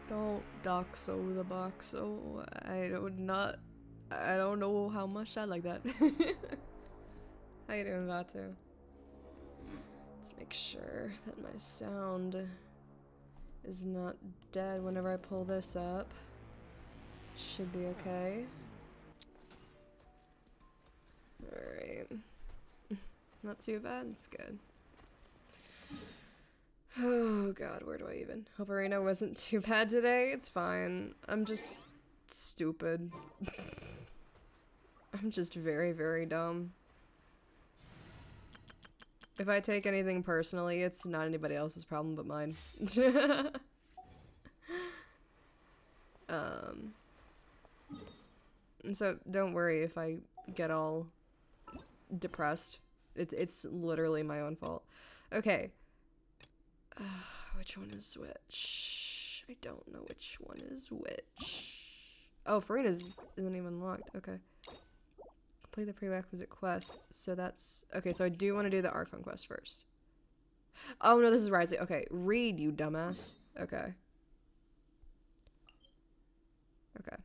Don't doxo the boxo. I don't know how much I like that. How you doing, Vatu? Let's make sure that my sound is not dead whenever I pull this up. Should be okay. Alright. Not too bad, it's good. Oh god, where do I even? Hope Arena wasn't too bad today. It's fine. I'm just stupid. I'm just very, very dumb. If I take anything personally, it's not anybody else's problem but mine. And so don't worry if I get all depressed. It's literally my own fault. Okay. Which one is which? I don't know which one is which. Oh, Farina's isn't even locked. Okay. Complete the prerequisite quest. So that's... Okay, so I do want to do the Archon quest first. Oh, no, this is Rising. Okay, read, you dumbass. Okay. Okay.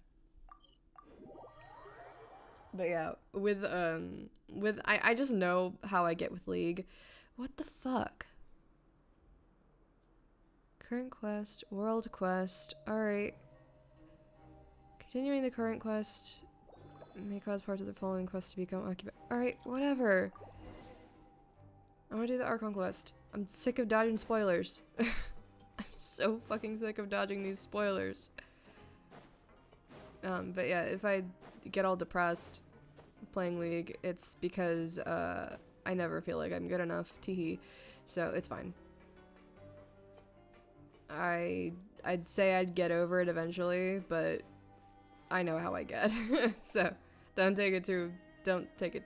But yeah, I just know how I get with League. What the fuck? Current quest, world quest. Alright. Continuing the current quest may cause parts of the following quest to become occupied. Alright, whatever. I want to do the Archon quest. I'm sick of dodging spoilers. I'm so fucking sick of dodging these spoilers. But yeah, if I get all depressed playing League, it's because I never feel like I'm good enough. Teehee. So it's fine. I'd say I'd get over it eventually, but I know how I get. So don't take it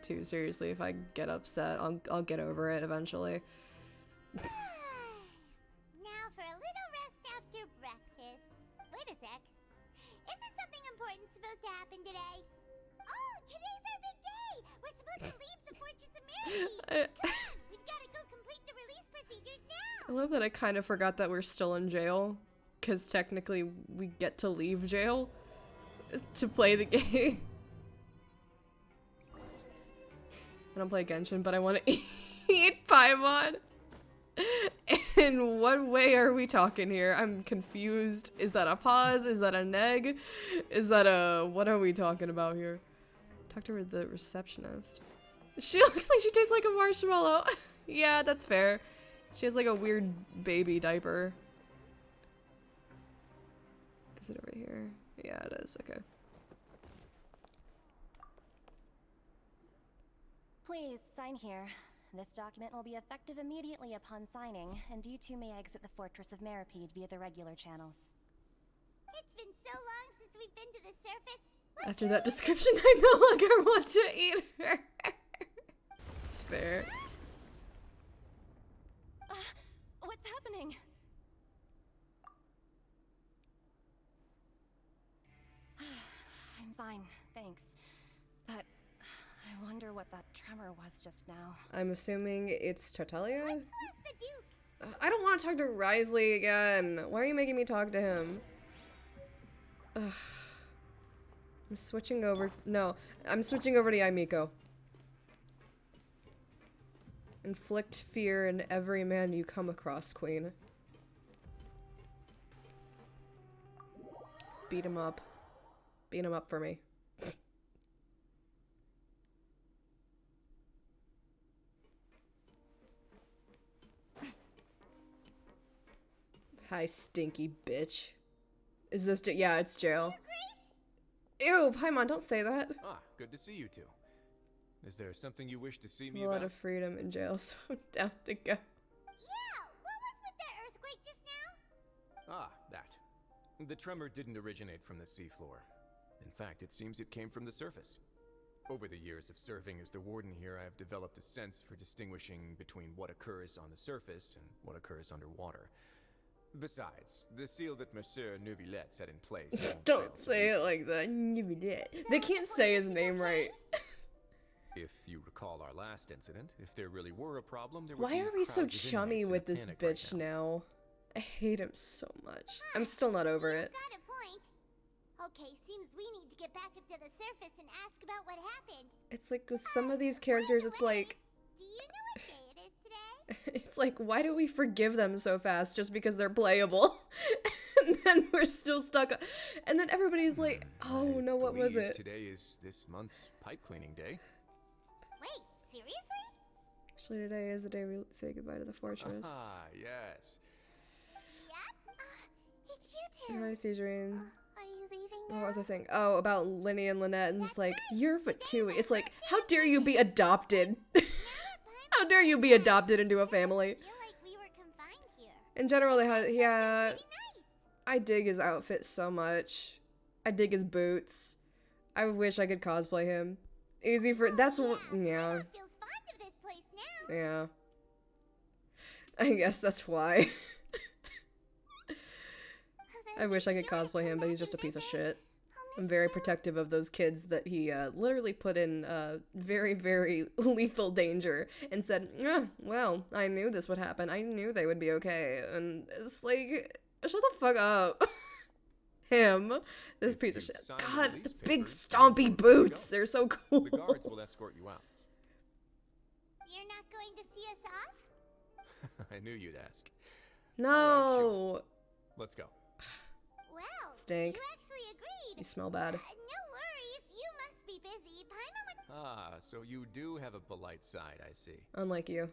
too seriously. If I get upset, I'll get over it eventually. Now for a little rest after breakfast. Wait a sec. Isn't something important supposed to happen today? Oh, today's our big day! We're supposed to leave the Fortress of Mirror. Come on, we've got to go complete the release procedures now! I love that I kind of forgot that we're still in jail, because technically we get to leave jail to play the game. I don't play Genshin, but I want to eat Paimon. In what way are we talking here? I'm confused. Is that a pause? Is that a neg? Is that a... What are we talking about here? Talk to the receptionist. She looks like she tastes like a marshmallow. Yeah, that's fair. She has like a weird baby diaper. Is it over here? Yeah, it is. Okay. Please, sign here. This document will be effective immediately upon signing, and you two may exit the Fortress of Meripede via the regular channels. It's been so long since we've been to the surface. After that description, I no longer want to eat her. It's fair. What's happening? I'm fine, thanks. But I wonder what that tremor was just now. I'm assuming it's Tartaglia? Let's ask the Duke. I don't want to talk to Risley again. Why are you making me talk to him? Ugh. I'm switching over. No, I'm switching over to Yamiko. Inflict fear in every man you come across, Queen. Beat him up. Beat him up for me. Hi, stinky bitch. Is this yeah, it's jail. Ew, Paimon, don't say that. Ah, good to see you two. Is there something you wish to see me A lot about? of freedom in jail, so I'm down to go. Yeah, what was with that earthquake just now? Ah, that. The tremor didn't originate from the seafloor. In fact, it seems it came from the surface. Over the years of serving as the warden here, I have developed a sense for distinguishing between what occurs on the surface and what occurs underwater. Besides, the seal that Monsieur Neuvillette set in place... Don't say it like that. Neuvillette. They can't say his name right. If you recall our last incident, if there really were a problem, there would Why be are we so crowds of chummy inmates in with a this panic right bitch now. now? I hate him so much. I'm still not over You've it. got a point. Okay, seems we need to get back up to the surface and ask about what happened. It's like with some of these characters, it's like, Do you know what day it is today? it's like, why do we forgive them so fast just because they're playable? And then we're still stuck. And then everybody's like, oh no, what was believe it? Today is this month's pipe cleaning day. Wait, seriously? Actually, today is the day we say goodbye to the fortress. Ah, yes. Yep. It's you two. Hi, Caesarine. Are you leaving now? What was I saying? Oh, about Linny and Lynette, and just like, you're Fatui. It's like, how dare you be adopted? How dare you be adopted into a family? I feel like we were confined here. In general, they have, yeah, Pretty nice. I dig his outfit so much. I dig his boots. I wish I could cosplay him. Easy for, that's what, yeah, Paimon feels fond of this place now. yeah. I guess that's why. I wish I could cosplay him, but he's just a piece of shit. I'm very protective of those kids that he literally put in very, very lethal danger and said, well, I knew this would happen. I knew they would be okay. And it's like, shut the fuck up. Him. This If piece of you've shit. signed the God, release the big papers, stompy then we're good to boots. go. They're so cool. The guards will escort you out. You're not going to see us off? I knew you'd ask. No. Let's go. Well, Stink. you actually agreed. You smell bad. No worries. You must be busy. Paimon would... Ah, so you do have a polite side, I see. Unlike you.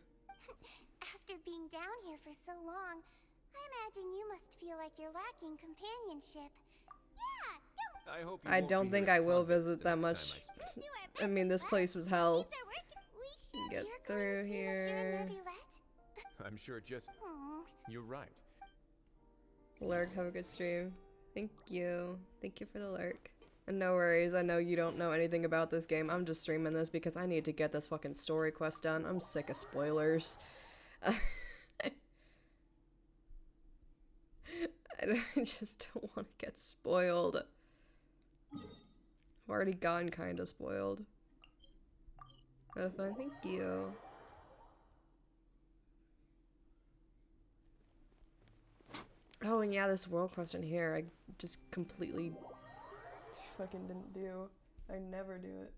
After being down here for so long, I imagine you must feel like you're lacking companionship. Yeah, I hope you I won't don't be think here as I will convicts visit the that next much. time I see you. do our best. I mean, this place was hell. Since our work, we should... Get You're through going to see Monsieur here. Nervulette? I'm sure just... Aw. You're right. Lurk, have a good stream. Thank you. Thank you for the lurk. And no worries, I know you don't know anything about this game. I'm just streaming this because I need to get this fucking story quest done. I'm sick of spoilers. I just don't want to get spoiled. I've already gotten kind of spoiled. Have fun, thank you. Oh, and yeah, this world question here, I just completely fucking didn't do. I never do it.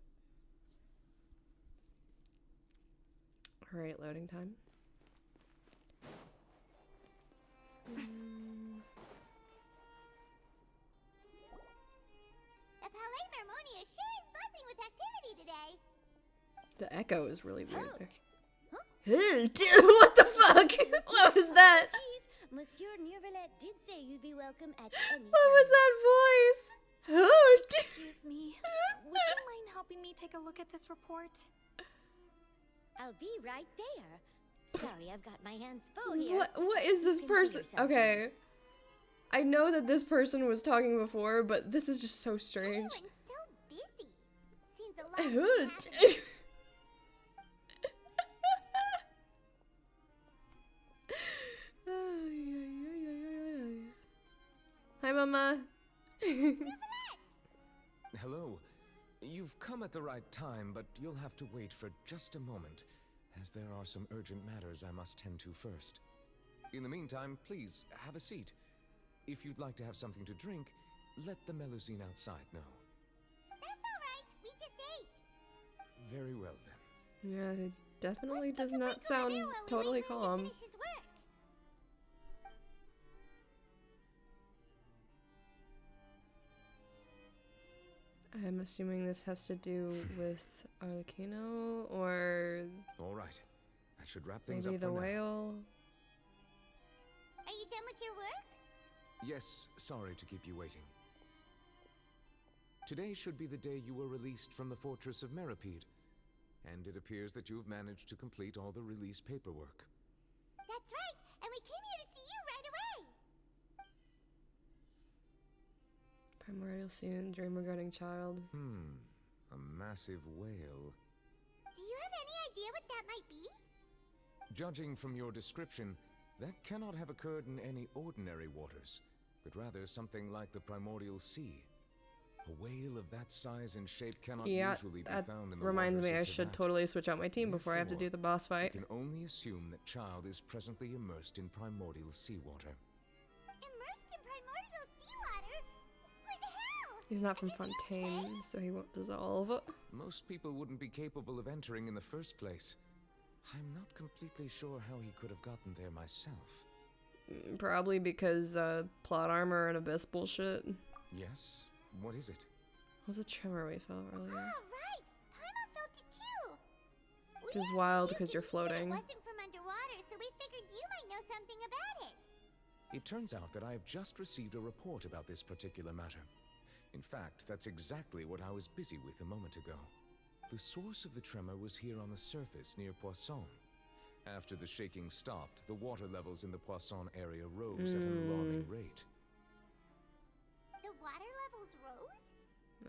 Alright, loading time. The Palais Mermonia sure is buzzing with activity today. The echo is really weird there. Halt! What the fuck? What was that? Please, Monsieur Nervulette did say you'd be welcome at any What was that voice? Excuse me. Would you mind helping me take a look at this report? I'll be right there. Sorry, I've got my hands full here. What is this Consider person? yourself Okay. I know that this person was talking before, but this is just so strange. Everyone's so busy. Seems a lot has been happening. Hi, Mama. Hello. You've come at the right time, but you'll have to wait for just a moment, as there are some urgent matters I must tend to first. In the meantime, please, have a seat. If you'd like to have something to drink, let the Melusine outside know. That's all right. We just ate. Very well, then. Yeah, it definitely Let's does take a not break over sound there while we totally wait for him to calm. finish his work. I'm assuming this has to do with Arlecchino or All right. That should wrap things maybe up the for now. whale. Are you done with your work? Yes, sorry to keep you waiting. Today should be the day you were released from the fortress of Meripede, and it appears that you've managed to complete all the release paperwork. That's right. And we came here to see you right away. Primordial scene, dream regarding child. A massive whale. Do you have any idea what that might be? Judging from your description, that cannot have occurred in any ordinary waters, but rather something like the primordial sea. A whale of that size and shape cannot Yeah, usually be that found in the reminds waters me I of should Teyvat. totally switch out my team before I have to do Therefore, the boss We fight. can only assume that child is presently immersed in primordial seawater. He's not from Fontaine, so he won't dissolve. Most people wouldn't be capable of entering in the first place. I'm not completely sure how he could have gotten there myself. Probably because, plot armor and abyss bullshit. Yes? What is it? What was the tremor we felt earlier? Oh, right! Paimon felt it too! Which is wild because you're floating. It wasn't from underwater, so we figured you might know something about it. It turns out that I have just received a report about this particular matter. In fact, that's exactly what I was busy with a moment ago. The source of the tremor was here on the surface near Poisson. After the shaking stopped, the water levels in the Poisson area rose at an alarming rate. The water levels rose?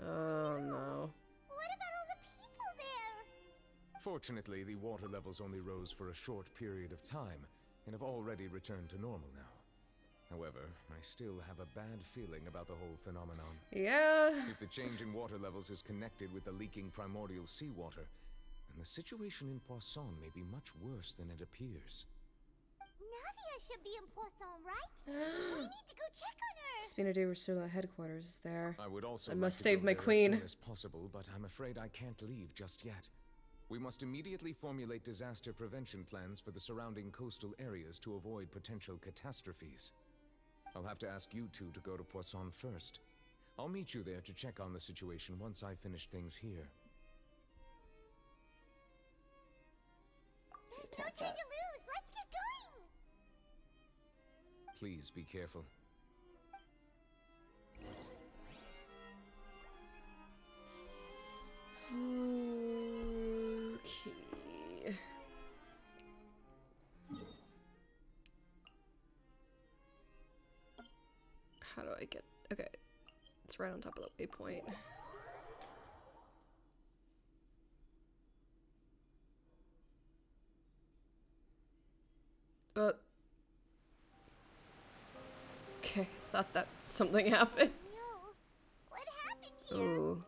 Oh no. What about all the people there? Fortunately, the water levels only rose for a short period of time and have already returned to normal now. However, I still have a bad feeling about the whole phenomenon. Yeah. If the change in water levels is connected with the leaking primordial seawater, then the situation in Poisson may be much worse than it appears. Navia should be in Poisson, right? We need to go check on her! Spina de Ursula headquarters is there. I would also I like must to save go my there queen. as soon as possible, but I'm afraid I can't leave just yet. We must immediately formulate disaster prevention plans for the surrounding coastal areas to avoid potential catastrophes. I'll have to ask you two to go to Poisson first. I'll meet you there to check on the situation once I finish things here. There's no time to lose! Let's get going! Please be careful. Okay. How do I get... Okay. It's right on top of the waypoint. Okay, thought that something happened. No. What happened here? Ooh.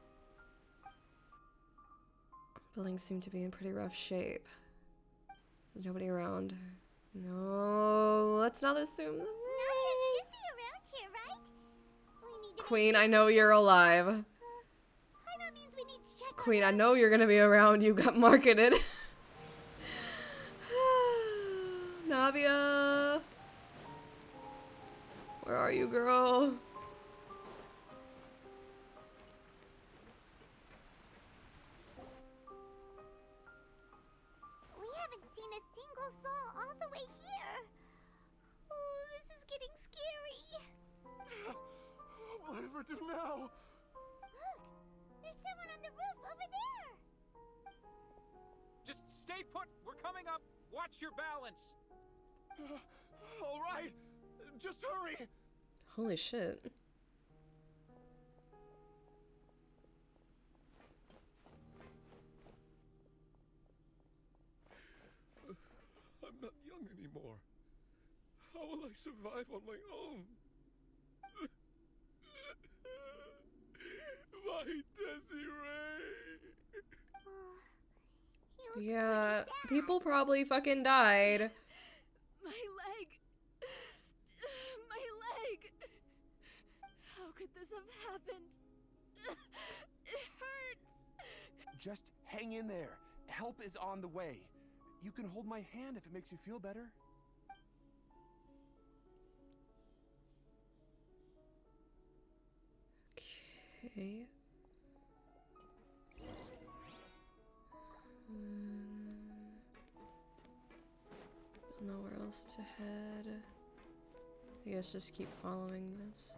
Buildings seem to be in pretty rough shape. There's nobody around. No, let's not assume that. Navia should be around here, right? We need to make Queen, sure I know you're alive. Paimon means we need to check on Queen, her. I know you're gonna be around. You got marketed. Navia. Where are you, girl? We haven't seen a single soul all the way here. Oh, this is getting scary. What do I do now? Look, there's someone on the roof over there. Just stay put. We're coming up. Watch your balance. All right, just hurry. Holy shit. I'm not young anymore. How will I survive on my own? My Desiree. Oh, he looks Yeah, pretty sad. people probably fucking died. My leg! My leg! How could this have happened? It hurts! Just hang in there. Help is on the way. You can hold my hand if it makes you feel better. Okay. Nowhere else to head. I guess just keep following this.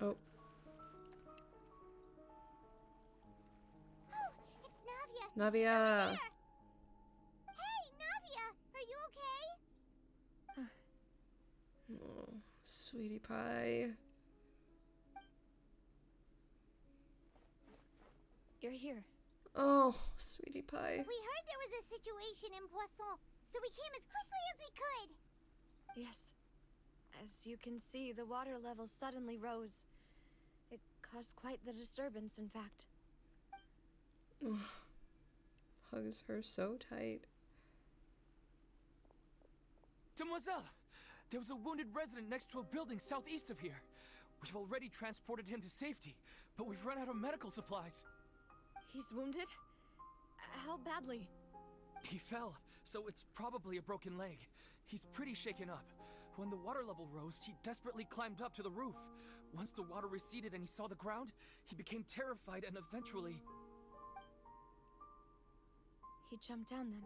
Oh. Oh, it's Navia. She's Navia. over there. Hey, Navia, are you okay? Oh, sweetie pie. You're here. Oh, sweetie pie. We heard there was a situation in Poisson, so we came as quickly as we could. Yes. As you can see, the water level suddenly rose. It caused quite the disturbance, in fact. Hugs her so tight. Demoiselle! There was a wounded resident next to a building southeast of here. We've already transported him to safety, but we've run out of medical supplies. He's wounded? How badly? He fell, so it's probably a broken leg. He's pretty shaken up. When the water level rose, he desperately climbed up to the roof. Once the water receded and he saw the ground, he became terrified and eventually... He jumped down then.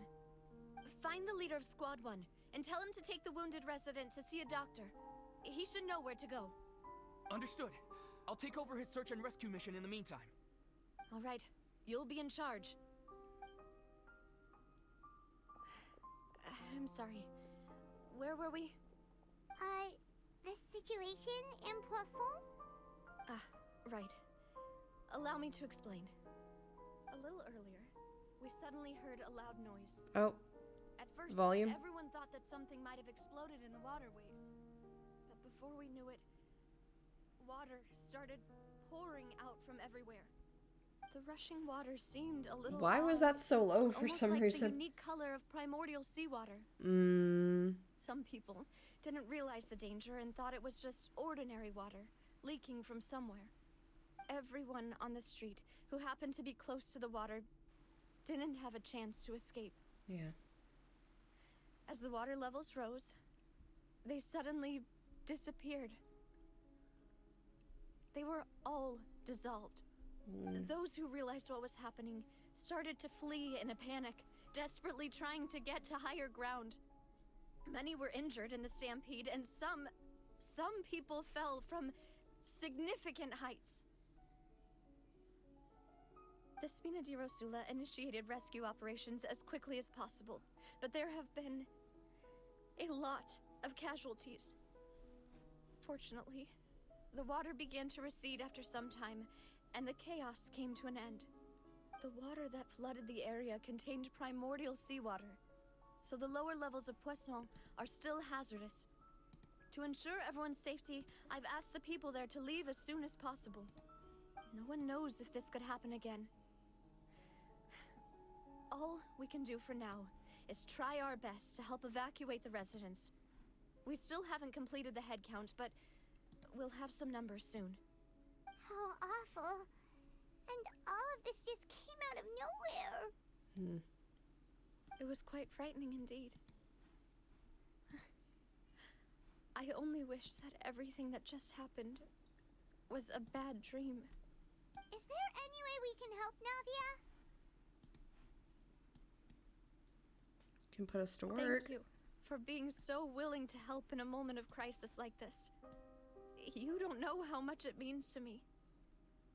Find the leader of Squad 1 and tell him to take the wounded resident to see a doctor. He should know where to go. Understood. I'll take over his search and rescue mission in the meantime. All right. You'll be in charge. I'm sorry. Where were we? The situation in Poisson? Ah, right. Allow me to explain. A little earlier, we suddenly heard a loud noise. Oh. At first, Volume. everyone thought that something might have exploded in the waterways. But before we knew it, water started pouring out from everywhere. The rushing water seemed a little Why was odd, that so low for almost some like reason? the unique color of primordial seawater. Some people didn't realize the danger and thought it was just ordinary water leaking from somewhere. Everyone on the street who happened to be close to the water didn't have a chance to escape. Yeah. As the water levels rose, they suddenly disappeared. They were all dissolved. Those who realized what was happening started to flee in a panic, desperately trying to get to higher ground. Many were injured in the stampede, and some people fell from significant heights. The Spina di Rosula initiated rescue operations as quickly as possible, but there have been a lot of casualties. Fortunately, the water began to recede after some time, and the chaos came to an end. The water that flooded the area contained primordial seawater, so the lower levels of Poisson are still hazardous. To ensure everyone's safety, I've asked the people there to leave as soon as possible. No one knows if this could happen again. All we can do for now is try our best to help evacuate the residents. We still haven't completed the head count, but we'll have some numbers soon. How awful. And all of this just came out of nowhere. It was quite frightening indeed. I only wish that everything that just happened was a bad dream. Is there any way we can help, Navia? Can put us to work. Thank you for being so willing to help in a moment of crisis like this. You don't know how much it means to me.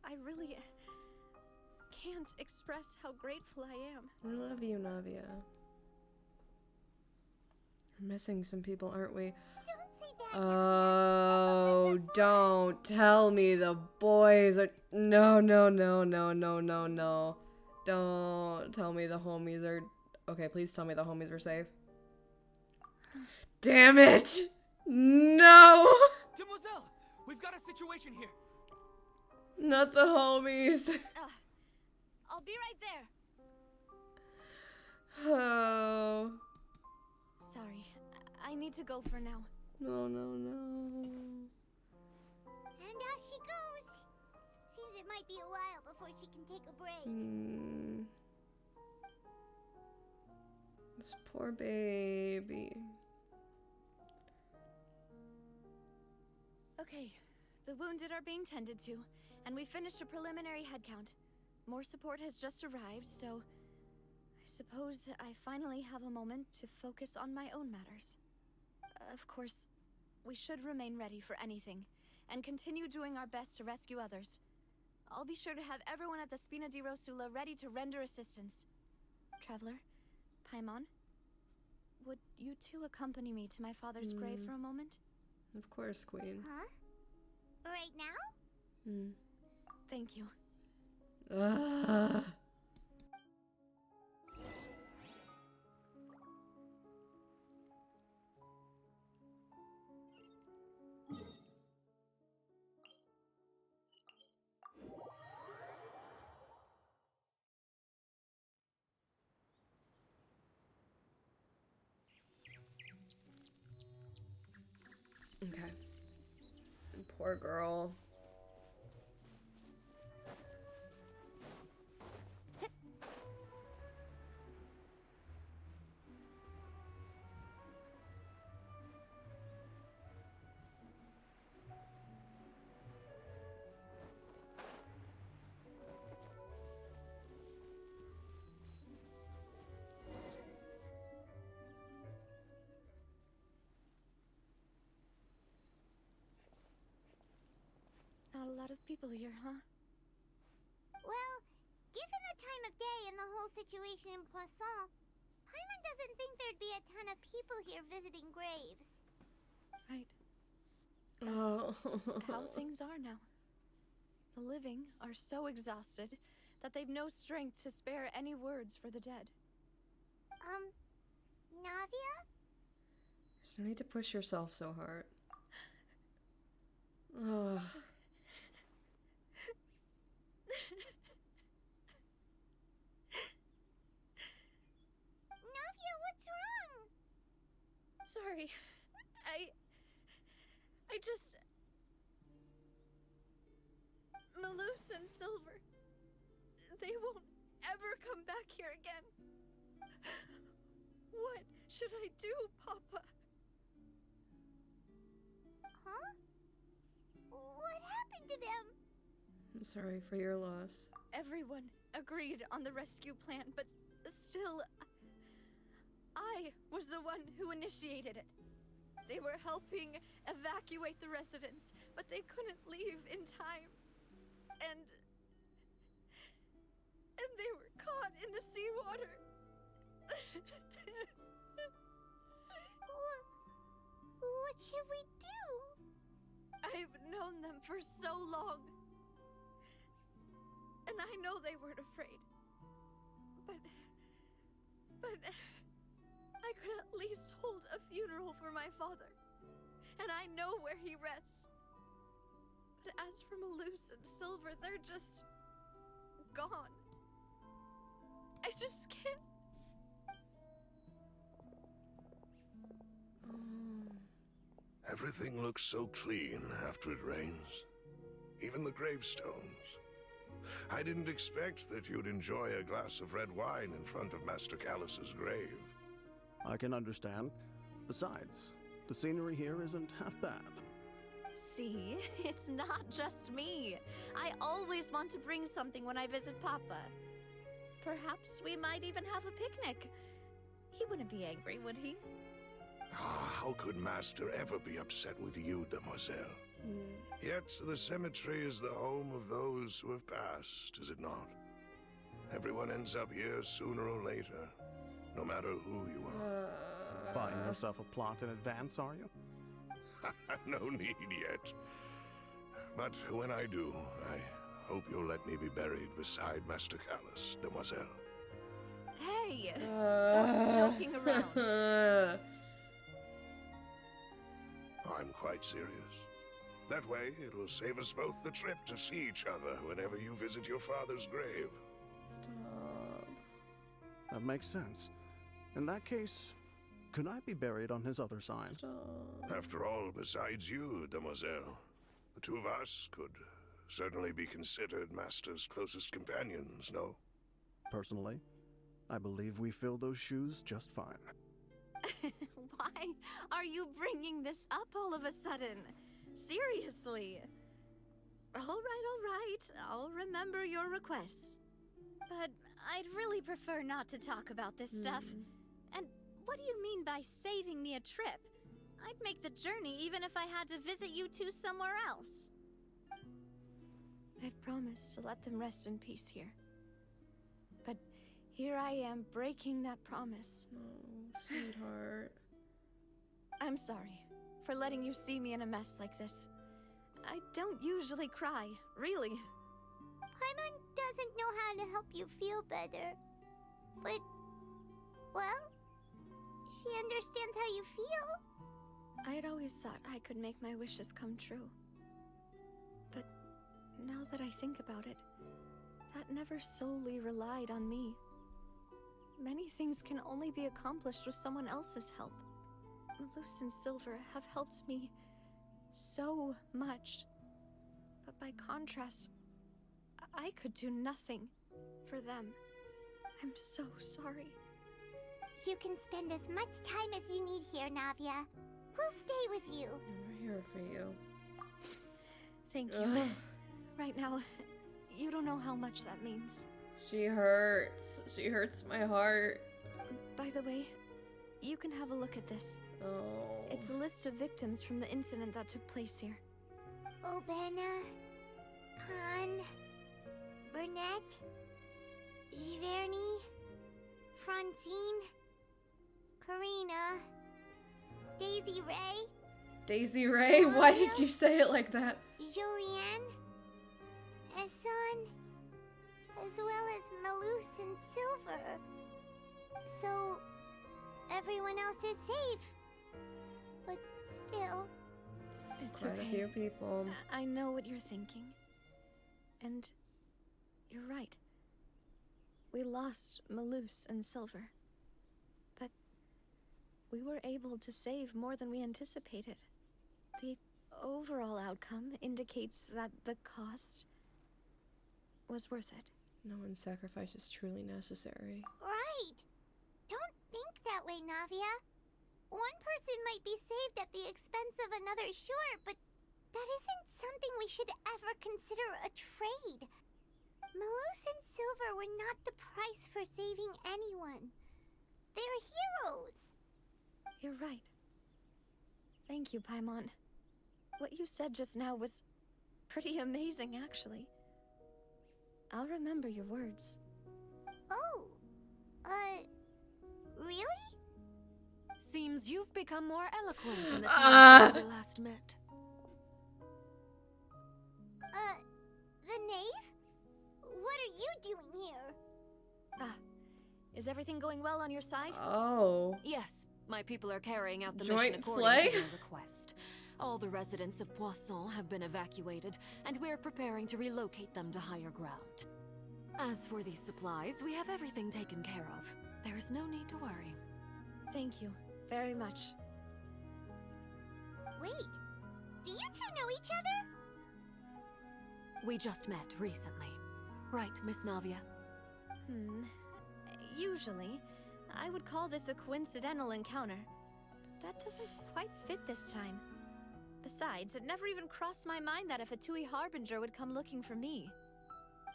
I really can't express how grateful I am. I love you, Navia. We're missing some people, aren't we? Don't say that. Oh, don't tell me the boys are... No. Don't tell me the homies are... Okay, please tell me the homies were safe. Damn it! No! Demoiselle! We've got a situation here. Not the homies. I'll be right there. Oh. Sorry, I need to go for now. No. And off she goes. Seems it might be a while before she can take a break. This poor baby. Okay, the wounded are being tended to, and we finished a preliminary head count. More support has just arrived, so I suppose I finally have a moment to focus on my own matters. Of course, we should remain ready for anything, and continue doing our best to rescue others. I'll be sure to have everyone at the Spina di Rosula ready to render assistance. Traveler, Paimon, would you two accompany me to my father's grave for a moment? Of course, Queen. Huh? Right now? Thank you. Okay. Poor girl. Not a lot of people here, huh? Well, given the time of day and the whole situation in Poisson, Paimon doesn't think there'd be a ton of people here visiting graves. Right. Oh. That's how things are now. The living are so exhausted that they've no strength to spare any words for the dead. Navia? There's no need to push yourself so hard. Ugh. Navia, what's wrong? Sorry. I just... Malus and Silver. They won't ever come back here again. What should I do, Papa? Huh? What happened to them? I'm sorry for your loss. Everyone agreed on the rescue plan, but still... I was the one who initiated it. They were helping evacuate the residents, but they couldn't leave in time. And they were caught in the seawater. What should we do? I've known them for so long. And I know they weren't afraid. But I could at least hold a funeral for my father. And I know where he rests. But as for Malus and Silver, they're just... gone. I just can't... Everything looks so clean after it rains. Even the gravestones. I didn't expect that you'd enjoy a glass of red wine in front of Master Callus's grave. I can understand. Besides, the scenery here isn't half bad. See, it's not just me. I always want to bring something when I visit Papa. Perhaps we might even have a picnic. He wouldn't be angry, would he? How could Master ever be upset with you, demoiselle? Yet the cemetery is the home of those who have passed, is it not? Everyone ends up here sooner or later, no matter who you are. Buying yourself a plot in advance, are you? No need yet. But when I do, I hope you'll let me be buried beside Master Callus, demoiselle. Hey, stop joking around. I'm quite serious. That way, it'll save us both the trip to see each other whenever you visit your father's grave. Stop. That makes sense. In that case, could I be buried on his other side? Stop. After all, besides you, demoiselle, the two of us could certainly be considered Master's closest companions, no? Personally, I believe we fill those shoes just fine. Why are you bringing this up all of a sudden? Seriously. All right. I'll remember your requests. But I'd really prefer not to talk about this stuff. And what do you mean by saving me a trip? I'd make the journey even if I had to visit you two somewhere else. I'd promised to let them rest in peace here. But here I am breaking that promise. Oh, sweetheart. I'm sorry for letting you see me in a mess like this. I don't usually cry, really. Paimon doesn't know how to help you feel better. But, well, she understands how you feel. I had always thought I could make my wishes come true. But now that I think about it, that never solely relied on me. Many things can only be accomplished with someone else's help. Malus and Silver have helped me so much. But by contrast, I could do nothing for them. I'm so sorry. You can spend as much time as you need here, Navia. We'll stay with you. We're here for you. Thank you. Ugh. Right now, you don't know how much that means. She hurts. She hurts my heart. By the way, you can have a look at this. Oh. It's a list of victims from the incident that took place here. Obena, Khan, Burnett, Giverny, Francine, Karina, Daisy Ray, Daisy Ray? Why did you say it like that? Julianne, Esson, as well as Malus and Silver. So, everyone else is safe. But still... It's Quite okay. a few people. I know what you're thinking. And you're right. We lost Malus and Silver. But we were able to save more than we anticipated. The overall outcome indicates that the cost was worth it. No one's sacrifice is truly necessary. Right! Don't think that way, Navia. One person might be saved at the expense of another, sure, but that isn't something we should ever consider a trade. Malus and Silver were not the price for saving anyone. They're heroes. You're right. Thank you, Paimon. What you said just now was pretty amazing, actually. I'll remember your words. Oh, really? Seems you've become more eloquent in the time since we last met. The knave? What are you doing here? Ah, is everything going well on your side? Oh. Yes, my people are carrying out the Joint mission according slay? to their request. All the residents of Poisson have been evacuated, and we're preparing to relocate them to higher ground. As for these supplies, we have everything taken care of. There is no need to worry. Thank you very much. Wait, do you two know each other? We just met recently. Right, Miss Navia? Usually, I would call this a coincidental encounter. But that doesn't quite fit this time. Besides, it never even crossed my mind that a Fatui Harbinger would come looking for me.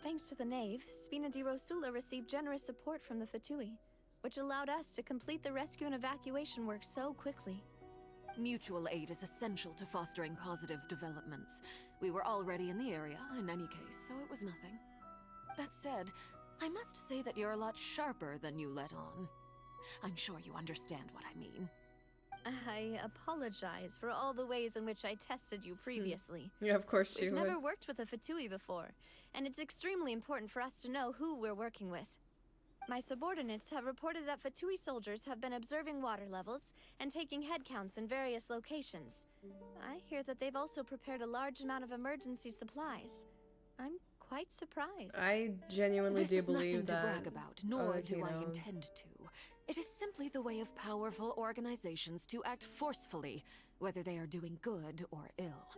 Thanks to the Knave, Spina di Rosula received generous support from the Fatui, which allowed us to complete the rescue and evacuation work so quickly. Mutual aid is essential to fostering positive developments. We were already in the area, in any case, so it was nothing. That said, I must say that you're a lot sharper than you let on. I'm sure you understand what I mean. I apologize for all the ways in which I tested you previously. Yeah, of course she We've would. never worked with a Fatui before, and it's extremely important for us to know who we're working with. My subordinates have reported that Fatui soldiers have been observing water levels and taking head counts in various locations. I hear that they've also prepared a large amount of emergency supplies. I'm quite surprised. I genuinely This do is believe nothing that. to brag about, nor other do I Tino- intend to. It is simply the way of powerful organizations to act forcefully, whether they are doing good or ill.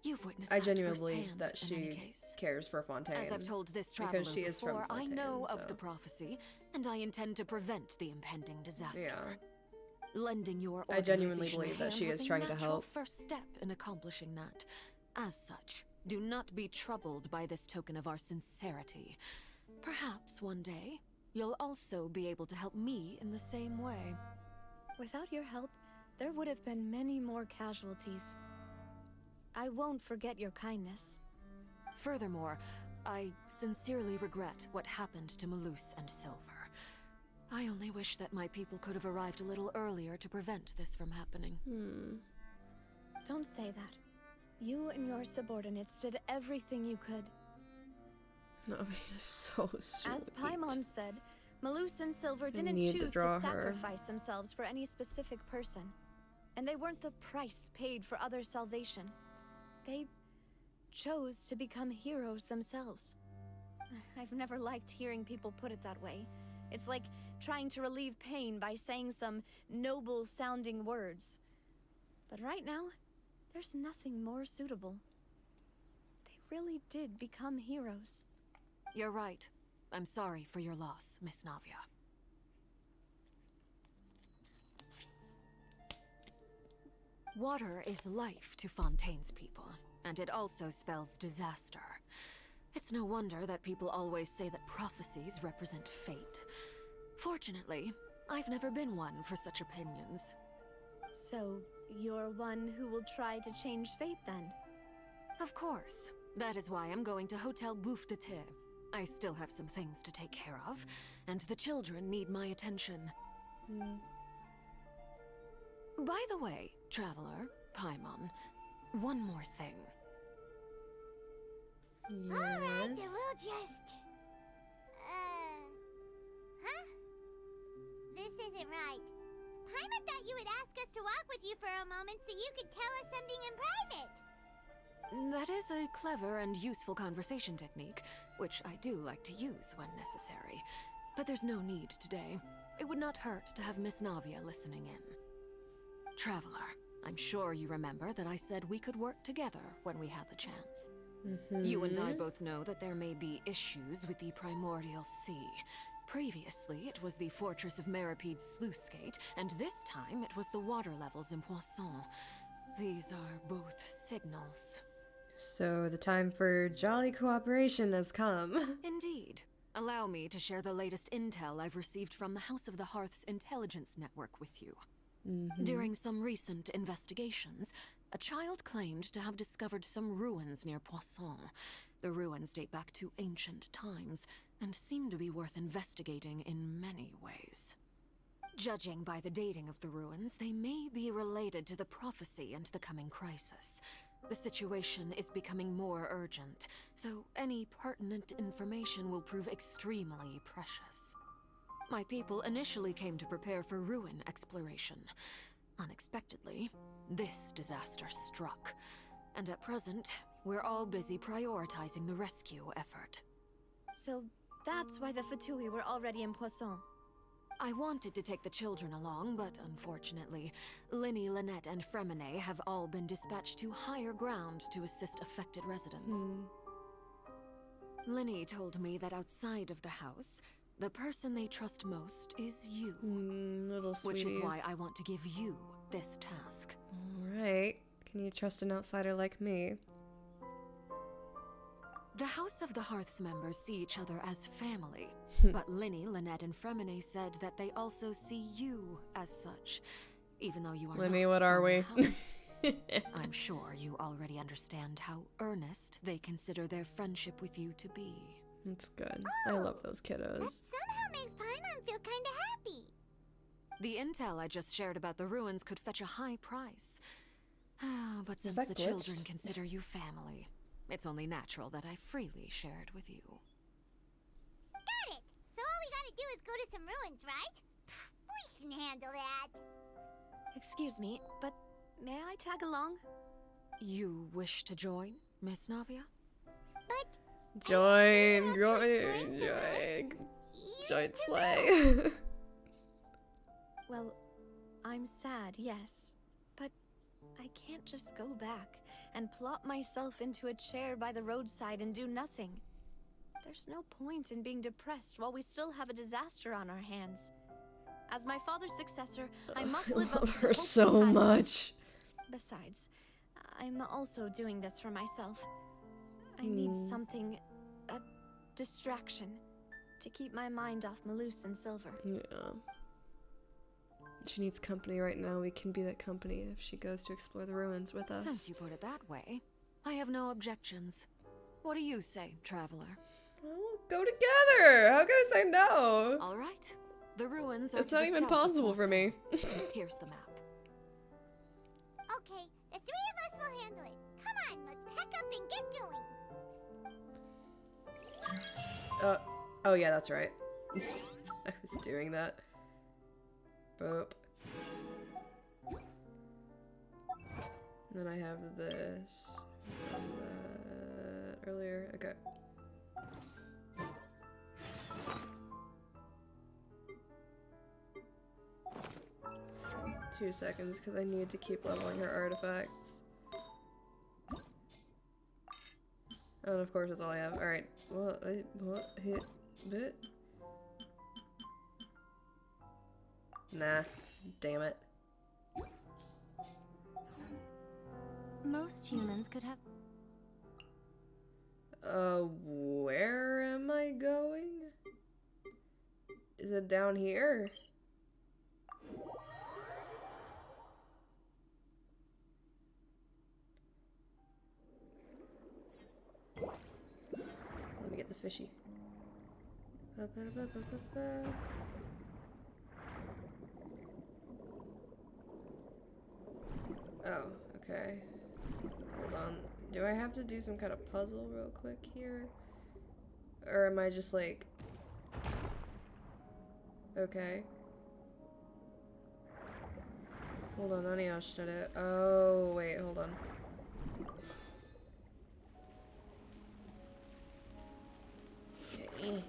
You've witnessed I that genuinely believe firsthand, that in any she case. cares for Fontaine. As I've told this traveler because she is from before, I Fontaine, know so. of the prophecy, and I intend to prevent the impending disaster. Yeah. Lending your I genuinely organization a believe that hand she was is a trying to natural help. first step in accomplishing that. As such, do not be troubled by this token of our sincerity. Perhaps one day, you'll also be able to help me in the same way. Without your help, there would have been many more casualties. I won't forget your kindness. Furthermore, I sincerely regret what happened to Malus and Silver. I only wish that my people could have arrived a little earlier to prevent this from happening. Don't say that. You and your subordinates did everything you could. Navi is so sweet. As Paimon said, Malus and Silver didn't need to choose draw to her. sacrifice themselves for any specific person. And they weren't the price paid for other salvation. They chose to become heroes themselves. I've never liked hearing people put it that way. It's like trying to relieve pain by saying some noble-sounding words. But right now, There's nothing more suitable. They really did become heroes. You're right. I'm sorry for your loss, Miss Navia. Water is life to Fontaine's people, and it also spells disaster. It's no wonder that people always say that prophecies represent fate. Fortunately, I've never been one for such opinions. So, you're one who will try to change fate then? Of course. That is why I'm going to Hotel Bouffe de Thé. I still have some things to take care of, and the children need my attention. By the way, Traveler, Paimon, one more thing. Yes. Alright, then we'll just... Huh? This isn't right. Paimon thought you would ask us to walk with you for a moment so you could tell us something in private. That is a clever and useful conversation technique, which I do like to use when necessary. But there's no need today. It would not hurt to have Miss Navia listening in. Traveler, I'm sure you remember that I said we could work together when we had the chance. You and I both know that there may be issues with the Primordial Sea. Previously, it was the Fortress of Maripede's sluice gate, and this time it was the water levels in Poisson. These are both signals. So the time for jolly cooperation has come. Indeed. Allow me to share the latest intel I've received from the House of the Hearth's intelligence network with you. During some recent investigations, a child claimed to have discovered some ruins near Poisson. The ruins date back to ancient times, and seem to be worth investigating in many ways. Judging by the dating of the ruins, they may be related to the prophecy and the coming crisis. The situation is becoming more urgent, so any pertinent information will prove extremely precious. My people initially came to prepare for ruin exploration. Unexpectedly, this disaster struck, and at present, we're all busy prioritizing the rescue effort. So that's why the Fatui were already in Poisson. I wanted to take the children along, but unfortunately, Linny, Lynette, and Fremine have all been dispatched to higher ground to assist affected residents. Linny told me that outside of the house, the person they trust most is you. Little sweeties. Which is why I want to give you this task. Alright. Can you trust an outsider like me? The House of the Hearth's members see each other as family, but Linny, Lynette, and Fremine said that they also see you as such, even though you are Linny, not what are from we? the house. I'm sure you already understand how earnest they consider their friendship with you to be. That's good. I love those kiddos. That somehow makes Paimon feel kinda happy. The intel I just shared about the ruins could fetch a high price. But since that the glitched? children consider you family, it's only natural that I freely share it with you. Got it! So all we gotta do is go to some ruins, right? We can handle that. Excuse me, but may I tag along? You wish to join, Miss Navia? But Join, join slay. Well, I'm sad, yes. But I can't just go back and plop myself into a chair by the roadside and do nothing. There's no point in being depressed while we still have a disaster on our hands. As my father's successor, I must live up love to her the so hopes we had. much. Besides, I'm also doing this for myself. I need something, a distraction, to keep my mind off Malus and Silver. Yeah. She needs company right now. We can be that company if she goes to explore the ruins with us. Since you put it that way, I have no objections. What do you say, Traveler? We'll go together. How can I say no? All right. The ruins are It's to not the even south of possible for me. Poisson. Here's the map. okay, the three of us will handle it. Come on, let's pack up and get going. Oh yeah, that's right. I was doing that. Boop. And then I have this from that earlier. Okay. Two seconds, because I need to keep leveling her artifacts. And of course, that's all I have. Alright. What? Hit. Bit? Nah. Damn it. Most humans could have. Where am I going? Is it down here? Let me get the fishy. Oh, okay. Hold on. Do I have to do some kind of puzzle real quick here? Or am I just like... Okay. Hold on, I need to shut it. Oh, wait, hold on. Fucking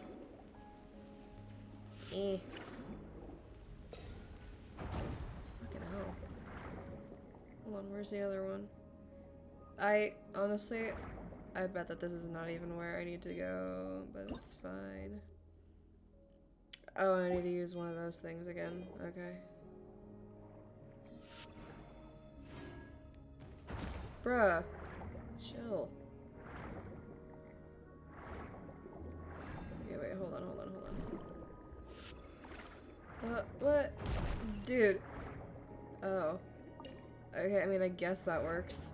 hell. Hold on, where's the other one? Honestly, I bet that this is not even where I need to go, but it's fine. Oh, I need to use one of those things again. Okay. Bruh. Chill. Okay, wait, hold on. What? Dude. Oh. Okay, I mean, I guess that works.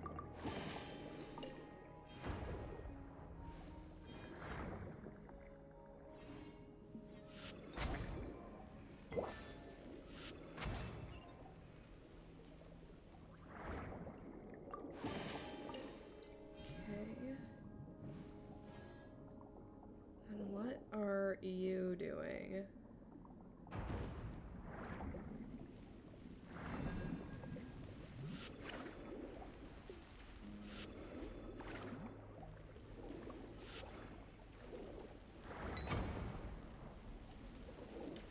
What are you doing?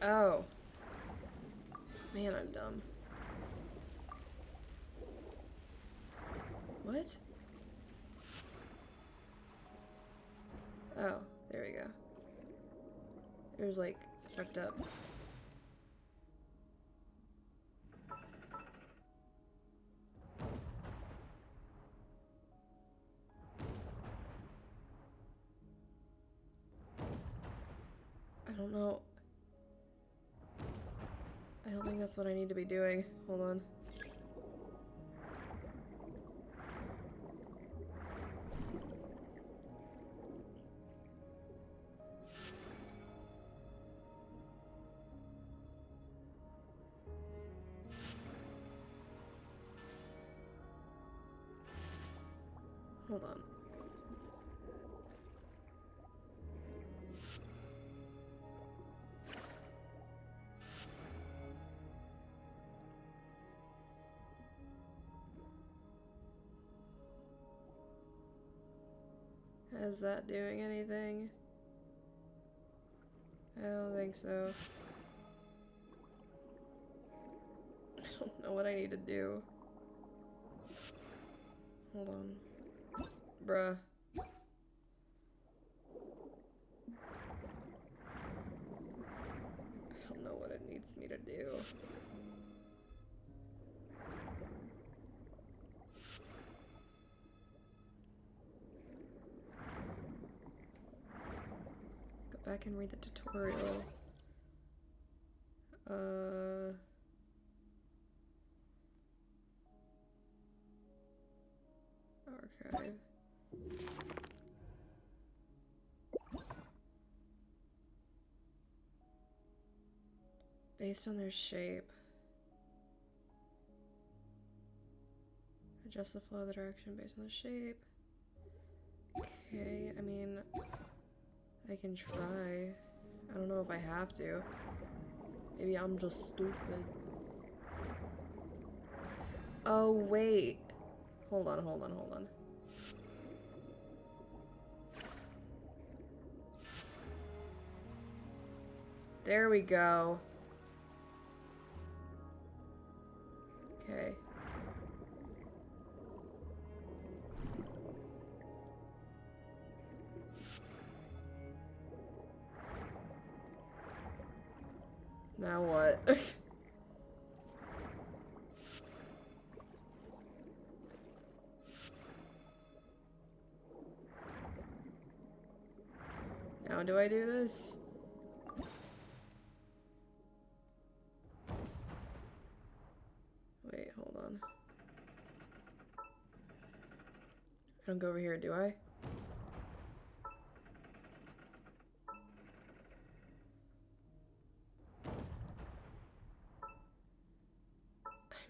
Oh. Man, I'm dumb. What? Oh, there we go. It was like fucked up. I don't know. I don't think that's what I need to be doing. Hold on. Hold on. Is that doing anything? I don't think so. I don't know what I need to do. Hold on. Bruh. I don't know what it needs me to do. Go back and read the tutorial. Archive. Based on their shape. Adjust the flow of the direction based on the shape. Okay, I mean, I can try. I don't know if I have to. Maybe I'm just stupid. Oh, wait. Hold on. There we go. Okay. Now what? How do I do this? Wait, hold on. I don't go over here, do I?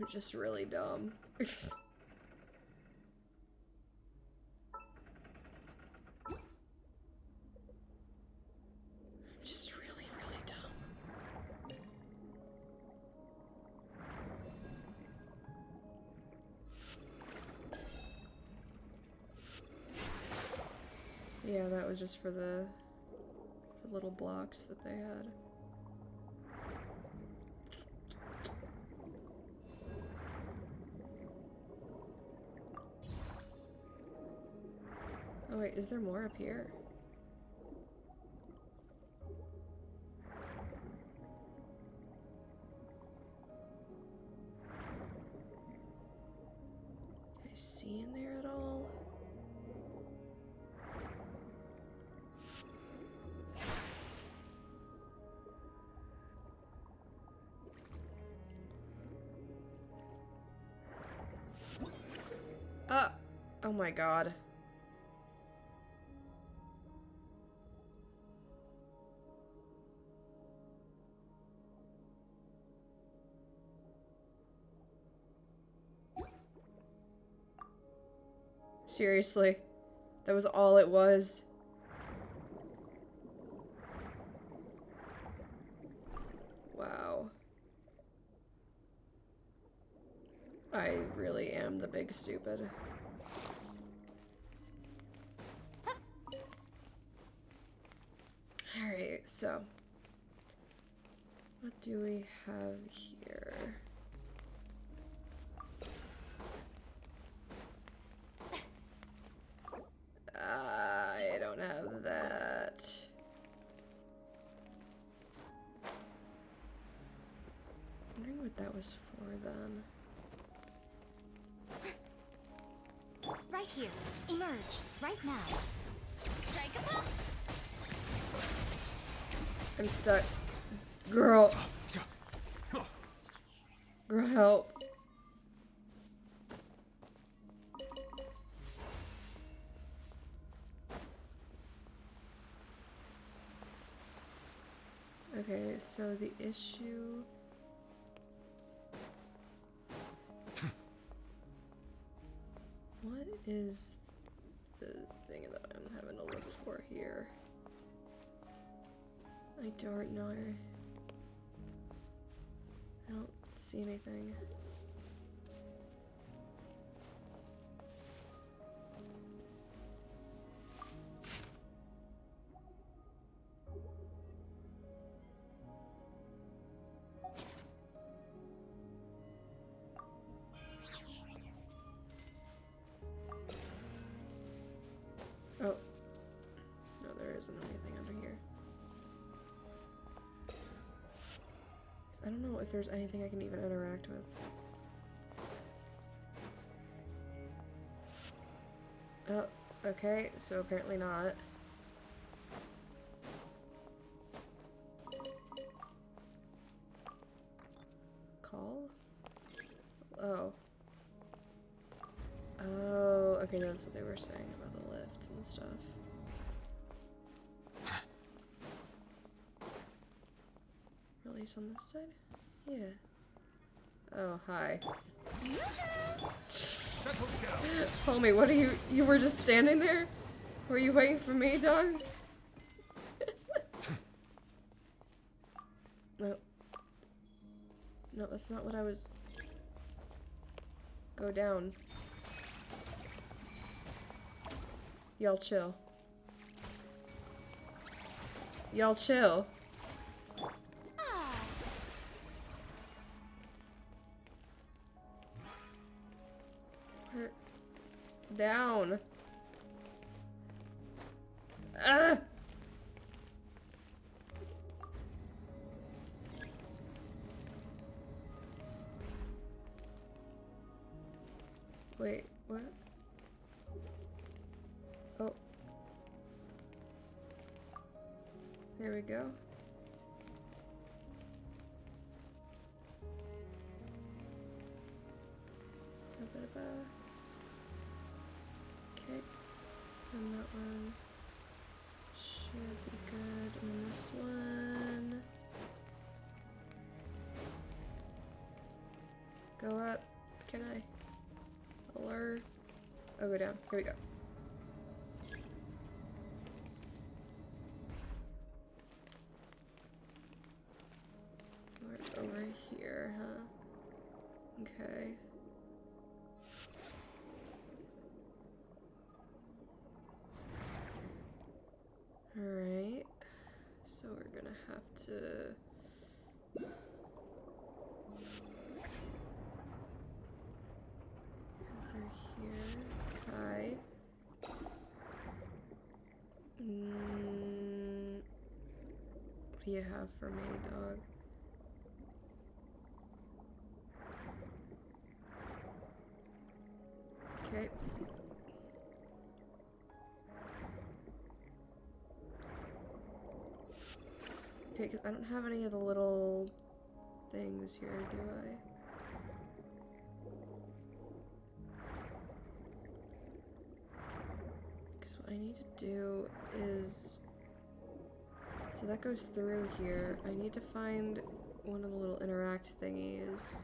I'm just really dumb. I'm just really, really dumb. Yeah, that was just for the little blocks that they had. Oh wait, is there more up here? Can I see in there at all? Oh my god. Seriously. That was all it was. Wow. I really am the big stupid. Alright, so. What do we have here? I don't have that. I'm wondering what that was for then. Right here. Emerge. Right now. Strike a pop. I'm stuck. Girl. Girl, help. Okay, so the issue... What is the thing that I'm having to look for here? I don't know. I don't see anything. Oh. No, there isn't anything under here. I don't know if there's anything I can even interact with. Oh, okay, so apparently not. Call? Oh. Oh, okay, that's what they were saying about the lifts and stuff. Release on this side? Yeah. Oh, hi. Settle down. Homie, what are you were just standing there? Were you waiting for me, dog? No. No, that's not what I was... Go down. Y'all chill. Y'all chill. Down. Ah! Wait, what? Oh. There we go. Okay. And that one should be good. And then this one. Go up. Can I? Lure. Oh, go down. Here we go. We're over here, huh? Okay. Alright. So we're gonna have to... through here. Hi. What do you have for me, dog? Okay. Okay, because I don't have any of the little things here, do I? Because what I need to do is... So that goes through here. I need to find one of the little interact thingies.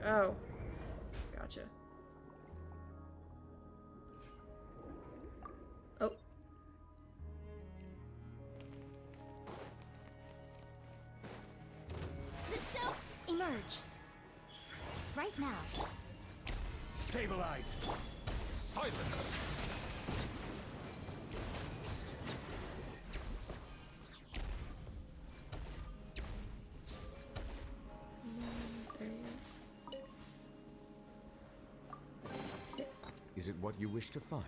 Oh. Gotcha. Oh. The show! Emerge. Right now. Stabilize! Silence! Is it what you wish to find?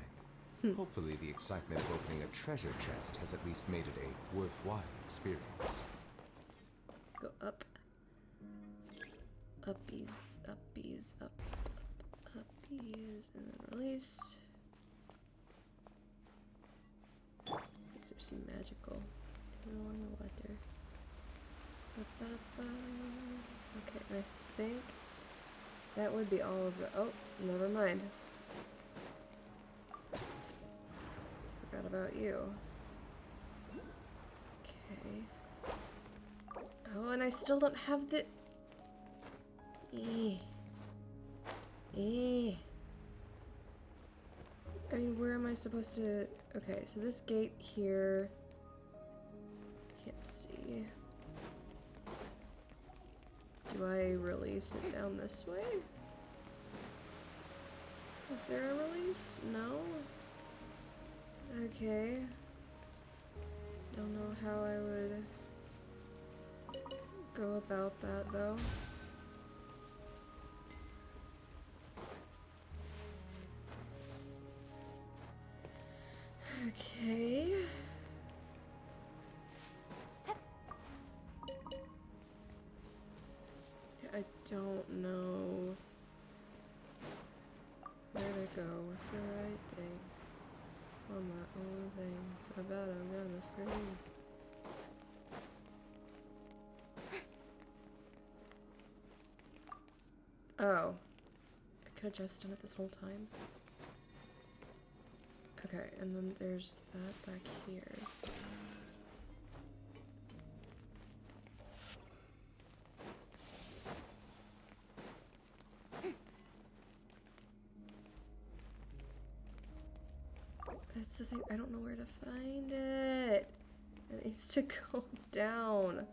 Hopefully the excitement of opening a treasure chest has at least made it a worthwhile experience. Go up. Uppies, uppies, up, uppies, and then release. These are some magical. Along the water. Okay, I think that would be all of the. Oh, never mind. Forgot about you. Okay. Oh, and I still don't have the. I mean, where am I supposed to... Okay, so this gate here... Can't see. Do I release it down this way? Is there a release? No? Okay. Don't know how I would go about that, though. Okay. I don't know where to go. What's the right thing? On my own thing. So I bet I'm gonna scream. Oh. I could have just done it this whole time. Okay, and then there's that back here. That's the thing, I don't know where to find it. It needs to go down.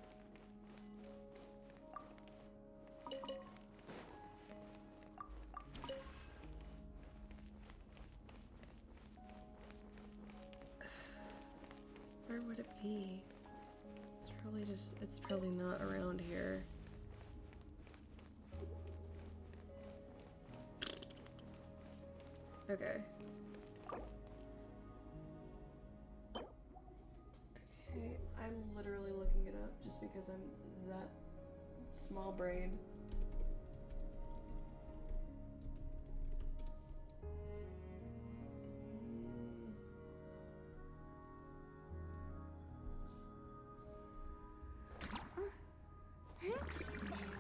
Where would it be? It's probably not around here. Okay. I'm literally looking it up just because I'm that small-brained.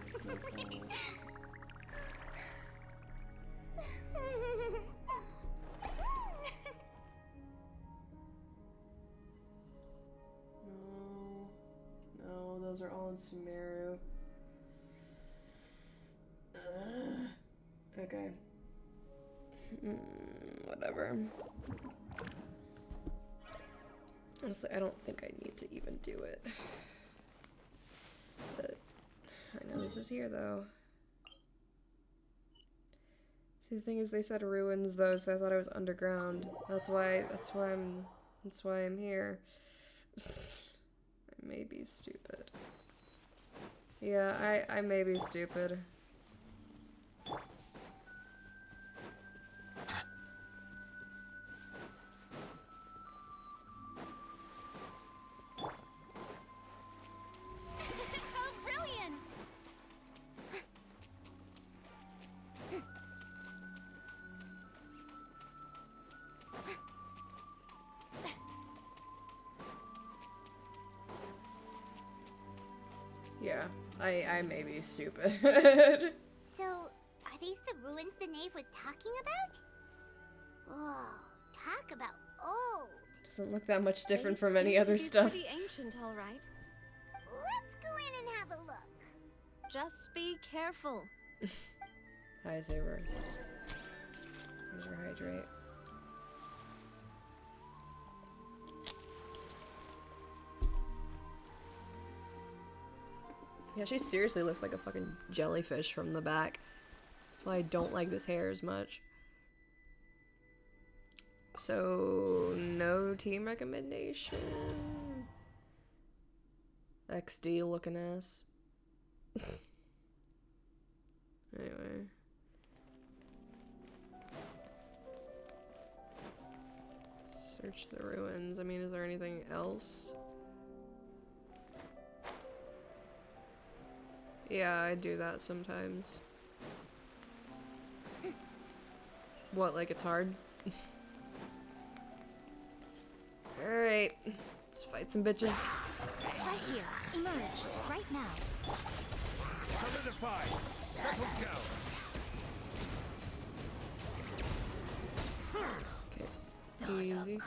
It's not cold. No, those are all in Sumeru. Okay. Whatever. Honestly, I don't think I need to even do it. But I know this is here though. See, the thing is, they said ruins though, so I thought I was underground. That's why I'm here. I may be stupid. Yeah, I may be stupid. Oh, brilliant! Yeah, I may be stupid. So, are these the ruins the knave was talking about? Whoa, talk about old. Doesn't look that much different They from any seem other to be stuff. Pretty ancient, all right. Let's go in and have a look. Just be careful. Hi, Saber. Here's your hydrate. Yeah, she seriously looks like a fucking jellyfish from the back. That's why I don't like this hair as much. So, no team recommendation. XD looking ass. Anyway. Search the ruins. I mean, is there anything else? Yeah, I do that sometimes. What, like it's hard? Alright, let's fight some bitches. Right here. Emerge. Right now. Solidify! Settle down! Okay, easy.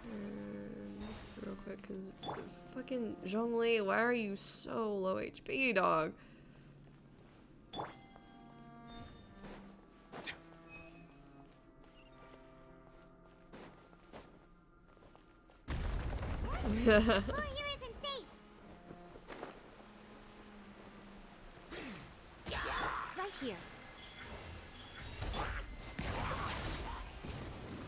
And real quick, cause fucking Zhongli, why are you so low HP, dog? Floor here isn't safe. Right here.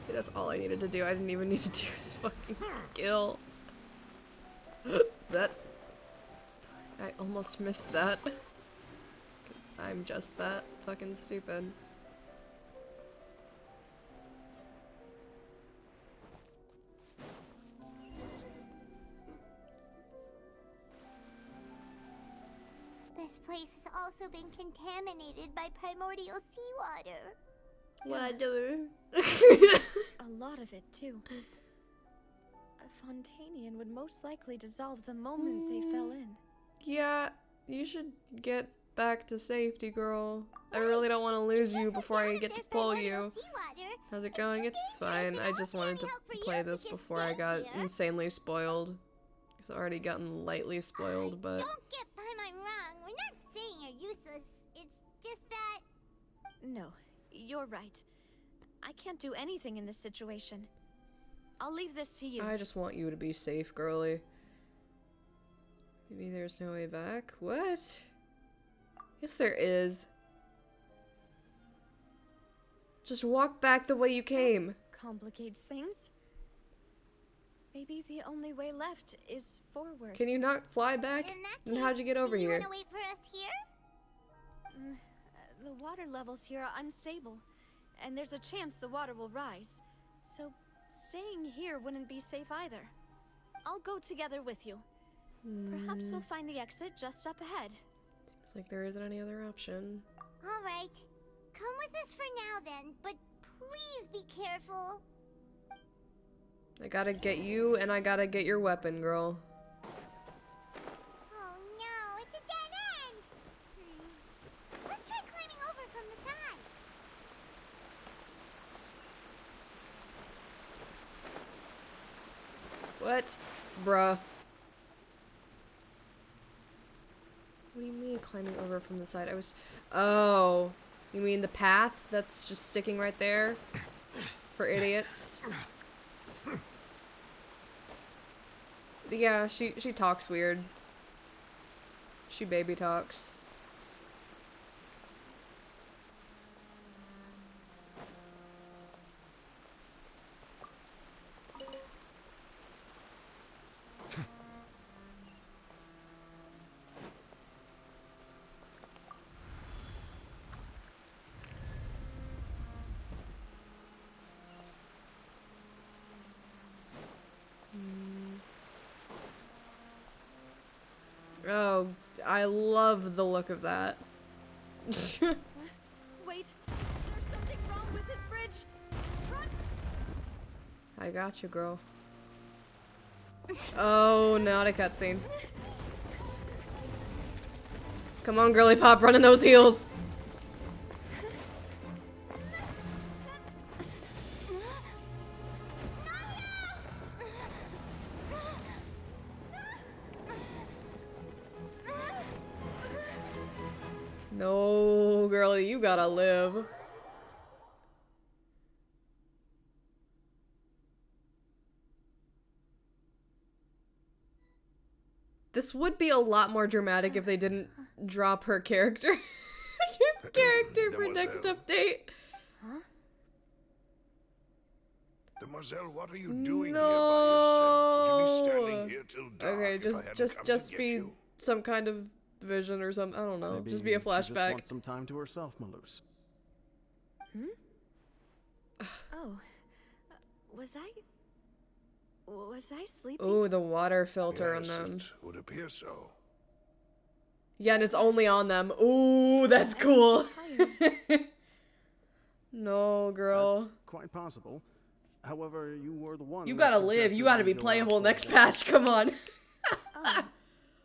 That's all I needed to do. I didn't even need to do his fucking skill. That... I almost missed that. 'Cause I'm just that fucking stupid. This place has also been contaminated by primordial seawater. Water. A lot of it, too. A Fontanian would most likely dissolve the moment they fell in. Yeah, you should get back to safety, girl. I really don't want to lose you before I get to pull you. How's it going? It's fine. I just wanted to play this before I got insanely spoiled. I've already gotten lightly spoiled, but... Don't get by my wrong. We're not saying you're useless. It's just that... No, you're right. I can't do anything in this situation. I'll leave this to you. I just want you to be safe, girly. Maybe there's no way back? What? Yes, there is. Just walk back the way you came. Complicates things. Maybe the only way left is forward. Can you not fly back? Then how'd you get over Do you here? want to wait for us here? The water levels here are unstable, and there's a chance the water will rise. So Staying here wouldn't be safe either. I'll go together with you. Perhaps we'll find the exit just up ahead. Seems like there isn't any other option. All right. Come with us for now then, but please be careful. I gotta get you, and I gotta get your weapon, girl. Oh no, it's a dead end. Let's try climbing over from the side. What? Bruh. What do you mean climbing over from the side? Oh. You mean the path that's just sticking right there? For idiots? Yeah, she talks weird. She baby talks. Oh, I love the look of that. Wait, there's something wrong with this bridge. Run! I got you, girl. Oh, not a cutscene. Come on, girly pop, run in those heels. No, girlie, you gotta live. This would be a lot more dramatic if they didn't drop her character. For next update. Huh? Demoiselle, what are you doing here by yourself? Would you be standing here till dark? Okay, just be some kind of vision or something. I don't know. Maybe just be a she just flashback. wants some time to herself, Maloose. Oh. Was I sleeping? Ooh, the water filter on Yes, them. it would appear so. Yeah, and it's only on them. Ooh, that's cool. No, girl. That's quite possible. However, you were the one. You that gotta live. suggested You gotta we be go out playable for next a walk. patch. Come on. Oh,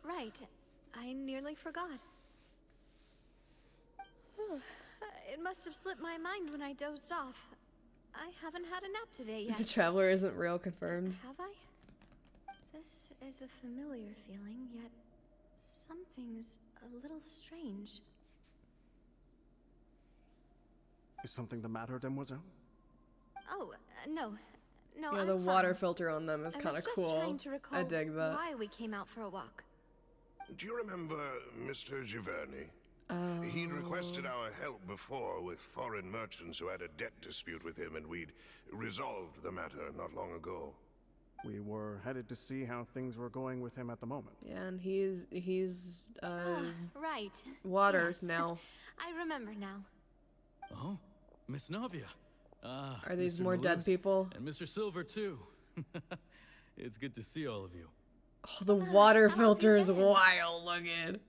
right. I nearly forgot. It must have slipped my mind when I dozed off. I haven't had a nap today yet. The traveler isn't real, confirmed. Have I? This is a familiar feeling, yet something's a little strange. Is something the matter, Demoiselle? Oh, no. No, Yeah, I'm the fine. water filter on them is I kind was of just cool. trying to recall I dig that. why we came out for a walk. Do you remember Mr. Giverny? Oh. He'd requested our help before with foreign merchants who had a debt dispute with him, and we'd resolved the matter not long ago. We were headed to see how things were going with him at the moment. Yeah, and he's Right. water Yes. now. I remember now. Oh, Miss Navia. Are these Mr. more dead Malus, people? And Mr. Silver, too. It's good to see all of you. Oh, the water filter is wild looking.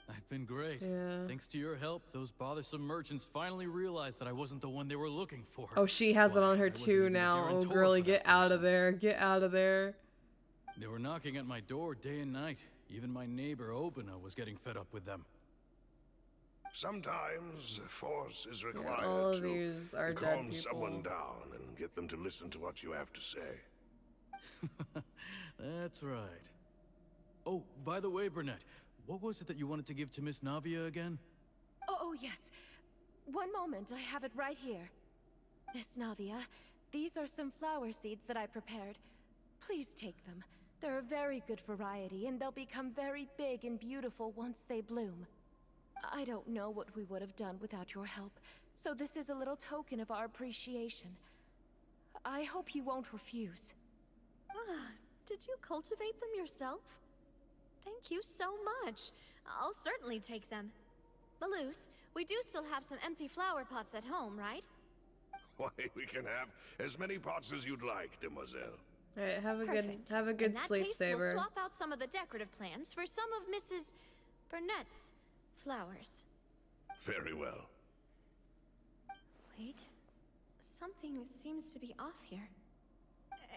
I've been great. Yeah. Thanks to your help, those bothersome merchants finally realized that I wasn't the one they were looking for. Oh, she has it on her I wasn't too even the now. Oh, guarantor girlie, for that get out of there. Get out of there. They were knocking at my door day and night. Even my neighbor, Obina, was getting fed up with them. Sometimes force is required all of to these are dead calm people. someone down and get them to listen to what you have to say. That's right. Oh, by the way, Burnett, what was it that you wanted to give to Miss Navia again? Oh, yes. One moment, I have it right here. Miss Navia, these are some flower seeds that I prepared. Please take them. They're a very good variety, and they'll become very big and beautiful once they bloom. I don't know what we would have done without your help, so this is a little token of our appreciation. I hope you won't refuse. Ah, did you cultivate them yourself? Thank you so much. I'll certainly take them. Maloose, we do still have some empty flower pots at home, right? Why, we can have as many pots as you'd like, demoiselle. Alright, have a Perfect. good In that sleep, case, Saber. we'll swap out some of the decorative plants for some of Mrs. Burnett's flowers. Very well. Wait. Something seems to be off here.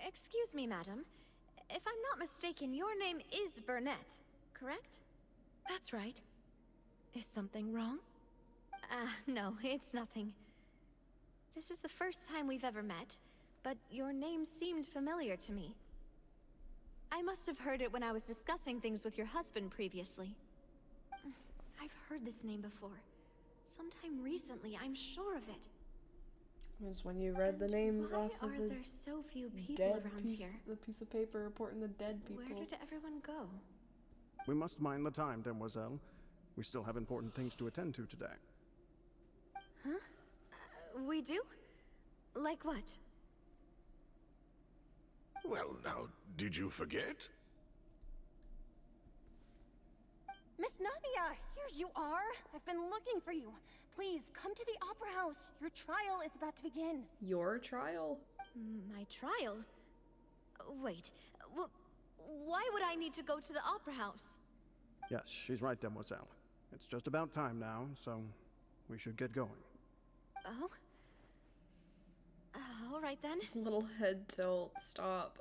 Excuse me, madam. If I'm not mistaken, your name is Burnett, correct? That's right. Is something wrong? No, it's nothing. This is the first time we've ever met, but your name seemed familiar to me. I must have heard it when I was discussing things with your husband previously. I've heard this name before. Sometime recently, I'm sure of it. It was when you read the names off of Why the are there so few people dead around piece, here? the piece of paper reporting the dead people. Where did everyone go? We must mind the time, demoiselle. We still have important things to attend to today. Huh? We do? Like what? Well, now, did you forget? Miss Navia, here you are. I've been looking for you. Please, come to the Opera House. Your trial is about to begin. Your trial? My trial? Wait, why would I need to go to the Opera House? Yes, she's right, demoiselle. It's just about time now, so we should get going. Oh? All right then. Little head tilt. Stop.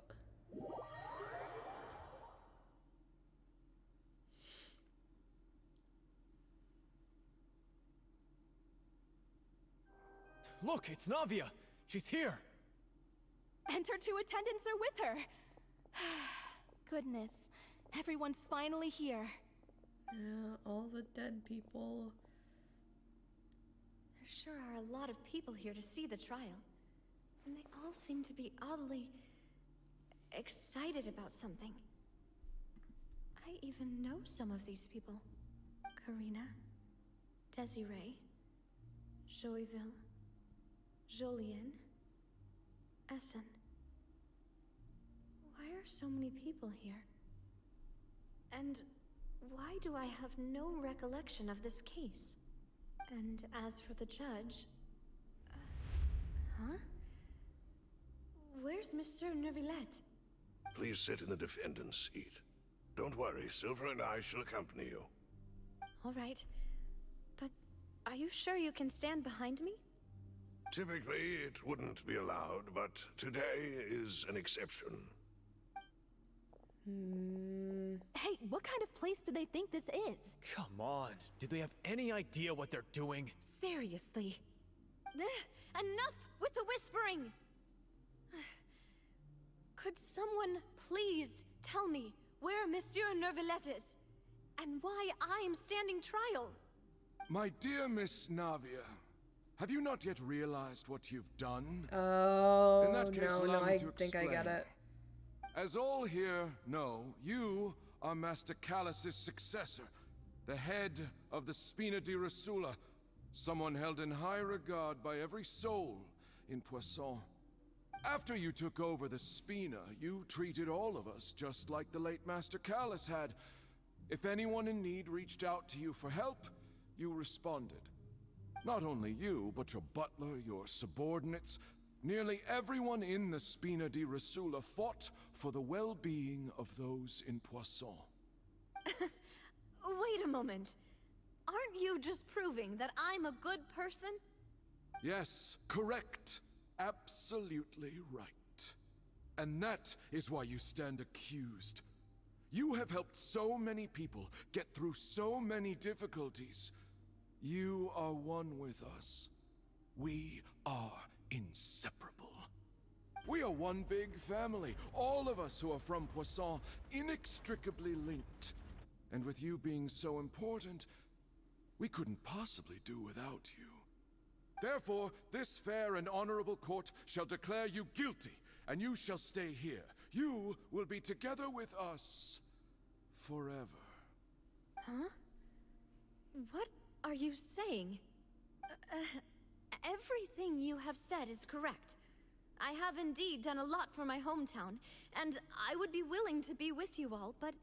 Look, it's Navia! She's here! And her two attendants are with her. Goodness, everyone's finally here. Yeah, all the dead people. There sure are a lot of people here to see the trial. And they all seem to be oddly excited about something. I even know some of these people. Karina, Desiree, Joyville, Jolien, Essen. Why are so many people here? And why do I have no recollection of this case? And as for the judge... huh? Where's Monsieur Neuvillette? Please sit in the defendant's seat. Don't worry, Silver and I shall accompany you. All right. But are you sure you can stand behind me? Typically, it wouldn't be allowed, but today is an exception. Hey, what kind of place do they think this is? Come on, do they have any idea what they're doing? Seriously. Enough with the whispering! Could someone please tell me where Monsieur Neuvillette is? And why I'm standing trial? My dear Miss Navia, have you not yet realized what you've done? Oh, In that case, no, allow me I to think I get explain. it. As all here know, you are Master Callus's successor, the head of the Spina di Rosula, someone held in high regard by every soul in Poisson. After you took over the Spina, you treated all of us just like the late Master Callus had. If anyone in need reached out to you for help, you responded. Not only you, but your butler, your subordinates, nearly everyone in the Spina di Rosula fought for the well-being of those in Poisson. Wait a moment. Aren't you just proving that I'm a good person? Yes, correct. Absolutely right. And that is why you stand accused. You have helped so many people get through so many difficulties. You are one with us. We are inseparable. We are one big family, all of us who are from Poisson, inextricably linked. And with you being so important, we couldn't possibly do without you. Therefore, this fair and honorable court shall declare you guilty, and you shall stay here. You will be together with us forever. Huh? What are you saying? Everything you have said is correct. I have indeed done a lot for my hometown, and I would be willing to be with you all, but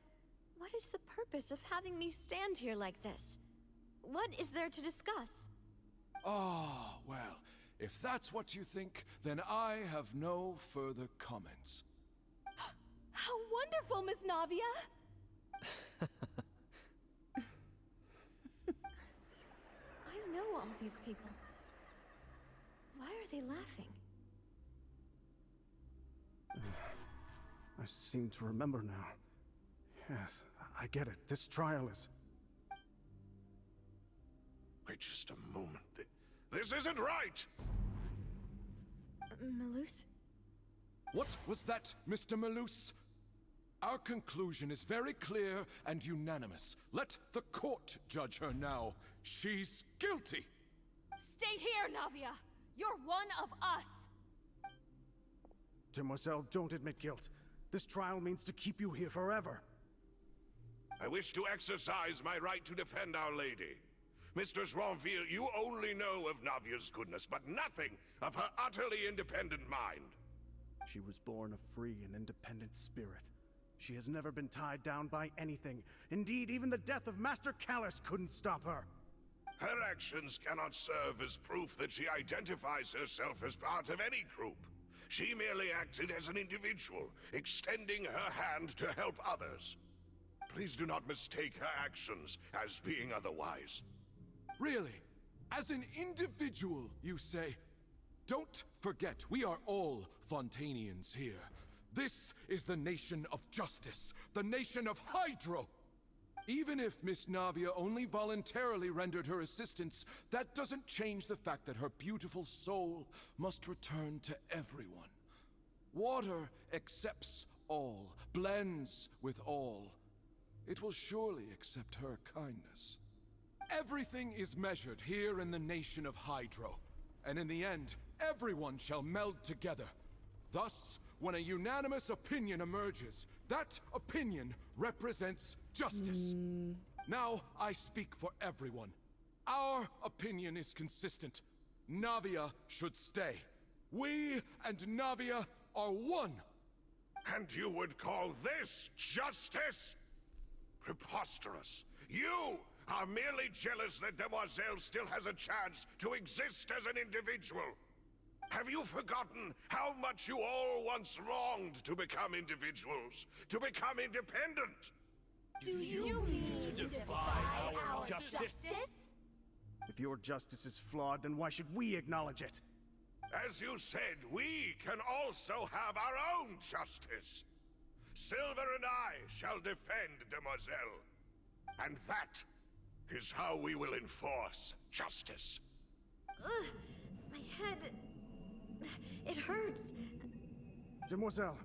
what is the purpose of having me stand here like this? What is there to discuss? Ah, well, If that's what you think, then I have no further comments. How wonderful, Miss Navia! I know all these people. Why are they laughing? I seem to remember now. Yes, I get it. This trial is... Wait just a moment. This isn't right! Malus? What was that, Mr. Malus? Our conclusion is very clear and unanimous. Let the court judge her now. She's guilty! Stay here, Navia! You're one of us! Demoiselle, don't admit guilt. This trial means to keep you here forever. I wish to exercise my right to defend Our Lady. Mistress Ronville, you only know of Navia's goodness, but nothing of her utterly independent mind. She was born a free and independent spirit. She has never been tied down by anything. Indeed, even the death of Master Callus couldn't stop her. Her actions cannot serve as proof that she identifies herself as part of any group. She merely acted as an individual, extending her hand to help others. Please do not mistake her actions as being otherwise. Really? As an individual, you say? Don't forget, we are all Fontanians here. This is the nation of justice, the nation of Hydro! Even if Miss Navia only voluntarily rendered her assistance, that doesn't change the fact that her beautiful soul must return to everyone. Water accepts all, blends with all. It will surely accept her kindness. Everything is measured here in the nation of Hydro, and in the end, everyone shall meld together. Thus, when a unanimous opinion emerges, that opinion represents justice. Now, I speak for everyone. Our opinion is consistent. Navia should stay. We and Navia are one. And you would call this justice? Preposterous. You are merely jealous that Demoiselle still has a chance to exist as an individual. Have you forgotten how much you all once longed to become individuals, to become independent? Do you mean to defy our justice? If your justice is flawed, then why should we acknowledge it? As you said, we can also have our own justice. Silver and I shall defend Demoiselle. And that is how we will enforce justice. Ugh, my head... It hurts. Demoiselle.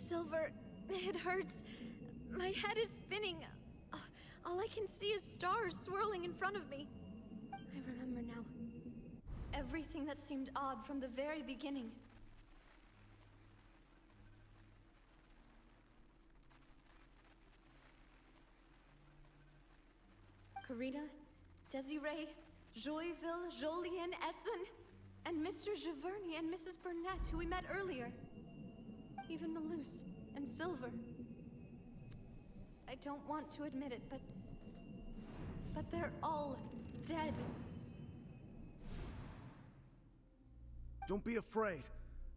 Silver, it hurts. My head is spinning. All I can see is stars swirling in front of me. I remember now. Everything that seemed odd from the very beginning. Karina, Desiree, Joyville, Jolien, Essen, and Mr. Giverny and Mrs. Burnett, who we met earlier. Even Malus and Silver. I don't want to admit it, but they're all dead. Don't be afraid,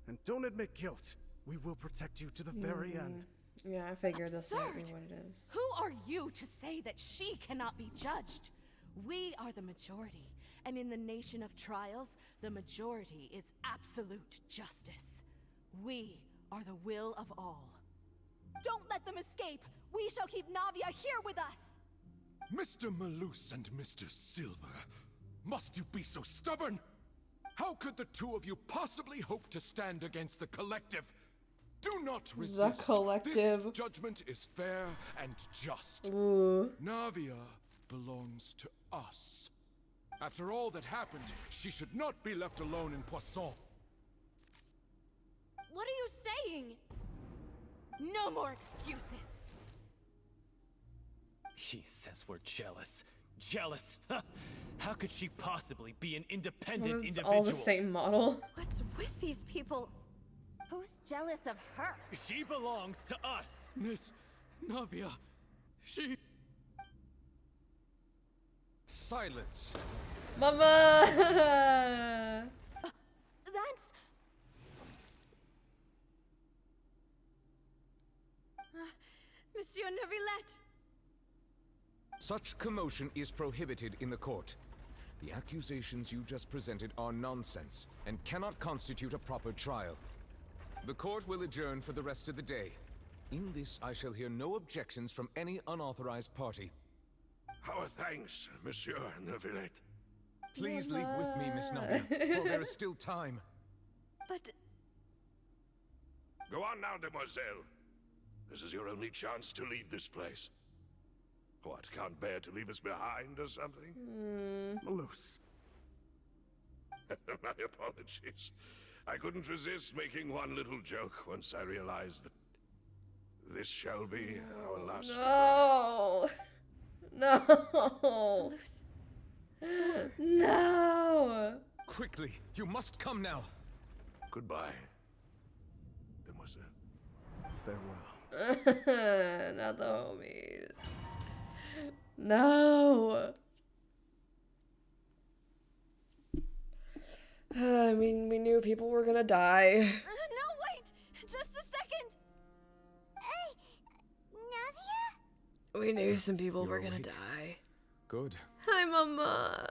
and don't admit guilt. We will protect you to the very end. Yeah, I figured this might be Absurd! what it is. Who are you to say that she cannot be judged? We are the majority, and in the nation of trials, the majority is absolute justice. We are the will of all. Don't let them escape! We shall keep Navia here with us! Mr. Malus and Mr. Silver, must you be so stubborn? How could the two of you possibly hope to stand against the collective? Do not resist. The collective. This judgment is fair and just. Ooh. Navia belongs to us. After all that happened, she should not be left alone in Poisson. What are you saying? No more excuses! He says we're jealous. Jealous? How could she possibly be an independent It's individual? all the same model. What's with these people? Who's jealous of her? She belongs to us. Miss Navia, she... Silence! Mama! That's... Monsieur Neuvillette! Such commotion is prohibited in the court. The accusations you just presented are nonsense and cannot constitute a proper trial. The court will adjourn for the rest of the day. In this, I shall hear no objections from any unauthorized party. Our thanks, Monsieur Neuvillette. Please leave with me, Miss Navia, while there is still time. But... Go on now, demoiselle. This is your only chance to leave this place. What, can't bear to leave us behind or something? Malus. My apologies. I couldn't resist making one little joke once I realized that this shall be our last. No! No! Malus. No! Quickly, you must come now. Goodbye, demoiselle. Farewell. Not the homies. No! I mean, we knew people were gonna die. No, wait! Just a second! Navia? We knew some people You're were gonna awake. die. Good. Hi, Mama.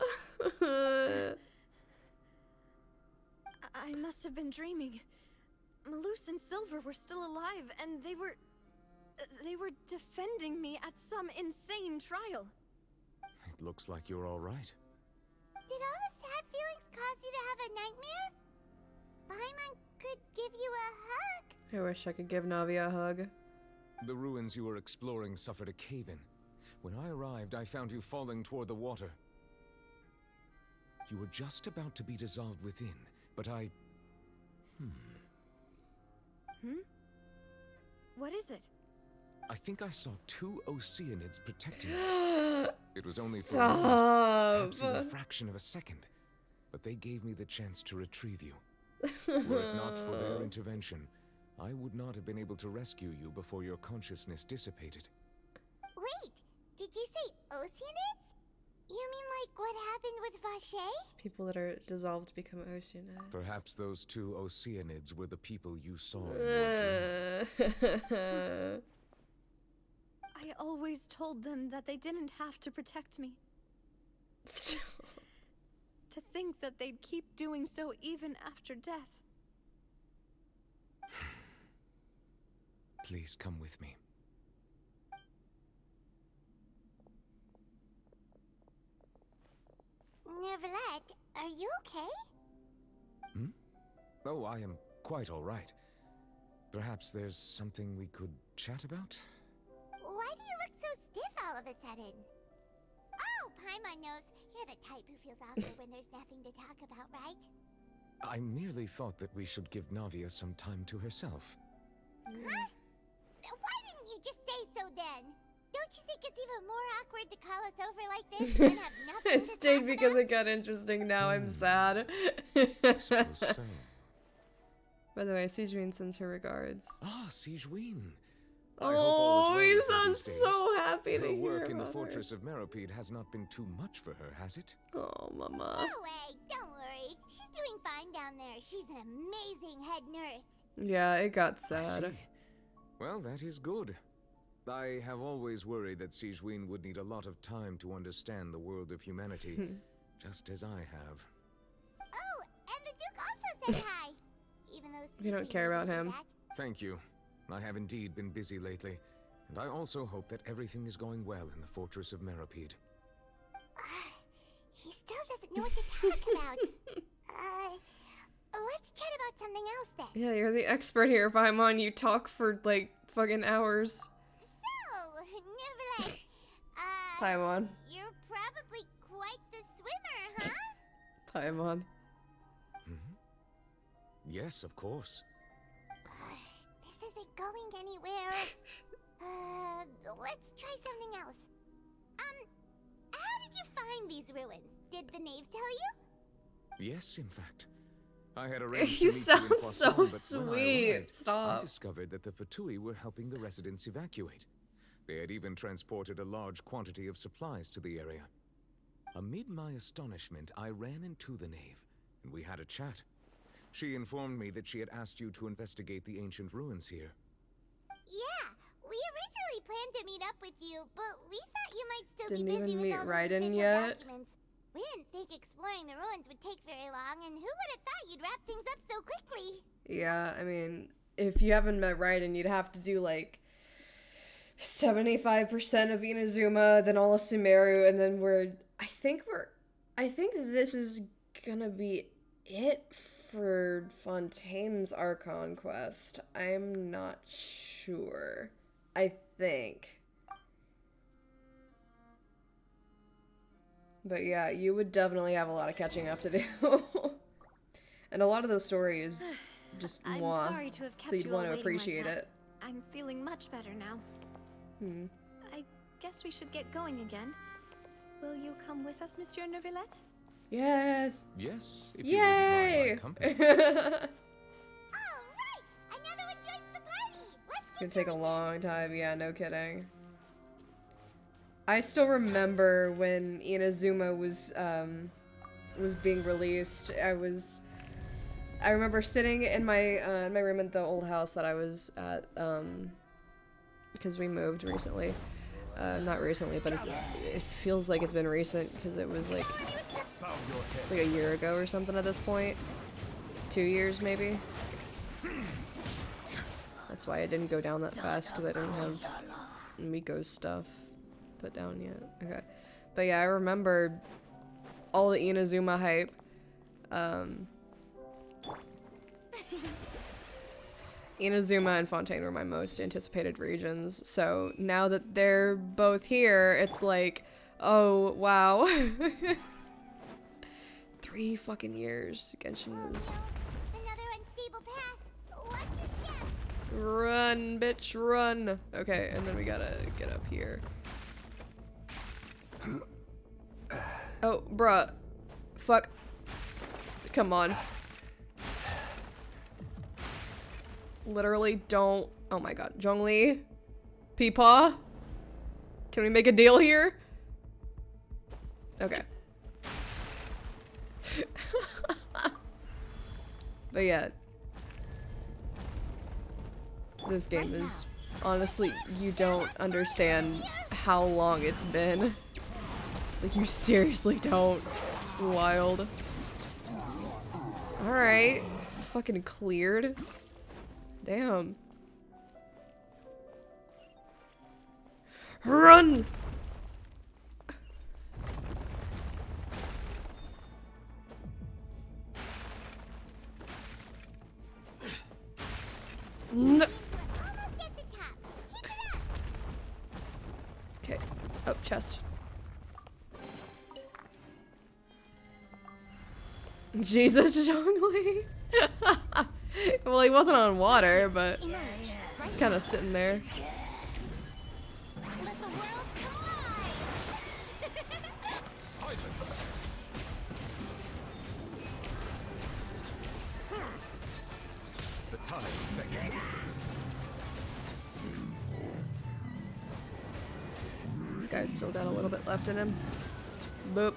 I must have been dreaming. Malus and Silver were still alive, and they were defending me at some insane trial. It looks like you're all right. Did all the sad feelings cause you to have a nightmare? Paimon could give you a hug. I wish I could give Navia a hug. The ruins you were exploring suffered a cave-in. When I arrived, I found you falling toward the water. You were just about to be dissolved within, but I... What is it? I think I saw 2 Oceanids protecting you. It was only for a moment, Stop. perhaps even a fraction of a second, but they gave me the chance to retrieve you. Were it not for their intervention, I would not have been able to rescue you before your consciousness dissipated. Wait, did you say Oceanids? You mean like what happened with Vache? People that are dissolved become Oceanids. Perhaps those 2 Oceanids were the people you saw in your dream. I always told them that they didn't have to protect me. To think that they'd keep doing so even after death. Please come with me. Neuvillette, are you okay? Oh, I am quite all right. Perhaps there's something we could chat about? Why do you look so stiff all of a sudden? Oh, Paimon knows. You're the type who feels awkward when there's nothing to talk about, right? I merely thought that we should give Navia some time to herself. Huh? Why didn't you just say so then? Don't you think it's even more awkward to call us over like this and have nothing I to stayed talk because about? it got interesting. Now I'm sad. I suppose so. By the way, Sigewin sends her regards. Ah, Sigewin. I hope all Oh, is well he with her sounds these days. so happy to Her hear work in the about her. fortress of Meropide has not been too much for her, has it? Oh, Mama. No way, don't worry. She's doing fine down there. She's an amazing head nurse. Yeah, it got I sad. see. Well, that is good. I have always worried that Sigewin would need a lot of time to understand the world of humanity, just as I have. Oh, and the Duke also said hi. Even though We don't Sigewin care about wouldn't do him. that. Thank you. I have indeed been busy lately, and I also hope that everything is going well in the fortress of Meropide. He still doesn't know what to talk about. Let's chat about something else then. Yeah, you're the expert here, Paimon. You talk for like fucking hours. So, Neuvillette, Paimon. you're probably quite the swimmer, huh? Paimon. Yes, of course. This isn't going anywhere. Let's try something else. How did you find these ruins? Did the knave tell you? Yes, in fact. I had arranged He to meet you in sounds so Poisson, but when I sweet. arrived, Stop. I discovered that the Fatui were helping the residents evacuate. They had even transported a large quantity of supplies to the area. Amid my astonishment, I ran into the knave, and we had a chat. She informed me that she had asked you to investigate the ancient ruins here. Yeah, we originally planned to meet up with you, but we thought you might still Didn't be busy even with meet all those Raiden official yet. documents. We didn't think exploring the ruins would take very long, and who would have thought you'd wrap things up so quickly? Yeah, I mean, if you haven't met Raiden, you'd have to do like 75% of Inazuma, then all of Sumeru, and then I think this is gonna be it for Fontaine's Archon quest. I'm not sure. I think. But yeah, you would definitely have a lot of catching up to do. And a lot of the story is just I'm moi, sorry to have kept so you'd you all want to waiting appreciate like that. it. I'm feeling much better now. I guess we should get going again. Will you come with us, Monsieur Neuvillette? Yes. Yes, if Yay! you wouldn't mind my company. It's gonna take a long time, yeah, no kidding. I still remember when Inazuma was being released. I remember sitting in my room at the old house that I was at, because we moved recently. Not recently, but it feels like it's been recent because it was like a year ago or something at this point. 2 years maybe. That's why I didn't go down that fast, because I didn't have Miko's stuff put down yet. Okay. But yeah, I remember all the Inazuma hype. Inazuma and Fontaine were my most anticipated regions, so now that they're both here, it's like, oh, wow. 3 fucking years. Genshin is... Another unstable path. Watch your step. Run, bitch, run. Okay, and then we gotta get up here. Oh, bruh. Fuck. Come on. Literally don't. Oh my god. Zhongli? Peepaw? Can we make a deal here? Okay. But yeah. This game is, honestly, you don't understand how long it's been. Like, you seriously don't. It's wild. Alright. Fucking cleared. Damn. Run! No. Okay. Oh, chest. Jesus, Zhongli. Well, he wasn't on water, but just kind of sitting there. Silence. The tide's beckoning. This guy's still got a little bit left in him. Boop.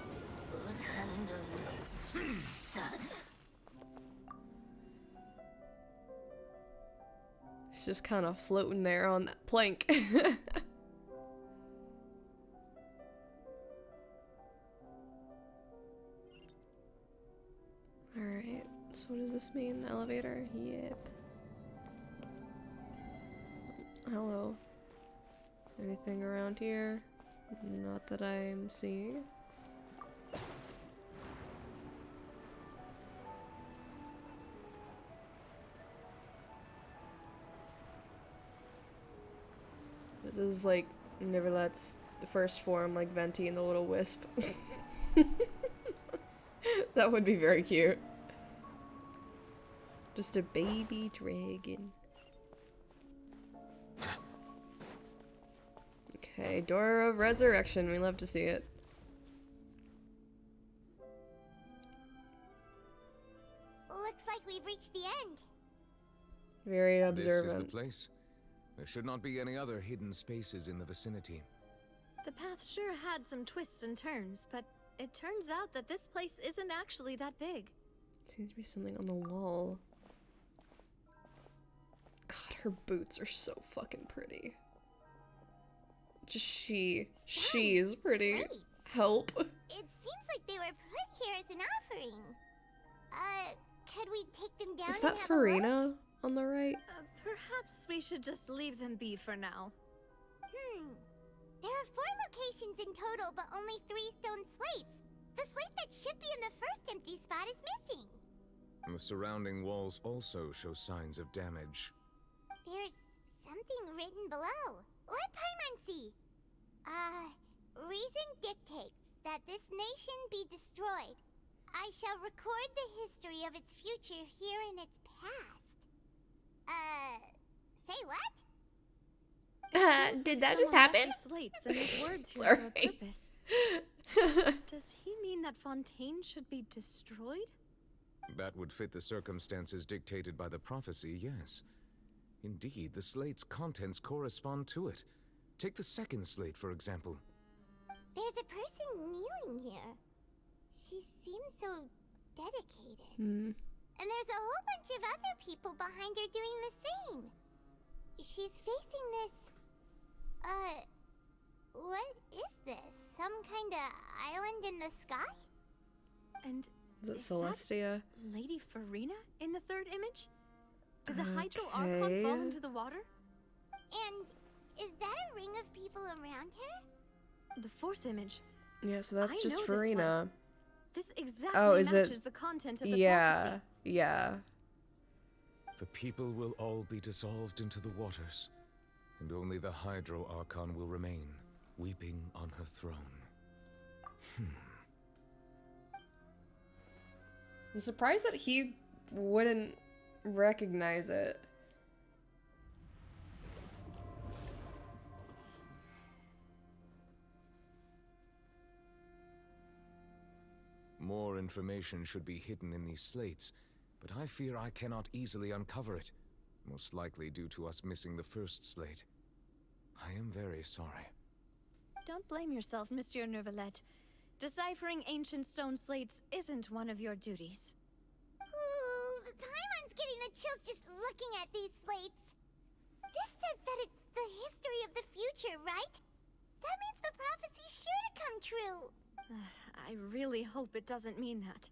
He's just kind of floating there on that plank. Alright, so what does this mean? Elevator? Yep. Hello. Anything around here? Not that I'm seeing. This is like Neverlet's first form, like Venti and the little wisp. That would be very cute. Just a baby dragon. Okay, Door of Resurrection. We love to see it. Looks like we've reached the end. Very observant. This is the place. There should not be any other hidden spaces in the vicinity. The path sure had some twists and turns, but it turns out that this place isn't actually that big. Seems to be something on the wall. God, her boots are so fucking pretty. Just she is pretty. Slates. Help. It seems like they were put here as an offering. Could we take them down Is and that have a look? Farina on the right? Perhaps we should just leave them be for now. There are 4 locations in total, but only 3 stone slates. The slate that should be in the first empty spot is missing. The surrounding walls also show signs of damage. There's something written below. Let Paimon see. Reason dictates that this nation be destroyed. I shall record the history of its future here in its past. Say what? Did that just Someone left happen? these slates and his words here for a Sorry. purpose. Does he mean that Fontaine should be destroyed? That would fit the circumstances dictated by the prophecy, yes. Indeed, the slate's contents correspond to it. Take the second slate, for example. There's a person kneeling here. She seems so dedicated. And there's a whole bunch of other people behind her doing the same. She's facing this... what is this? Some kind of island in the sky? And Is it is Celestia? that Lady Farina in the third image? Did the Hydro Archon fall into the water? And is that a ring of people around her? The fourth image. Yeah, so that's I just know this one. Farina. This exactly Oh, is matches it? the content of the Yeah, prophecy. yeah. The people will all be dissolved into the waters, and only the Hydro Archon will remain, weeping on her throne. I'm surprised that he wouldn't recognize it. More information should be hidden in these slates, but I fear I cannot easily uncover it, most likely due to us missing the first slate. I am very sorry. Don't blame yourself, Monsieur Neuvillette. Deciphering ancient stone slates isn't one of your duties. Ooh, Paimon's getting the chills just looking at these slates. This says that it's the history of the future, right? That means the prophecy's sure to come true. I really hope it doesn't mean that.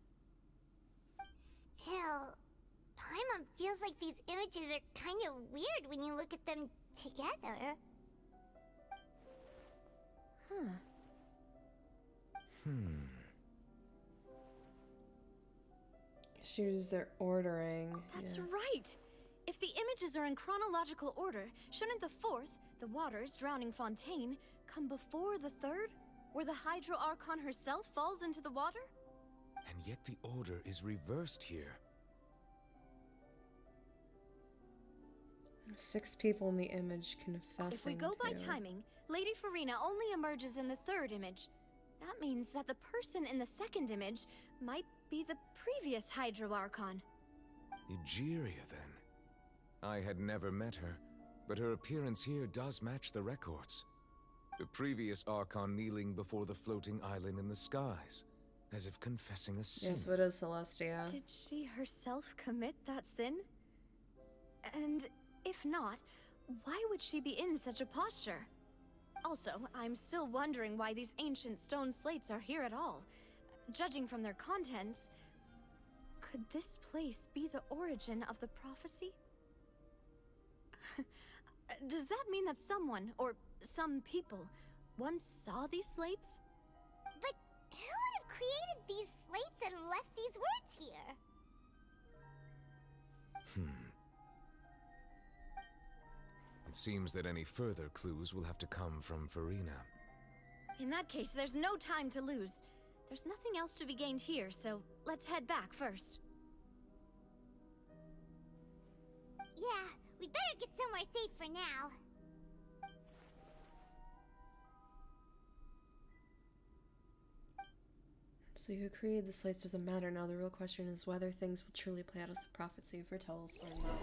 Still, Paimon feels like these images are kind of weird when you look at them together. Shoes they're ordering. That's yeah. right! If the images are in chronological order, shouldn't the fourth, the waters drowning Fontaine, come before the third, where the Hydro Archon herself falls into the water? And yet the order is reversed here. 6 people in the image confessing. If we go by to- timing, Lady Farina only emerges in the third image. That means that the person in the second image might be the previous Hydro Archon. Egeria, then. I had never met her, but her appearance here does match the records. The previous Archon kneeling before the floating island in the skies, as if confessing a sin. Yeah, so it is Celestia. Did she herself commit that sin? And if not, why would she be in such a posture? Also, I'm still wondering why these ancient stone slates are here at all. Judging from their contents, could this place be the origin of the prophecy? Does that mean that someone, or some people, once saw these slates? But who would have created these slates and left these words here? It seems that any further clues will have to come from Farina. In that case, there's no time to lose. There's nothing else to be gained here, so let's head back first. Yeah, we'd better get somewhere safe for now. So who created the slates doesn't matter now. The real question is whether things will truly play out as the prophecy foretells or not.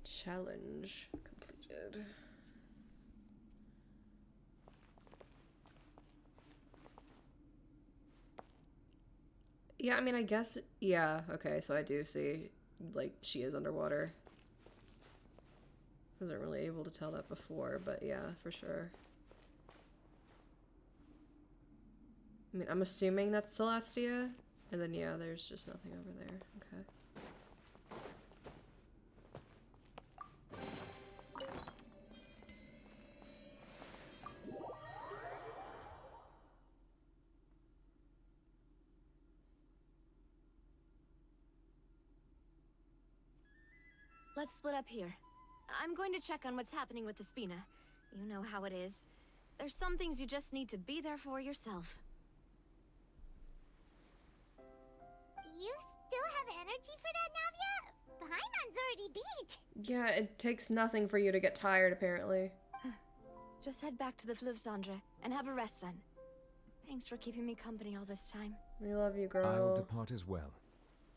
Challenge completed. Yeah, I mean, I guess, yeah, okay, so I do see, like, she is underwater. I wasn't really able to tell that before, but yeah, for sure. I mean, I'm assuming that's Celestia, and then, yeah, there's just nothing over there. Okay. Let's split up here. I'm going to check on what's happening with the Spina. You know how it is. There's some things you just need to be there for yourself. You still have energy for that, Navia? Paimon's already beat. Yeah, it takes nothing for you to get tired, apparently. Just head back to the Fluvsandra and have a rest then. Thanks for keeping me company all this time. We love you, girl. I'll depart as well.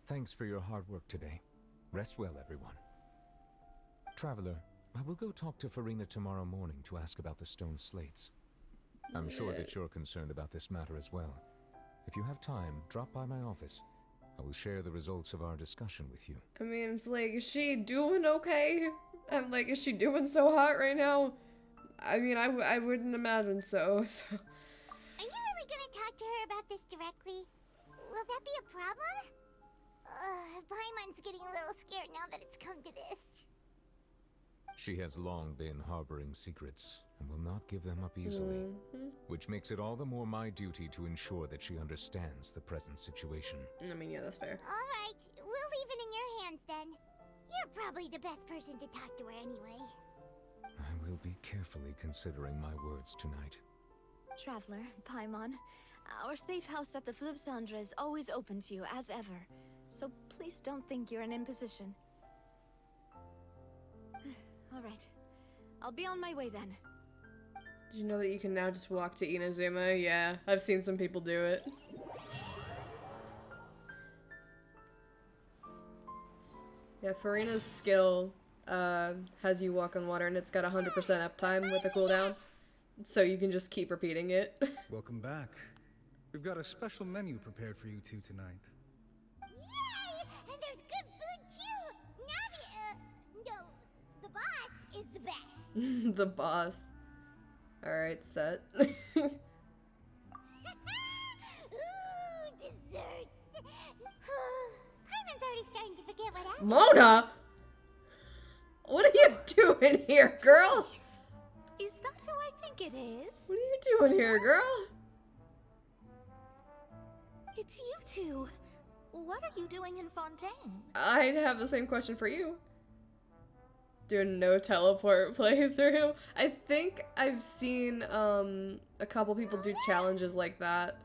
Thanks for your hard work today. Rest well, everyone. Traveler, I will go talk to Farina tomorrow morning to ask about the stone slates. I'm sure that you're concerned about this matter as well. If you have time, drop by my office. I will share the results of our discussion with you. I mean, it's like, is she doing okay? I'm like, is she doing so hot right now? I mean, I wouldn't imagine so. Are you really gonna talk to her about this directly? Will that be a problem? Paimon's getting a little scared now that it's come to this. She has long been harboring secrets and will not give them up easily, which makes it all the more my duty to ensure that she understands the present situation. I mean, yeah, that's fair. Alright, we'll leave it in your hands then. You're probably the best person to talk to her anyway. I will be carefully considering my words tonight. Traveler, Paimon, our safe house at the Fluvsandra is always open to you as ever, so please don't think you're an imposition. Alright, I'll be on my way then. Did you know that you can now just walk to Inazuma? Yeah, I've seen some people do it. Yeah, Farina's skill has you walk on water, and it's got 100% uptime with the cooldown, so you can just keep repeating it. Welcome back. We've got a special menu prepared for you two tonight. Yay! And there's good food too! Navi, no, the boss is the best. The boss. Alright, set. Ooh, desserts! Paimon's already starting to forget what happened. Mona! What are you doing here, girl? Is that who I think it is? What are you doing here, girl? It's you two. What are you doing in Fontaine? I'd have the same question for you. Doing no teleport playthrough. I think I've seen a couple people do challenges like that.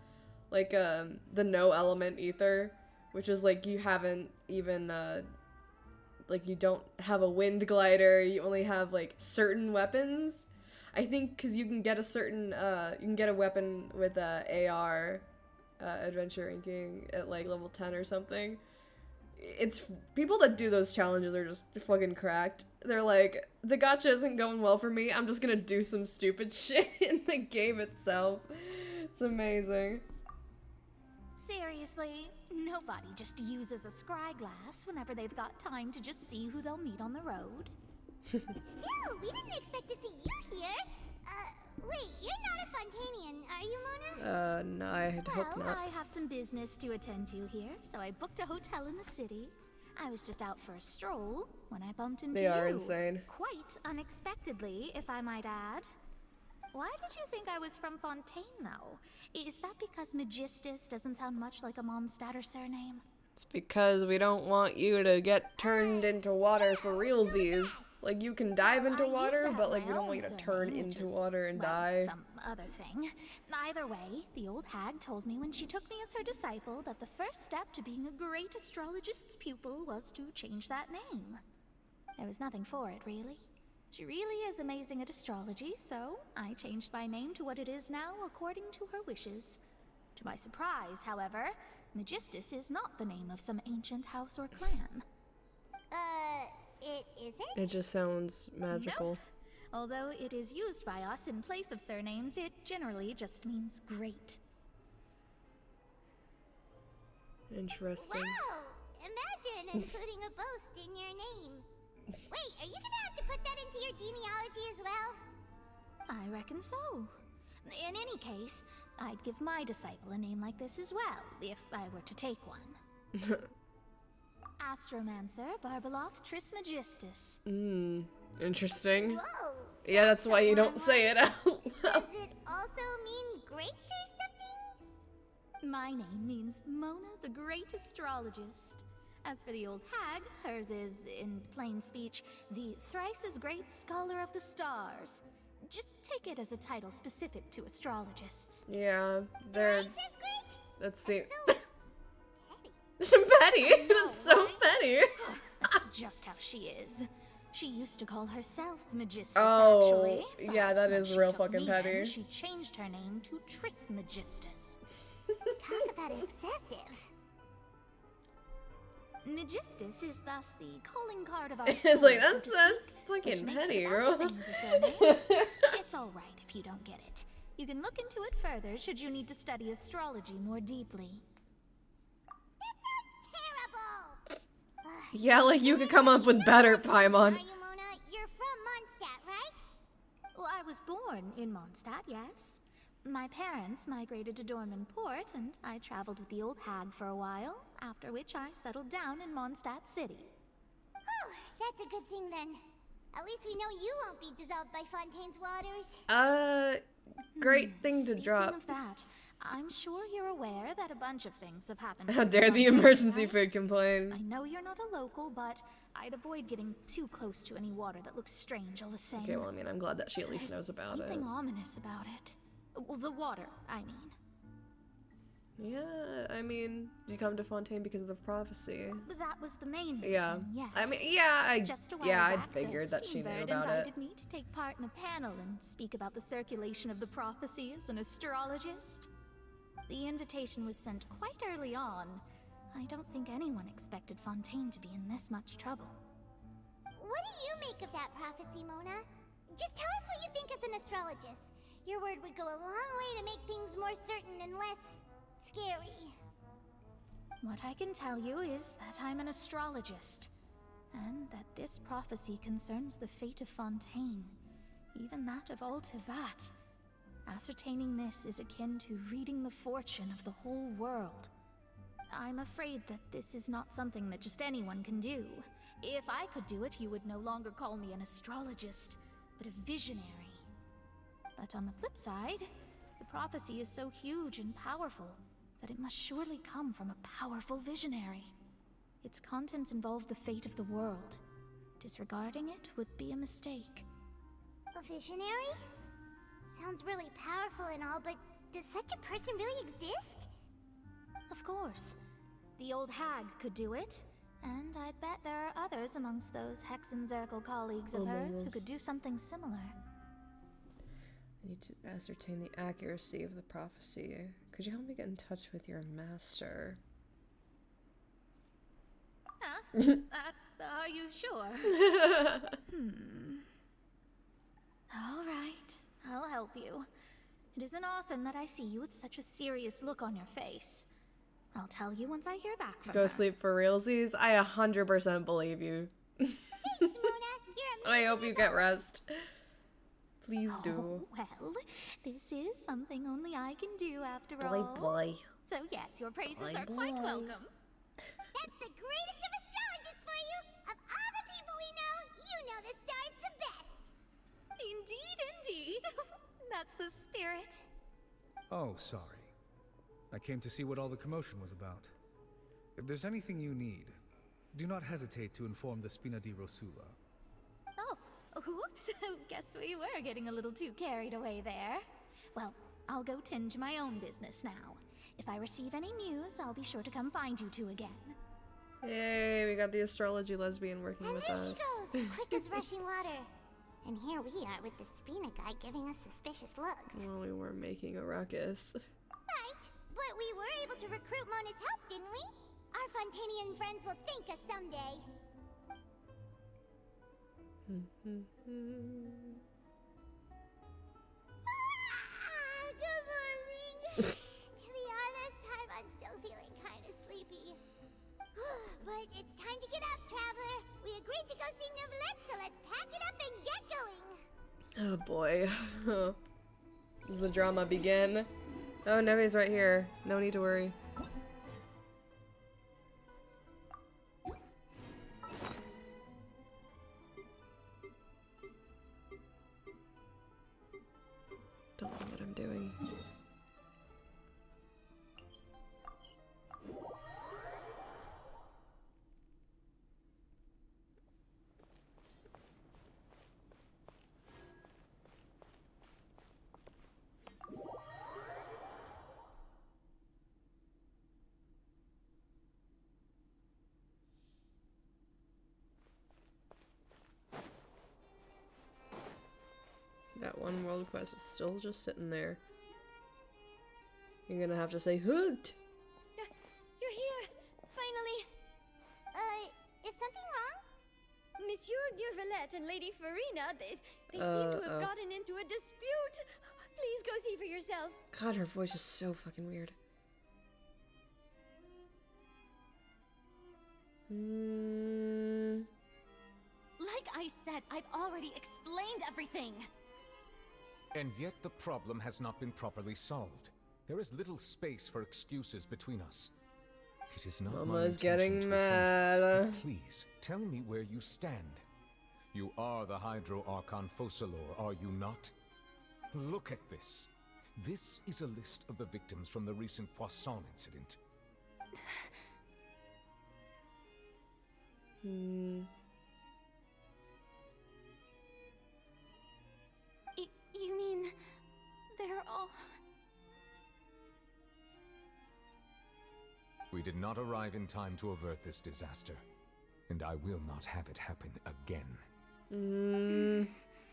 Like the no element ether, which is like you haven't even like you don't have a wind glider, you only have like certain weapons. I think because you can get a certain you can get a weapon with AR adventure ranking at like level 10 or something. It's people that do those challenges are just fucking cracked. They're like, the gacha isn't going well for me, I'm just gonna do some stupid shit in the game itself. It's amazing. Seriously, nobody just uses a scry glass whenever they've got time to just see who they'll meet on the road. Still, we didn't expect to see you here. Wait, you're not a Fontanian, are you, Mona? No, I hope Well, not. I have some business to attend to here, so I booked a hotel in the city. I was just out for a stroll when I bumped into you. They are insane. Quite unexpectedly, if I might add. Why did you think I was from Fontaine, though? Is that because Magistus doesn't sound much like a Mondstadt surname? It's because we don't want you to get turned into water for realsies. Like, you can dive into water, but like we don't want you to turn into water and die. Some other thing. Either way, the old hag told me when she took me as her disciple that the first step to being a great astrologist's pupil was to change that name. There was nothing for it, really. She really is amazing at astrology, so I changed my name to what it is now according to her wishes. To my surprise, however, Magistus is not the name of some ancient house or clan. It isn't? It just sounds magical. Nope. Although it is used by us in place of surnames, it generally just means great. Interesting. Wow! Imagine including a boast in your name. Wait, are you gonna have to put that into your genealogy as well? I reckon so. In any case, I'd give my disciple a name like this as well, if I were to take one. Astromancer Barbeloth Trismegistus. Interesting. Whoa! Yeah, that's why you don't say it out loud. Does it also mean great or something? My name means Mona the Great Astrologist. As for the old hag, hers is, in plain speech, the thrice as great scholar of the stars. Just take it as a title specific to astrologists. Yeah, they're... Let's see. Petty. Petty? That's so petty. That's just how she is. She used to call herself Magistus, Oh, actually. yeah, that when is she real took fucking me petty. in, she changed her name to Trismegistus. Talk about excessive. Magistus is thus the calling card of our It's school, like, so that's to speak, fucking which makes petty, it girl. about the same as a surname. It's all right if you don't get it. You can look into it further should you need to study astrology more deeply. Terrible! Yeah, like you could come up with better, Paimon. Are you, Mona? You're from Mondstadt, right? Well, I was born in Mondstadt, yes. My parents migrated to Dorman Port, and I traveled with the old hag for a while, after which I settled down in Mondstadt City. Oh, that's a good thing then. At least we know you won't be dissolved by Fontaine's waters. Great thing to Speaking drop. of that, I'm sure you're aware that a bunch of things have happened. How in dare the Fontaine, emergency right? food complain. I know you're not a local, but I'd avoid getting too close to any water that looks strange all the same. Okay, well, I mean, I'm glad that she at least knows about Something it. ominous about it. Well, the water, I mean. Yeah, I mean, you come to Fontaine because of the prophecy. That was the main reason, Yeah. yes. I mean, yeah, Just a while yeah, I back, figured the that she knew Steambird about invited it. me to take part in a panel and speak about the circulation of the prophecy as an astrologist. The invitation was sent quite early on. I don't think anyone expected Fontaine to be in this much trouble. What do you make of that prophecy, Mona? Just tell us what you think as an astrologist. Your word would go a long way to make things more certain and less scary. What I can tell you is that I'm an astrologist, and that this prophecy concerns the fate of Fontaine, even that of all Tevat. Ascertaining this is akin to reading the fortune of the whole world. I'm afraid that this is not something that just anyone can do. If I could do it, you would no longer call me an astrologist, but a visionary. But on the flip side, the prophecy is so huge and powerful that it must surely come from a powerful visionary. Its contents involve the fate of the world. Disregarding it would be a mistake. A visionary? Sounds really powerful and all, but does such a person really exist? Of course. The old hag could do it, and I'd bet there are others amongst those Hexenzirkel colleagues of hers who could do something similar. I need to ascertain the accuracy of the prophecy. Could you help me get in touch with your master? Huh? Are you sure? All right, I'll help you. It isn't often that I see you with such a serious look on your face. I'll tell you once I hear back from Go her. sleep for realsies? I 100% believe you. Thanks, Mona. You're amazing. I hope you get rest. Please do. Oh, well, this is something only I can do after Boy, all. boy. So yes, your praises Boy, are quite boy. welcome. That's the greatest of astrologists for you! Of all the people we know, you know the star's the best! Indeed, indeed. That's the spirit. Oh, sorry. I came to see what all the commotion was about. If there's anything you need, do not hesitate to inform the Spina di Rosula. Oh, whoops. Guess we were getting a little too carried away there. Well, I'll go tend to my own business now. If I receive any news, I'll be sure to come find you two again. Yay, we got the astrology lesbian working And with there us. she goes, quick as rushing water. And here we are with the Spina guy giving us suspicious looks. Well, we were making a ruckus. Right, but we were able to recruit Mona's help, didn't we? Our Fontanian friends will thank us someday. Good morning. To be honest, I'm still feeling kind of sleepy. But it's time to get up, Traveler. We agreed to go see Neuvillette, so let's pack it up and get going. Oh boy. Does the drama begin? Oh, Neve's right here. No need to worry. Don't know what I'm doing. That one world quest is still just sitting there. You're gonna have to say hoot. You're here! Finally! Is something wrong? Monsieur Neuvillette and Lady Farina, they seem to have gotten into a dispute. Please go see for yourself. God, her voice is so fucking weird. Like I said, I've already explained everything. And yet the problem has not been properly solved. There is little space for excuses between us. It is not my Mama's intention getting to mad. offend, but please, tell me where you stand. You are the Hydro Archon Focalor, are you not? Look at this. This is a list of the victims from the recent Poisson incident. You mean they're all... We did not arrive in time to avert this disaster, and I will not have it happen again.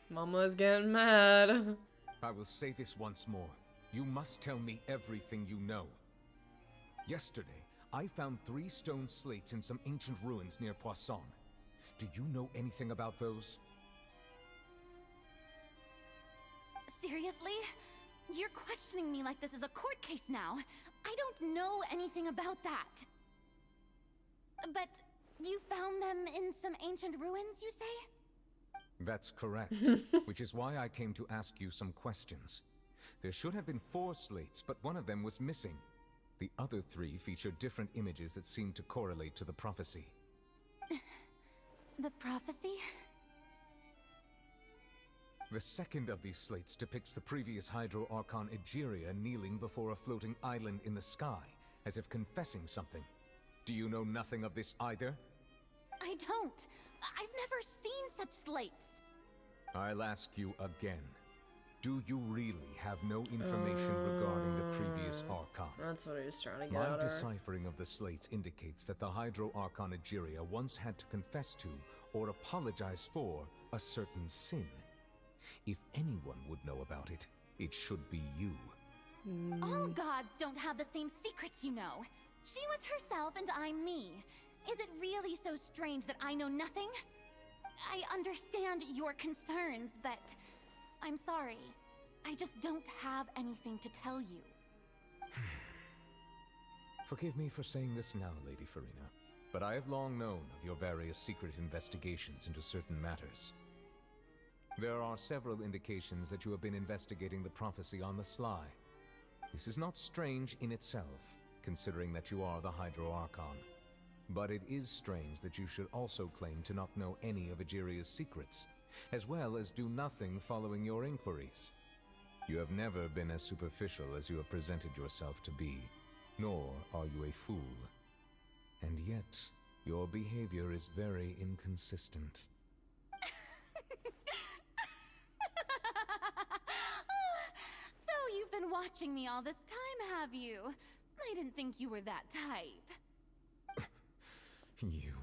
Mama's getting mad. I will say this once more. You must tell me everything you know. Yesterday, I found 3 stone slates in some ancient ruins near Poisson. Do you know anything about those? Seriously? You're questioning me like this is a court case now. I don't know anything about that. But you found them in some ancient ruins, you say? That's correct, which is why I came to ask you some questions. There should have been 4 slates, but one of them was missing. The other 3 featured different images that seemed to correlate to the prophecy. The prophecy? The second of these slates depicts the previous Hydro Archon Egeria kneeling before a floating island in the sky, as if confessing something. Do you know nothing of this either? I don't. I've never seen such slates. I'll ask you again. Do you really have no information regarding the previous Archon? That's what he's trying to get My out of her. deciphering of the slates indicates that the Hydro Archon Egeria once had to confess to, or apologize for, a certain sin. If anyone would know about it, it should be you. All gods don't have the same secrets, you know. She was herself and I'm me. Is it really so strange that I know nothing? I understand your concerns, but I'm sorry. I just don't have anything to tell you. Forgive me for saying this now, Lady Farina, but I have long known of your various secret investigations into certain matters. There are several indications that you have been investigating the prophecy on the sly. This is not strange in itself, considering that you are the Hydro Archon. But it is strange that you should also claim to not know any of Egeria's secrets, as well as do nothing following your inquiries. You have never been as superficial as you have presented yourself to be, nor are you a fool. And yet, your behavior is very inconsistent. So you've been watching me all this time, have you? I didn't think you were that type. You...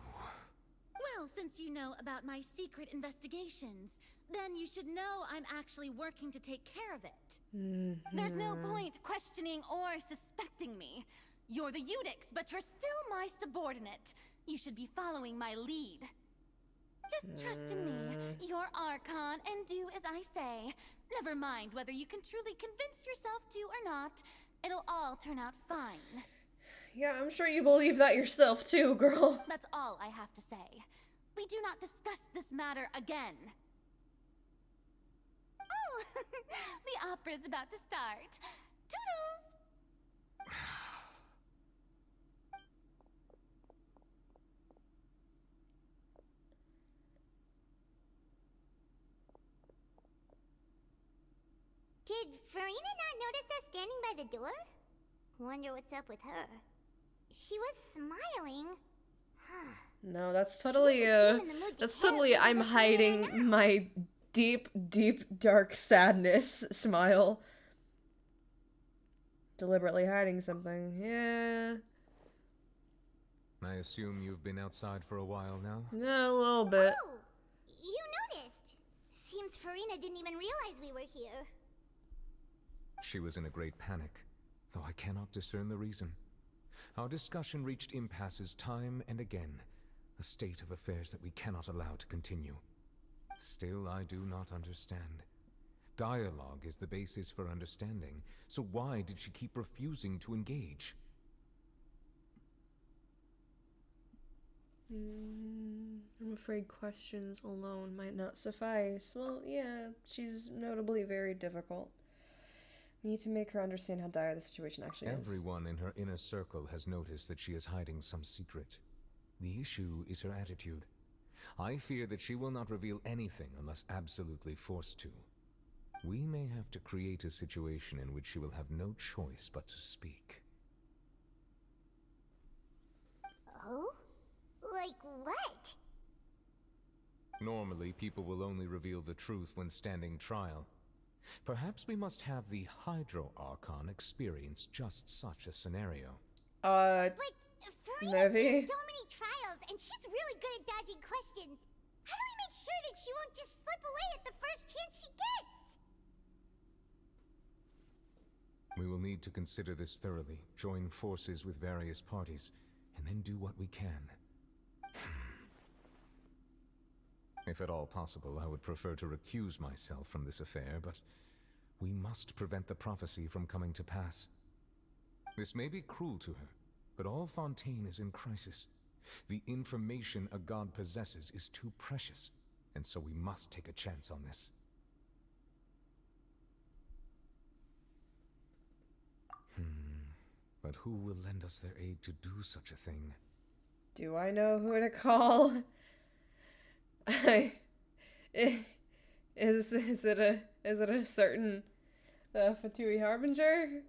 Well, since you know about my secret investigations, then you should know I'm actually working to take care of it. There's no point questioning or suspecting me. You're the Eudix, but you're still my subordinate. You should be following my lead. Just trust in me, your Archon, and do as I say. Never mind whether you can truly convince yourself to or not. It'll all turn out fine. Yeah, I'm sure you believe that yourself too, girl. That's all I have to say. We do not discuss this matter again. Oh, the opera's about to start. Toodles! Did Farina not notice us standing by the door? Wonder what's up with her. She was smiling. No, that's totally I'm hiding my deep, deep, dark sadness smile. Deliberately hiding something. Yeah. I assume you've been outside for a while now? Yeah, a little bit. Oh, you noticed. Seems Farina didn't even realize we were here. She was in a great panic, though I cannot discern the reason. Our discussion reached impasses time and again, a state of affairs that we cannot allow to continue. Still, I do not understand. Dialogue is the basis for understanding, so why did she keep refusing to engage? I'm afraid questions alone might not suffice. Well, yeah, she's notably very difficult. We need to make her understand how dire the situation actually is. Everyone in her inner circle has noticed that she is hiding some secret. The issue is her attitude. I fear that she will not reveal anything unless absolutely forced to. We may have to create a situation in which she will have no choice but to speak. Oh? Like what? Normally, people will only reveal the truth when standing trial. Perhaps we must have the Hydro Archon experience just such a scenario. But Farina's maybe. seen so many trials, and she's really good at dodging questions. How do we make sure that she won't just slip away at the first chance she gets? We will need to consider this thoroughly, join forces with various parties, and then do what we can. If at all possible, I would prefer to recuse myself from this affair, but we must prevent the prophecy from coming to pass. This may be cruel to her, but all Fontaine is in crisis. The information a god possesses is too precious, and so we must take a chance on this. But who will lend us their aid to do such a thing? Do I know who to call? Is it a certain Fatui Harbinger?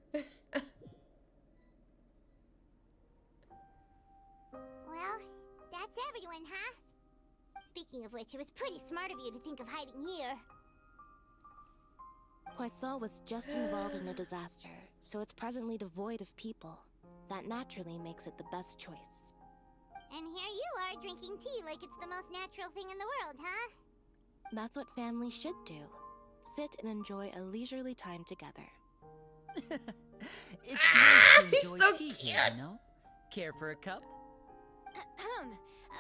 Well, that's everyone, huh? Speaking of which, it was pretty smart of you to think of hiding here. Poisson was just involved in a disaster, so it's presently devoid of people. That naturally makes it the best choice. And here you are drinking tea like it's the most natural thing in the world, huh? That's what family should do. Sit and enjoy a leisurely time together. It's nice to He's enjoy so tea cute. here, you know? Care for a cup?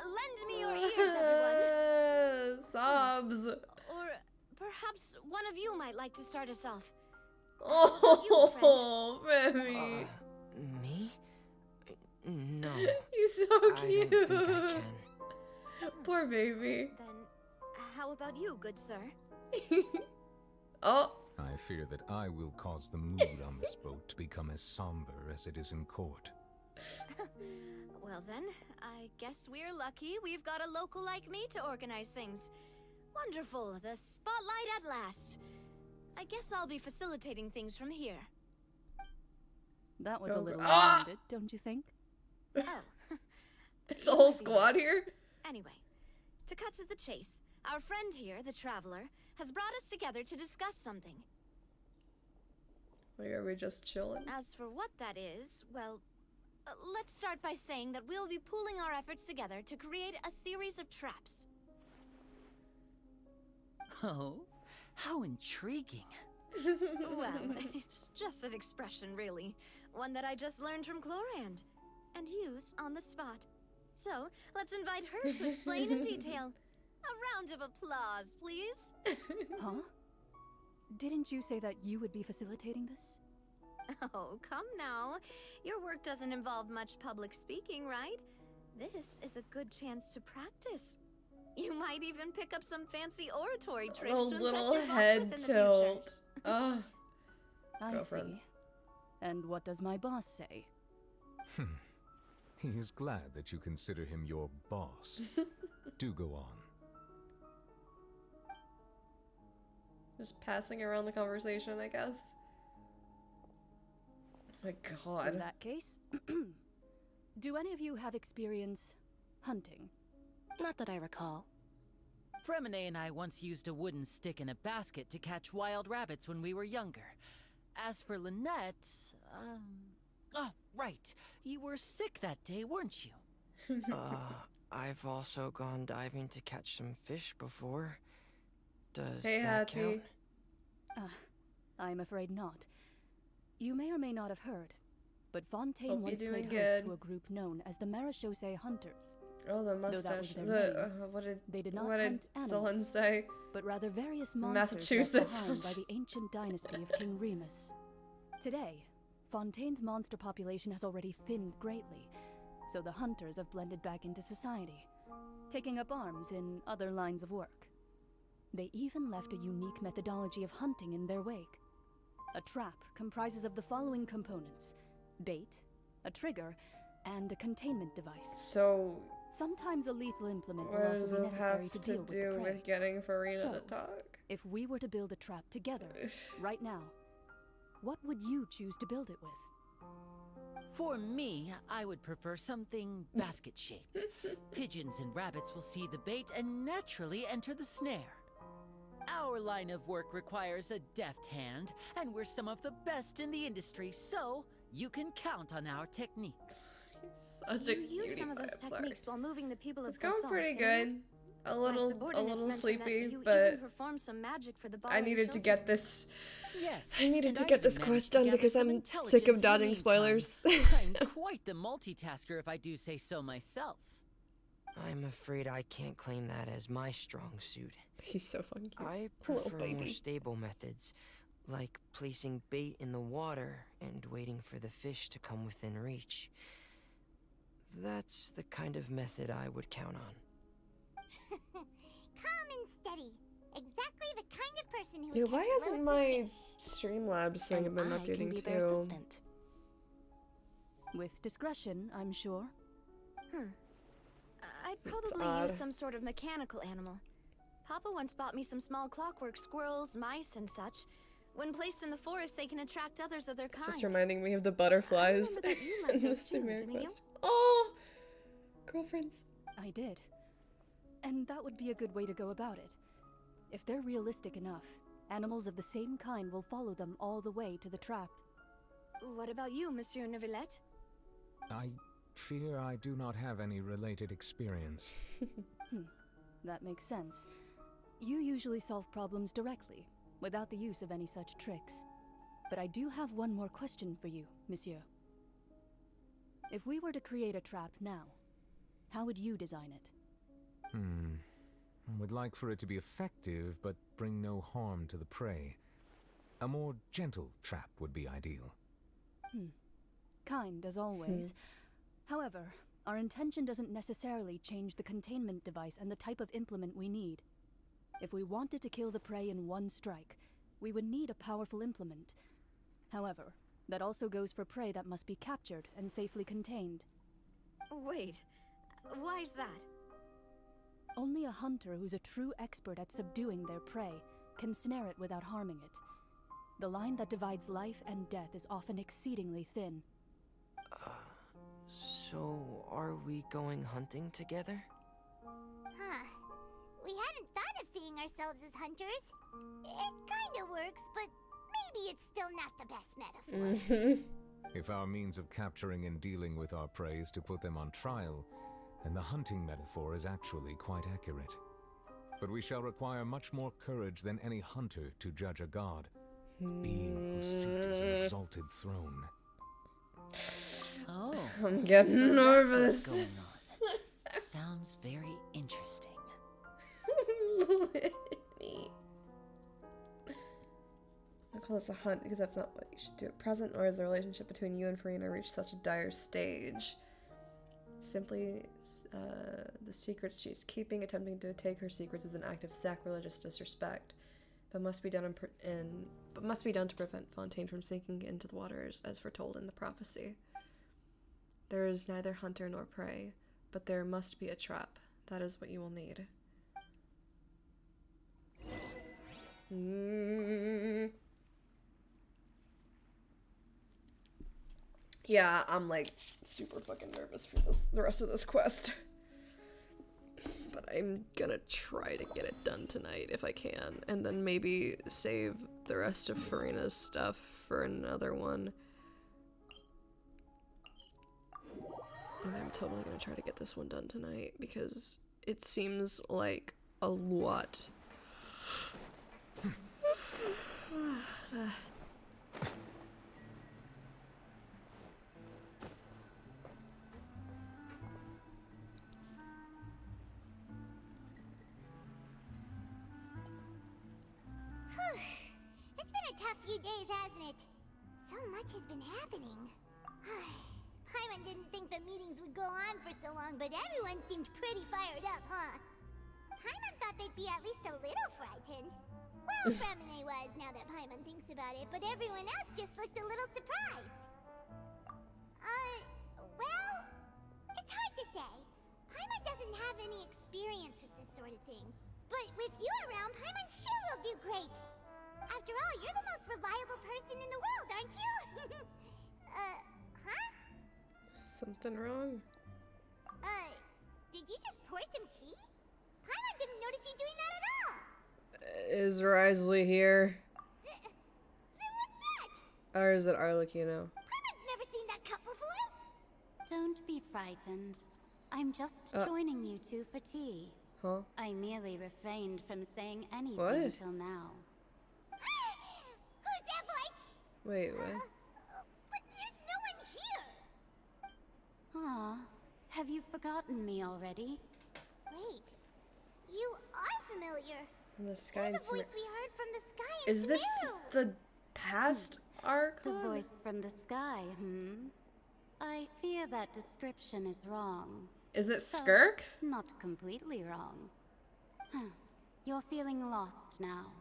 Lend me your ears, everyone. Sobs. Or perhaps one of you might like to start us off. Oh, baby. Me? No. He's so I cute. don't think I can. Poor baby. Then, how about you, good sir? Oh. I fear that I will cause the mood on this boat to become as somber as it is in court. Well then, I guess we're lucky we've got a local like me to organize things. Wonderful, the spotlight at last. I guess I'll be facilitating things from here. That was a little Ah! long-winded, don't you think? Oh. It's a whole squad here? Anyway, to cut to the chase, our friend here, the Traveler, has brought us together to discuss something. Like, are we just chilling? As for what that is, well, let's start by saying that we'll be pooling our efforts together to create a series of traps. Oh, how intriguing. Well, it's just an expression, really. One that I just learned from Chlorand, and used on the spot. So, let's invite her to explain in detail. A round of applause, please. Huh? Didn't you say that you would be facilitating this? Oh, come now. Your work doesn't involve much public speaking, right? This is a good chance to practice. You might even pick up some fancy oratory tricks to impress little your boss head with in the tilt. future. Oh, I girlfriends. see. And what does my boss say? He is glad that you consider him your boss. Do go on. Just passing around the conversation, I guess. Oh my god. In that case, do any of you have experience hunting? Not that I recall. Fremine and I once used a wooden stick in a basket to catch wild rabbits when we were younger. As for Lynette, oh, right. You were sick that day, weren't you? I've also gone diving to catch some fish before. Does Hey, that Hattie. count? I'm afraid not. You may or may not have heard, but Fontaine Hope you're once doing played host good. to a group known as the Marechaussee Hunters. Oh, the Though that was mustache. their The name, what did they did not what did hunt Sullen animals, say? but rather various monsters left Massachusetts. behind by the ancient dynasty of King Remus. Today, Fontaine's monster population has already thinned greatly, so the hunters have blended back into society, taking up arms in other lines of work. They even left a unique methodology of hunting in their wake. A trap comprises of the following components: bait, a trigger, and a containment device. So, sometimes a lethal implement will what also does be this necessary have to to deal with the do prey. with getting Farina So, to talk? if we were to build a trap together, right now, what would you choose to build it with? For me, I would prefer something basket-shaped. Pigeons and rabbits will see the bait and naturally enter the snare. Our line of work requires a deft hand, and we're some of the best in the industry, so you can count on our techniques. Such a You use cutie some of pie, those I'm sorry. techniques while moving the people It's of going Basalt, pretty didn't you? good. A My little subordinates mentioned that sleepy, you but even perform some magic for the I needed to get this. Yes, I needed and to I get even this managed quest to done gather because some I'm intelligence sick of in the dodging meantime. spoilers. I'm quite the multitasker, if I do say so myself. I'm afraid I can't claim that as my strong suit. He's so funky. I Little prefer more baby. stable methods, like placing bait in the water and waiting for the fish to come within reach. That's the kind of method I would count on. Calm and steady. Exactly the kind of person who would Dude, why catch hasn't loads of my fish. Streamlabs thing And been I can updating be their too? assistant. With discretion, I'm sure. I'd It's probably odd. use some sort of mechanical animal. Papa once bought me some small clockwork squirrels, mice, and such. When placed in the forest, they can attract others of their It's kind. just reminding me of the butterflies I remember that you liked in the those too, Sumer didn't you? quest. Oh, girlfriends. I did. And that would be a good way to go about it. If they're realistic enough, animals of the same kind will follow them all the way to the trap. What about you, Monsieur Neuvillette? I fear I do not have any related experience. That makes sense. You usually solve problems directly, without the use of any such tricks. But I do have one more question for you, Monsieur. If we were to create a trap now, how would you design it? I would like for it to be effective, but bring no harm to the prey. A more gentle trap would be ideal. Kind, as always. However, our intention doesn't necessarily change the containment device and the type of implement we need. If we wanted to kill the prey in one strike, we would need a powerful implement. However, that also goes for prey that must be captured and safely contained. Wait, why's that? Only a hunter who's a true expert at subduing their prey can snare it without harming it. The line that divides life and death is often exceedingly thin. So, are we going hunting together? Huh. We hadn't thought of seeing ourselves as hunters. It kinda works, but maybe it's still not the best metaphor. If our means of capturing and dealing with our prey is to put them on trial, then the hunting metaphor is actually quite accurate. But we shall require much more courage than any hunter to judge a god, being whose seat is an exalted throne. Oh, I'm getting so nervous. That's what's going on. Sounds very interesting. call this a hunt because that's not what you should do at present, nor is the relationship between you and Farina reached such a dire stage. Simply, the secrets she is keeping, attempting to take her secrets is an act of sacrilegious disrespect, but must be done to prevent Fontaine from sinking into the waters, as foretold in the prophecy. There is neither hunter nor prey, but there must be a trap. That is what you will need. Yeah, I'm like super fucking nervous for the rest of this quest. But I'm gonna try to get it done tonight if I can, and then maybe save the rest of Farina's stuff for another one. And I'm totally gonna try to get this one done tonight because it seems like a lot. It's been a tough few days, hasn't it? So much has been happening. Paimon didn't think the meetings would go on for so long, but everyone seemed pretty fired up, huh? Paimon thought they'd be at least a little frightened. Well, Fremine was, now that Paimon thinks about it, but everyone else just looked a little surprised. Well, it's hard to say. Paimon doesn't have any experience with this sort of thing. But with you around, Paimon sure will do great. After all, you're the most reliable person in the world, aren't you? Huh? Something wrong? Did you just pour some tea? Paimon didn't notice you doing that at all. Is Risley here? Then what's that? Or is it Arlecchino? Paimon's never seen that cup before. Don't be frightened. I'm just joining you two for tea. Huh? I merely refrained from saying anything What? until now. Who's that voice? Wait, what? But there's no one here. Aw, have you forgotten me already? Wait, you are familiar. From the sky. You're the voice we heard from the sky in Is this Sumeru. the past Archon? The voice from the sky, I fear that description is wrong. Is it But Skirk? not completely wrong. You're feeling lost now,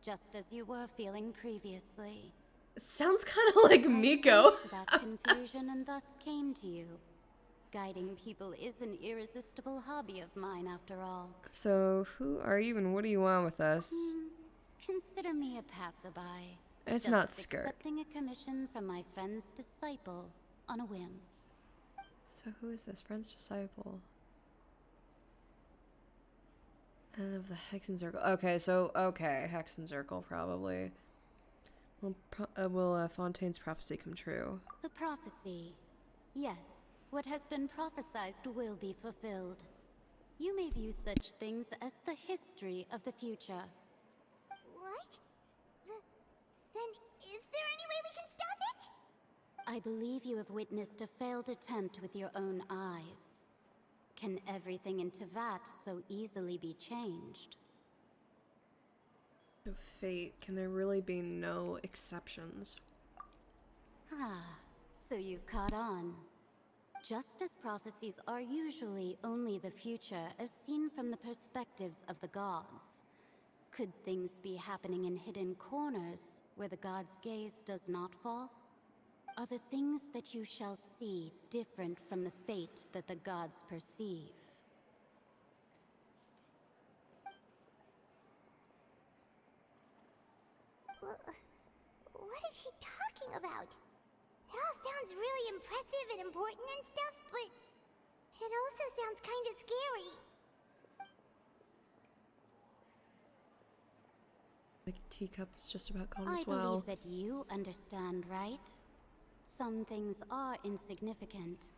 just as you were feeling previously. It sounds kind of like Miko. Sensed that confusion and thus came to you. Guiding people is an irresistible hobby of mine, after all. So, who are you and what do you want with us? Consider me a passerby. It's just not Skirk. accepting a commission from my friend's disciple on a whim. So who is this friend's disciple? And of the Hexen Circle. Okay, so, Hexen Circle, probably. Will Fontaine's prophecy come true? The prophecy. Yes, what has been prophesized will be fulfilled. You may view such things as the history of the future. What? Then is there any way we can stop it? I believe you have witnessed a failed attempt with your own eyes. Can everything in Tevat so easily be changed? So fate, can there really be no exceptions? So you've caught on. Just as prophecies are usually only the future as seen from the perspectives of the gods, could things be happening in hidden corners where the gods' gaze does not fall? Are the things that you shall see different from the fate that the gods perceive? What is she talking about? It all sounds really impressive and important and stuff, but it also sounds kind of scary. The teacup is just about gone I as well. believe that you understand, right? Some things are insignificant,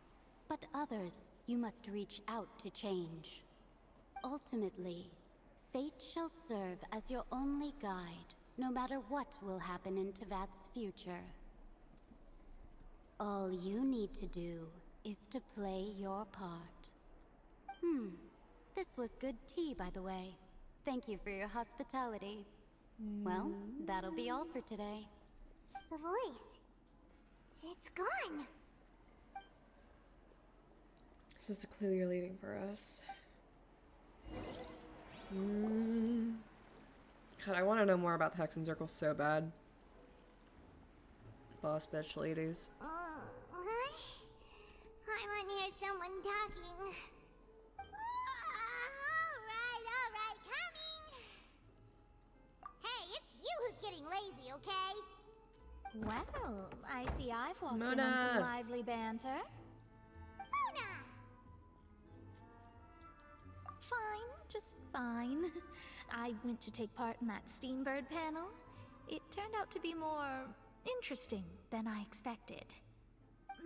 but others you must reach out to change. Ultimately, fate shall serve as your only guide, no matter what will happen in Tevat's future. All you need to do is to play your part. This was good tea, by the way. Thank you for your hospitality. Well, that'll be all for today. The voice. It's gone. This is the clue you're leaving for us. God, I want to know more about the Hexen Circle so bad. Boss bitch ladies. What? I want to hear someone talking. Alright, coming! Hey, it's you who's getting lazy, okay? Well, I see I've walked in on Mona. some lively banter. Mona! Fine, just fine. I went to take part in that Steambird panel. It turned out to be more interesting than I expected.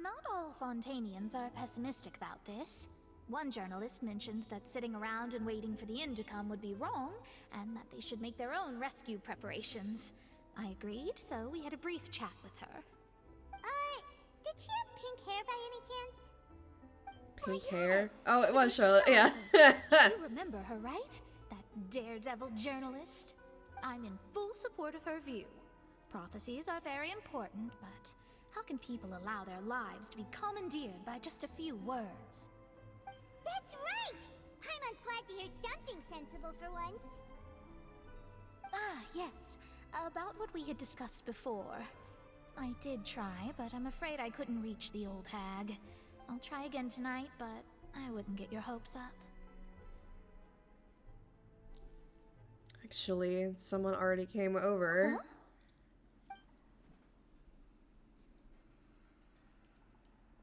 Not all Fontainians are pessimistic about this. One journalist mentioned that sitting around and waiting for the end to come would be wrong, and that they should make their own rescue preparations. I agreed, so we had a brief chat with her. Did she have pink hair by any chance? Pink hair? Oh, it was Charlotte, yeah. You remember her, right? That daredevil journalist? I'm in full support of her view. Prophecies are very important, but how can people allow their lives to be commandeered by just a few words? That's right! Paimon's glad to hear something sensible for once. Ah, yes. About what we had discussed before. I did try, but I'm afraid I couldn't reach the old hag. I'll try again tonight, but I wouldn't get your hopes up. Actually, someone already came over. Huh?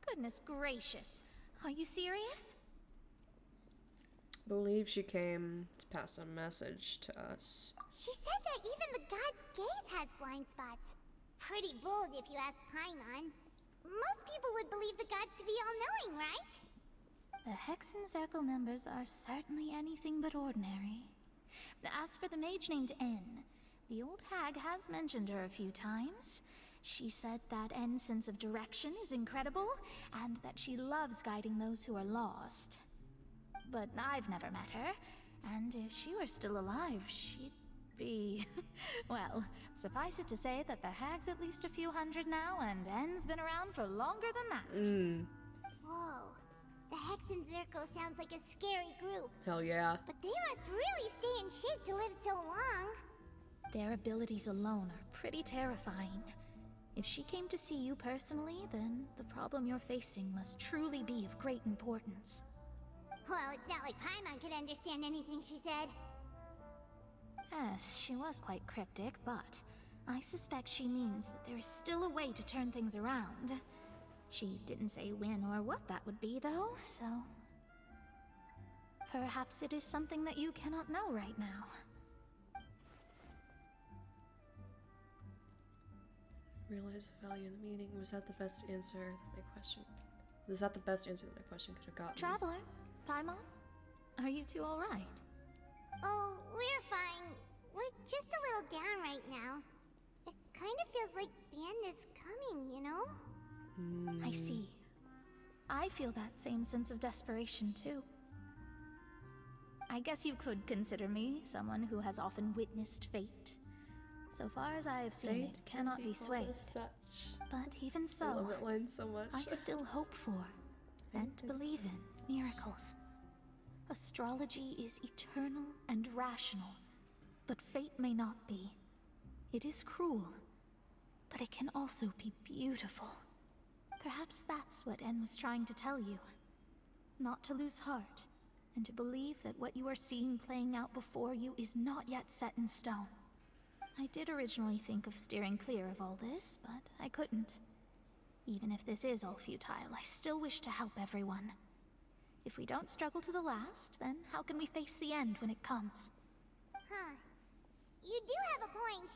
Goodness gracious. Are you serious? Believe she came to pass a message to us. She said that even the god's gaze has blind spots. Pretty bold if you ask Paimon. Most people would believe the gods to be all-knowing, right? The Hexen Circle members are certainly anything but ordinary. As for the mage named N, the old hag has mentioned her a few times. She said that N's sense of direction is incredible, and that she loves guiding those who are lost. But I've never met her, and if she were still alive, she'd be... well, suffice it to say that the hag's at least a few hundred now, and N's been around for longer than that. Whoa. The Hexen Circle sounds like a scary group. Hell yeah. But they must really stay in shape to live so long. Their abilities alone are pretty terrifying. If she came to see you personally, then the problem you're facing must truly be of great importance. Well, it's not like Paimon could understand anything she said. Yes, she was quite cryptic, but I suspect she means that there is still a way to turn things around. She didn't say when or what that would be, though, so... perhaps it is something that you cannot know right now. Realize the value of the meeting. Was that the best answer to my question? Was that the best answer that my question could have gotten? Traveler, Paimon, are you two alright? Oh, we're fine. We're just a little down right now. It kind of feels like the end is coming, you know? I see. I feel that same sense of desperation, too. I guess you could consider me someone who has often witnessed fate. So far as I have seen, it cannot be swayed. But even so, I love that line so much. I still hope for and believe in miracles. Astrology is eternal and rational, but fate may not be. It is cruel, but it can also be beautiful. Perhaps that's what N was trying to tell you. Not to lose heart, and to believe that what you are seeing playing out before you is not yet set in stone. I did originally think of steering clear of all this, but I couldn't. Even if this is all futile, I still wish to help everyone. If we don't struggle to the last, then how can we face the end when it comes? Huh. You do have a point.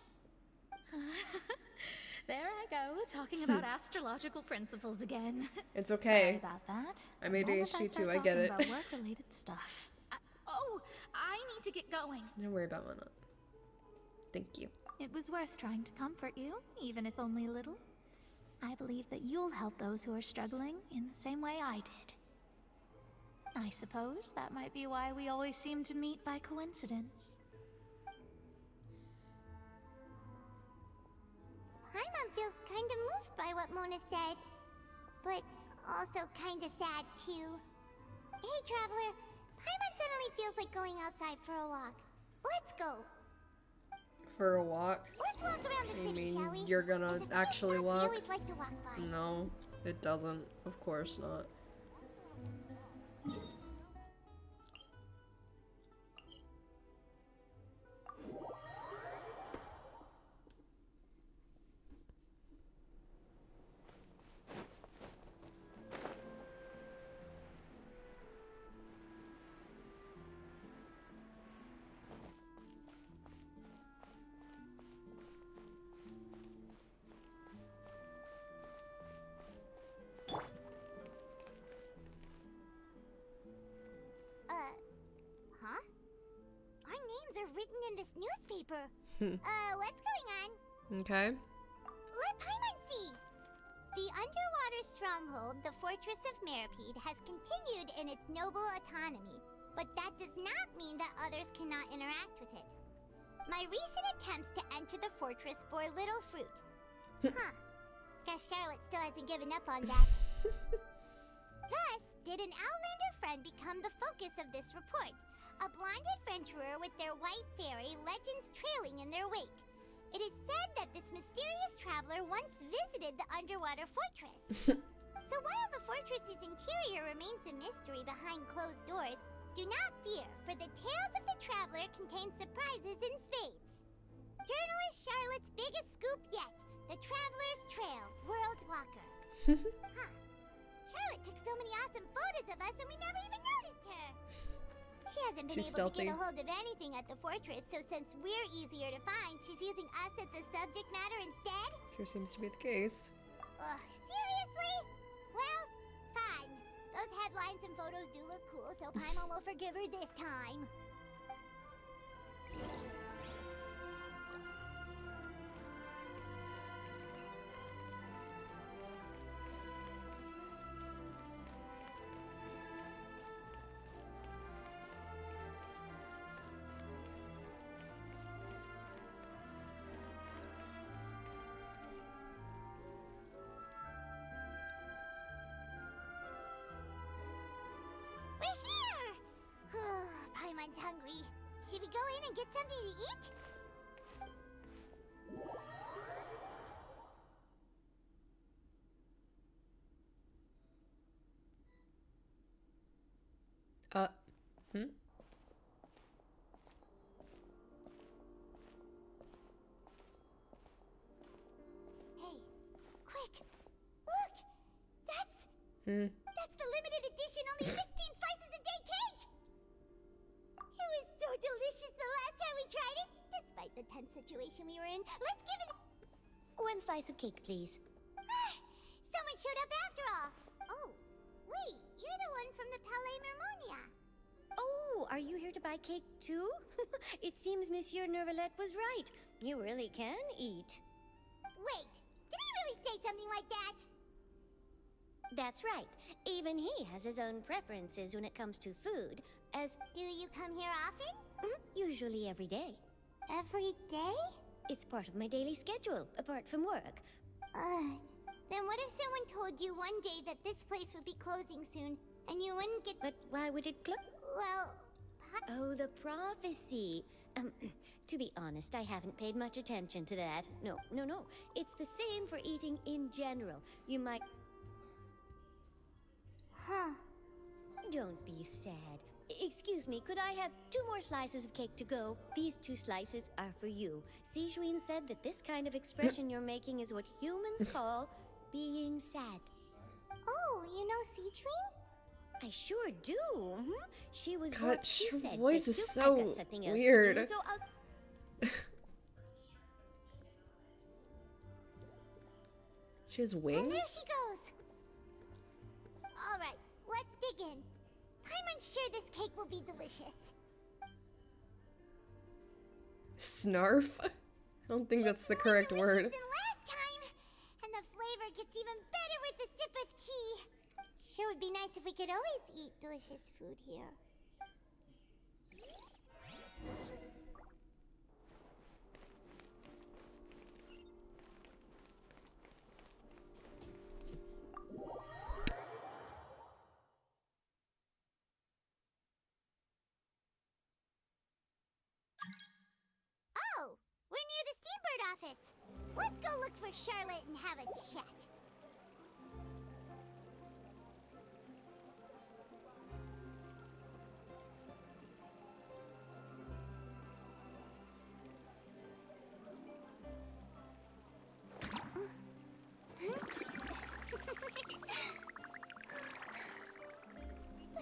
There I go, talking about astrological principles again. It's okay. Sorry about that. I'm ADHD too, I get it. About work-related stuff. I need to get going. Don't worry about Mona. Thank you. It was worth trying to comfort you, even if only a little. I believe that you'll help those who are struggling in the same way I did. I suppose that might be why we always seem to meet by coincidence. what Mona said, but also kinda sad too. Hey, Traveler, Paimon suddenly feels like going outside for a walk. Let's go. For a walk? Let's walk around the city, shall we? You're gonna actually walk? We always like to walk by. No, it doesn't. Of course not. Huh? Our names are written in this newspaper. What's going on? Okay. Let Paimon see. The underwater stronghold, the Fortress of Meripede, has continued in its noble autonomy, but that does not mean that others cannot interact with it. My recent attempts to enter the fortress bore little fruit. Huh. Guess Charlotte still hasn't given up on that. Thus, did an Outlander friend become the focus of this report? A blind adventurer with their white fairy legends trailing in their wake. It is said that this mysterious traveler once visited the underwater fortress. So while the fortress's interior remains a mystery behind closed doors, do not fear, for the tales of the traveler contain surprises in spades. Journalist Charlotte's biggest scoop yet, the Traveler's Trail, World Walker. Huh. Charlotte took so many awesome photos of us and we never even noticed her. She hasn't been able to get a hold of anything at the fortress, so since we're easier to find, she's using us as the subject matter instead? Sure seems to be the case. Ugh, seriously? Well, fine. Those headlines and photos do look cool, so Paimon will forgive her this time. Paimon's hungry. Should we go in and get something to eat? Hey, quick! Look! That's the limited edition, only 16 slices a day cake! It was so delicious the last time we tried it, despite the tense situation we were in. Let's give it One slice of cake, please. Someone showed up after all. Oh, wait, you're the one from the Palais Mermonia. Oh, are you here to buy cake too? It seems Monsieur Nervalette was right. You really can eat. Wait, did he really say something like that? That's right. Even he has his own preferences when it comes to food, as... Do you come here often? Usually every day. Every day? It's part of my daily schedule, apart from work. Then what if someone told you one day that this place would be closing soon, and you wouldn't get... But why would it close? Well... Oh, the prophecy. To be honest, I haven't paid much attention to that. No. It's the same for eating in general. You might... Huh. Don't be sad. Excuse me, could I have 2 more slices of cake to go? These 2 slices are for you. Sijuin said that this kind of expression you're making is what humans call being sad. Oh, you know Sijuin? I sure do. She was God, what she your said. voice is I've so got something else weird. to do, so I'll... She has wings? And there she goes. All right, let's dig in. I'm unsure this cake will be delicious. Snarf? I don't think that's the correct word. Than last time, and the flavor gets even better with a sip of tea. Sure would be nice if we could always eat delicious food here. third office. Let's go look for Charlotte and have a chat.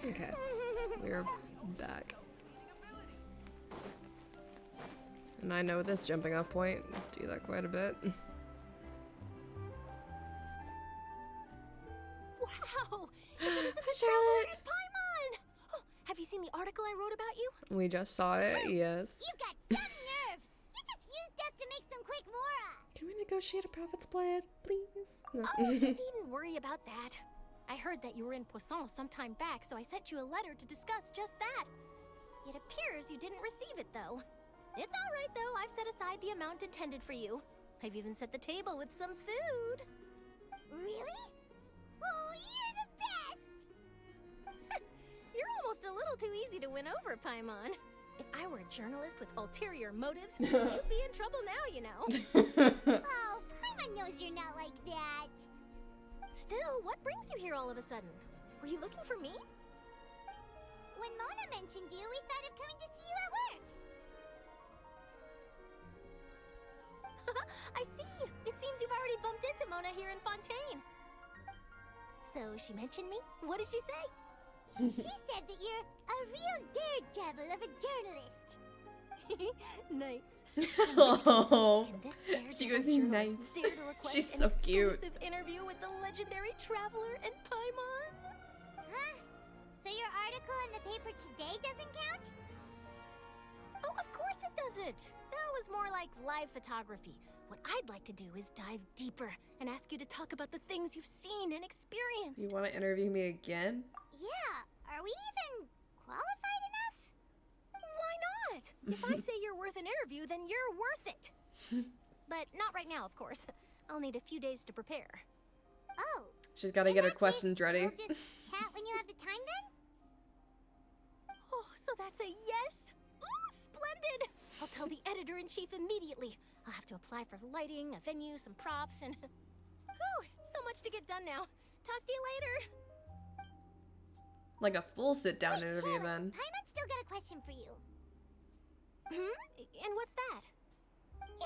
Okay, we're back. And I know this jumping off point, do that quite a bit. Wow! Hi, Charlotte! Paimon! Oh, have you seen the article I wrote about you? We just saw it, yes. You've got some nerve! You just used us to make some quick mora! Can we negotiate a profit split, please? No. Oh, you needn't worry about that. I heard that you were in Poisson some time back, so I sent you a letter to discuss just that. It appears you didn't receive it, though. It's all right, though. I've set aside the amount intended for you. I've even set the table with some food. Really? Oh, you're the best! You're almost a little too easy to win over, Paimon. If I were a journalist with ulterior motives, you'd be in trouble now, you know. Oh, Paimon knows you're not like that. Still, what brings you here all of a sudden? Were you looking for me? When Mona mentioned you, we thought of coming to see you at work. I see. It seems you've already bumped into Mona here in Fontaine. So she mentioned me? What did she say? She said that you're a real daredevil of a journalist. Nice. Oh, she goes Daredevil nice. journalist dare to request She's an so cute. exclusive interview with the legendary traveler and Paimon? Huh? So your article in the paper today doesn't count? Oh, of course it doesn't. That was more like live photography. What I'd like to do is dive deeper and ask you to talk about the things you've seen and experienced. You want to interview me again? Yeah. Are we even qualified enough? Why not? If I say you're worth an interview, then you're worth it. But not right now, of course. I'll need a few days to prepare. Oh. She's got to get her questions ready. We'll just chat when you have the time then? Oh, so that's a yes? Ooh, splendid! I'll tell the editor-in-chief immediately. I'll have to apply for lighting, a venue, some props, and... Whew, so much to get done now. Talk to you later. Like a full sit-down interview, then. Paimon's still got a question for you. And what's that?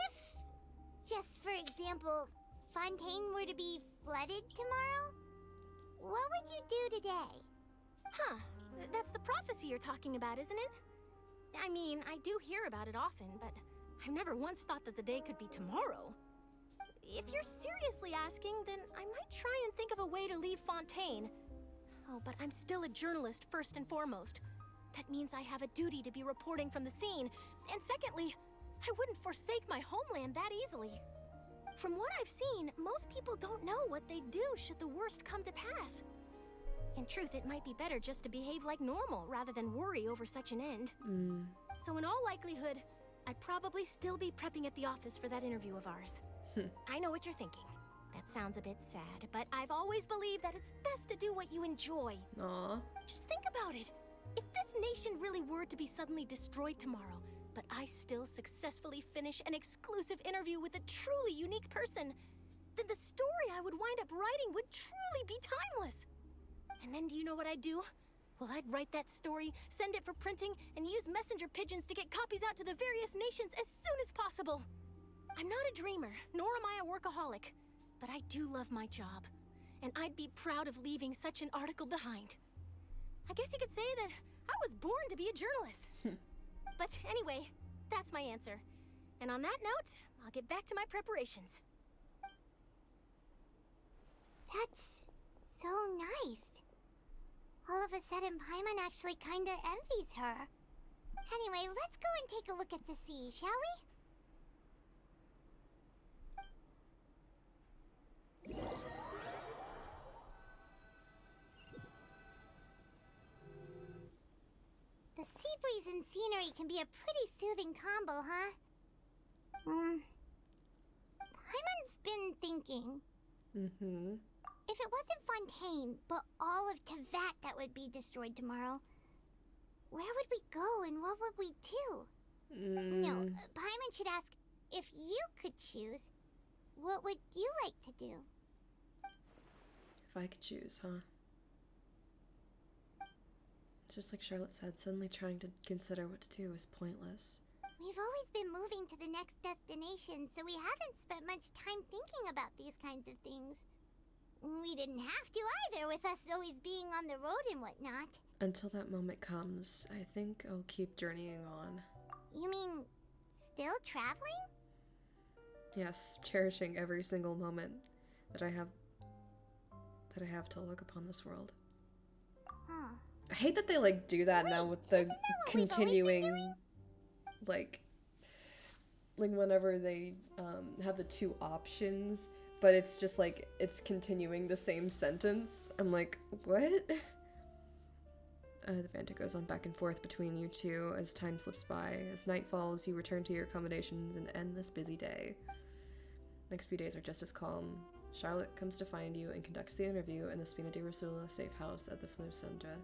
If, just for example, Fontaine were to be flooded tomorrow, what would you do today? Huh. That's the prophecy you're talking about, isn't it? I mean, I do hear about it often, but I've never once thought that the day could be tomorrow. If you're seriously asking, then I might try and think of a way to leave Fontaine. Oh, but I'm still a journalist first and foremost. That means I have a duty to be reporting from the scene. And secondly, I wouldn't forsake my homeland that easily. From what I've seen, most people don't know what they'd do should the worst come to pass. In truth, it might be better just to behave like normal rather than worry over such an end. So in all likelihood, I'd probably still be prepping at the office for that interview of ours. I know what you're thinking. That sounds a bit sad, but I've always believed that it's best to do what you enjoy. Aww. Just think about it. If this nation really were to be suddenly destroyed tomorrow, but I still successfully finish an exclusive interview with a truly unique person, then the story I would wind up writing would truly be timeless. And then do you know what I'd do? Well, I'd write that story, send it for printing, and use messenger pigeons to get copies out to the various nations as soon as possible. I'm not a dreamer, nor am I a workaholic, but I do love my job, and I'd be proud of leaving such an article behind. I guess you could say that I was born to be a journalist. But anyway, that's my answer. And on that note, I'll get back to my preparations. That's so nice. All of a sudden, Paimon actually kinda envies her. Anyway, let's go and take a look at the sea, shall we? The sea breeze and scenery can be a pretty soothing combo, huh? Paimon's been thinking. If it wasn't Fontaine, but all of Tevat that would be destroyed tomorrow, where would we go and what would we do? No, Paimon should ask, if you could choose, what would you like to do? If I could choose, huh? It's just like Charlotte said, suddenly trying to consider what to do is pointless. We've always been moving to the next destination, so we haven't spent much time thinking about these kinds of things. We didn't have to either, with us always being on the road and whatnot. Until that moment comes, I think I'll keep journeying on. You mean, still traveling? Yes, cherishing every single moment that I have to look upon this world. Huh. I hate that they like do that now with the continuing like whenever they have the two options, but it's just like it's continuing the same sentence. I'm like, what? The banter goes on back and forth between you two as time slips by. As night falls, you return to your accommodations and end this busy day. Next few days are just as calm. Charlotte comes to find you and conducts the interview in the Spina di Rosula safe house at the Flusendra.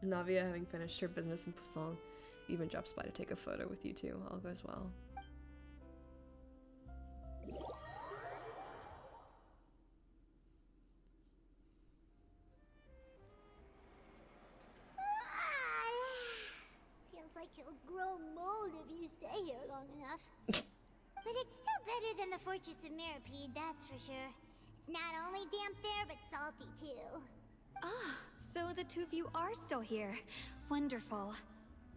Navia, having finished her business in Poisson, even drops by to take a photo with you two. All goes well. Feels like you'll grow mold if you stay here long enough. But it's still better than the Fortress of Mirapede, that's for sure. It's not only damp there, but salty too. Ah, so the two of you are still here. Wonderful.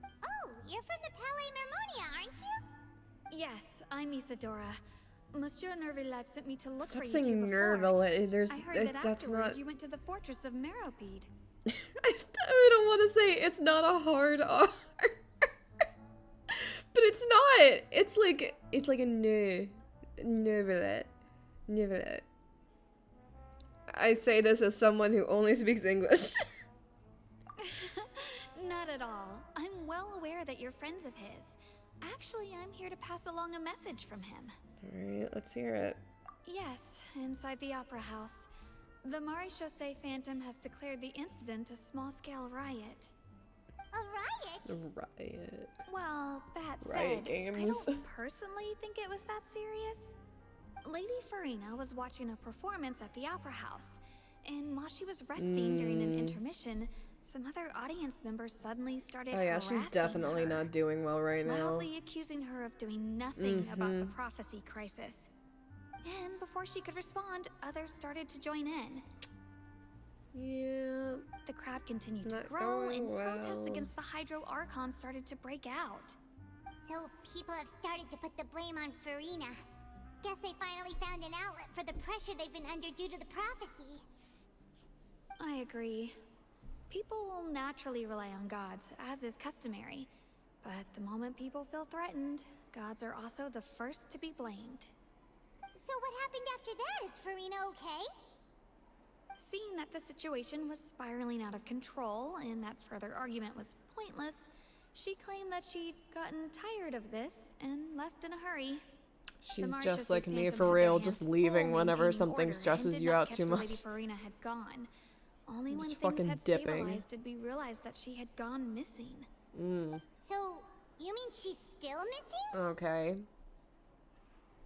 Oh, you're from the Palais Mermonia, aren't you? Yes, I'm Isadora. Monsieur Nervillet sent me to look Stop for you saying two before. Nervillet. There's I heard that that's afterward not. you went to the Fortress of Meropede. I don't want to say it's not a hard R. But it's not. It's like a Nervillet. Nervillet. I say this as someone who only speaks English. Not at all. I'm well aware that you're friends of his. Actually, I'm here to pass along a message from him. Alright, let's hear it. Yes, inside the Opera House. The Maréchaussée Phantom has declared the incident a small-scale riot. A riot? A riot. Well, that Riot said, games. I don't personally think it was that serious. Lady Farina was watching a performance at the Opera House, and while she was resting during an intermission, some other audience members suddenly started Oh yeah, harassing she's definitely her, not doing well right now. loudly accusing her of doing nothing about the prophecy crisis. And before she could respond, others started to join in. Yeah. The crowd continued Not to grow, going and protests well. against the Hydro Archon started to break out. So people have started to put the blame on Farina. Guess they finally found an outlet for the pressure they've been under due to the prophecy. I agree. People will naturally rely on gods, as is customary. But the moment people feel threatened, gods are also the first to be blamed. So what happened after that? Is Farina okay? Seeing that the situation was spiraling out of control and that further argument was pointless, she claimed that she'd gotten tired of this and left in a hurry. She's just like me for real, just leaving whenever something stresses you out too much. Lady Farina had gone. Only when Just things fucking had dipping. stabilized did we realize that she had gone missing. So, you mean she's still missing? Okay.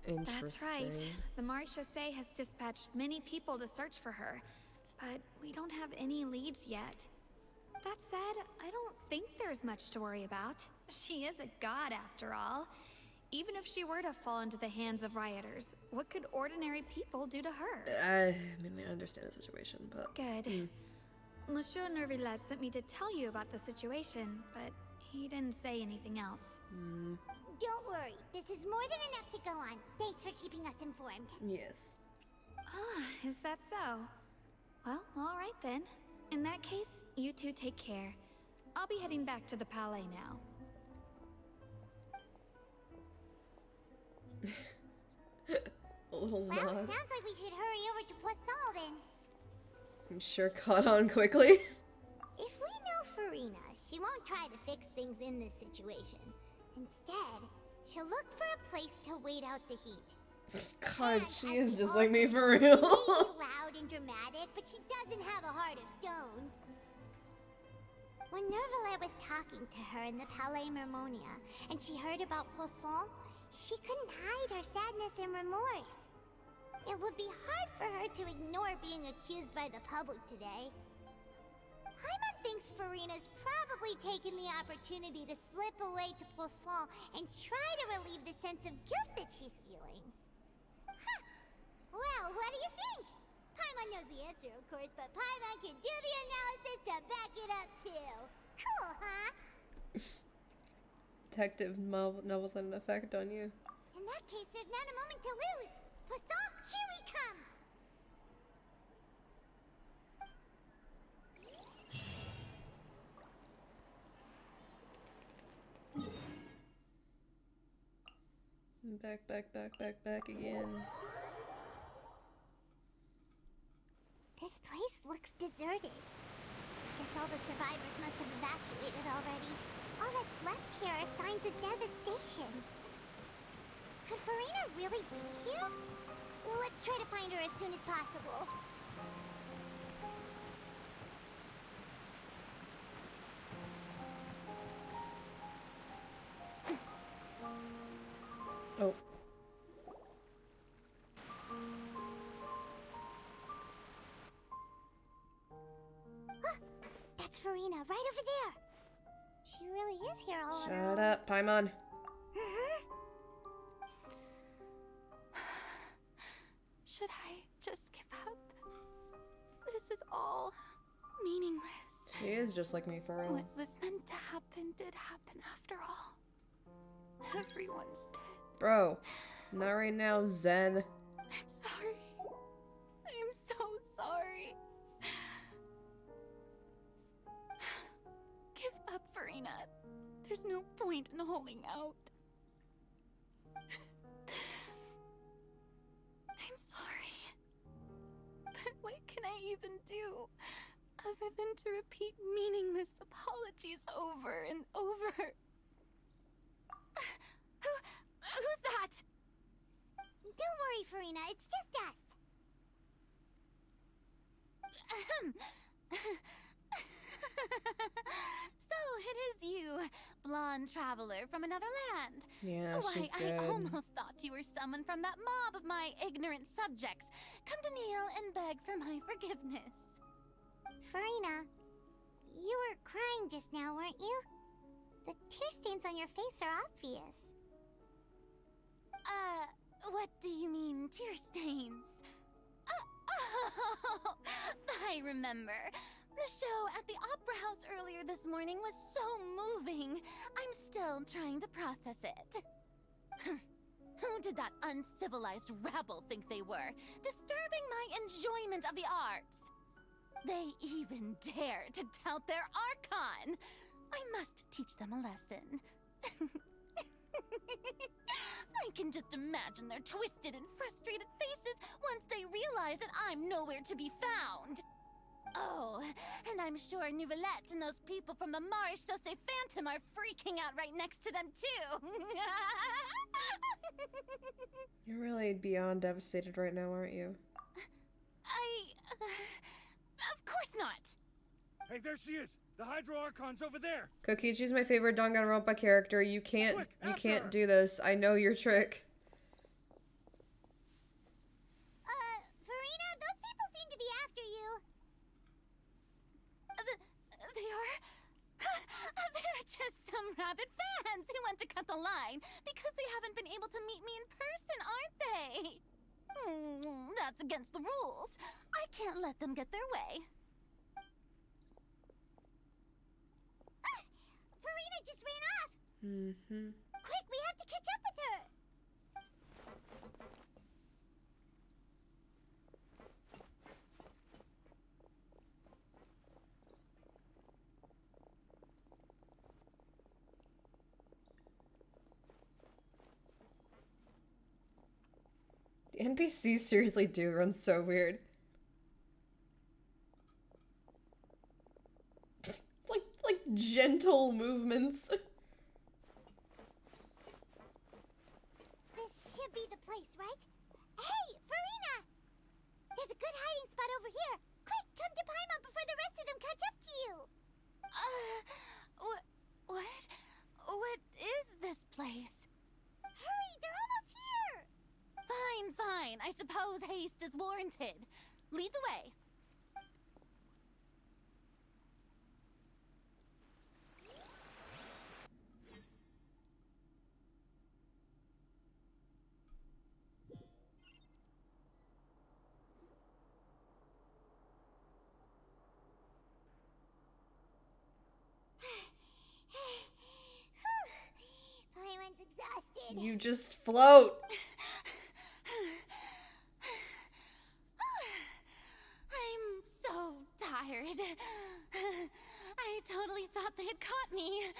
Interesting. That's right. The Maréchaussée has dispatched many people to search for her, but we don't have any leads yet. That said, I don't think there's much to worry about. She is a god after all. Even if she were to fall into the hands of rioters, what could ordinary people do to her? I mean, I understand the situation, but... Good. Monsieur Nervillet sent me to tell you about the situation, but he didn't say anything else. Don't worry, this is more than enough to go on. Thanks for keeping us informed. Yes. Ah, is that so? Well, alright then. In that case, you two take care. I'll be heading back to the Palais now. A little Well, nod. sounds like we should hurry over to Poisson then. I'm sure caught on quickly. If we know Farina, she won't try to fix things in this situation. Instead, she'll look for a place to wait out the heat. God, And she as is we just like me also for know, real. She may be loud and dramatic, but she doesn't have a heart of stone. When Nervalette was talking to her in the Palais Mermonia, and she heard about Poisson, she couldn't hide her sadness and remorse. It would be hard for her to ignore being accused by the public today. Paimon thinks Furina's probably taken the opportunity to slip away to Poisson and try to relieve the sense of guilt that she's feeling. Huh. Well, what do you think? Paimon knows the answer, of course, but Paimon can do the analysis to back it up, too. Cool, huh? Detective Neville's had an effect on you. In that case, there's not a moment to lose. Poisson, here we come! Back again. This place looks deserted. Guess all the survivors must have evacuated already. All that's left here are signs of devastation. Could Furina really be here? Let's try to find her as soon as possible. Oh. That's Furina, right over there. She really is here all on her Shut own. up, Paimon. Should I just give up? This is all meaningless. She is just like me, for real. What was meant to happen did happen after all. Everyone's dead. Bro, not right now, Zen. I'm sorry. I'm so sorry. Give up, Furina. There's no point in holding out. I'm sorry. But what can I even do other than to repeat meaningless apologies over and over? Who's that? Don't worry, Furina. It's just us. So it is you, blonde traveler from another land. Yeah, Why, she's good. I almost thought you were someone from that mob of my ignorant subjects. Come to kneel and beg for my forgiveness. Furina, you were crying just now, weren't you? The tear stains on your face are obvious. What do you mean, tear stains? Oh, I remember. The show at the Opera House earlier this morning was so moving. I'm still trying to process it. Who did that uncivilized rabble think they were, disturbing my enjoyment of the arts? They even dare to tout their Archon. I must teach them a lesson. I can just imagine their twisted and frustrated faces once they realize that I'm nowhere to be found. Oh, and I'm sure Nouvellette and those people from the Marish Chaussee Phantom are freaking out right next to them, too. You're really beyond devastated right now, aren't you? Of course not. Hey, there she is! The Hydro Archon's over there! Kokichi's my favorite Danganronpa character. You can't do this. I know your trick. Furina, those people seem to be after you. They are? They're just some rabid fans who want to cut the line because they haven't been able to meet me in person, aren't they? That's against the rules. I can't let them get their way. Furina just ran off! Mm-hmm. Quick, we have to catch up with her! The NPCs seriously do run so weird. Like gentle movements. This should be the place, right? Hey, Furina! There's a good hiding spot over here. Quick, come to Paimon before the rest of them catch up to you. What is this place? Hurry, they're almost here! Fine. I suppose haste is warranted. Lead the way. Paimon's exhausted. You just float. I'm so tired. I totally thought they had caught me.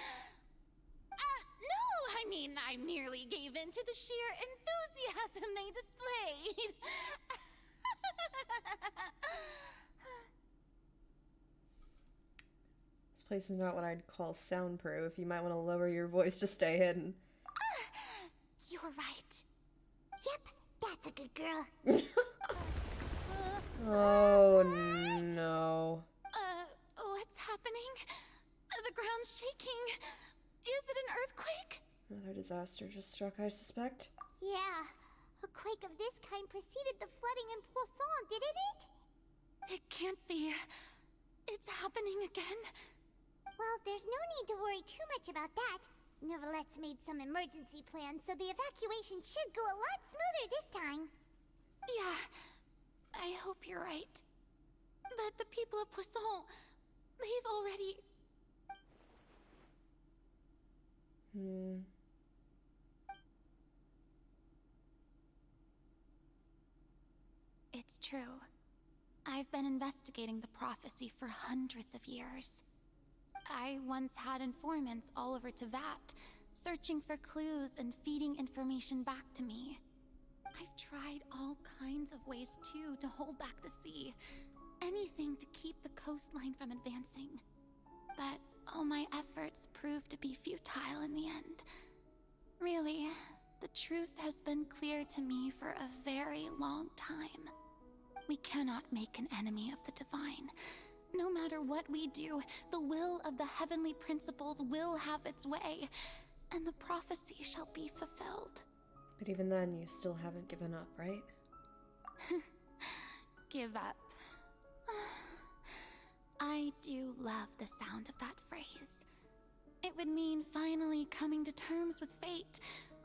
No, I mean, I merely gave in to the sheer enthusiasm they displayed. This place is not what I'd call soundproof. You might want to lower your voice to stay hidden. You're right. Yep, that's a good girl. Oh no. What's happening? The ground's shaking. Is it an earthquake? Another disaster just struck, I suspect. Yeah, a quake of this kind preceded the flooding in Poisson, didn't it? It can't be. It's happening again. Well, there's no need to worry too much about that. Neverlette's made some emergency plans, so the evacuation should go a lot smoother this time. Yeah, I hope you're right. But the people of Poisson, they've already... It's true. I've been investigating the prophecy for hundreds of years. I once had informants all over Tevat, searching for clues and feeding information back to me. I've tried all kinds of ways, too, to hold back the sea. Anything to keep the coastline from advancing. But all my efforts proved to be futile in the end. Really, the truth has been clear to me for a very long time. We cannot make an enemy of the divine. No matter what we do, the will of the heavenly principles will have its way, and the prophecy shall be fulfilled. But even then, you still haven't given up, right? Give up. I do love the sound of that phrase. It would mean finally coming to terms with fate,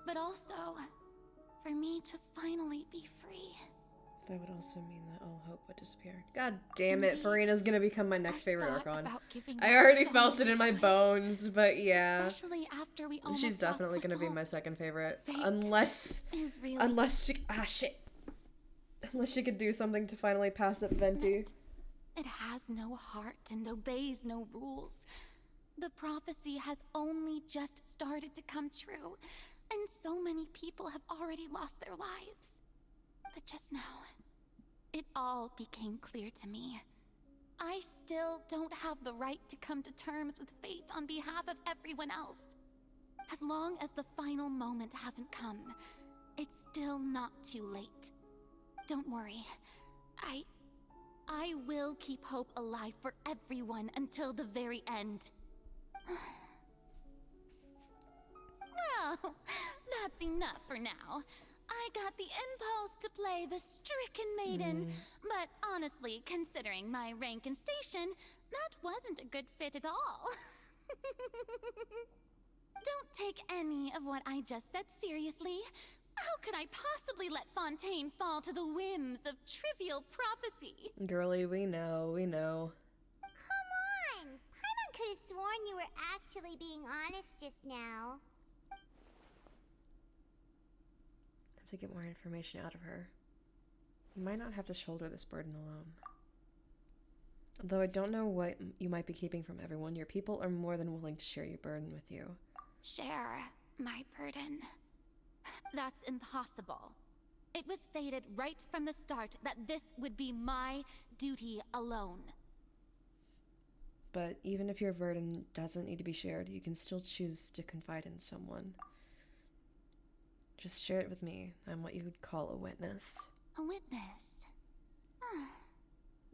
but also for me to finally be free. That would also mean that all hope would disappear. God damn it, Farina's gonna become my next favorite Archon. I already felt it in my bones, but yeah. Especially after we almost She's definitely lost gonna be Poisson. my second favorite. Fate Unless she shit. Unless she could do something to finally pass up Venti. It has no heart and obeys no rules. The prophecy has only just started to come true, and so many people have already lost their lives. But just now, it all became clear to me. I still don't have the right to come to terms with fate on behalf of everyone else. As long as the final moment hasn't come, it's still not too late. Don't worry. I will keep hope alive for everyone until the very end. Well, that's enough for now. I got the impulse to play the stricken maiden, but honestly, considering my rank and station, that wasn't a good fit at all. Don't take any of what I just said seriously. How could I possibly let Fontaine fall to the whims of trivial prophecy? Girlie, we know. Come on! Paimon could have sworn you were actually being honest just now. I have to get more information out of her. You might not have to shoulder this burden alone. Although I don't know what you might be keeping from everyone, your people are more than willing to share your burden with you. Share my burden. That's impossible. It was fated right from the start that this would be my duty alone. But even if your burden doesn't need to be shared, you can still choose to confide in someone. Just share it with me. I'm what you would call a witness. A witness?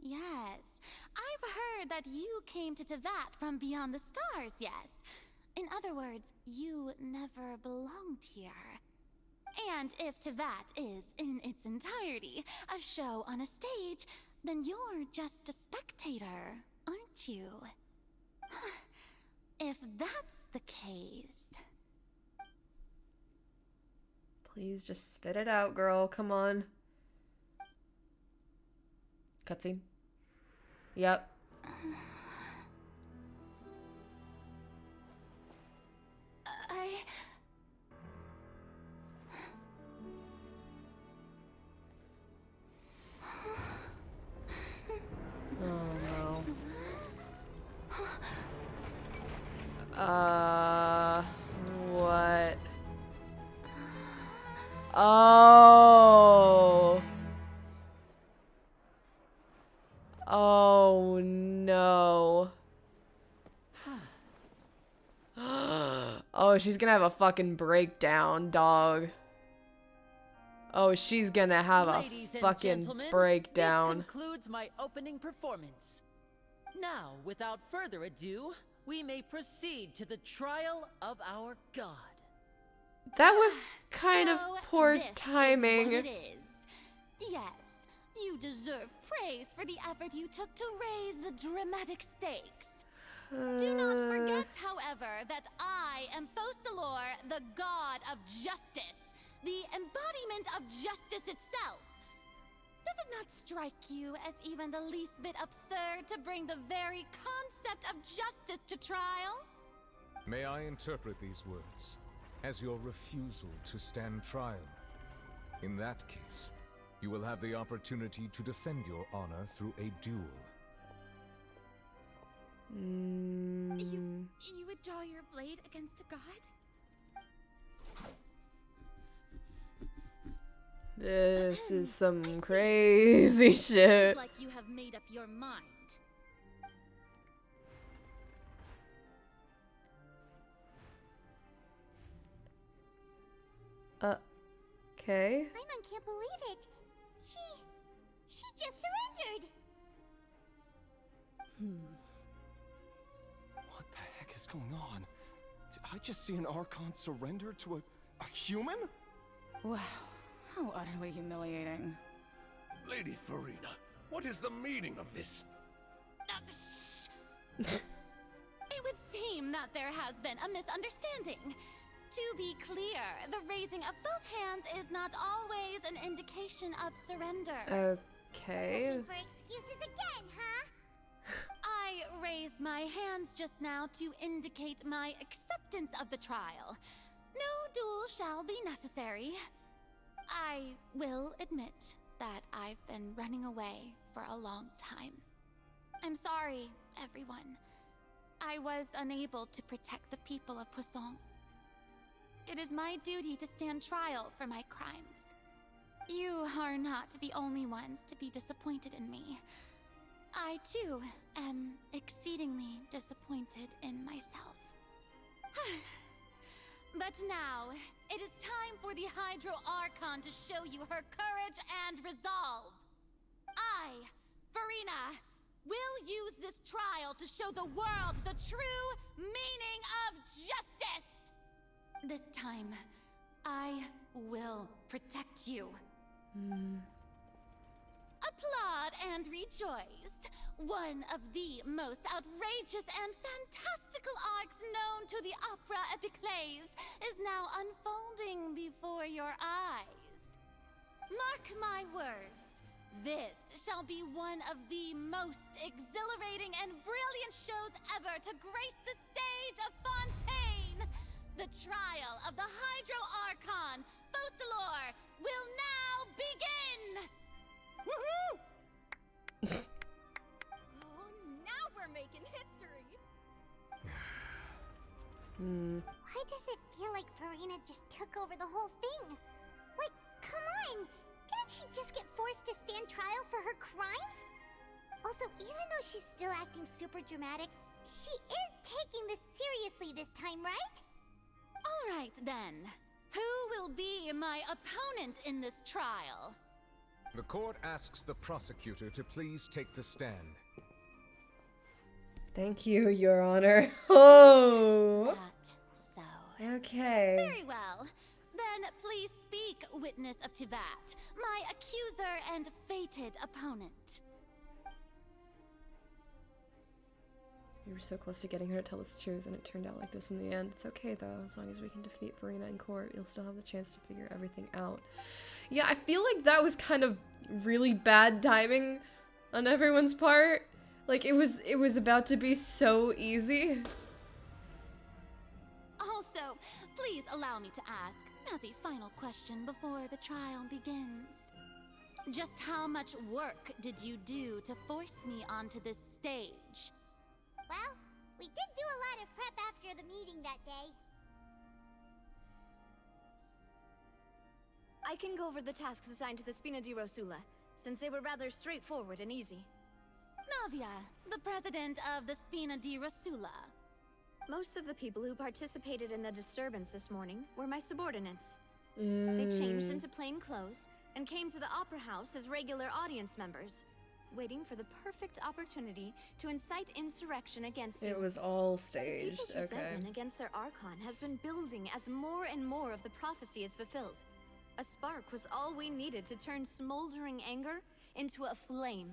Yes. I've heard that you came to Tevat from beyond the stars, yes. In other words, you never belonged here. And if Tevat is, in its entirety, a show on a stage, then you're just a spectator, aren't you? If that's the case... Please just spit it out, girl. Come on. Cutscene. Yep. Oh no. What? Oh. Oh no. Oh, she's gonna have a fucking breakdown, dog. Oh, she's gonna have Ladies a and fucking gentlemen, breakdown. This concludes my opening performance. Now, without further ado, we may proceed to the trial of our god. That was kind of So poor this timing. Is what it is. Yes, you deserve praise for the effort you took to raise the dramatic stakes. Do not forget, however, that I am Focalor, the god of justice, the embodiment of justice itself. Does it not strike you as even the least bit absurd to bring the very concept of justice to trial? May I interpret these words as your refusal to stand trial? In that case, you will have the opportunity to defend your honor through a duel. You would draw your blade against a god? This is some crazy shit. Like you have made up your mind. Okay. Paimon can't believe it. She just surrendered. What the heck is going on? Did I just see an Archon surrender to a human? Wow, how utterly humiliating. Lady Farina, what is the meaning of this? It would seem that there has been a misunderstanding. To be clear, the raising of both hands is not always an indication of surrender. Okay. Looking for excuses again, huh? I raised my hands just now to indicate my acceptance of the trial. No duel shall be necessary. I will admit that I've been running away for a long time. I'm sorry, everyone. I was unable to protect the people of Poisson. It is my duty to stand trial for my crimes. You are not the only ones to be disappointed in me. I, too, am exceedingly disappointed in myself. But now, it is time for the Hydro Archon to show you her courage and resolve. I, Farina, will use this trial to show the world the true meaning of justice! This time, I will protect you. Applaud and rejoice. One of the most outrageous and fantastical arcs known to the opera epiclese is now unfolding before your eyes. Mark my words, this shall be one of the most exhilarating and brilliant shows ever to grace the stage of Fontaine. The trial of the Hydro Archon, Focalor, will now begin! Woohoo! Oh, now we're making history. Why does it feel like Farina just took over the whole thing? Like, come on! Didn't she just get forced to stand trial for her crimes? Also, even though she's still acting super dramatic, she is taking this seriously this time, right? All right, then. Who will be my opponent in this trial? The court asks the prosecutor to please take the stand. Thank you, Your Honor. Oh. So. Okay. Very well. Then please speak, witness of Tivat, my accuser and fated opponent. We were so close to getting her to tell us the truth, and it turned out like this in the end. It's okay, though. As long as we can defeat Farina in court, you'll still have the chance to figure everything out. Yeah, I feel like that was kind of really bad timing on everyone's part. Like, it was about to be so easy. Also, please allow me to ask, as a final question before the trial begins. Just how much work did you do to force me onto this stage? Well, we did do a lot of prep after the meeting that day. I can go over the tasks assigned to the Spina di Rosula, since they were rather straightforward and easy. Navia, the president of the Spina di Rosula. Most of the people who participated in the disturbance this morning were my subordinates. They changed into plain clothes and came to the Opera House as regular audience members, waiting for the perfect opportunity to incite insurrection against you. It was all staged, People's okay. resentment against their Archon has been building as more and more of the prophecy is fulfilled. A spark was all we needed to turn smoldering anger into a flame.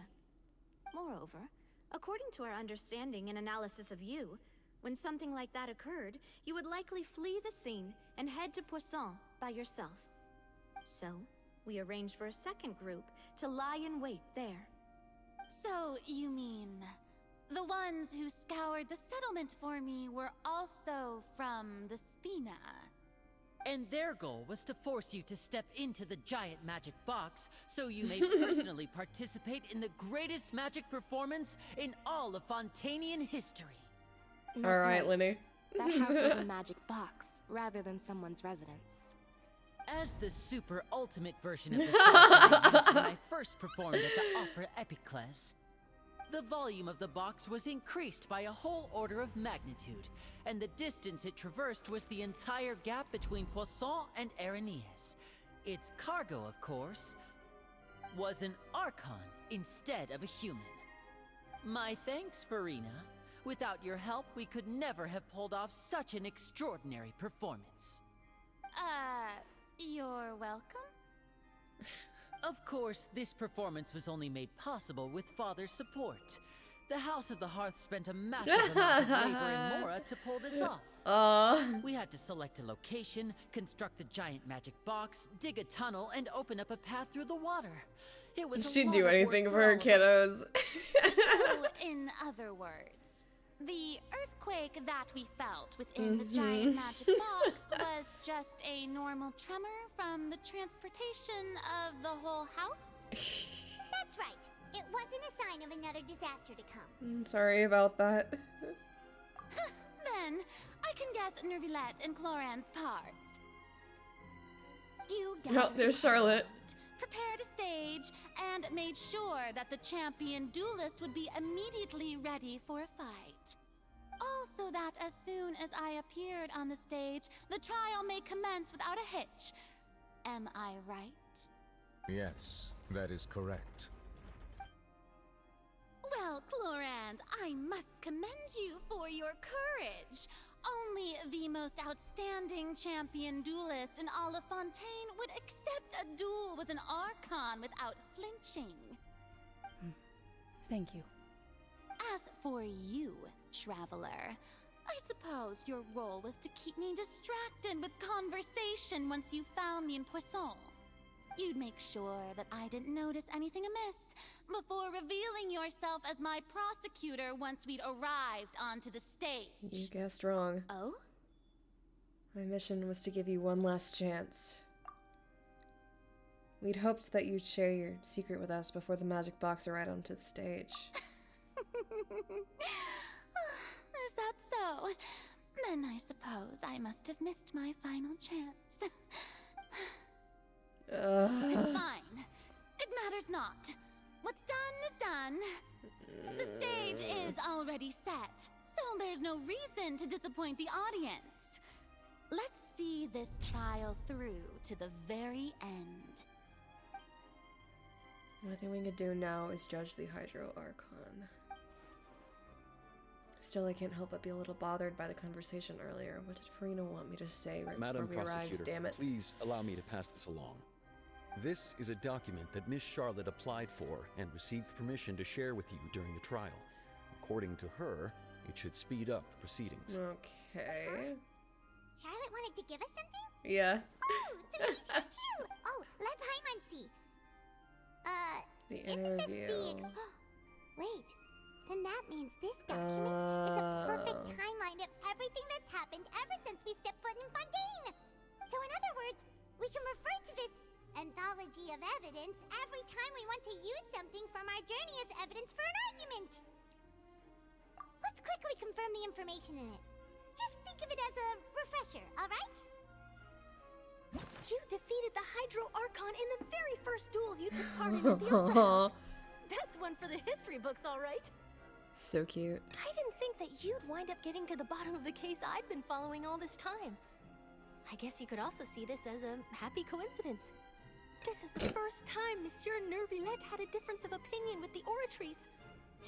Moreover, according to our understanding and analysis of you, when something like that occurred, you would likely flee the scene and head to Poisson by yourself. So, we arranged for a second group to lie in wait there. So, you mean, the ones who scoured the settlement for me were also from the Spina? And their goal was to force you to step into the giant magic box so you may personally participate in the greatest magic performance in all of Fontanian history. Alright, Linny. That house was a magic box, rather than someone's residence. As the super ultimate version of the set I used when I first performed at the Opera Epiclese, the volume of the box was increased by a whole order of magnitude, and the distance it traversed was the entire gap between Poisson and Aranias. Its cargo, of course, was an Archon instead of a human. My thanks, Farina. Without your help, we could never have pulled off such an extraordinary performance. You're welcome? Of course, this performance was only made possible with Father's support. The House of the Hearth spent a massive amount of labor in Mora to pull this off. We had to select a location, construct the giant magic box, dig a tunnel, and open up a path through the water. It was She'd do anything for her kiddos. So, in other words, the earthquake that we felt within the giant magic box was just a normal tremor from the transportation of the whole house? That's right. It wasn't a sign of another disaster to come. Sorry about that. Then, I can guess Nervilette and Cloran's parts. You Oh, there's Charlotte. prepared a stage, and made sure that the champion duelist would be immediately ready for a fight. Also that as soon as I appeared on the stage, the trial may commence without a hitch. Am I right? Yes, that is correct. Well, Clorand, I must commend you for your courage. Only the most outstanding champion duelist in all of Fontaine would accept a duel with an Archon without flinching. Thank you. As for you, Traveler, I suppose your role was to keep me distracted with conversation once you found me in Poisson. You'd make sure that I didn't notice anything amiss before revealing yourself as my prosecutor once we'd arrived onto the stage. You guessed wrong. Oh? My mission was to give you one last chance. We'd hoped that you'd share your secret with us before the magic box arrived onto the stage. Is that so? Then I suppose I must have missed my final chance. It's fine. It matters not. What's done is done. The stage is already set, so there's no reason to disappoint the audience. Let's see this trial through to the very end. The only thing we could do now is judge the Hydro Archon. Still, I can't help but be a little bothered by the conversation earlier. What did Farina want me to say right Madam before we Prosecutor, arrived? Damn it. please allow me to pass this along. This is a document that Miss Charlotte applied for and received permission to share with you during the trial. According to her, it should speed up the proceedings. Okay. Charlotte wanted to give us something? Yeah. Oh, so she's here too! Oh, let Paimon see. The isn't this interview. Wait, then that means this document is a perfect timeline of everything that's happened ever since we stepped foot in Fontaine! So in other words, we can refer to this anthology of evidence every time we want to use something from our journey as evidence for an argument! Let's quickly confirm the information in it. Just think of it as a refresher, alright? You defeated the Hydro Archon in the very first duels you took part in at the Opera House. That's one for the history books, alright? So cute. I didn't think that you'd wind up getting to the bottom of the case I'd been following all this time. I guess you could also see this as a happy coincidence. This is the first time Monsieur Nervillette had a difference of opinion with the Oratrice.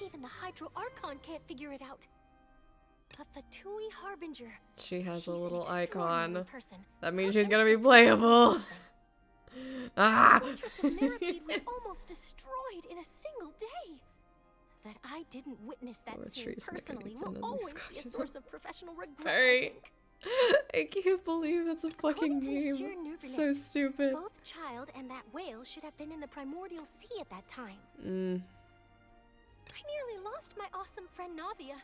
Even the Hydro Archon can't figure it out. A Fatui Harbinger. She has She's a an little extraordinary icon. person. That means she's gonna be playable. Ah! The Fortress of Mirapede was almost destroyed in a single day. That I didn't witness that scene Oratrice personally making will fun of these always be a guys. source of professional regret. Sorry. I can't believe that's a fucking According to Monsieur meme. Nervillette, So stupid. Both Child and that whale should have been in the primordial sea at that time. I nearly lost my awesome friend Navia.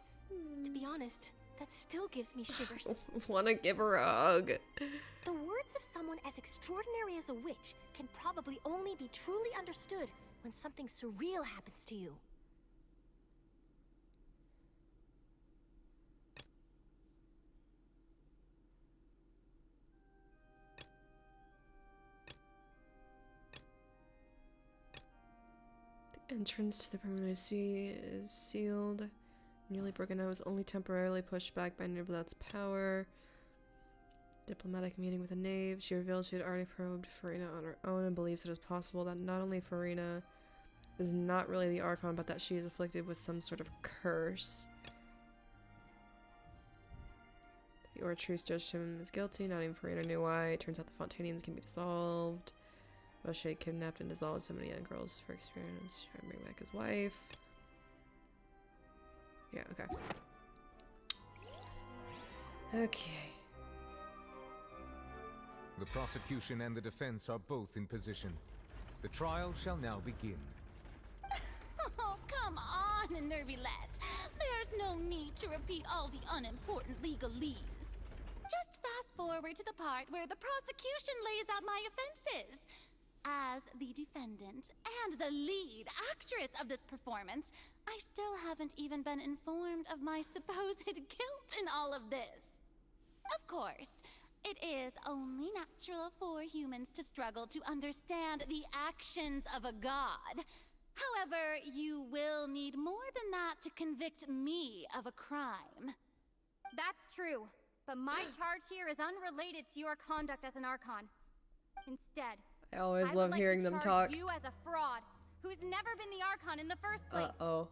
To be honest, that still gives me shivers. Wanna give her a hug. The words of someone as extraordinary as a witch can probably only be truly understood when something surreal happens to you. The entrance to the Primary Sea is sealed. Nearly broken out was only temporarily pushed back by Nervillette's power. Diplomatic meeting with a knave. She revealed she had already probed Farina on her own and believes it is possible that not only Farina is not really the Archon, but that she is afflicted with some sort of curse. The Oratrice judged him as guilty. Not even Farina knew why. It turns out the Fontanians can be dissolved. Roche kidnapped and dissolved so many young girls for experience. Trying to bring back his wife. Yeah, okay. Okay. The prosecution and the defense are both in position. The trial shall now begin. Oh, come on, Nervillette. There's no need to repeat all the unimportant legalese. Just fast forward to the part where the prosecution lays out my offenses. As the defendant and the lead actress of this performance, I still haven't even been informed of my supposed guilt in all of this. Of course, it is only natural for humans to struggle to understand the actions of a god. However, you will need more than that to convict me of a crime. That's true, but my charge here is unrelated to your conduct as an Archon. Instead, I always would love like hearing to them charge talk. you as a fraud who's never been the Archon in the first place. Uh-oh.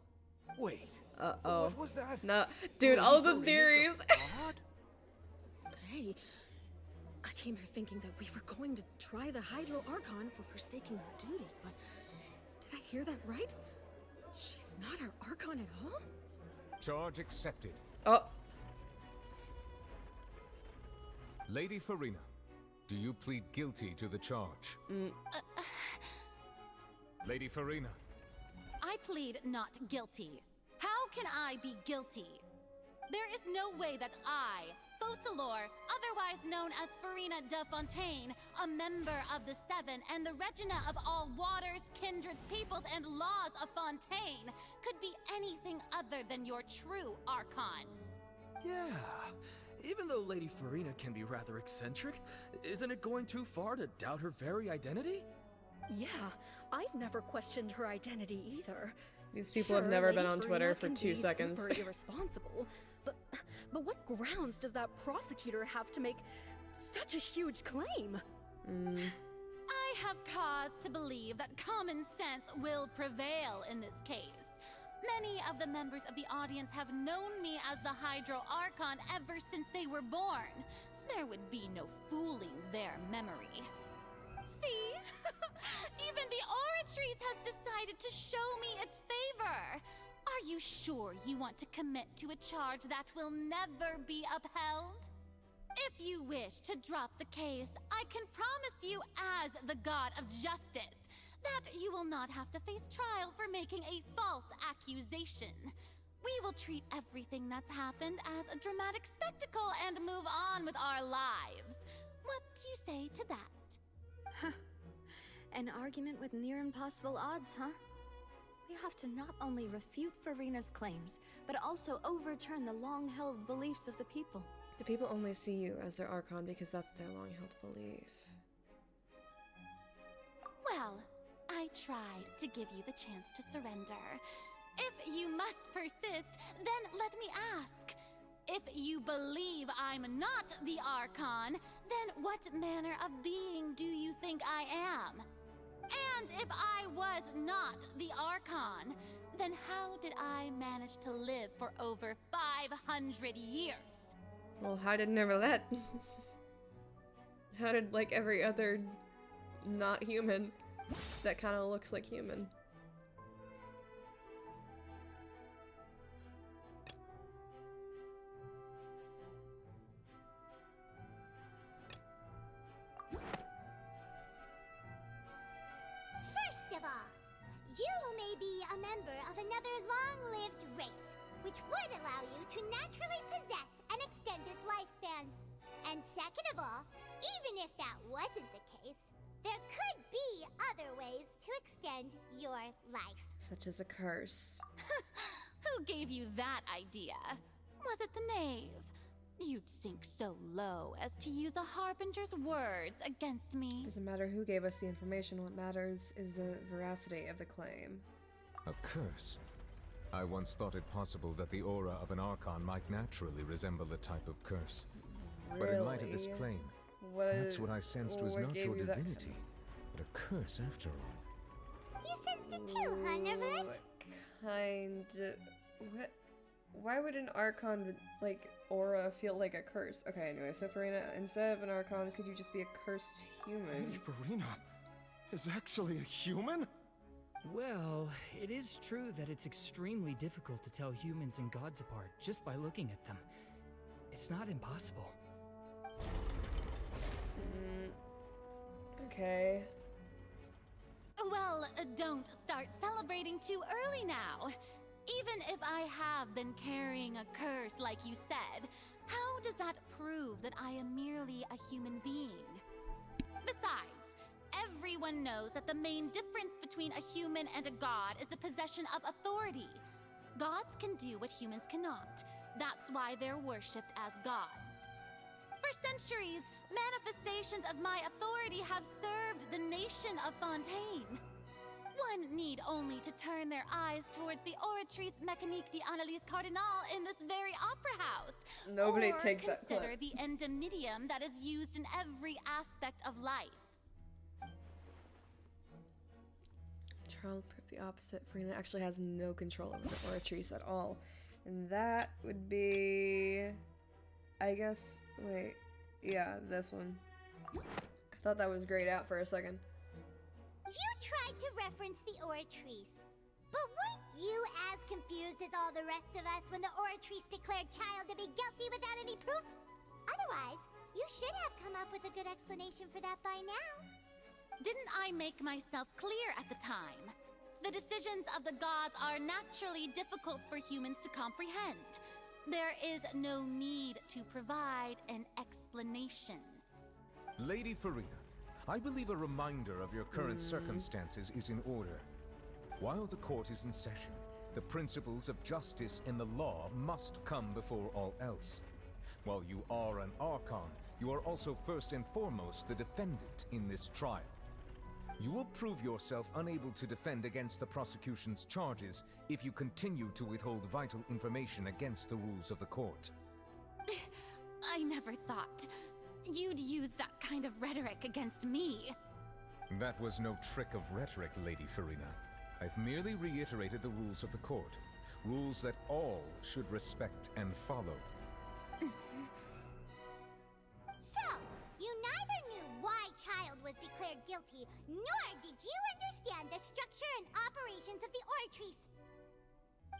Wait. Uh-oh. What was that? No, dude, all the theories. Hey, I came here thinking that we were going to try the Hydro Archon for forsaking her duty, but did I hear that right? She's not our Archon at all? Charge accepted. Oh. Lady Farina, do you plead guilty to the charge? Lady Farina. I plead not guilty. How can I be guilty? There is no way that I, Faucilor, otherwise known as Farina de Fontaine, a member of the Seven and the Regina of all waters, kindreds, peoples, and laws of Fontaine, could be anything other than your true Archon. Yeah. Even though Lady Farina can be rather eccentric, isn't it going too far to doubt her very identity? Yeah, I've never questioned her identity either. These people have never been on Twitter for 2 seconds. Super irresponsible, but what grounds does that prosecutor have to make such a huge claim? I have cause to believe that common sense will prevail in this case. Many of the members of the audience have known me as the Hydro Archon ever since they were born. There would be no fooling their memory. See? Even the Oratrice has decided to show me its favor. Are you sure you want to commit to a charge that will never be upheld? If you wish to drop the case, I can promise you as the God of Justice that you will not have to face trial for making a false accusation. We will treat everything that's happened as a dramatic spectacle and move on with our lives. What do you say to that? Huh. An argument with near impossible odds, huh? We have to not only refute Farina's claims, but also overturn the long-held beliefs of the people. The people only see you as their Archon because that's their long-held belief. Well, I tried to give you the chance to surrender. If you must persist, then let me ask. If you believe I'm not the Archon, then what manner of being do you think I am? And if I was not the Archon, then how did I manage to live for over 500 years? Well, how did Neverlet? How did, like, every other not human that kind of looks like human? First of all, you may be a member of another long-lived race, which would allow you to naturally possess an extended lifespan. And second of all, even if that wasn't the case, there could be other ways to extend your life. Such as a curse. Who gave you that idea? Was it the knave? You'd sink so low as to use a harbinger's words against me. Doesn't matter who gave us the information, what matters is the veracity of the claim. A curse? I once thought it possible that the aura of an Archon might naturally resemble a type of curse. Really? But in light of this claim, perhaps what I sensed was not your divinity, but a curse after all. You sensed it too, huh, Neverlet? What? Why would an Archon, like, aura feel like a curse? Okay, anyway, so Farina, instead of an Archon, could you just be a cursed human? Lady Farina is actually a human? Well, it is true that it's extremely difficult to tell humans and gods apart just by looking at them. It's not impossible. Okay. Well, don't start celebrating too early now. Even if I have been carrying a curse like you said, how does that prove that I am merely a human being? Besides, everyone knows that the main difference between a human and a god is the possession of authority. Gods can do what humans cannot. That's why they're worshipped as gods. For centuries, manifestations of my authority have served the nation of Fontaine. One need only to turn their eyes towards the Oratrice Mécanique d'Analyse Cardinal in this very opera house. Nobody or take that consider clip. the endemnitium that is used in every aspect of life. Trial proved the opposite. Farina actually has no control over the Oratrice at all. And that would be... I guess... Wait. Yeah, this one. I thought that was grayed out for a second. You tried to reference the Oratrice, but weren't you as confused as all the rest of us when the Oratrice declared Child to be guilty without any proof? Otherwise, you should have come up with a good explanation for that by now. Didn't I make myself clear at the time? The decisions of the gods are naturally difficult for humans to comprehend. There is no need to provide an explanation. Lady Farina, I believe a reminder of your current circumstances is in order. While the court is in session, the principles of justice and the law must come before all else. While you are an Archon, you are also first and foremost the defendant in this trial. You will prove yourself unable to defend against the prosecution's charges if you continue to withhold vital information against the rules of the court. I never thought you'd use that kind of rhetoric against me. That was no trick of rhetoric, Lady Farina. I've merely reiterated the rules of the court. Rules that all should respect and follow. So, you neither knew why Child was declared guilty, nor did you understand the structure and operations of the Oratrice.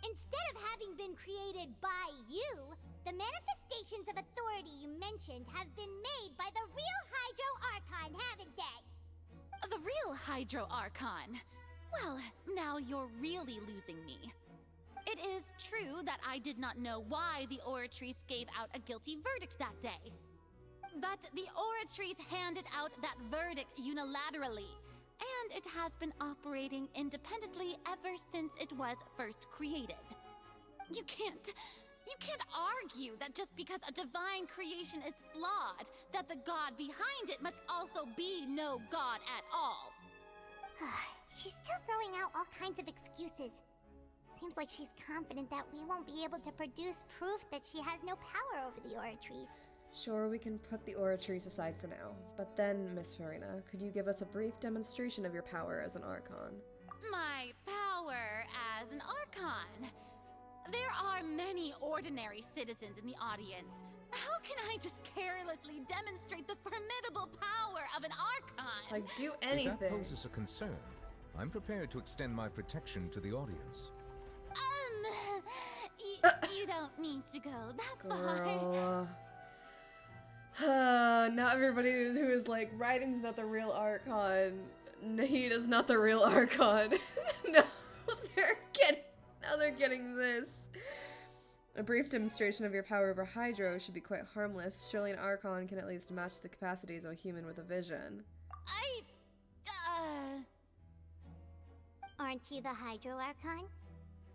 Instead of having been created by you, the manifestations of authority you mentioned have been made by the real Hydro Archon, haven't they? The real Hydro Archon? Well, now you're really losing me. It is true that I did not know why the Oratrice gave out a guilty verdict that day. But the Oratrice handed out that verdict unilaterally, and it has been operating independently ever since it was first created. You can't argue that just because a divine creation is flawed, that the god behind it must also be no god at all. She's still throwing out all kinds of excuses. Seems like she's confident that we won't be able to produce proof that she has no power over the Oratrice. Sure, we can put the Oratrice aside for now. But then, Miss Farina, could you give us a brief demonstration of your power as an Archon? My power as an Archon? There are many ordinary citizens in the audience. How can I just carelessly demonstrate the formidable power of an Archon? Like, do anything. If that poses a concern, I'm prepared to extend my protection to the audience. You don't need to go that Girl. Now everybody who is like, Raiden's not the real Archon. Nahid is not the real Archon. No, they're getting this. A brief demonstration of your power over Hydro should be quite harmless. Surely an Archon can at least match the capacities of a human with a vision. Aren't you the Hydro Archon?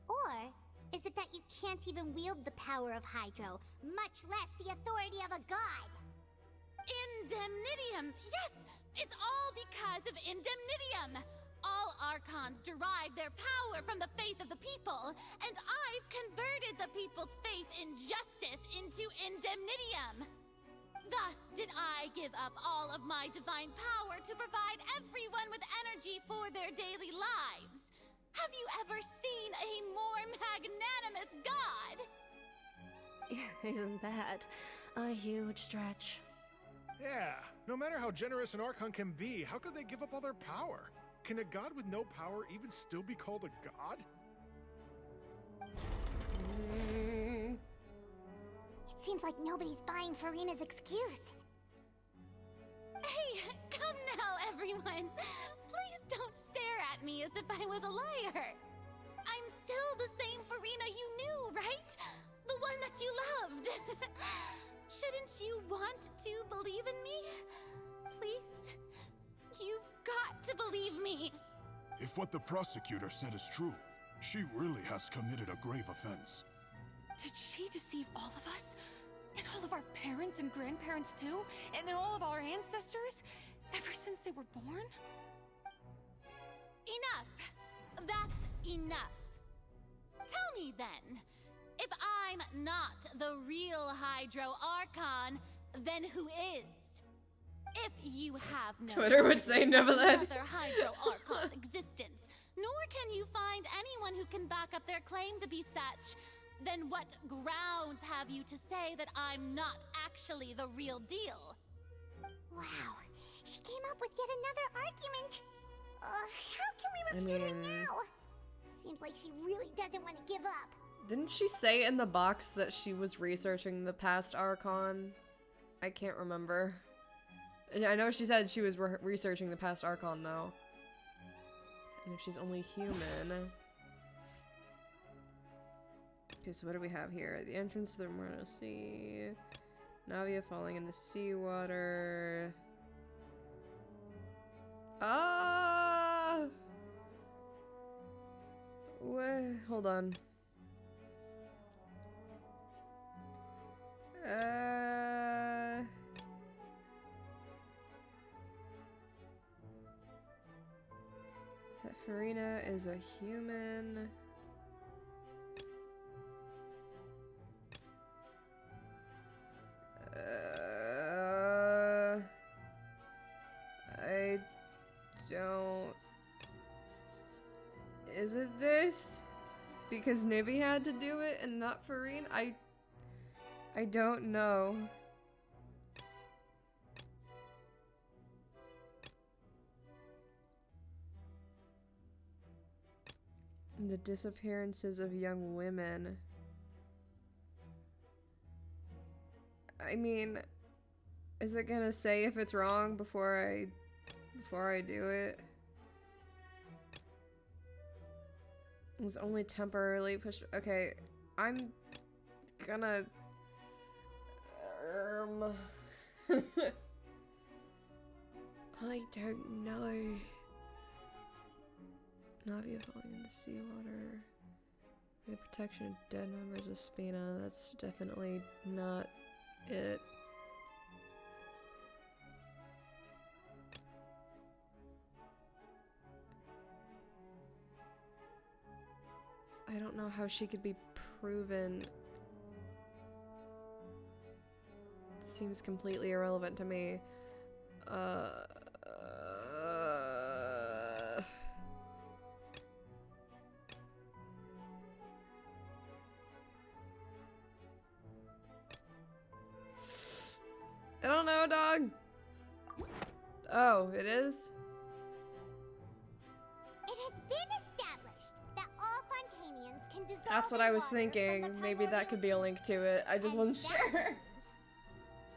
Or is it that you can't even wield the power of Hydro, much less the authority of a god? Indemnitium! Yes! It's all because of Indemnitium! All Archons derive their power from the faith of the people, and I've converted the people's faith in justice into Indemnitium! Thus did I give up all of my divine power to provide everyone with energy for their daily lives. Have you ever seen a more magnanimous god? Isn't that a huge stretch? Yeah, no matter how generous an Archon can be, how could they give up all their power? Can a god with no power even still be called a god? It seems like nobody's buying Farina's excuse. Hey, come now, everyone. Please don't stare at me as if I was a liar. I'm still the same Farina you knew, right? The one that you loved. Shouldn't you want to believe in me? Please? You've got to believe me. If what the prosecutor said is true, she really has committed a grave offense. Did she deceive all of us? And all of our parents and grandparents too? And all of our ancestors? Ever since they were born? Enough! That's enough. Tell me then, if I'm not the real Hydro Archon, then who is? If you have no Twitter would say Neverland. Other Hydro Archon's existence, nor can you find anyone who can back up their claim to be such, then what grounds have you to say that I'm not actually the real deal? Wow, she came up with yet another argument. How can we refute her now? Seems like she really doesn't want to give up. Didn't she say in the box that she was researching the past Archon? I can't remember. I know she said she was researching the past Archon, though. And if she's only human... Okay, so what do we have here? The entrance to the Morno Sea. Navia falling in the seawater. Ah! Wait, hold on. That Farina is a human. I don't... Is it this? Because Nibby had to do it and not Farine? I don't know. The disappearances of young women. I mean, is it gonna say if it's wrong before I do it? It was only temporarily pushed. Okay, I'm gonna I don't know. Navia falling in the seawater. The protection of dead members of Spina. That's definitely not it. I don't know how she could be proven. It seems completely irrelevant to me. I don't know, dog. Oh, it is? It has been established that all Fontanians can dissolve That's what in I was water thinking. from the Maybe that could be a link to it. I just wasn't sure.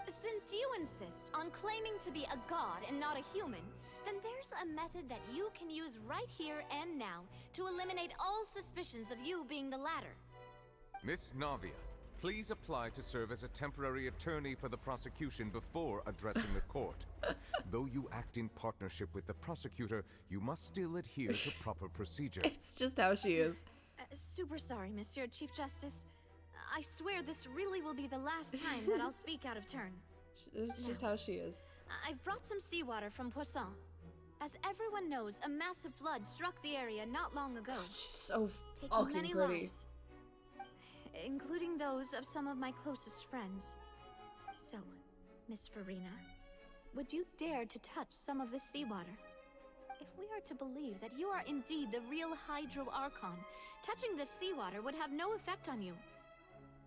Since you insist on claiming to be a god and not a human, then there's a method that you can use right here and now to eliminate all suspicions of you being the latter. Miss Navia, please apply to serve as a temporary attorney for the prosecution before addressing the court. Though you act in partnership with the prosecutor, you must still adhere to proper procedure. It's just how she is. Super sorry, Monsieur Chief Justice. I swear this really will be the last time that I'll speak out of turn. This is just how she is. I've brought some seawater from Poisson. As everyone knows, a massive flood struck the area not long ago. God, she's so taking fucking many pretty. lives, including those of some of my closest friends. So, Miss Farina, would you dare to touch some of this seawater? If we are to believe that you are indeed the real Hydro Archon, touching this seawater would have no effect on you.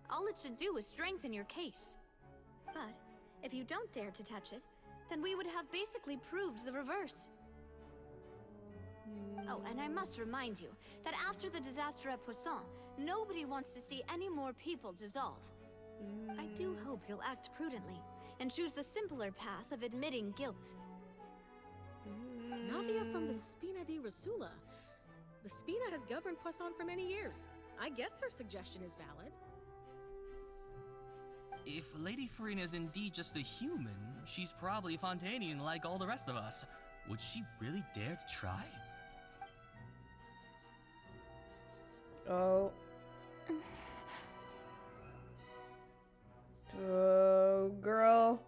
All it should do is strengthen your case. But if you don't dare to touch it, then we would have basically proved the reverse. Oh, and I must remind you that after the disaster at Poisson, nobody wants to see any more people dissolve. I do hope you'll act prudently and choose the simpler path of admitting guilt. Navia from the Spina di Rosula. The Spina has governed Poisson for many years. I guess her suggestion is valid. If Lady Farina is indeed just a human, she's probably Fontanian like all the rest of us. Would she really dare to try? Oh. Oh, girl.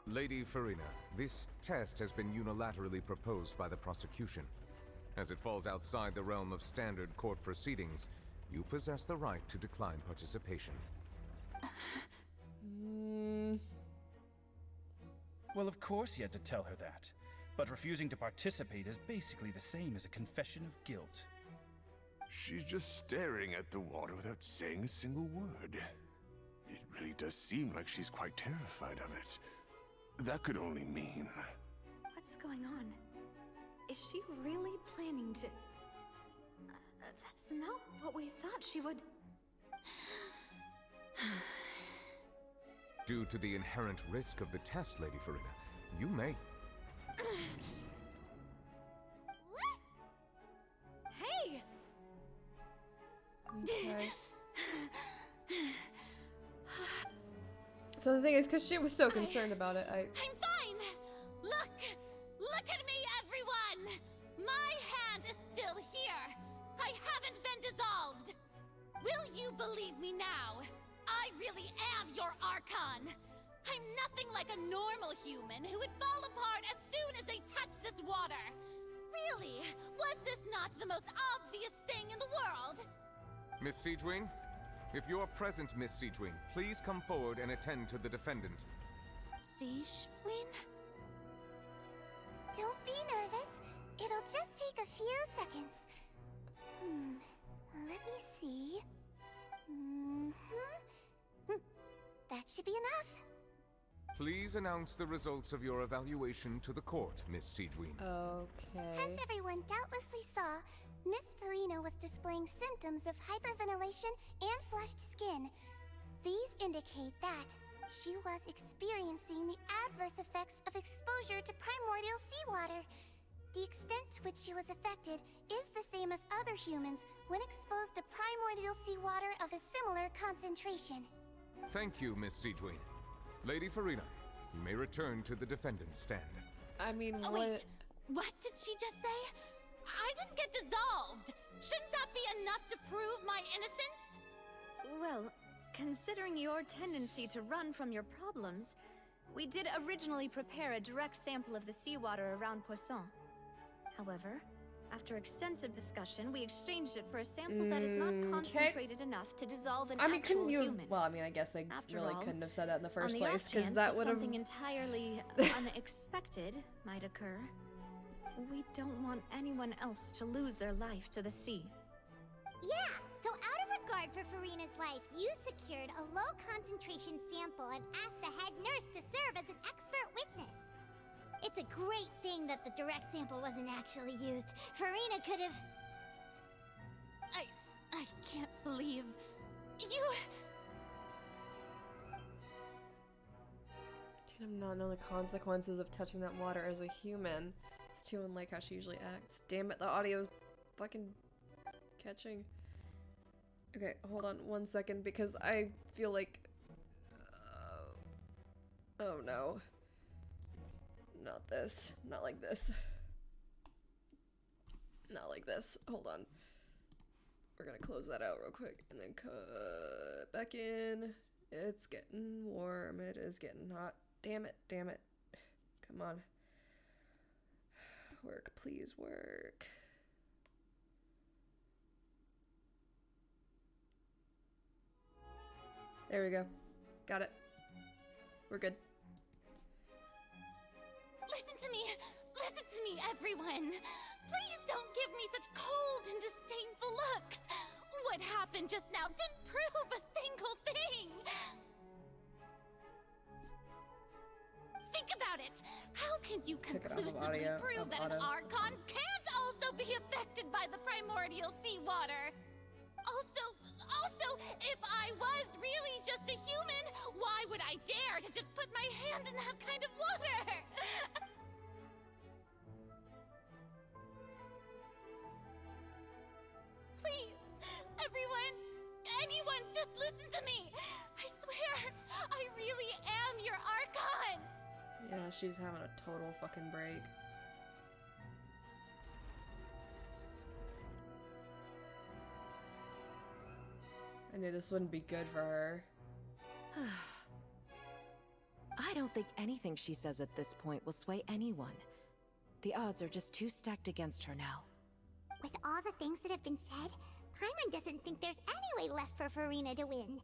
Lady Farina, this test has been unilaterally proposed by the prosecution. As it falls outside the realm of standard court proceedings, you possess the right to decline participation. Well, of course he had to tell her that. But refusing to participate is basically the same as a confession of guilt. She's just staring at the water without saying a single word. It really does seem like she's quite terrified of it. That could only mean... What's going on? Is she really planning to... that's not what we thought she would... Due to the inherent risk of the test, Lady Farina, you may... Hey! Okay. So the thing is, because she was so concerned about it, I'm fine! Look at me, everyone! My hand is still here! I haven't been dissolved! Will you believe me now? I really am your Archon! I'm nothing like a normal human who would fall apart as soon as they touch this water! Really? Was this not the most obvious thing in the world? Miss Siegewing? If you're present, Miss Siegewing, please come forward and attend to the defendant. Siegewing? Don't be It'll just take a few seconds. Let me see. That should be enough. Please announce the results of your evaluation to the court, Miss Siegewien. Okay. As everyone doubtlessly saw, Miss Farina was displaying symptoms of hyperventilation and flushed skin. These indicate that she was experiencing the adverse effects of exposure to primordial seawater. The extent to which she was affected is the same as other humans when exposed to primordial seawater of a similar concentration. Thank you, Miss Siegewien. Lady Farina, you may return to the defendant's stand. I mean, Oh, wait. What did she just say? I didn't get dissolved. Shouldn't that be enough to prove my innocence? Well, considering your tendency to run from your problems, we did originally prepare a direct sample of the seawater around Poisson. However, after extensive discussion, we exchanged it for a sample that is not concentrated enough to dissolve an actual couldn't you? human. Well, I mean, I guess they After really all, couldn't have said that in the first on the place, off because chance that would have. something entirely unexpected might occur, we don't want anyone else to lose their life to the sea. Yeah, so out of regard for Farina's life, you secured a low concentration sample and asked the head nurse to serve as an expert witness. It's a great thing that the direct sample wasn't actually used. Farina could have... I can't believe you... Should have not known the consequences of touching that water as a human. It's too unlike how she usually acts. Damn it, the audio's fucking catching. Okay, hold on 1 second because I feel like... oh no. Not this. Not like this. Not like this. Hold on. We're gonna close that out real quick and then cut back in. It's getting warm. It is getting hot. Damn it. Damn it. Come on. Work, please work. There we go. Got it. We're good. Listen to me! Listen to me, everyone! Please don't give me such cold and disdainful looks! What happened just now didn't prove a single thing! Think about it! How can you conclusively prove that an Archon can't also be affected by the primordial seawater? Also, if I was really just a human, why would I dare to just put my hand in that kind of water? Please, everyone, anyone, just listen to me. I swear, I really am your Archon. Yeah, she's having a total fucking break. I knew this wouldn't be good for her. I don't think anything she says at this point will sway anyone. The odds are just too stacked against her now. With all the things that have been said, Paimon doesn't think there's any way left for Farina to win.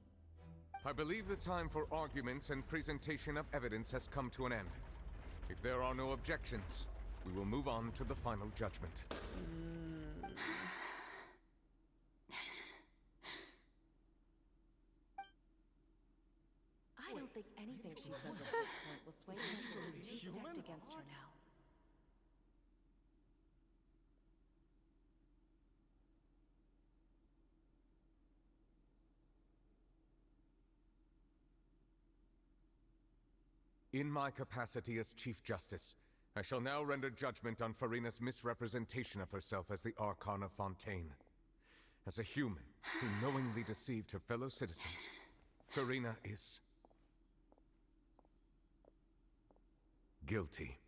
I believe the time for arguments and presentation of evidence has come to an end. If there are no objections, we will move on to the final judgment. I don't think anything she says at this point will sway her. She's too stacked against her now. In my capacity as Chief Justice, I shall now render judgment on Farina's misrepresentation of herself as the Archon of Fontaine. As a human who knowingly deceived her fellow citizens, Farina is guilty.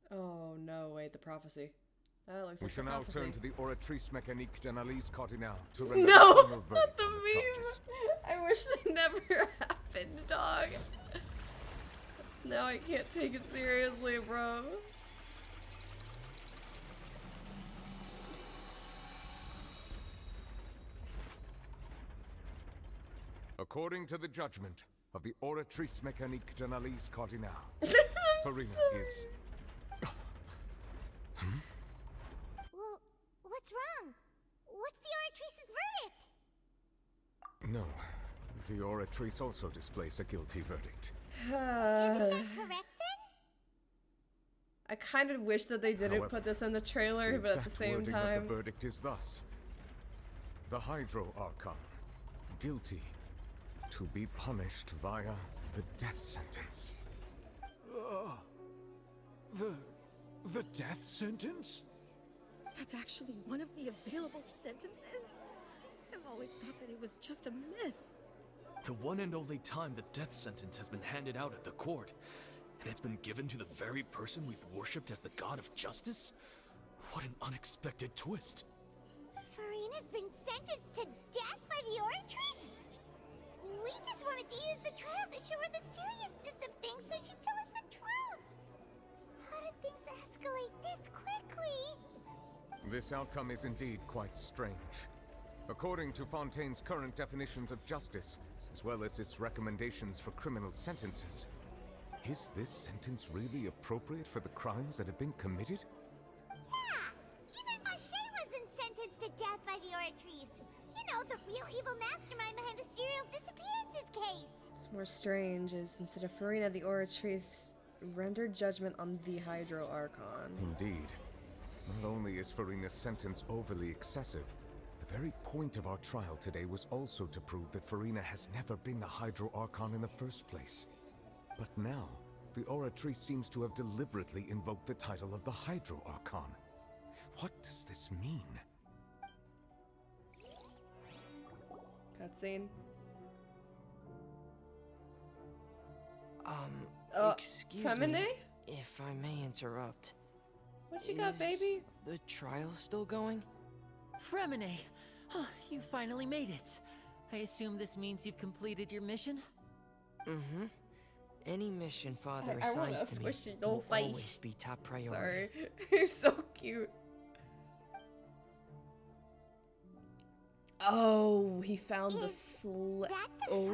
Oh no, wait, the prophecy. That looks We like shall the now prophecy. turn to the Oratrice Mécanique d'Analyse Cardinal to render No, the final not verdict the on the charges. meme. I wish they never happened, dog. Now I can't take it seriously, bro. According to the judgment of the Oratrice Mécanique d'Analyse Cardinal, Farina is... Well, what's wrong? What's the Oratrice's verdict? No, the Oratrice also displays a guilty verdict. Isn't that correct then? I kind of wish that they didn't However, put this in the trailer, The but at the exact same wording time... of the verdict is thus. The Hydro Archon, guilty to be punished via the death sentence. The death sentence? That's actually one of the available sentences? I've always thought that it was just a myth. The one and only time the death sentence has been handed out at the court, and it's been given to the very person we've worshipped as the god of justice? What an unexpected twist. Farina's been sentenced to death by the Oratrice? We just wanted to use the trial to show her the seriousness of things so she'd tell us the truth. How did things escalate this quickly? This outcome is indeed quite strange. According to Fontaine's current definitions of justice, as well as its recommendations for criminal sentences, is this sentence really appropriate for the crimes that have been committed? Yeah! Even Vacher wasn't sentenced to death by the Oratrice. You know, the real evil mastermind behind the serial disappearances case. What's more strange is instead of Farina, the Oratrice rendered judgment on the Hydro Archon. Indeed. Not only is Farina's sentence overly excessive, the very point of our trial today was also to prove that Farina has never been the Hydro Archon in the first place. But now, the Oratrice seems to have deliberately invoked the title of the Hydro Archon. What does this mean? Cutscene. Excuse Femine? me, if I may interrupt. What you got, baby? The trial still going? Fremine! You finally made it. I assume this means you've completed your mission? Mm-hmm. Any mission Father I wanna assigns to me squish your little will face. always be top priority. Sorry. He's so cute. Oh, he found the slate. Oh.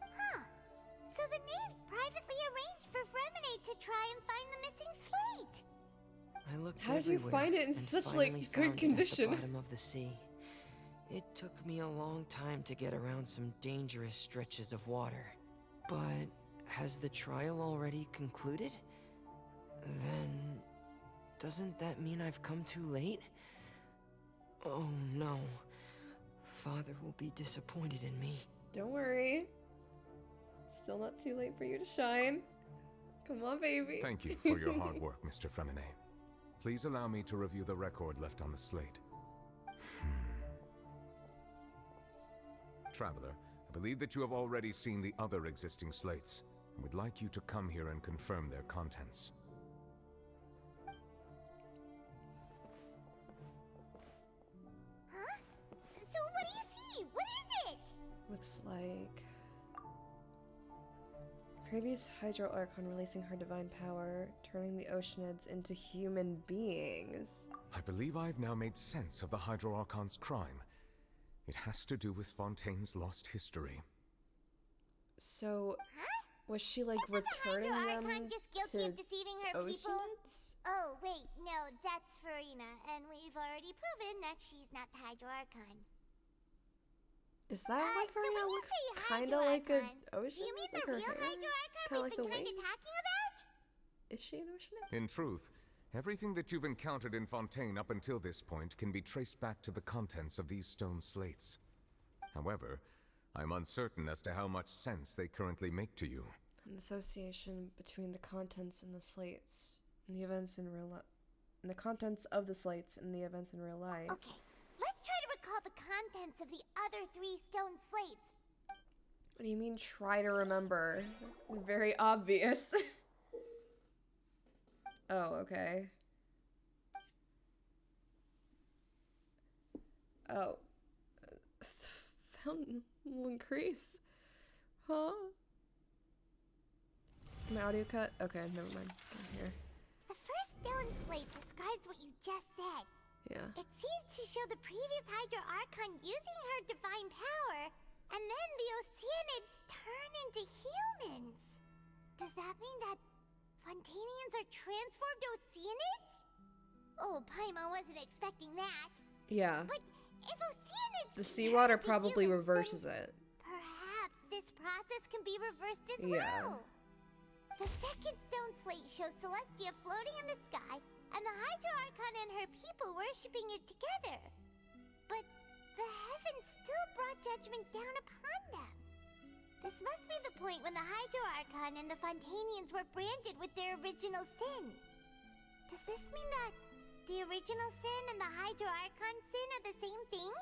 Huh. So the knave privately arranged for Fremine to try and find the missing slate. I looked How did you everywhere find it in and such, finally like, good found it condition? At the bottom of the sea. It took me a long time to get around some dangerous stretches of water. But has the trial already concluded? Then doesn't that mean I've come too late? Oh no. Father will be disappointed in me. Don't worry. Still not too late for you to shine. Come on, baby. Thank you for your hard work, Mr. Femine. Please allow me to review the record left on the slate. Traveler, I believe that you have already seen the other existing slates, and would like you to come here and confirm their contents. Huh? So what do you see? What is it? Looks like... Previous Hydro Archon releasing her divine power, turning the Oceanids into human beings. I believe I've now made sense of the Hydro Archon's crime. It has to do with Fontaine's lost history. So, was she like returning them Archon just guilty to of deceiving her people? Oceanids? Oh, wait, no, that's Farina, and we've already proven that she's not the Hydro Archon. Is that what so when Farina you looks say kind of Hydro like a Archon, ocean? do you mean like the her real hair? Hydro Archon Kinda we've like the been kind of wings? talking about? Is she an Oceanid? In truth, everything that you've encountered in Fontaine up until this point can be traced back to the contents of these stone slates. However, I'm uncertain as to how much sense they currently make to you. An association between the contents and the slates and the events in real life. And the contents of the slates and the events in real life. Okay, let's try to recall the contents of the other 3 stone slates. What do you mean try to remember? Very obvious. Oh, okay. Oh. Fountain will increase. Huh? My audio cut? Okay, never mind. I'm here. The first stone slate describes what you just said. Yeah. It seems to show the previous Hydro Archon using her divine power, and then the Oceanids turn into humans. Does that mean that Fontanians are transformed Oceanids? Oh, Paimon wasn't expecting that. Yeah. But if Oceanids The seawater probably reverses it. perhaps this process can be reversed as Yeah. well. The second stone slate shows Celestia floating in the sky, and the Hydro Archon and her people worshipping it together. But the heavens still brought judgment down upon them. This must be the point when the Hydro Archon and the Fontanians were branded with their original sin. Does this mean that the original sin and the Hydro Archon sin are the same thing?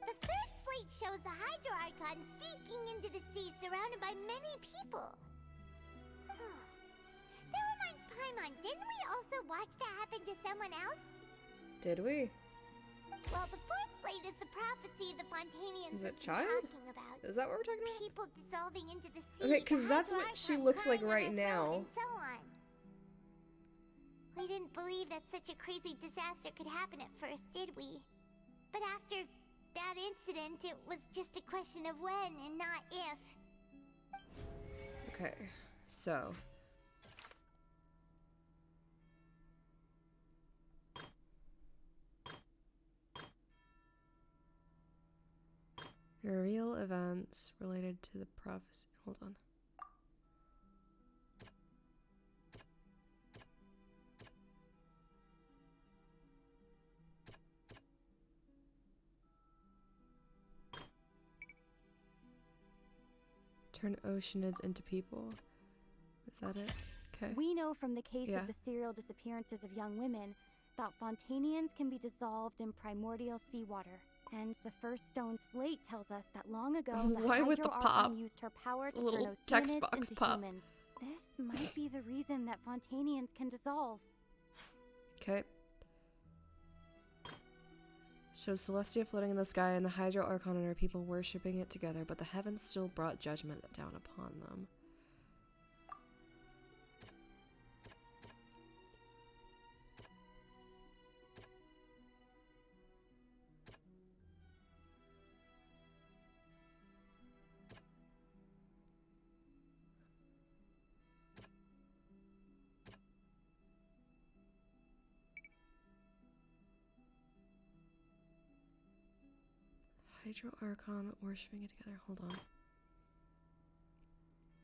The third slate shows the Hydro Archon sinking into the sea surrounded by many people. That reminds Paimon, didn't we also watch that happen to someone else? Did we? Well, the fourth slate is the prophecy the Fontanians Is it have been child? talking about. Is that what we're talking about? People dissolving into the sea. Okay, because the that's Hydro what she Archon looks like crying right on her throne, now. And so on. We didn't believe that such a crazy disaster could happen at first, did we? But after that incident, it was just a question of when and not if. Okay, so. Real events related to the prophecy. Hold on. Turn oceanids into people. Is that it? Okay. We know from the case Yeah. of the serial disappearances of young women that Fontanians can be dissolved in primordial seawater. And the first stone slate tells us that long ago the Why with Hydro the pop? Archon used her power to Little turn text Oceanids box into pop. humans. This might be the reason that Fontanians can dissolve. Okay. Shows Celestia floating in the sky and the Hydro Archon and her people worshipping it together, but the heavens still brought judgment down upon them. Hydro Archon worshipping it together. Hold on.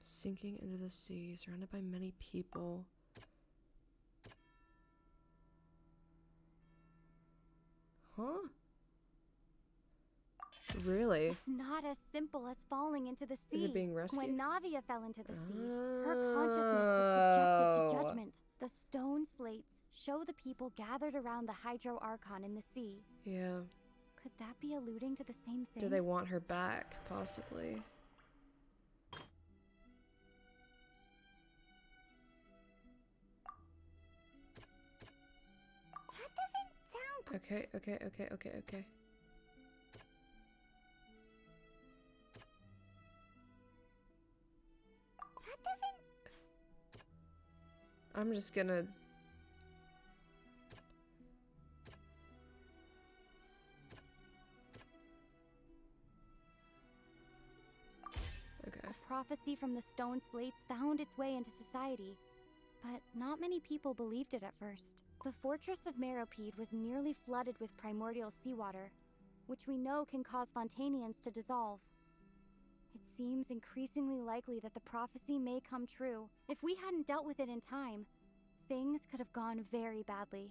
Sinking into the sea, surrounded by many people. Huh? Really? It's not as simple as falling into the sea. Is it being rescued? When Navia fell into the sea, her consciousness was subjected to judgment. The stone slates show the people gathered around the Hydro Archon in the sea. Yeah. Could that be alluding to the same thing? Do they want her back? Possibly. That doesn't sound... Okay. That doesn't... I'm just gonna... A prophecy from the stone slates found its way into society, but not many people believed it at first. The fortress of Meropide was nearly flooded with primordial seawater, which we know can cause Fontanians to dissolve. It seems increasingly likely that the prophecy may come true. If we hadn't dealt with it in time, things could have gone very badly.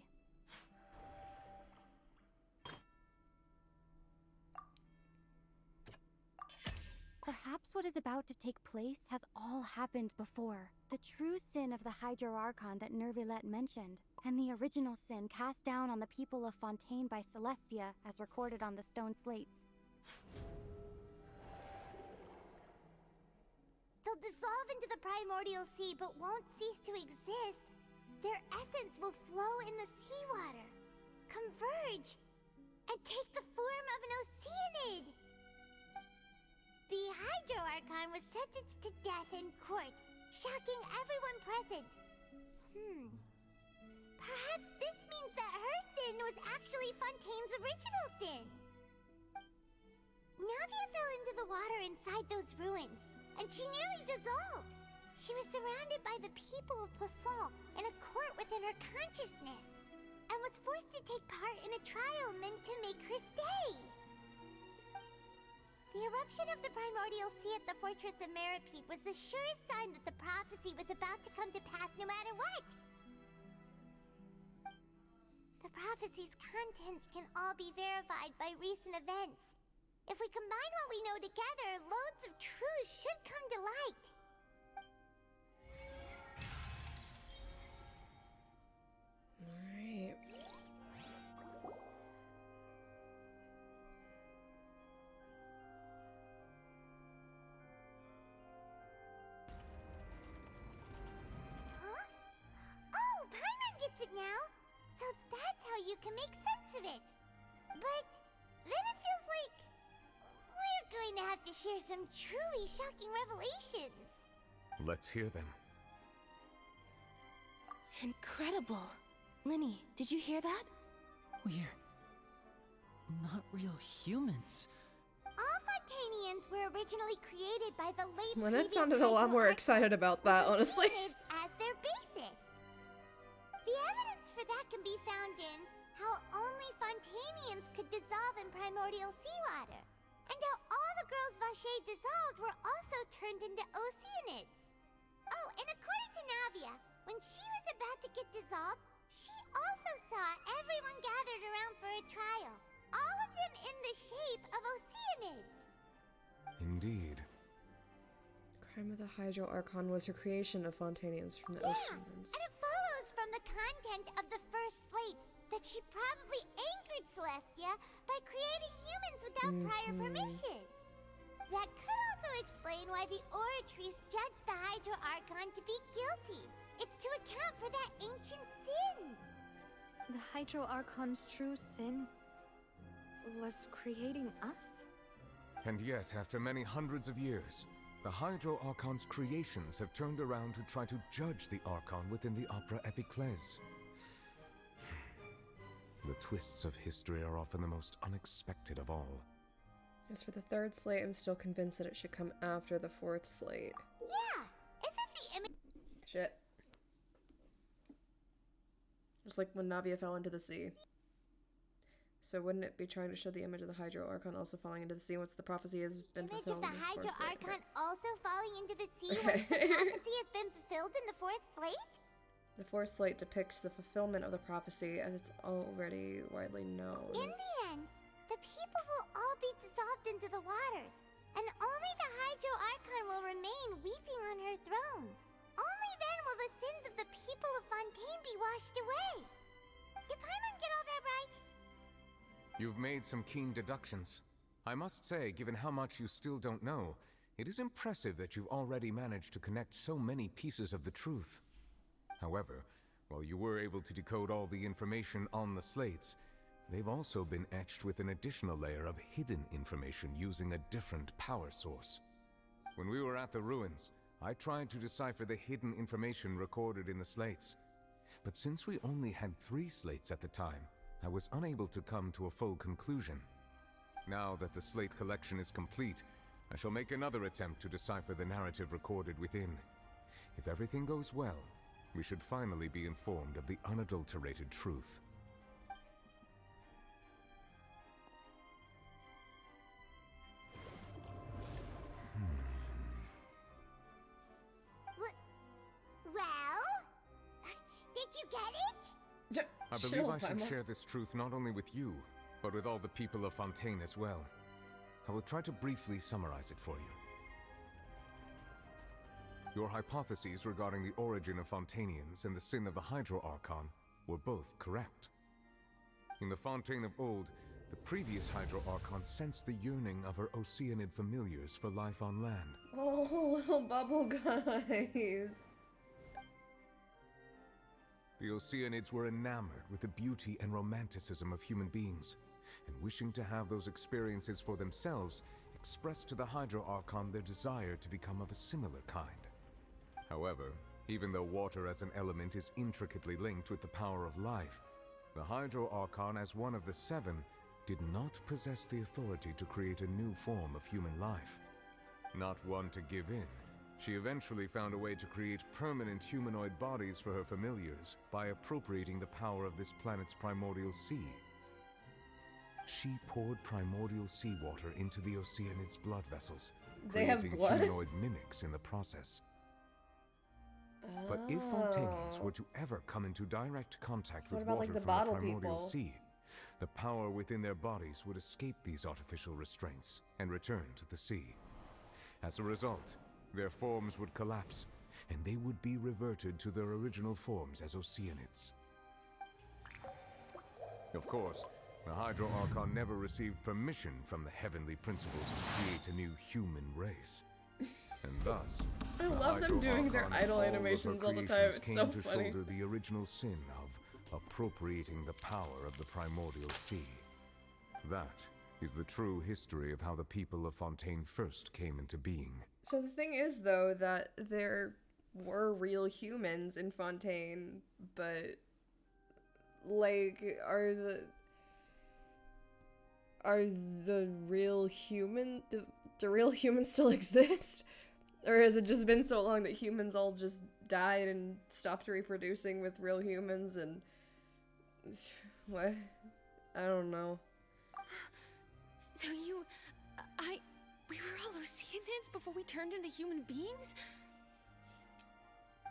Perhaps what is about to take place has all happened before. The true sin of the Hydro Archon that Nervilette mentioned, and the original sin cast down on the people of Fontaine by Celestia, as recorded on the stone slates. They'll dissolve into the primordial sea but won't cease to exist. Their essence will flow in the seawater, converge, and take the form of an Oceanid. The Hydro Archon was sentenced to death in court, shocking everyone present. Perhaps this means that her sin was actually original sin. Navia fell into the water inside those ruins, and she nearly dissolved. She was surrounded by the people of Poisson in a court within her consciousness, and was forced to take part in a trial meant to make her stay. The eruption of the primordial sea at the fortress of Meripede was the surest sign that the prophecy was about to come to pass no matter what. The prophecy's contents can all be verified by recent events. If we combine what we know together, loads of truth should come to light. Alright. Huh? Oh, Paimon gets it now! So that's how you can make sense of it. But then it feels like we're going to have to share some truly shocking revelations. Let's hear them. Incredible. Linny, did you hear that? We're not real humans. All Fontanians were originally created by the late Well, that previous sounded a lot more Hydro excited about that, honestly. Oceanids as their basis. The evidence for that can be found in how only Fontanians could dissolve in primordial seawater, and how all the girls Vacher dissolved were also turned into Oceanids. Oh, and according to Navia, when she was about to get dissolved, she also saw everyone gathered around for a trial, all of them in the shape of Oceanids. Indeed. Crime of the Hydro Archon was her creation of Fontanians from the Oceanids. And it follows from the content of the first slate that she probably angered Celestia by creating humans without prior permission. That could also explain why the Oratrice judged the Hydro Archon to be guilty. It's to account for that ancient sin. The Hydro Archon's true sin was creating us? And yet, after many hundreds of years, the Hydro Archon's creations have turned around to try to judge the Archon within the Opera Epiclese. The twists of history are often the most unexpected of all. As for the third slate, I'm still convinced that it should come after the fourth slate. Yeah, isn't the image... Shit. Just like when Navia fell into the sea. So wouldn't it be trying to show the image of the Hydro Archon also falling into the sea once the prophecy has been Image fulfilled? of the in fourth Hydro slate? Archon also falling into the sea Okay. once the prophecy has been fulfilled in the fourth slate? The fourth slate depicts the fulfillment of the prophecy as it's already widely known. In the end, the people will all be dissolved into the waters, and only the Hydro Archon will remain weeping on her throne. Only then will the sins of the people of Fontaine be washed away. Did Paimon get all that right? You've made some keen deductions. I must say, given how much you still don't know, it is impressive that you've already managed to connect so many pieces of the truth. However, while you were able to decode all the information on the slates, they've also been etched with an additional layer of hidden information using a different power source. When we were at the ruins, I tried to decipher the hidden information recorded in the slates. But since we only had 3 slates at the time, I was unable to come to a full conclusion. Now that the slate collection is complete, I shall make another attempt to decipher the narrative recorded within. If everything goes well, we should finally be informed of the unadulterated truth. Well? Did you get it? I believe I should share this truth not only with you, but with all the people of Fontaine as well. I will try to briefly summarize it for you. Your hypotheses regarding the origin of Fontanians and the sin of the Hydro Archon were both correct. In the Fontaine of old, the previous Hydro Archon sensed the yearning of her Oceanid familiars for life on land. Oh, little bubble guys. The Oceanids were enamored with the beauty and romanticism of human beings, and wishing to have those experiences for themselves, expressed to the Hydro Archon their desire to become of a similar kind. However, even though water as an element is intricately linked with the power of life, the Hydro Archon as one of the 7 did not possess the authority to create a new form of human life. Not one to give in, she eventually found a way to create permanent humanoid bodies for her familiars by appropriating the power of this planet's primordial sea. She poured primordial seawater into the Oceanid's blood vessels, They have creating blood? humanoid mimics in the process. But if Fontanians were to ever come into direct contact So what with about, water like, the from bottle the primordial people? sea, the power within their bodies would escape these artificial restraints and return to the sea. As a result, their forms would collapse, and they would be reverted to their original forms as Oceanids. Of course, the Hydro Archon never received permission from the heavenly principles to create a new human race. And thus, I the love them Hydro doing their Archon and idol all of her animations all the time. creations It's came so to funny. shoulder the original sin of appropriating the power of the primordial sea. That is the true history of how the people of Fontaine first came into being. So the thing is, though, that there were real humans in Fontaine, but like, are the real human? Do real humans still exist, or has it just been so long that humans all just died and stopped reproducing with real humans? And what? I don't know. So we were all Oceanids before we turned into human beings?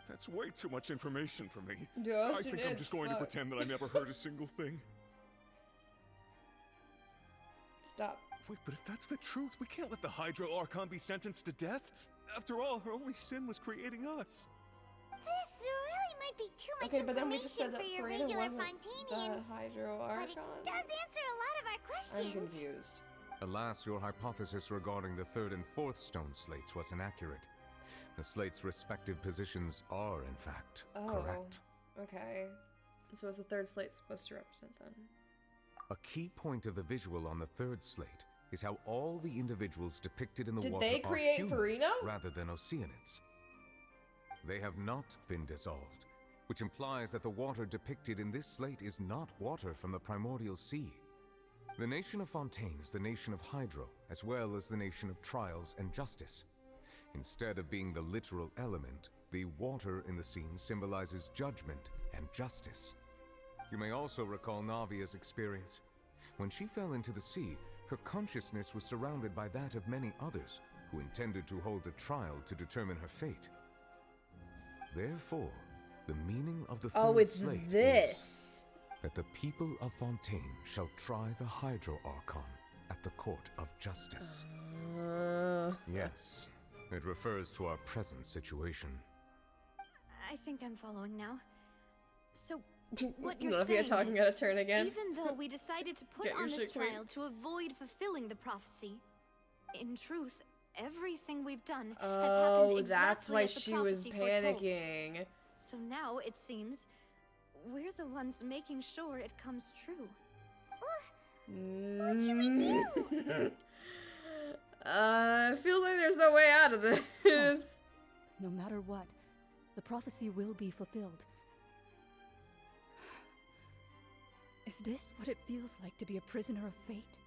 That's way too much information for me. Yes, I think it I'm is. just going to Fuck. pretend that I never heard a single thing. Stop. Wait, but if that's the truth, we can't let the Hydro Archon be sentenced to death. After all, her only sin was creating us. This really might be too much Okay, but then we just said information that for your Farina regular wasn't Fontanian. the Hydro But Archon. it does answer a lot of our questions. I'm confused. Alas, your hypothesis regarding the third and fourth stone slates was inaccurate. The slates' respective positions are, in fact, correct. Okay. So what's the third slate supposed to represent then? A key point of the visual on the third slate is how all the individuals depicted in the Did water they are create humans Farina? rather than Oceanids. They have not been dissolved, which implies that the water depicted in this slate is not water from the primordial sea. The nation of Fontaine is the nation of Hydro, as well as the nation of Trials and Justice. Instead of being the literal element, the water in the scene symbolizes judgment and justice. You may also recall Navia's experience. When she fell into the sea, her consciousness was surrounded by that of many others who intended to hold a trial to determine her fate. Therefore, the meaning of the third slate is that the people of Fontaine shall try the Hydro Archon at the court of justice. Yes, it refers to our present situation. I think I'm following now. So, what you're Olivia saying talking is, out of turn again. even though we decided to put Get your on this shit straight. trial to avoid fulfilling the prophecy, in truth, everything we've done has Oh, happened exactly that's why as the she was prophecy foretold. panicking. So now, it seems, we're the ones making sure it comes true. What should we do? I feel like there's no way out of this. No matter what, the prophecy will be fulfilled. Is this what it feels like to be a prisoner of fate?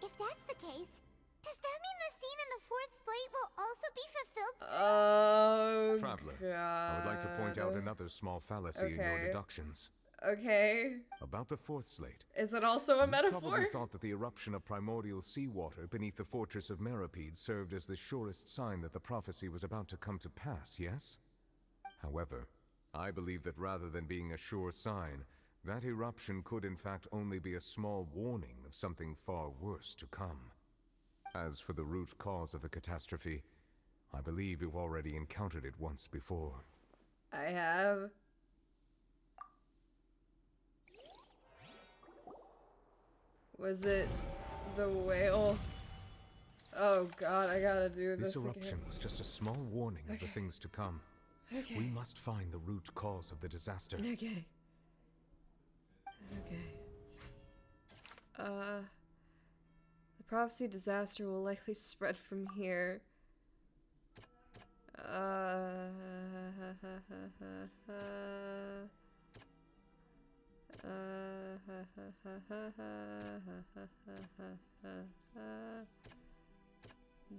If that's the case, does that mean the scene in the fourth slate will also be fulfilled soon? Oh, Traveler, I would like to point out another small fallacy in your Okay. deductions. Okay. About the fourth slate. Is it also a You metaphor? probably thought that the eruption of primordial seawater beneath the fortress of Meropide served as the surest sign that the prophecy was about to come to pass, yes? However, I believe that rather than being a sure sign, that eruption could in fact only be a small warning of something far worse to come. As for the root cause of the catastrophe, I believe you've already encountered it once before. I have. Was it the whale? Oh god, I gotta do this This eruption again. was just a small warning of the Okay. things to come. Okay. We must find the root cause of the disaster. Okay. Okay. The prophecy disaster will likely spread from here.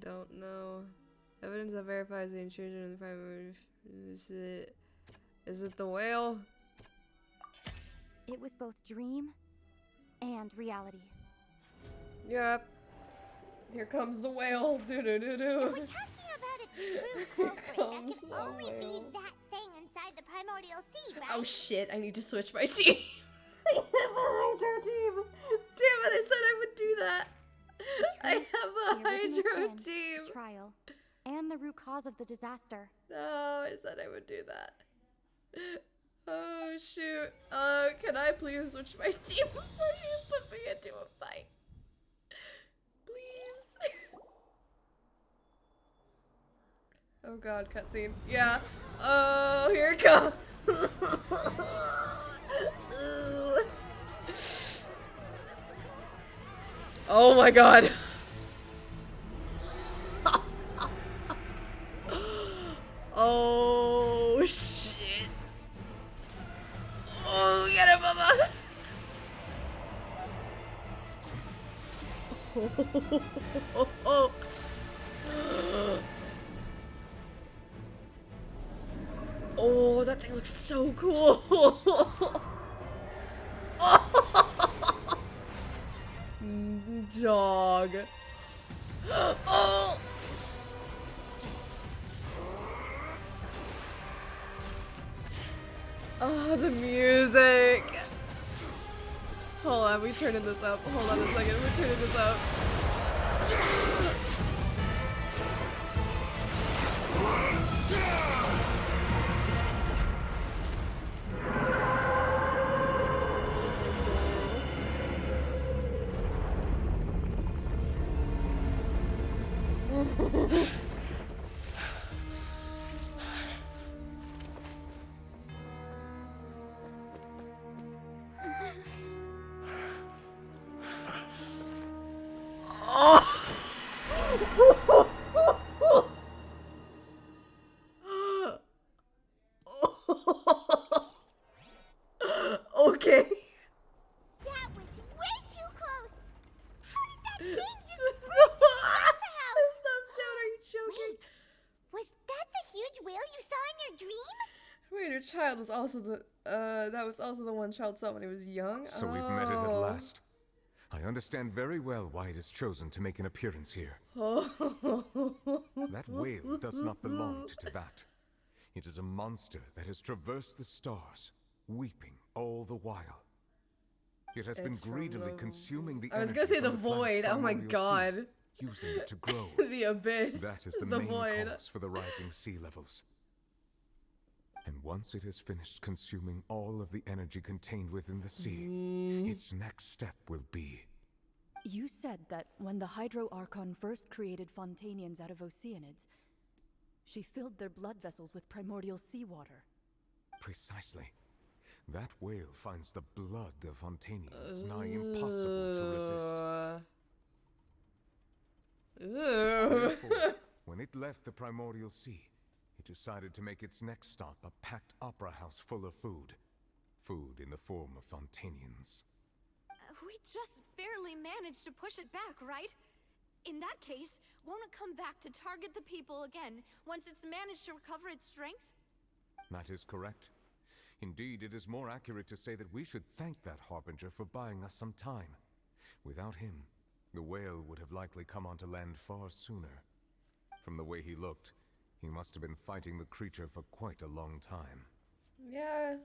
Don't know. Evidence that verifies the intrusion in the primary. Is it the whale? It was both dream and reality. Yep. Here comes the whale. Do do do do. If we're talking about a true culprit, that can only be that thing inside the primordial sea, right? Oh shit! I need to switch my team. I have a Hydro team. Damn it! I said I would do that. I have a Hydro team. The trial, and the root cause of the disaster. No, I said I would do that. Oh shoot. Can I please switch my team before you put me into a fight? Please. Oh god, cutscene. Yeah. Oh, here it comes. Oh my god. Oh shit. Oh, get it, mama. Oh. Oh, that thing looks so cool. Dog. Oh. Oh, the music. Hold on, we turning this up. Hold on a second, we're turning this up. Okay. That was way too close. How did that thing just burst into the opera house? Thumbs down, are you joking? Wait, was that the huge whale you saw in your dream? Wait, your child was also the that was also the one child saw when he was young? So we've met it at last. I understand very well why it has chosen to make an appearance here. That whale does not belong to Tevat. It is a monster that has traversed the stars, weeping all the while. It has been greedily consuming the I was gonna say the void. Oh my god. Using it to grow. The abyss. That is the main void. cause for the rising sea levels. And once it has finished consuming all of the energy contained within the sea, its next step will be... You said that when the Hydro Archon first created Fontanians out of Oceanids, she filled their blood vessels with primordial seawater. Precisely. That whale finds the blood of Fontanians nigh impossible to resist. Therefore, when it left the primordial sea, it decided to make its next stop a packed opera house full of food. Food in the form of Fontanians. We just barely managed to push it back, right? In that case, won't it come back to target the people again once it's managed to recover its strength? That is correct. Indeed, it is more accurate to say that we should thank that Harbinger for buying us some time. Without him, the whale would have likely come onto land far sooner. From the way he looked, he must have been fighting the creature for quite a long time. Yeah.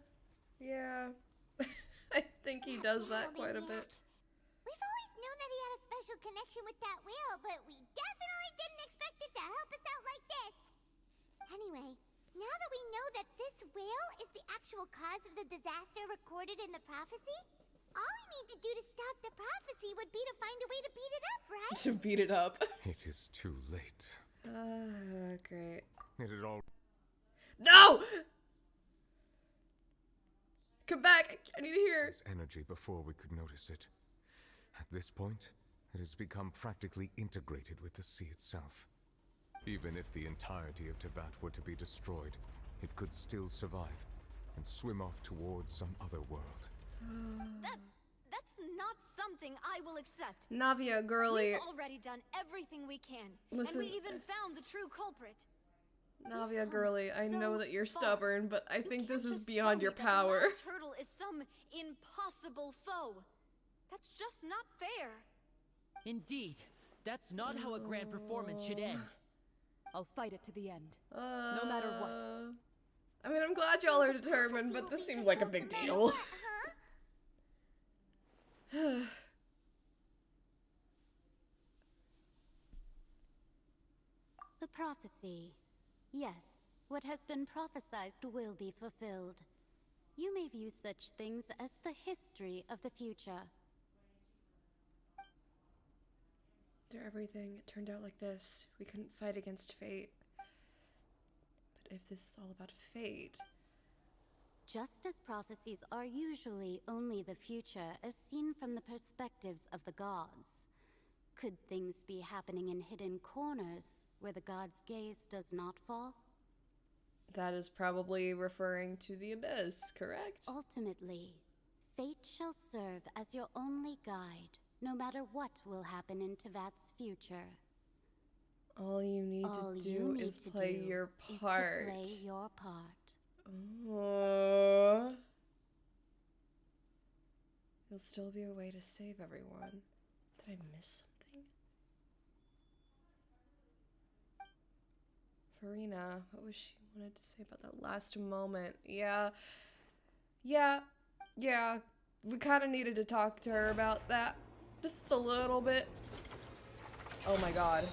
I think he does that quite a bit. We've always known that he had a special connection with that whale, but we definitely didn't expect it to help us out like this. Anyway, now that we know that this whale is the actual cause of the disaster recorded in the prophecy, all we need to do to stop the prophecy would be to find a way to beat it up, right? To beat it up. It is too late. Great. It had all... No! Come back! I need to hear. His energy before we could notice it. At this point, it has become practically integrated with the sea itself. Even if the entirety of Tevat were to be destroyed, it could still survive and swim off towards some other world. That's not something I will accept. Navia, girly. We've already done everything we can. Listen. And we even found the true culprit. Navia, girly, I know that you're far. stubborn, but I think this is Just beyond tell your me that power. The last hurdle is some impossible foe. That's just not fair. Indeed. That's not how a grand performance should end. I'll fight it to the end. No matter what. I mean, I'm glad y'all are determined, but this seems like a big deal. The prophecy. Yes, what has been prophesied will be fulfilled. You may view such things as the history of the future. After everything, it turned out like this. We couldn't fight against fate. But if this is all about fate... Just as prophecies are usually only the future as seen from the perspectives of the gods, could things be happening in hidden corners where the gods' gaze does not fall? That is probably referring to the abyss, correct? Ultimately, fate shall serve as your only guide, no matter what will happen in Tevat's future. All you need to do is play your part. Is to play your part. Oh. There'll still be a way to save everyone. Did I miss something? Farina, what was she wanted to say about that last moment? Yeah. We kind of needed to talk to her about that. Just a little bit. Oh my god.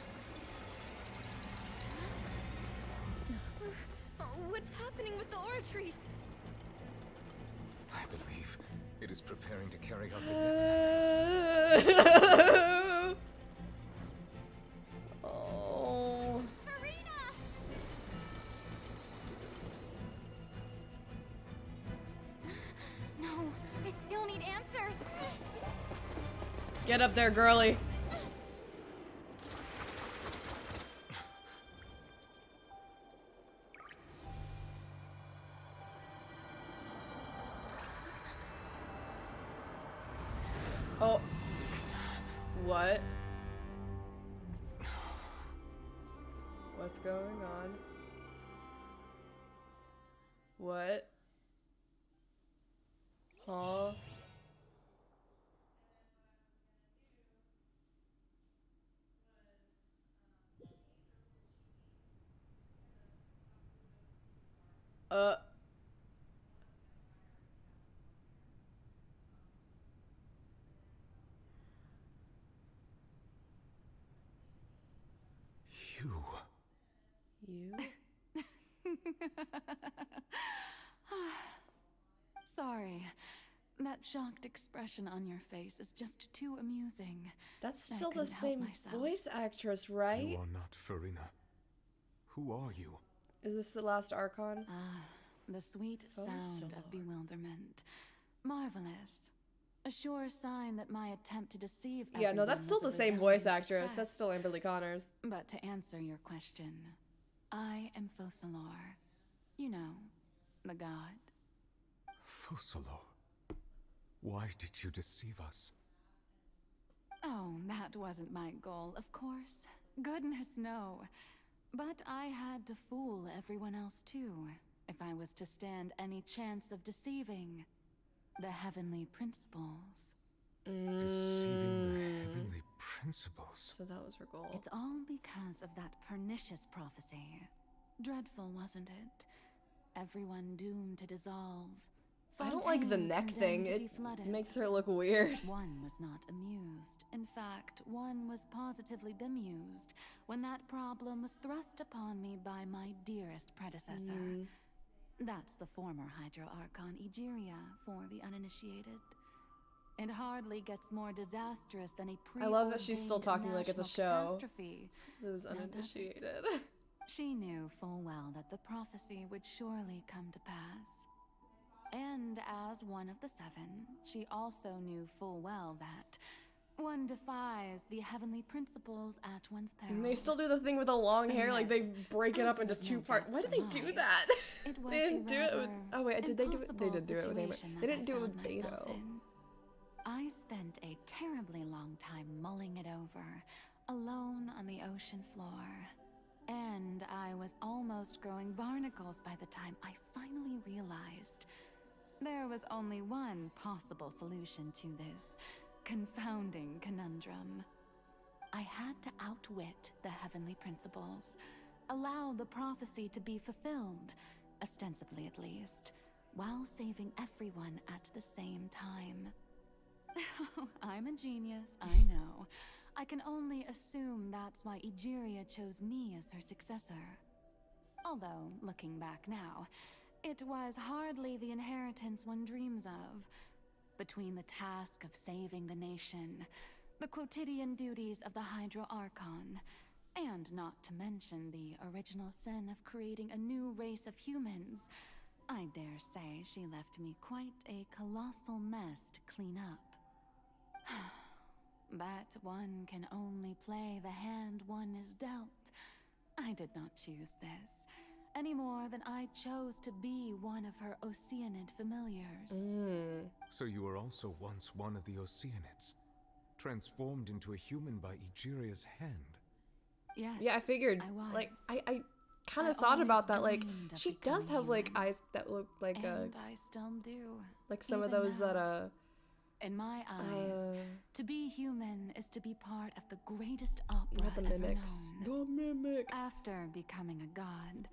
What's happening with the oratories? I believe it is preparing to carry out the death sentence. Oh. No, I still need answers. Get up there, girly. Oh. What? What's going on? What? Huh? You? Sorry. That shocked expression on your face is just too amusing. That's I still the couldn't help same myself. voice actress, right? You are not Farina. Who are you? Is this the last Archon? The sweet sound of bewilderment. Marvelous. A sure sign that my attempt to deceive Yeah, no, that's still everyone the was a same voice resounding actress. success. That's still Amberly Connors. But to answer your question, I am Focalor. You know, the god. Focalor. Why did you deceive us? Oh, that wasn't my goal, of course. Goodness, no. But I had to fool everyone else too, if I was to stand any chance of deceiving the heavenly principles. Deceiving the heavenly principles. So that was her goal. It's all because of that pernicious prophecy. Dreadful, wasn't it? Everyone doomed to dissolve. I don't like the Fontaine neck condemned thing. to It be flooded. makes her look weird. One was not amused. In fact, one was positively bemused when that problem was thrust upon me by my dearest predecessor. That's the former Hydro Archon Egeria for the uninitiated. It hardly gets more disastrous than a I love that she's still talking like it's a national show. catastrophe. It was Now, does it? uninitiated. She knew full well that the prophecy would surely come to pass. And as one of the seven, she also knew full well that one defies the heavenly principles at one's peril. And they still do the thing with the long So hair, like they yes, break it as up into with two no parts. doubt Why did they do surmise, that? it was They didn't a do it with. rather Oh wait, did they do it? They did do it with impossible They situation didn't that do I it with found myself Beto. in. I I spent a terribly long time mulling it over, alone on the ocean floor. And I was almost growing barnacles by the time I finally realized there was only one possible solution to this confounding conundrum. I had to outwit the heavenly principles, allow the prophecy to be fulfilled, ostensibly at least, while saving everyone at the same time. I'm a genius, I know. I can only assume that's why Egeria chose me as her successor. Although, looking back now, it was hardly the inheritance one dreams of. Between the task of saving the nation, the quotidian duties of the Hydro Archon, and not to mention the original sin of creating a new race of humans, I dare say she left me quite a colossal mess to clean up. But one can only play the hand one is dealt. I did not choose this, any more than I chose to be one of her Oceanid familiars. So you were also once one of the Oceanids, transformed into a human by Egeria's hand. Yes. Yeah, I figured. I was. Like, I kind of thought about that. Like, she does have like eyes that look like and I still do. like some of Even those now. that In my eyes, to be human is to be part of the greatest opera not the ever mimics. known. The mimic. After becoming a god,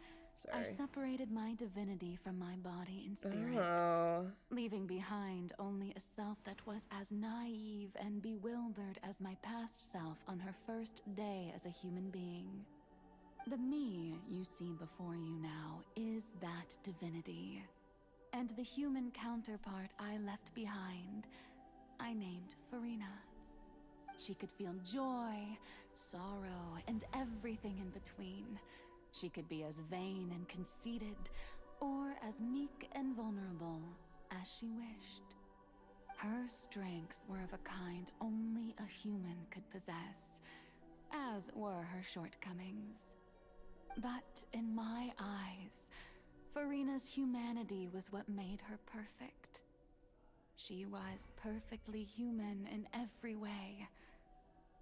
I Sorry. separated my divinity from my body and spirit, Oh. leaving behind only a self that was as naive and bewildered as my past self on her first day as a human being. The me you see before you now is that divinity, and the human counterpart I left behind, I named Farina. She could feel joy, sorrow, and everything in between. She could be as vain and conceited, or as meek and vulnerable as she wished. Her strengths were of a kind only a human could possess, as were her shortcomings. But in my eyes, Farina's humanity was what made her perfect. She was perfectly human in every way.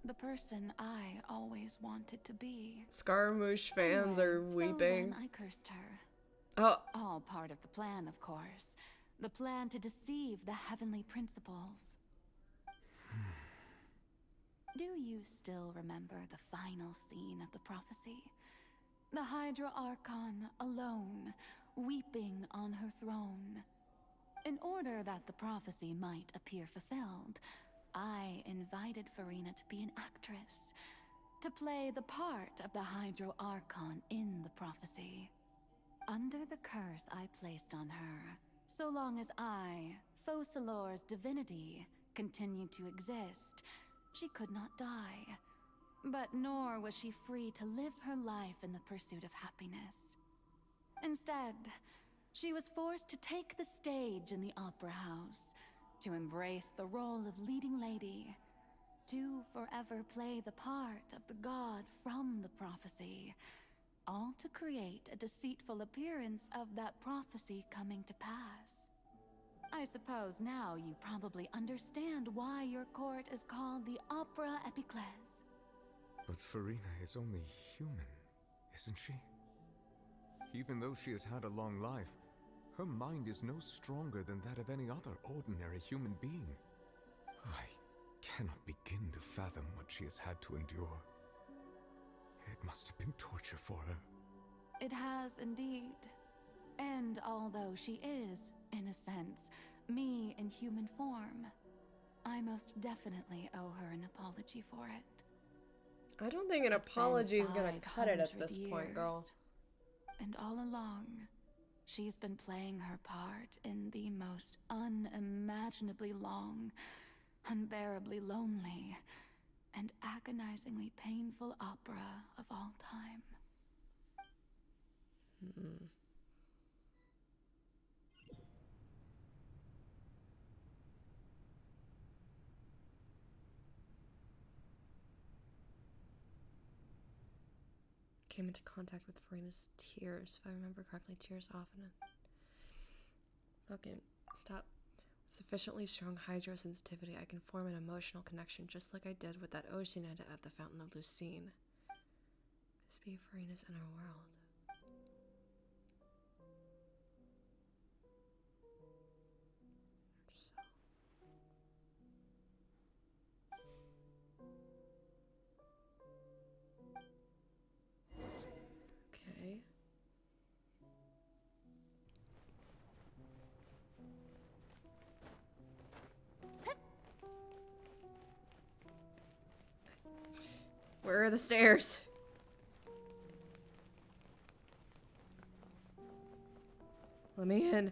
The person I always wanted to be. Scaramouche fans are weeping. So then I cursed her. Oh. All part of the plan, of course. The plan to deceive the heavenly principles. Do you still remember the final scene of the prophecy? The Hydra Archon alone, weeping on her throne. In order that the prophecy might appear fulfilled, I invited Farina to be an actress, to play the part of the Hydro Archon in the prophecy. Under the curse I placed on her, so long as I, Focalor's divinity, continued to exist, she could not die. But nor was she free to live her life in the pursuit of happiness. Instead, she was forced to take the stage in the opera house, to embrace the role of leading lady, to forever play the part of the god from the prophecy, all to create a deceitful appearance of that prophecy coming to pass. I suppose now you probably understand why your court is called the Opera Epiclese. But Farina is only human, isn't she? Even though she has had a long life, her mind is no stronger than that of any other ordinary human being. I cannot begin to fathom what she has had to endure. It must have been torture for her. It has indeed. And although she is, in a sense, me in human form, I most definitely owe her an apology for it. I don't think an apology is gonna cut it at this point, girl. Years. And all along, she's been playing her part in the most unimaginably long, unbearably lonely, and agonizingly painful opera of all time. Came into contact with Farina's tears. If I remember correctly, tears often. Fucking stop. Sufficiently strong hydrosensitivity, I can form an emotional connection just like I did with that Oceanita at the Fountain of Lucine. This be Farina's inner world. Okay. Where are the stairs? Let me in.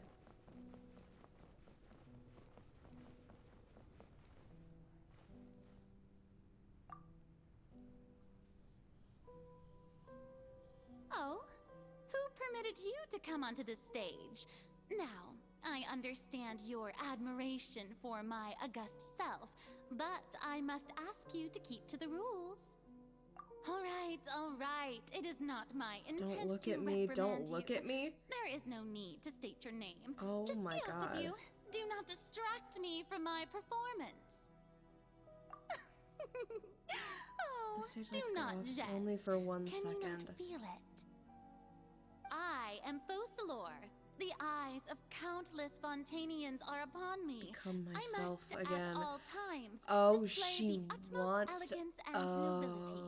Oh, who permitted you to come onto the stage? Now, I understand your admiration for my august self, but I must ask you to keep to the rules. All right. It is not my intent to Don't look at me. Don't look at me. There is no need to state your name. Oh Just my be off God. with you. Do not distract me from my performance. Oh, The stage do lights go not off jest. only for 1 Can second. you not feel it? I am Focalor. The eyes of countless Fontanians are upon me. Become I myself must again. at all times Oh, display she the utmost wants. elegance and nobility.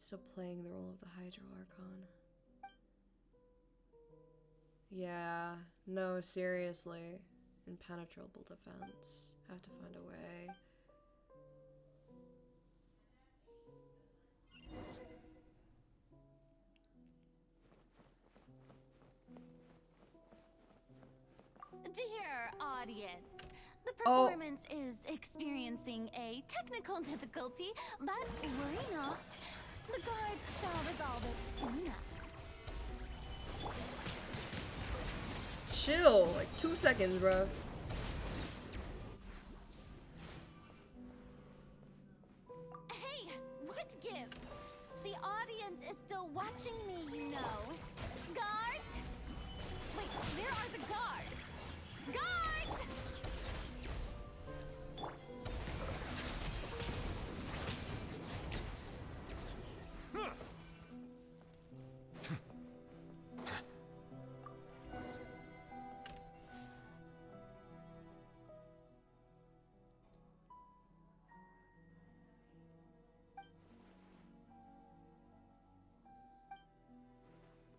Still playing the role of the Hydro Archon. Yeah, no, seriously. Impenetrable defense. Have to find a way. Dear audience, the performance is experiencing a technical difficulty, but worry not. The guards shall resolve it soon enough. Chill, like 2 seconds, bro. Hey, what gives? The audience is still watching me, you know. Guards? Wait, where are the guards? Guards!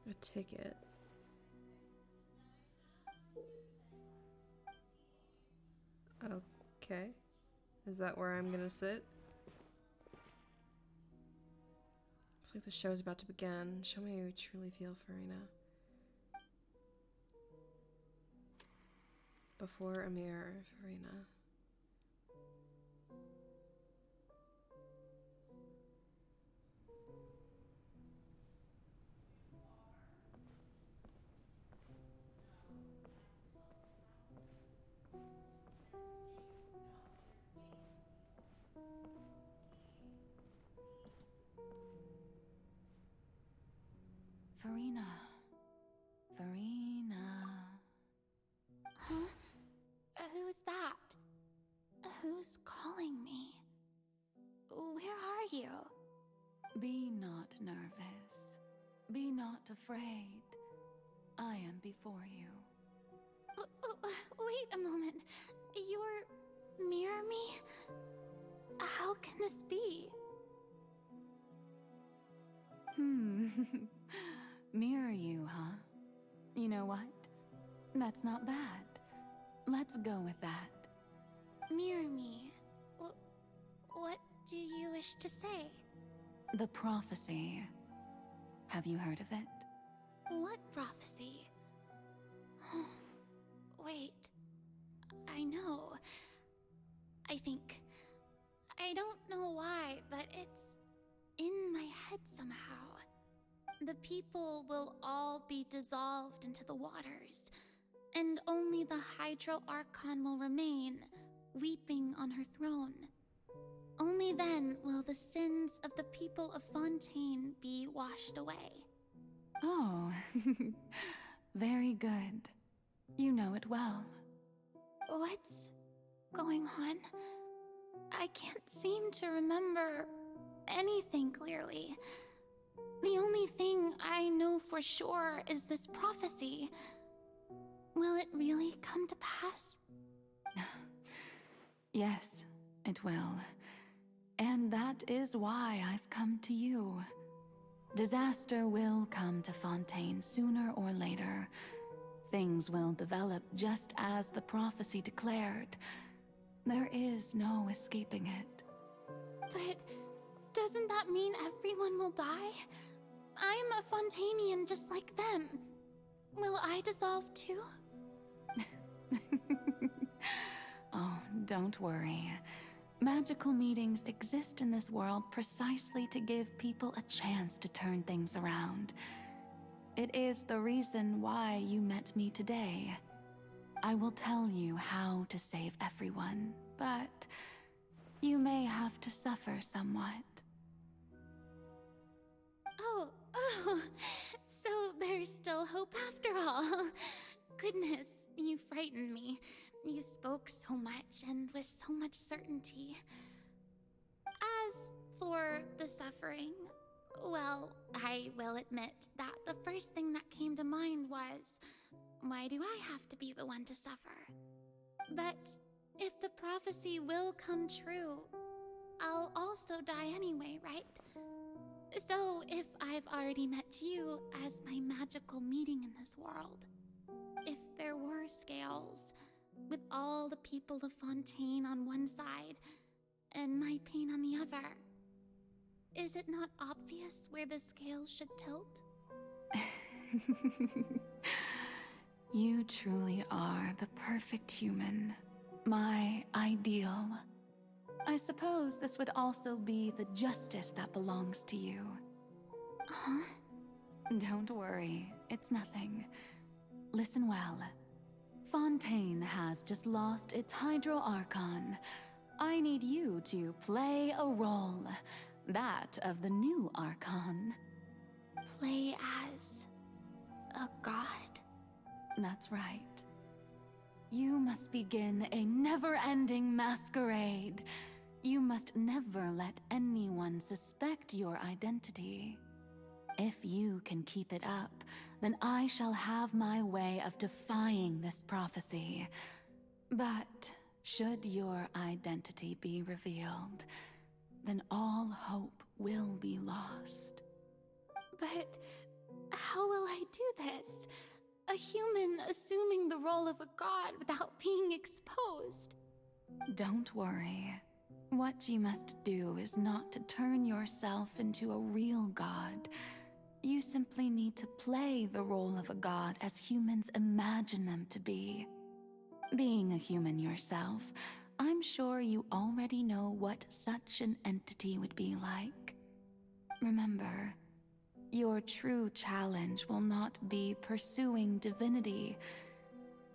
A ticket. Okay. Is that where I'm gonna sit? Looks like the show's about to begin. Show me how you truly feel, Farina. Before a mirror, Farina. Farina. Farina. Huh? Who's that? Who's calling me? Where are you? Be not nervous. Be not afraid. I am before you. Wait a moment. You're mirror me? How can this be? Mirror you, huh? You know what? That's not bad. Let's go with that. Mirror me. What do you wish to say? The prophecy. Have you heard of it? What prophecy? Wait. I know. I think. I don't know why, but it's in my head somehow. The people will all be dissolved into the waters, and only the Hydro Archon will remain, weeping on her throne. Only then will the sins of the people of Fontaine be washed away. Oh, Very good. You know it well. What's going on? I can't seem to remember anything clearly. The only thing I know for sure is this prophecy. Will it really come to pass? Yes, it will. And that is why I've come to you. Disaster will come to Fontaine sooner or later. Things will develop just as the prophecy declared. There is no escaping it. But doesn't that mean everyone will die? I'm a Fontainian just like them. Will I dissolve too? Oh, don't worry. Magical meetings exist in this world precisely to give people a chance to turn things around. It is the reason why you met me today. I will tell you how to save everyone, but you may have to suffer somewhat. Oh, so there's still hope after all. Goodness, you frightened me. You spoke so much and with so much certainty. As for the suffering, well, I will admit that the first thing that came to mind was, why do I have to be the one to suffer? But if the prophecy will come true, I'll also die anyway, right? So if I've already met you as my magical meeting in this world, if there were scales, with all the people of Fontaine on one side and my pain on the other, is it not obvious where the scales should tilt? You truly are the perfect human. My ideal. I suppose this would also be the justice that belongs to you. Huh? Don't worry, it's nothing. Listen well. Fontaine has just lost its Hydro Archon. I need you to play a role. That of the new Archon. Play as a god? That's right. You must begin a never-ending masquerade. You must never let anyone suspect your identity. If you can keep it up, then I shall have my way of defying this prophecy. But should your identity be revealed, then all hope will be lost. But how will I do this? A human assuming the role of a god without being exposed. Don't worry. What you must do is not to turn yourself into a real god. You simply need to play the role of a god as humans imagine them to be. Being a human yourself, I'm sure you already know what such an entity would be like. Remember, your true challenge will not be pursuing divinity,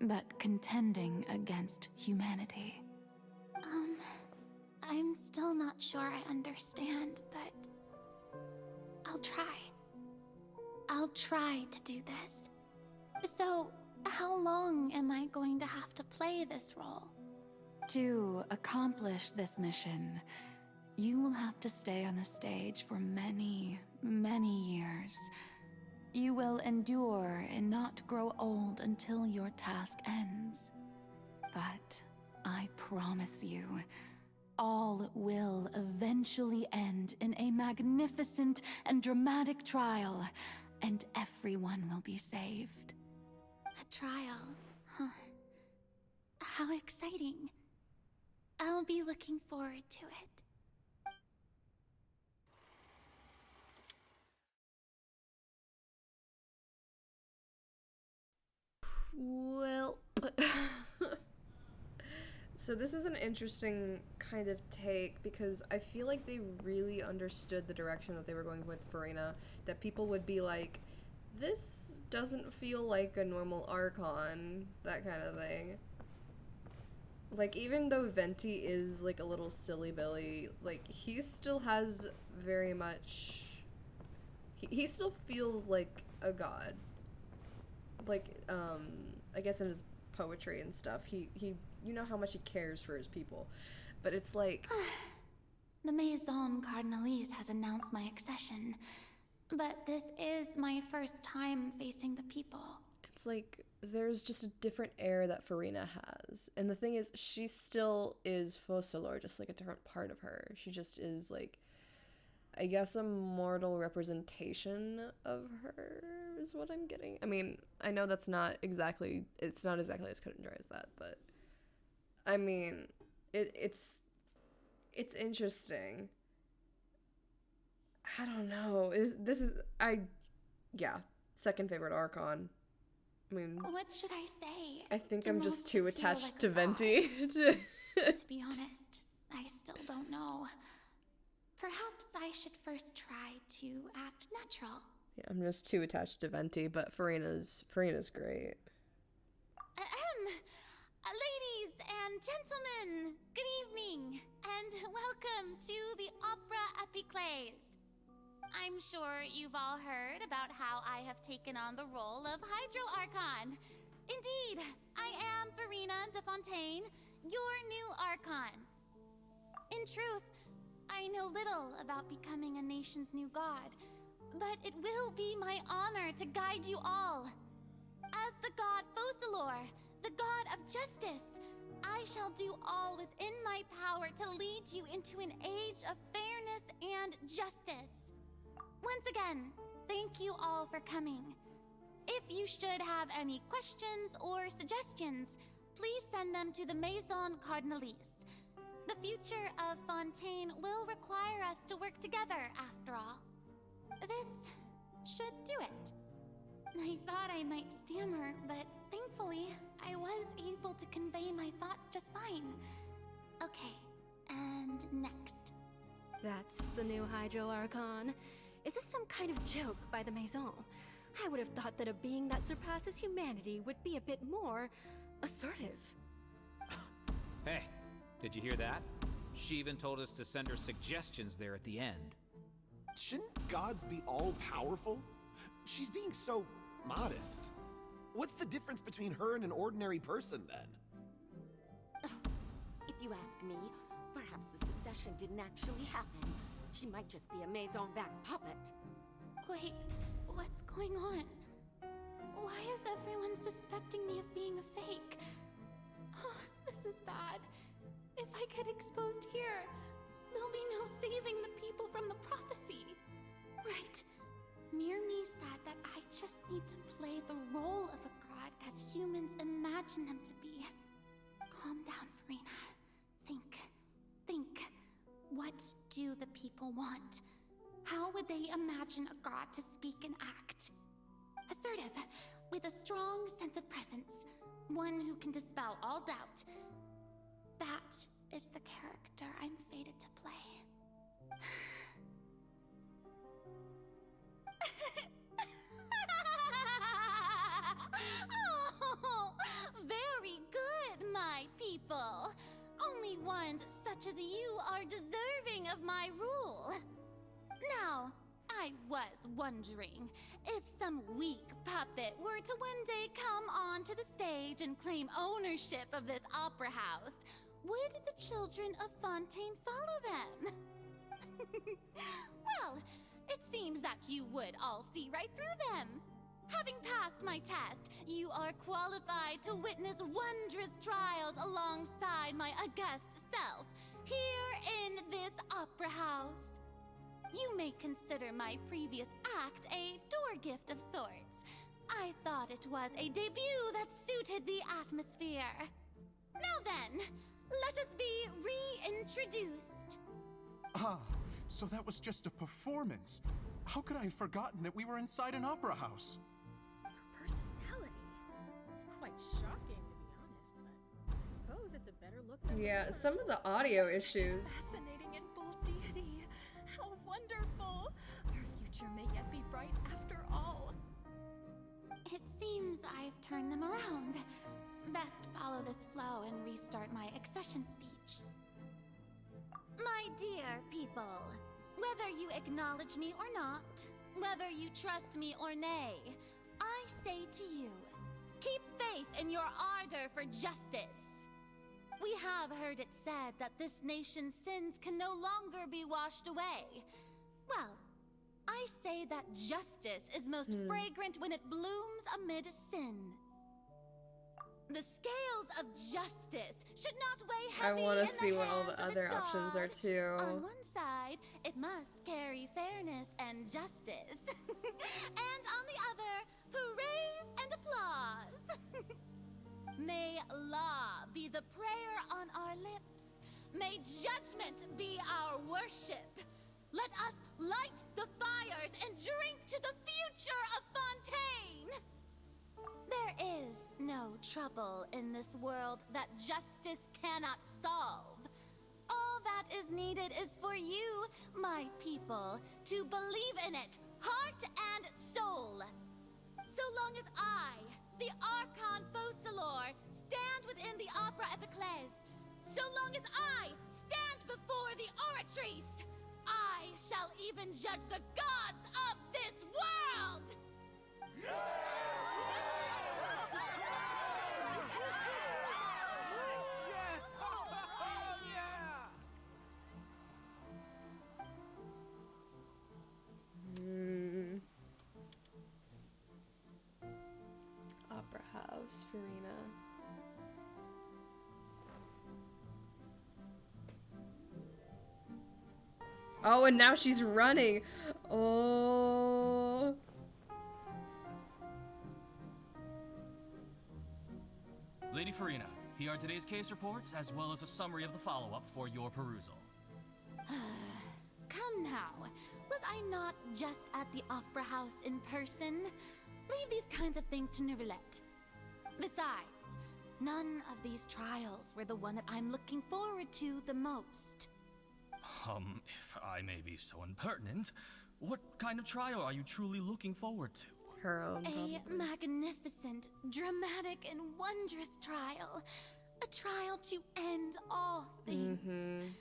but contending against humanity. I'm still not sure I understand, but I'll try. I'll try to do this. So, how long am I going to have to play this role? To accomplish this mission, you will have to stay on the stage for many, many years. You will endure and not grow old until your task ends. But I promise you, all will eventually end in a magnificent and dramatic trial, and everyone will be saved. A trial, huh? How exciting. I'll be looking forward to it. Well, so this is an interesting kind of take because I feel like they really understood the direction that they were going with Farina, that people would be like, this doesn't feel like a normal Archon, that kind of thing. Like, even though Venti is like a little silly Billy, like, he still has very much, he still feels like a god. I guess in his poetry and stuff, he you know how much he cares for his people, but it's like The Maison Cardinalise has announced my accession, but this is my first time facing the people. it's like there's just a different air that Farina has, and the thing is, she still is Focalors, just like a different part of her. She just is like, I guess, a mortal representation of her is what I'm getting. I mean, I know it's not exactly as cut and dry as that, but I mean, it's interesting. I don't know. Second favorite Archon. I mean, what should I say? I think to I'm most just too appeal attached like to a god? Venti. To be honest, I still don't know. Perhaps I should first try to act natural. Yeah, I'm just too attached to Venti, but Farina's great. Ladies and gentlemen, good evening, and welcome to the Opera Epiclese. I'm sure you've all heard about how I have taken on the role of Hydro Archon. Indeed, I am Farina de Fontaine, your new Archon. In truth, I know little about becoming a nation's new god, but it will be my honor to guide you all. As the god Focalor, the god of justice, I shall do all within my power to lead you into an age of fairness and justice. Once again, thank you all for coming. If you should have any questions or suggestions, please send them to the Maison Cardinalise. The future of Fontaine will require us to work together, after all. This should do it. I thought I might stammer, but thankfully, I was able to convey my thoughts just fine. Okay, and next. That's the new Hydro Archon. Is this some kind of joke by the Maison? I would have thought that a being that surpasses humanity would be a bit more assertive. Hey, did you hear that? She even told us to send her suggestions there at the end. Shouldn't gods be all-powerful? She's being so modest. What's the difference between her and an ordinary person, then? If you ask me, perhaps the succession didn't actually happen. She might just be a Maison-backed puppet. Wait, what's going on? Why is everyone suspecting me of being a fake? Oh, this is bad. If I get exposed here, there'll be no saving the people from the prophecy. Right. Mirmi said that I just need to play the role of a god as humans imagine them to be. Calm down, Farina. Think. What do the people want? How would they imagine a god to speak and act? Assertive, with a strong sense of presence. One who can dispel all doubt. That is the character I'm fated to play. Oh, very good, my people. Only ones such as you are deserving of my rule. Now, I was wondering if some weak puppet were to one day come onto the stage and claim ownership of this opera house, would the children of Fontaine follow them? Well, it seems that you would all see right through them. Having passed my test, you are qualified to witness wondrous trials alongside my august self, here in this opera house. You may consider my previous act a door gift of sorts. I thought it was a debut that suited the atmosphere. Now then, let us be reintroduced. Ah, so that was just a performance. How could I have forgotten that we were inside an opera house? Personality? It's quite shocking, to be honest, but I suppose it's a better look than Yeah, before. some of the audio issues. Fascinating and bold deity. How wonderful! Our future may yet be bright after all. It seems I've turned them around. Best follow this flow and restart my accession speech. My dear people, whether you acknowledge me or not, whether you trust me or nay, I say to you Keep faith in your ardor for justice. We have heard it said that this nation's sins can no longer be washed away. Well, I say that justice is most fragrant when it blooms amid sin. The scales of justice should not weigh heavy. I want in to see the what all hands the of other its options God. are too. On one side, it must carry fairness and justice. And on the other, praise and applause. May law be the prayer on our lips. May judgment be our worship. Let us light the fires and drink to the future of Fontaine. There is no trouble in this world that justice cannot solve. All that is needed is for you, my people, to believe in it, heart and soul. So long as I, the Archon Focalor, stand within the Opera Epiclese, so long as I stand before the Oratrice, I shall even judge the gods of this world! Opera House, Farina. Oh, and now she's running. Oh. Lady Farina, here are today's case reports, as well as a summary of the follow-up for your perusal. Come now, was I not just at the Opera House in person? Leave these kinds of things to Neuvillette. Besides, none of these trials were the one that I'm looking forward to the most. If I may be so impertinent, what kind of trial are you truly looking forward to? Her own, A magnificent, dramatic, and wondrous trial. A trial to end all things.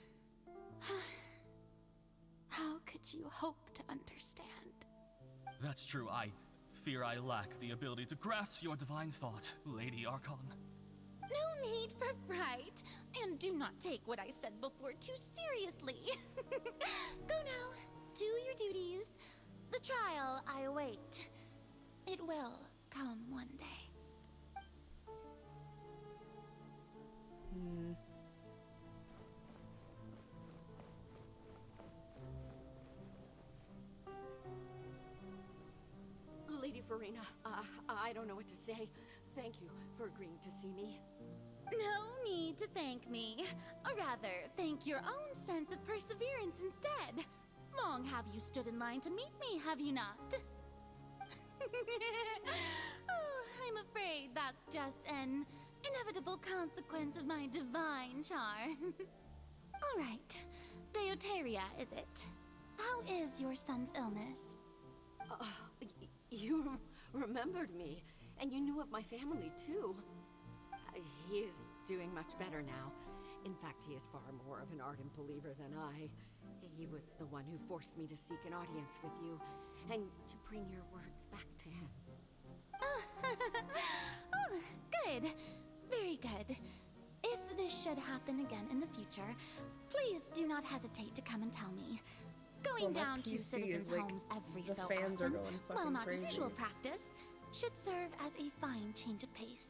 How could you hope to understand? That's true, I fear I lack the ability to grasp your divine thought, Lady Archon. No need for fright, and do not take what I said before too seriously. Go now, do your duties. The trial I await. It will come one day. Lady Farina, I don't know what to say. Thank you for agreeing to see me. No need to thank me. Or rather, thank your own sense of perseverance instead. Long have you stood in line to meet me, have you not? Oh, I'm afraid that's just an inevitable consequence of my divine charm. All right, Deoteria, is it? How is your son's illness? You remembered me, and you knew of my family, too. He is doing much better now. In fact, he is far more of an ardent believer than I. He was the one who forced me to seek an audience with you, and to bring your words back to him. Oh, good. Very good. If this should happen again in the future, please do not hesitate to come and tell me. Going down to citizens' homes every so often, while not usual practice, should serve as a fine change of pace.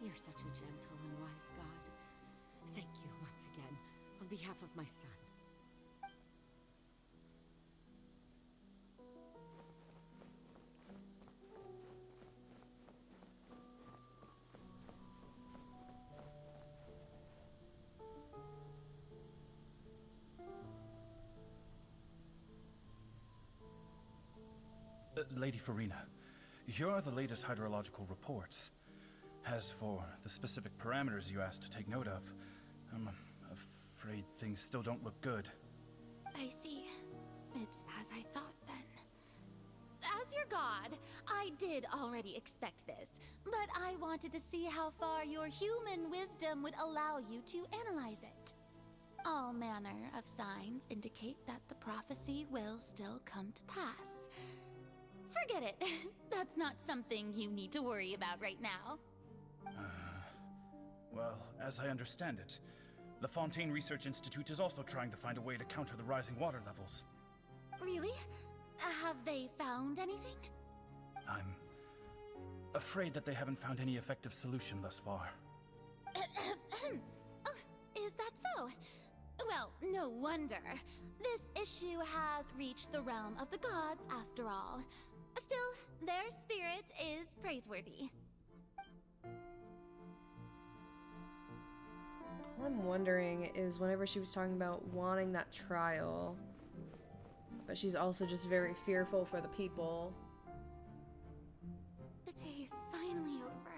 You're such a gentle and wise God. Thank you once again, on behalf of my son. Lady Farina, here are the latest hydrological reports. As for the specific parameters you asked to take note of, I'm afraid things still don't look good. I see. It's as I thought then. As your god, I did already expect this, but I wanted to see how far your human wisdom would allow you to analyze it. All manner of signs indicate that the prophecy will still come to pass. Forget it. That's not something you need to worry about right now. Well, as I understand it, the Fontaine Research Institute is also trying to find a way to counter the rising water levels. Really? Have they found anything? I'm afraid that they haven't found any effective solution thus far. Oh, is that so? Well, no wonder. This issue has reached the realm of the gods, after all. Still, their spirit is praiseworthy. All I'm wondering is whenever she was talking about wanting that trial, but she's also just very fearful for the people. The day is finally over.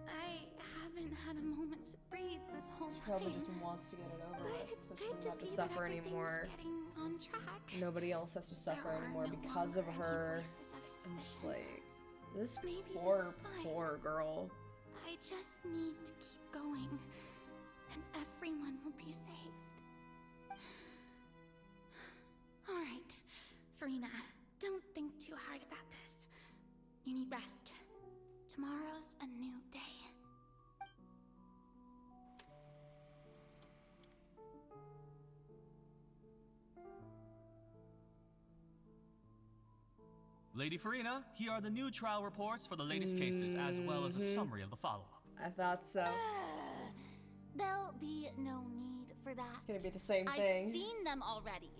I haven't had a moment to breathe this whole She time. probably just wants to get it over But with, it's so she good doesn't to have to see suffer that everything's anymore. getting on track. Nobody else has to suffer There are anymore no because of longer any her. voices of I'm just suspicion. like, this Maybe poor, this is fine. poor girl. I just need to keep going, and everyone will be saved. All right, Farina, don't think too hard about this. You need rest. Tomorrow's a new day. Lady Farina, here are the new trial reports for the latest cases, as well as a summary of the follow-up. I thought so. There'll be no need for that. It's gonna be the same thing. I've seen them already.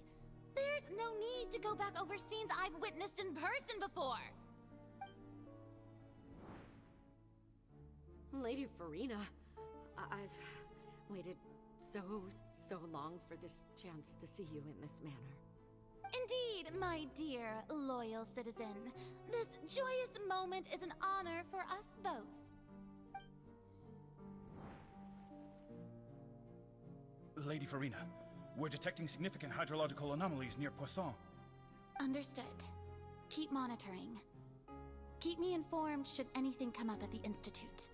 There's no need to go back over scenes I've witnessed in person before. Lady Farina, I've waited so long for this chance to see you in this manner. Indeed, my dear, loyal citizen. This joyous moment is an honor for us both. Lady Farina, we're detecting significant hydrological anomalies near Poisson. Understood. Keep monitoring. Keep me informed should anything come up at the Institute.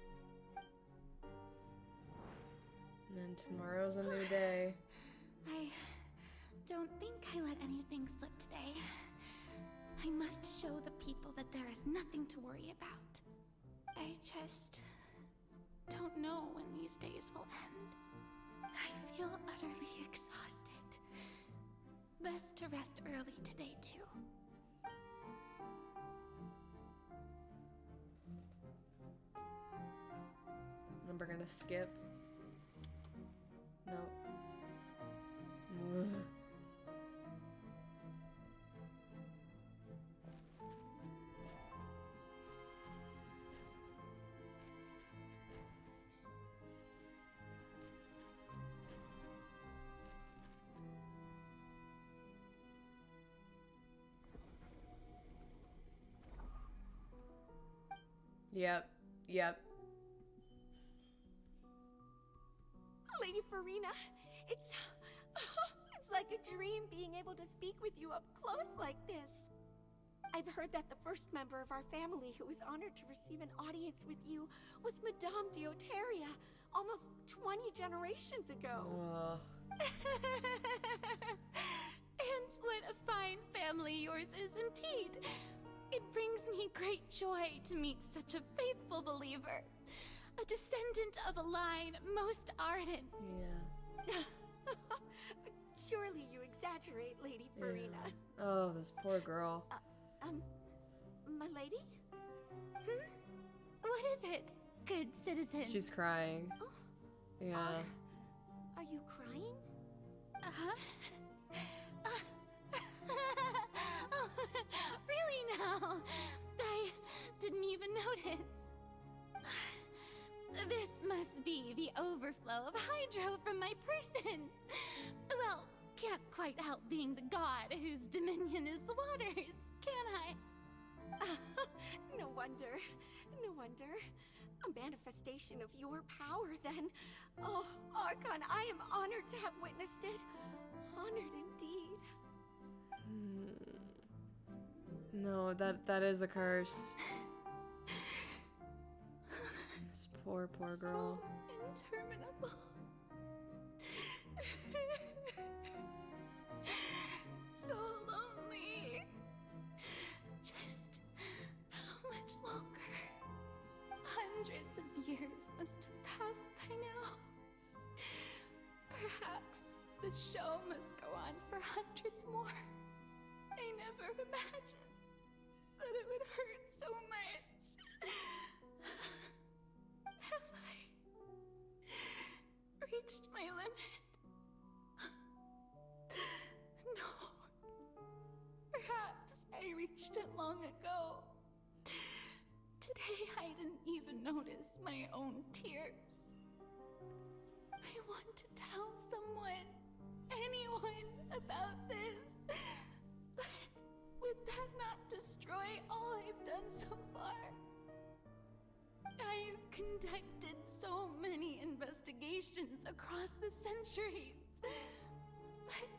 And then tomorrow's a new day. I don't think I let anything slip today. I must show the people that there is nothing to worry about. I just don't know when these days will end. I feel utterly exhausted. Best to rest early today, too. Then we're gonna skip. No. Ugh. Yep. Lady Farina, it's like a dream being able to speak with you up close like this. I've heard that the first member of our family who was honored to receive an audience with you was Madame Dioteria, almost 20 generations ago. And what a fine family yours is indeed. It brings me great joy to meet such a faithful believer. A descendant of a line most ardent. Yeah. Surely you exaggerate, Lady Farina. Yeah. Oh, this poor girl. My lady? What is it, good citizen? She's crying. Yeah. Are you crying? Uh-huh. Oh, really now? I didn't even notice. This must be the overflow of hydro from my person. Well, can't quite help being the god whose dominion is the waters, can I? No wonder. A manifestation of your power, then. Oh, Archon, I am honored to have witnessed it. Honored indeed. No, that is a curse. This poor girl. So interminable. So lonely. much longer. Hundreds of years must have passed by now. Perhaps the show must go on for hundreds more. I never imagined that it would hurt so much. Have I reached my limit? No. Perhaps I reached it long ago. Today I didn't even notice my own tears. I want to tell someone, anyone, about this. But would that not destroy all I've done so far? I've conducted so many investigations across the centuries. But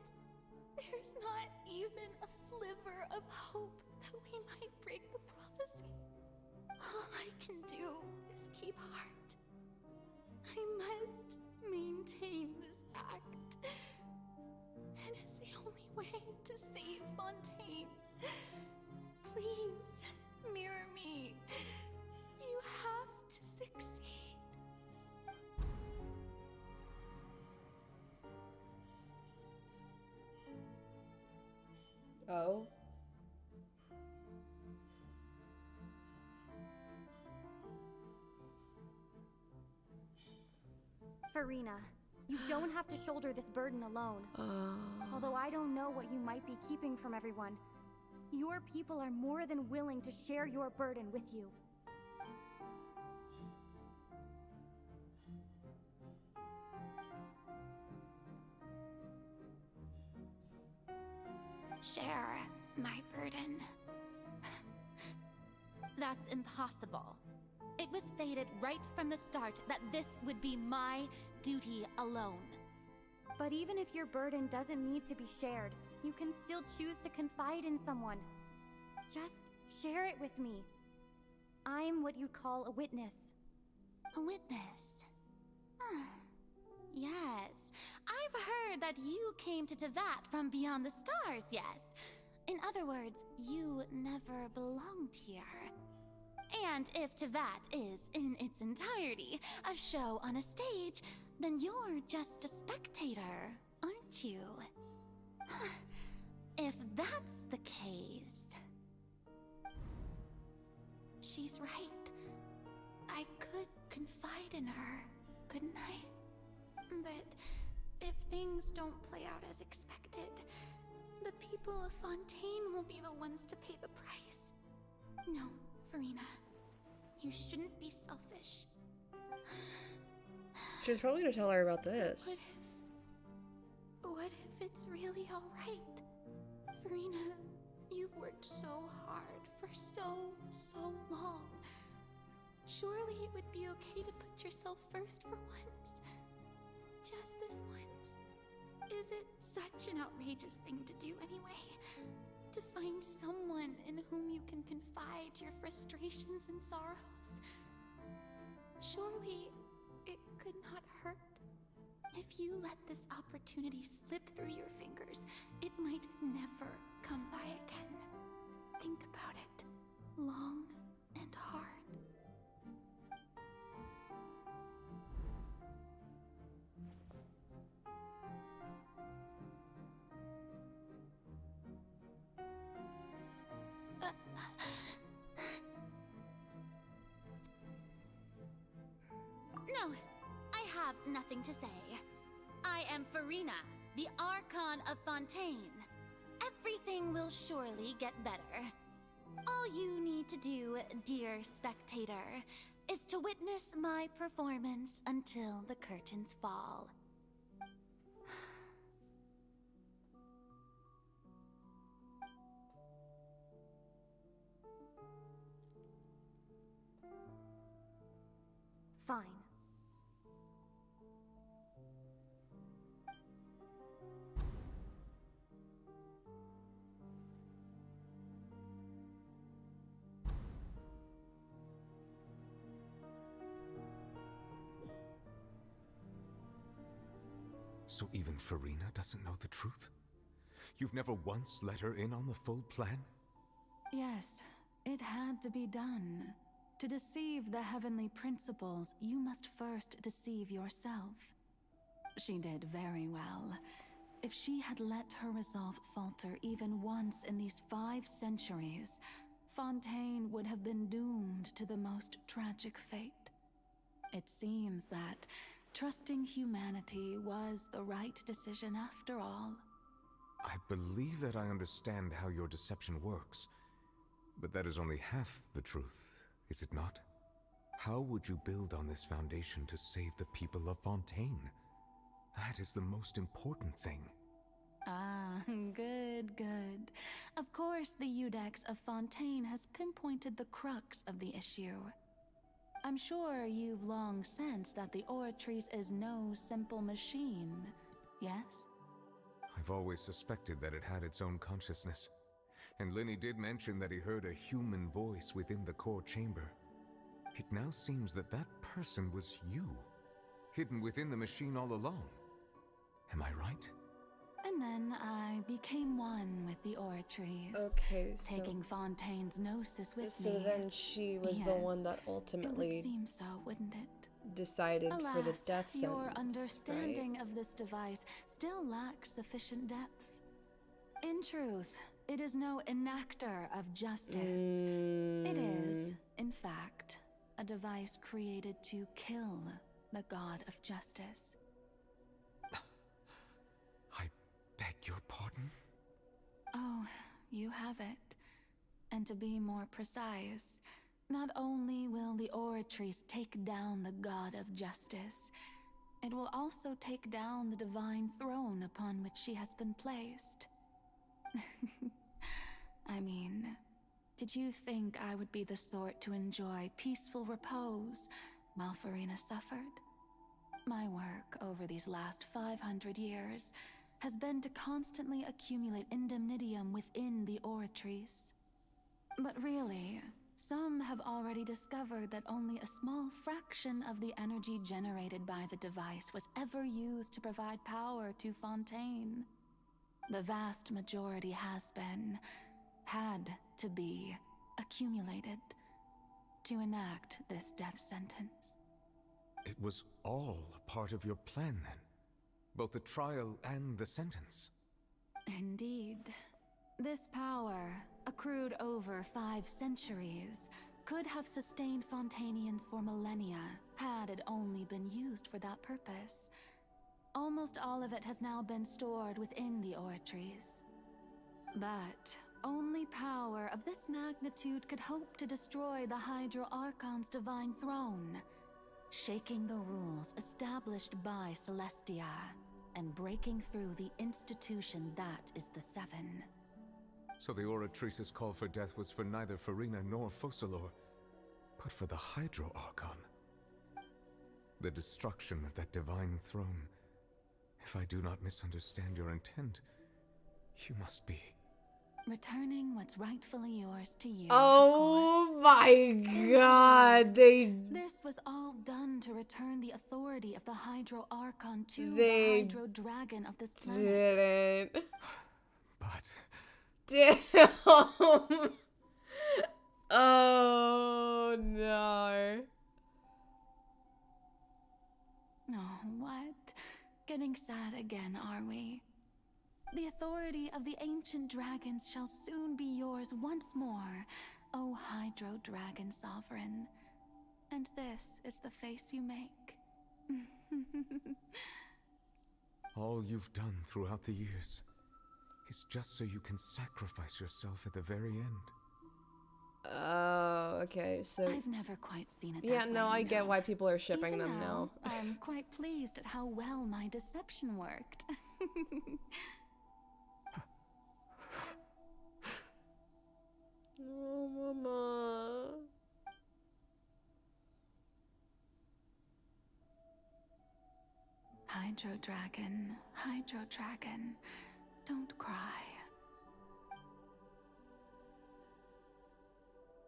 there's not even a sliver of hope that we might break the prophecy. All I can do is keep heart. I must maintain this act. It is the only way to save Fontaine. Please, mirror me. You have to succeed. Oh. Farina, you don't have to shoulder this burden alone. Although I don't know what you might be keeping from everyone, your people are more than willing to share your burden with you. Share my burden. That's impossible. It was fated right from the start that this would be my duty alone. But even if your burden doesn't need to be shared, you can still choose to confide in someone. Just share it with me. I'm what you'd call a witness. A witness? Yes. I've heard that you came to Tevat from beyond the stars, yes. In other words, you never belonged here. And if Tevat is, in its entirety, a show on a stage, then you're just a spectator, aren't you? If that's the case... She's right. I could confide in her, couldn't I? But if things don't play out as expected, the people of Fontaine will be the ones to pay the price. No, Farina. You shouldn't be selfish. She's probably gonna tell her about this. What if it's really alright? Farina, you've worked so hard for so long. Surely it would be okay to put yourself first for once. Just this once. Is it such an outrageous thing to do anyway? To find someone in whom you can confide your frustrations and sorrows? Surely it could not hurt. If you let this opportunity slip through your fingers, it might never come by again. Think about it long and hard. No, I have nothing to say. I am Farina, the Archon of Fontaine. Everything will surely get better. All you need to do, dear spectator, is to witness my performance until the curtains fall. Fine. So even Farina doesn't know the truth? You've never once let her in on the full plan? Yes, It had to be done. To deceive the heavenly principles, you must first deceive yourself. She did very well. If she had let her resolve falter even once in these 5 centuries, Fontaine would have been doomed to the most tragic fate. It seems that trusting humanity was the right decision after all. I believe that I understand how your deception works, but that is only half the truth, is it not? How would you build on this foundation to save the people of Fontaine? That is the most important thing. Ah, good, good. Of course, the Iudex of Fontaine has pinpointed the crux of the issue. I'm sure you've long sensed that the Oratrice is no simple machine, yes? I've always suspected that it had its own consciousness, and Lenny did mention that he heard a human voice within the core chamber. It now seems that that person was you, hidden within the machine all along. Am I right? And then I became one with the Oratrice. Okay, so... taking Fontaine's gnosis with me. So then she was the one that ultimately... It would seem so, wouldn't it? Decided Alas, for the death sentence, your understanding right? of this device still lacks sufficient depth. In truth, it is no enactor of justice. It is, in fact, a device created to kill the god of justice. I beg your pardon? Oh, you have it. And to be more precise, not only will the Oratrice take down the god of justice, it will also take down the divine throne upon which she has been placed. I mean, did you think I would be the sort to enjoy peaceful repose while Farina suffered? My work over these last 500 years has been to constantly accumulate indemnitium within the Oratrice. But really, some have already discovered that only a small fraction of the energy generated by the device was ever used to provide power to Fontaine. The vast majority had to be, accumulated to enact this death sentence. It was all a part of your plan then? Both the trial and the sentence? Indeed. This power, accrued over 5 centuries, could have sustained Fontainians for millennia had it only been used for that purpose. Almost all of it has now been stored within the Oratrice. But only power of this magnitude could hope to destroy the Hydro Archon's divine throne, shaking the rules established by Celestia, and breaking through the institution that is the Seven. So the Oratrice's call for death was for neither Farina nor Focalor, but for the Hydro Archon. The destruction of that divine throne. If I do not misunderstand your intent, you must be... returning what's rightfully yours to you. Oh my god, This was all done to return the authority of the Hydro Archon to the Hydro Dragon of this planet. Didn't. But... Damn. Oh no. Oh, what? Getting sad again, are we? The authority of the ancient dragons shall soon be yours once more, O Hydro Dragon Sovereign. And this is the face you make. all you've done throughout the years is just so you can sacrifice yourself at the very end. Oh, okay, so... I've never quite seen it that yeah, way, no, I get why people are shipping Even them now. I'm quite pleased at how well my deception worked. Oh, Mama. Hydro Dragon, don't cry.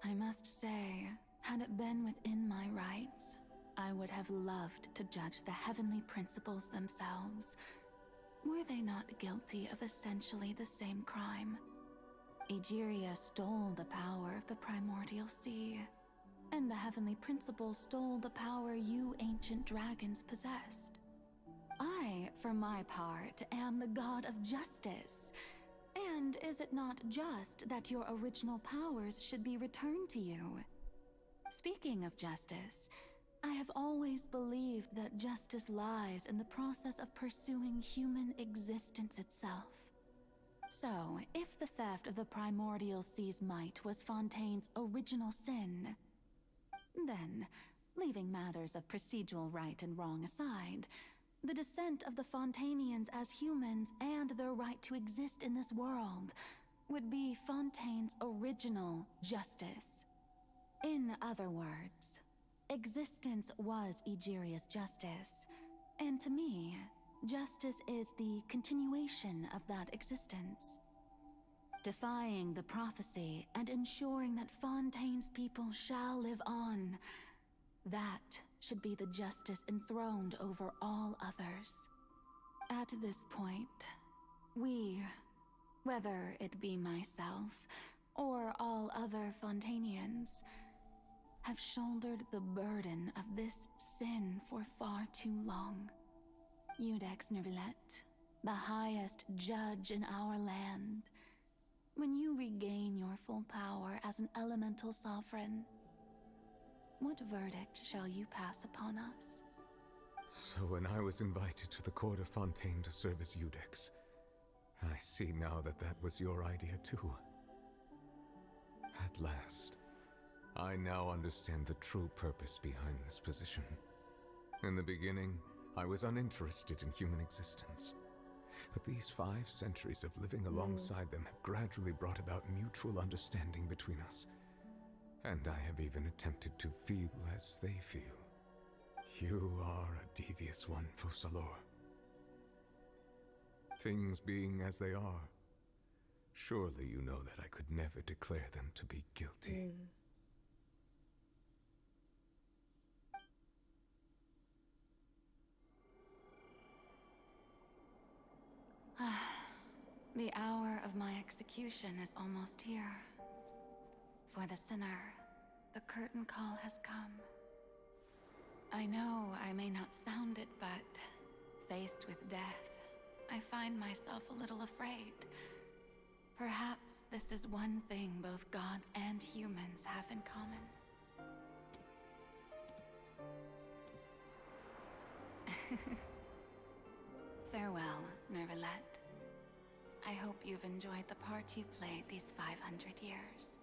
I must say, had it been within my rights, I would have loved to judge the heavenly principles themselves. Were they not guilty of essentially the same crime? Egeria stole the power of the primordial sea, and the heavenly principle stole the power you ancient dragons possessed. I, for my part, am the god of justice. And is it not just that your original powers should be returned to you? Speaking of justice, I have always believed that justice lies in the process of pursuing human existence itself. So, if the theft of the primordial sea's might was Fontaine's original sin, then, leaving matters of procedural right and wrong aside, the descent of the Fontanians as humans and their right to exist in this world would be Fontaine's original justice. In other words, existence was Egeria's justice, and to me, justice is the continuation of that existence. Defying the prophecy and ensuring that Fontaine's people shall live on, that should be the justice enthroned over all others. At this point, we, whether it be myself or all other Fontanians, have shouldered the burden of this sin for far too long. Iudex Neuvillette, the highest judge in our land, when you regain your full power as an elemental sovereign, what verdict shall you pass upon us? So when I was invited to the court of Fontaine to serve as Iudex, I see now that that was your idea too. At last, I now understand the true purpose behind this position. In the beginning, I was uninterested in human existence. But these 5 centuries of living alongside them have gradually brought about mutual understanding between us. And I have even attempted to feel as they feel. You are a devious one, Focalors. Things being as they are, surely you know that I could never declare them to be guilty. The hour of my execution is almost here. For the sinner, the curtain call has come. I know I may not sound it, but faced with death, I find myself a little afraid. Perhaps this is one thing both gods and humans have in common. Farewell, Neuvillette. I hope you've enjoyed the part you played these 500 years.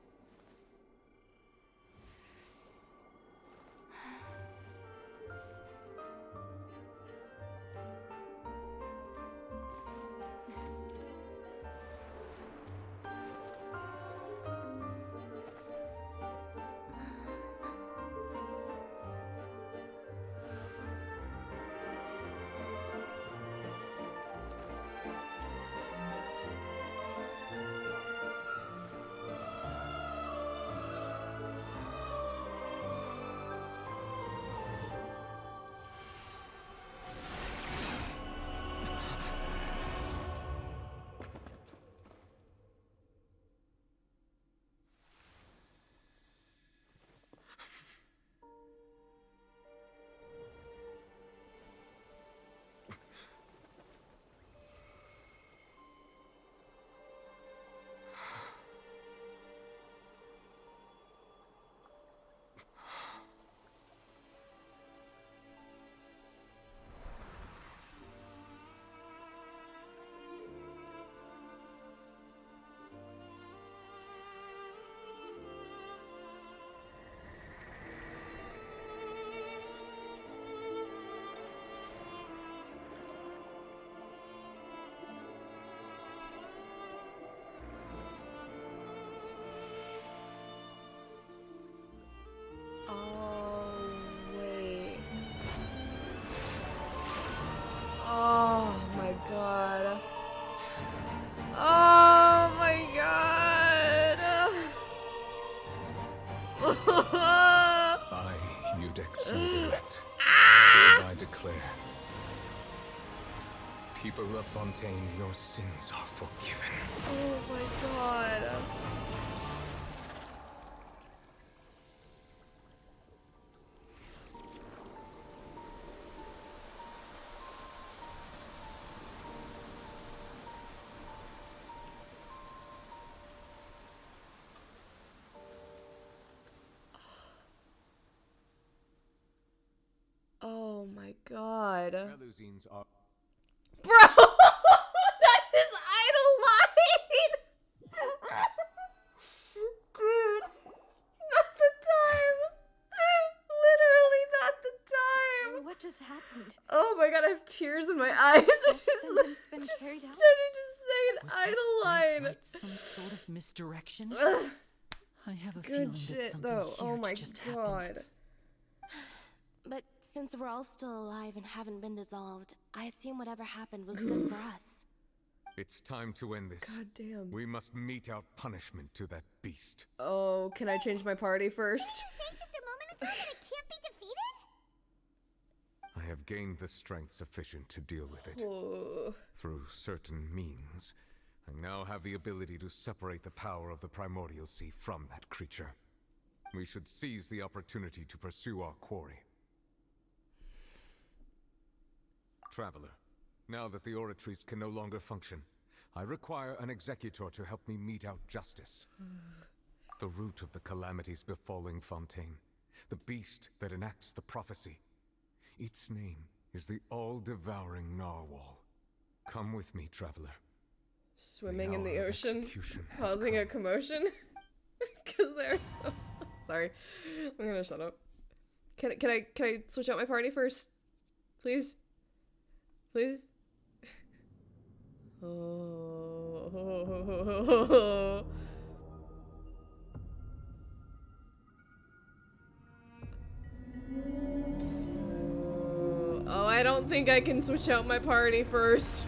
People of Fontaine, your sins are forgiven. Oh my god. Oh my god. Melusines are... Bro! That is idle line! Dude. Not the time. Literally not the time. What just happened? Oh my god, I have tears in my eyes. Sentence been Just carried out? starting to say an Was that idle bright line. light some sort of misdirection? Ugh. I have a feeling Good that shit something though. Oh huge my just god. happened. But since we're all still alive and haven't been dissolved, I assume whatever happened was good for us. It's time to end this. God damn. We must mete out punishment to that beast. Oh, can I change my party first? Just a moment ago that it can't be defeated? I have gained the strength sufficient to deal with it. Oh. Through certain means, I now have the ability to separate the power of the Primordial Sea from that creature. We should seize the opportunity to pursue our quarry. Traveler, now that the oratories can no longer function, I require an executor to help me mete out justice. The root of the calamities befalling Fontaine, the beast that enacts the prophecy. Its name is the all-devouring Narwhal. Come with me, traveler. Swimming in the hour of ocean, execution has causing a commotion. Because they're so... Sorry. I'm gonna shut up. Can I switch out my party first? Please? Please? Oh. Oh, I don't think I can switch out my party first.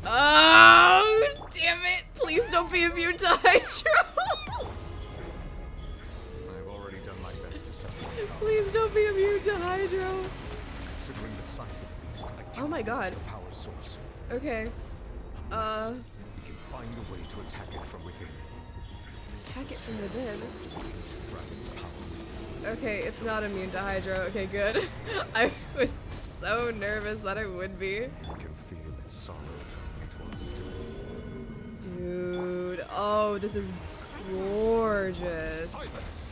Oh, damn it. Please don't be immune to Hydro. I've already done my best to separate power. Please don't be immune to Hydro. Considering the size of the beast, I Oh my cannot god. reach the power source. Okay. We can find a way to attack it from within. Attack it from within. Dragon's power. Okay, it's not immune to Hydro. Okay, good. I was so nervous that it would be. I can feel its sorrow traveling towards it. Dude. Oh, this is gorgeous. Silence!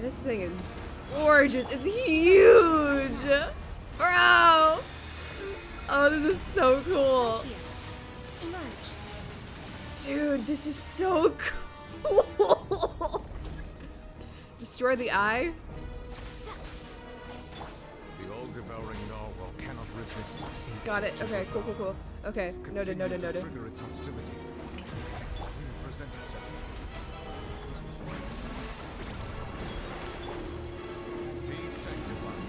This thing is gorgeous. It's huge. Bro. Oh, this is so cool. Dude, this is so cool. Destroy the eye? The all-devouring narwhal cannot resist its instinct. Got it. Okay, cool. Okay, noted. Continue to trigger its hostility. It will present itself. Be sanctified.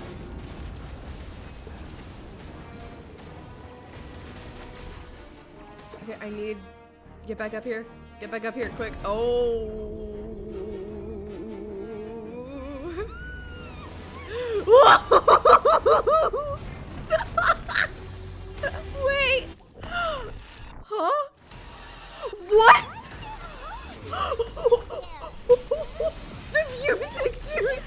Okay, I need... Get back up here. Get back up here, quick. Oh. Whoa! Wait. Huh? What? The music, dude.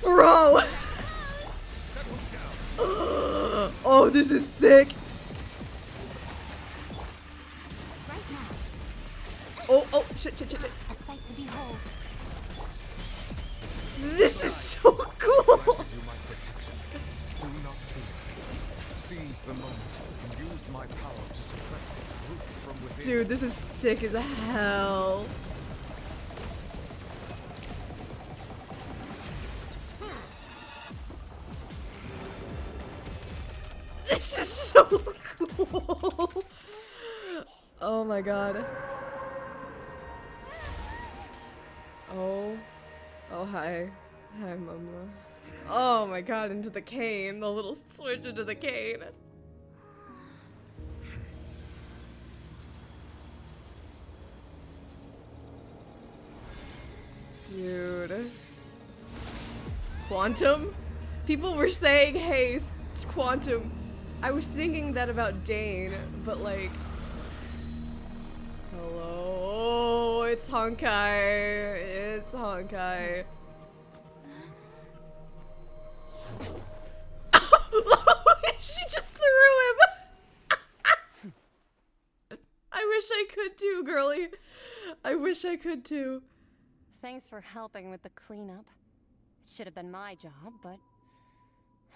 Bro. Oh, this is sick. Oh, shit. A sight to behold. This is so cool. Granted you my protection. Do not fear. Seize the moment and use my power to suppress its root from within. Dude, this is sick as hell. This is so cool. Oh my god. Oh, hi. Hi, mama. Oh my god, into the cane. The little switch into the cane. Dude. Quantum? People were saying, hey, Quantum. I was thinking that about Dane, but like... Hello? It's Honkai. It's Honkai. She just threw him! I wish I could too, girly. I wish I could too. Thanks for helping with the cleanup. It should have been my job, but...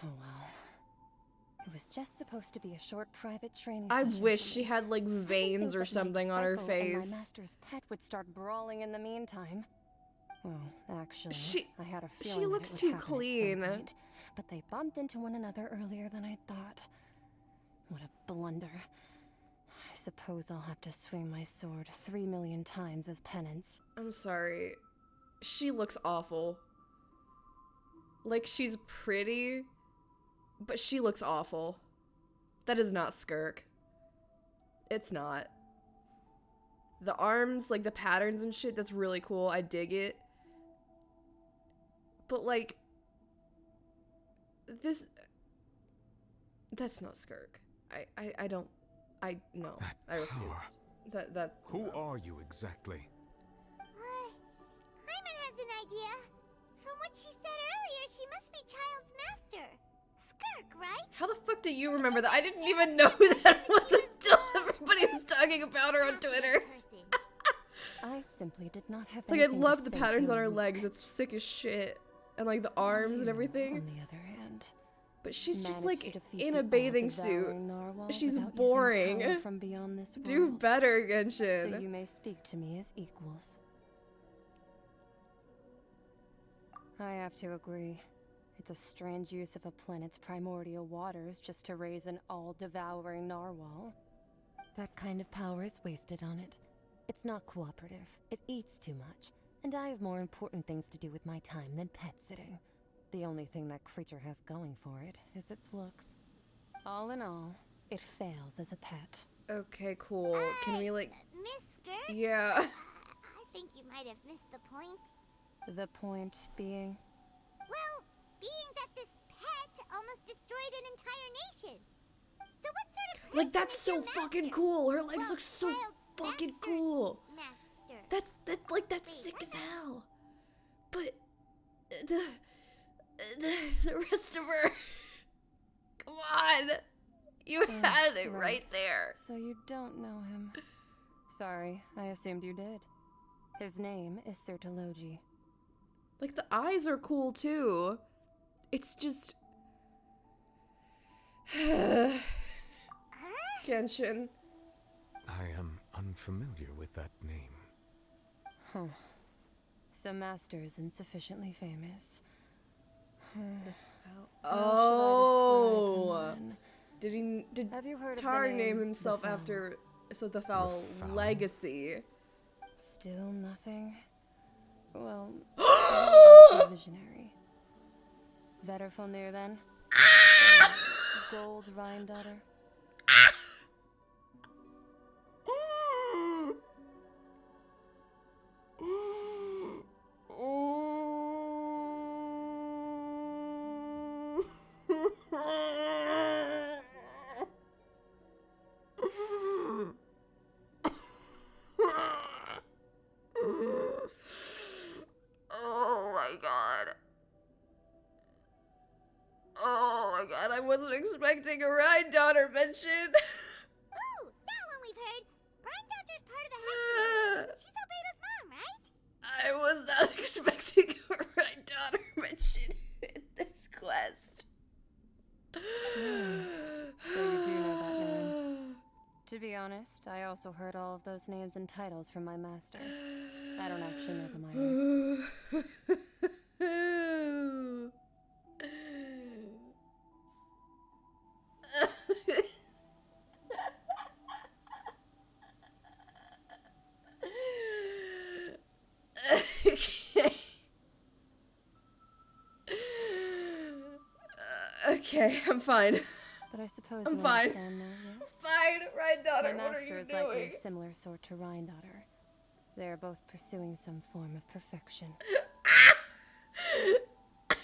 oh well. It was just supposed to be a short private training I session. wish she had like veins or something on her Psycho and my face. master's pet would start brawling in the meantime. Well, actually, I had a feeling she that looks it would too happen at some clean. point, but they bumped into one another earlier than I thought. What a blunder. I suppose I'll have to swing my sword 3 million times as penance. I'm sorry. She looks awful. Like, she's pretty, but she looks awful. That is not Skirk. It's not. The arms, like the patterns and shit, that's really cool. I dig it. But like, this, that's not Skirk. I don't, no. I refuse. That. Who are you exactly? Hyman has an idea. From what she said earlier, she must be Child's master. Skirk, right? How the fuck do you remember that? I didn't even know that was until everybody was talking about her on Twitter. I simply did not have Like, I anything to love the say patterns to on her him. legs. It's sick as shit. And like the arms and everything. On the other hand, but she's just managed like to defeat in the a bathing suit. all-devouring narwhal She's without using boring. power from beyond this Do world. better, Genshin. So you may speak to me as equals. I have to agree. It's a strange use of a planet's primordial waters just to raise an all-devouring narwhal. That kind of power is wasted on it. It's not cooperative. It eats too much. And I have more important things to do with my time than pet sitting. The only thing that creature has going for it is its looks. All in all, it fails as a pet. Okay, cool. Can we like... Miss Skirk? Yeah. I think you might have missed the point. The point being? Well, being that this pet almost destroyed an entire nation. So what sort of person Like, that's is so your fucking master? cool. Her legs Well, look so Child's fucking master's cool. master. That's sick as hell. But the rest of her, come on, you had it right there. So you don't know him. Sorry, I assumed you did. His name is Sertologi. Like, the eyes are cool too. It's just Genshin. I am unfamiliar with that name. Huh. So Master is insufficiently famous. Oh, did Have you heard Tar of the name name himself the Foul? after the Foul Legacy? Still nothing? Well, how about visionary. Vetterfulnir then? Gold Rhine daughter? Oh my god. Oh my god, I wasn't expecting a Rhine daughter mention. Ooh, that one we've heard. Rhine Doctor's part of the Hexagon. She's Albedo's mom, right? I was not expecting a Rhine daughter mention in this quest. So you do know that name. To be honest, I also heard all of those names and titles from my master. I don't actually know them either. Okay, I'm fine. But I suppose I'm you fine. understand now, yes? Fine, Rhine daughter, My what are master you is likely doing? a similar sort to Rhine daughter. They are both pursuing some form of perfection. Wait,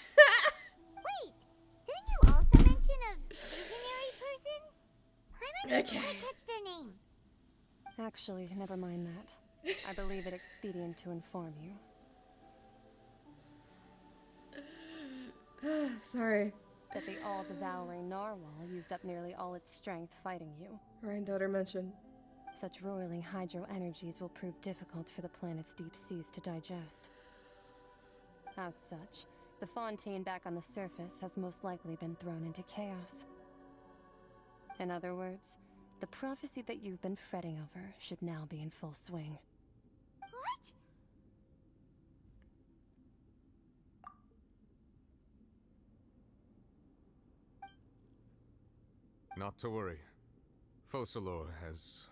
didn't you also mention a visionary person? I might not quite catch their name. Actually, never mind that. I believe it expedient to inform you. Sorry. That the all-devouring narwhal used up nearly all its strength fighting you. Granddaughter mentioned. Such roiling hydro energies will prove difficult for the planet's deep seas to digest. As such, the fontaine back on the surface has most likely been thrown into chaos. In other words, the prophecy that you've been fretting over should now be in full swing. What? Not to worry. Focalor has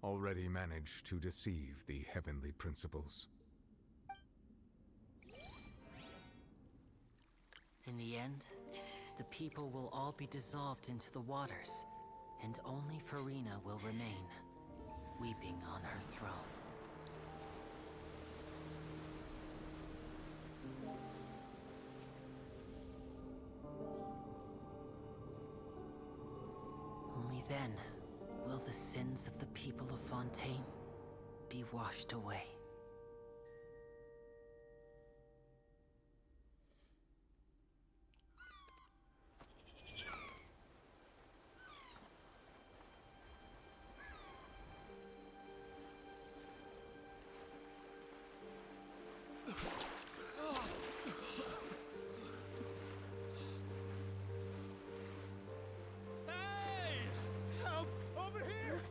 already managed to deceive the heavenly principles. In the end, the people will all be dissolved into the waters, and only Farina will remain, weeping on her throne. Only then will the sins of the people of Fontaine be washed away. Help! Over here!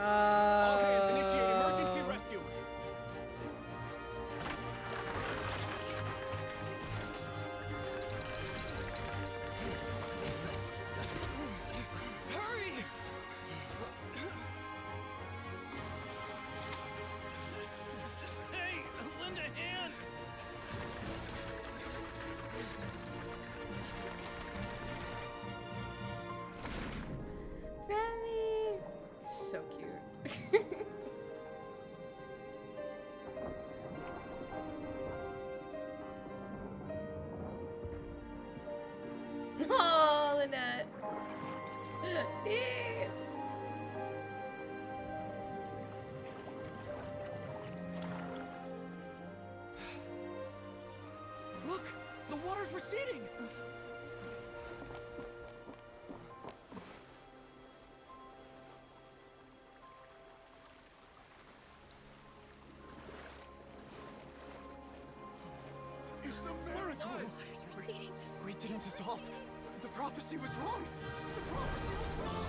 All hands initiate emergency rescue. Hurry! Hey, lend a hand. Remy! So cute. Oh, Lynette. Look, the water's receding. It's a miracle! receding. We didn't dissolve. The prophecy was wrong. The prophecy was wrong.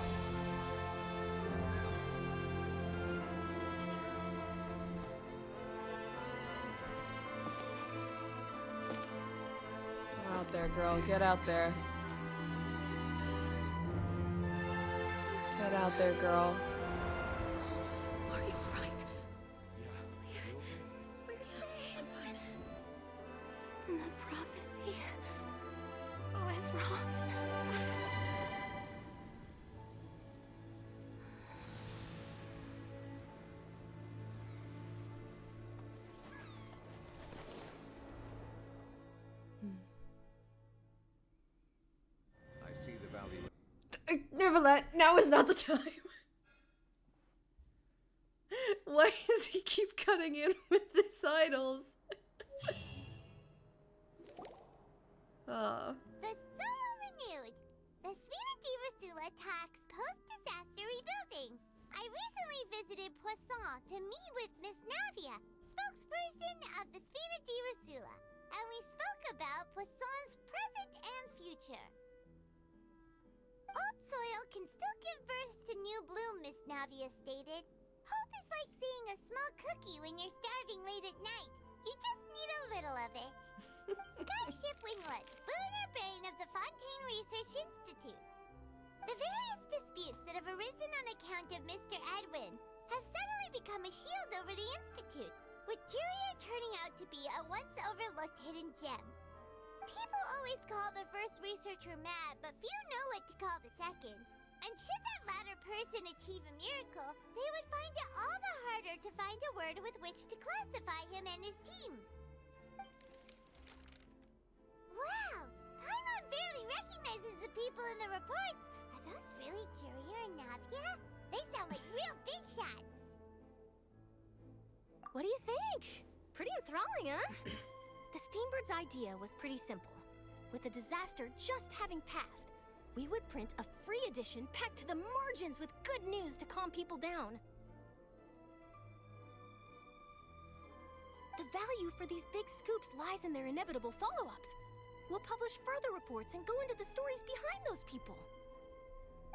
Out there, girl. Get out there. Get out there, girl. Are you alright? We're safe. The prophecy was wrong. I see the value. Neverland, now is not the time. Why does he keep cutting in with his idols? Oh. The soil renewed. The Spina di Rosula talks post-disaster rebuilding. I recently visited Poisson to meet with Miss Navia, spokesperson of the Spina di Rosula, and we spoke about Poisson's present and future. Navia stated. Hope is like seeing a small cookie when you're starving late at night. You just need a little of it. Skyship Winglet, booner brain of the Fontaine Research Institute. The various disputes that have arisen on account of Mr. Edwin have suddenly become a shield over the Institute, with Jurier turning out to be a once overlooked hidden gem. People always call the first researcher mad, but few know what to call the second. And should that latter person achieve a miracle, they would find it all the harder to find a word with which to classify him and his team. Wow! Paimon barely recognizes the people in the reports. Are those really Jurier and Navia? They sound like real big shots. What do you think? Pretty enthralling, huh? The Steambird's idea was pretty simple. With the disaster just having passed, we would print a free edition packed to the margins with good news to calm people down. The value for these big scoops lies in their inevitable follow-ups. We'll publish further reports and go into the stories behind those people.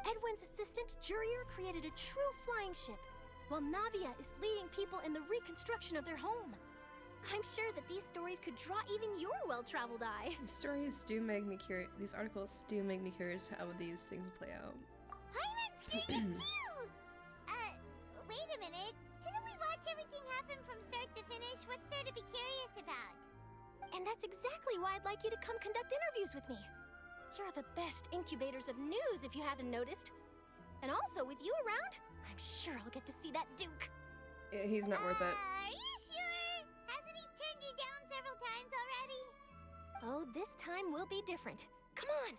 Edwin's assistant, Jurier, created a true flying ship, while Navia is leading people in the reconstruction of their home. I'm sure that these stories could draw even your well-traveled eye. These stories do make me curious. These articles do make me curious how these things will play out. Paimon's curious too! Wait a minute. Didn't we watch everything happen from start to finish? What's there to be curious about? And that's exactly why I'd like you to come conduct interviews with me. You're the best incubators of news, if you haven't noticed. And also, with you around, I'm sure I'll get to see that Duke. Yeah, he's not worth it. Are you sure? Hasn't he turned you down several times already? Oh, this time will be different. Come on!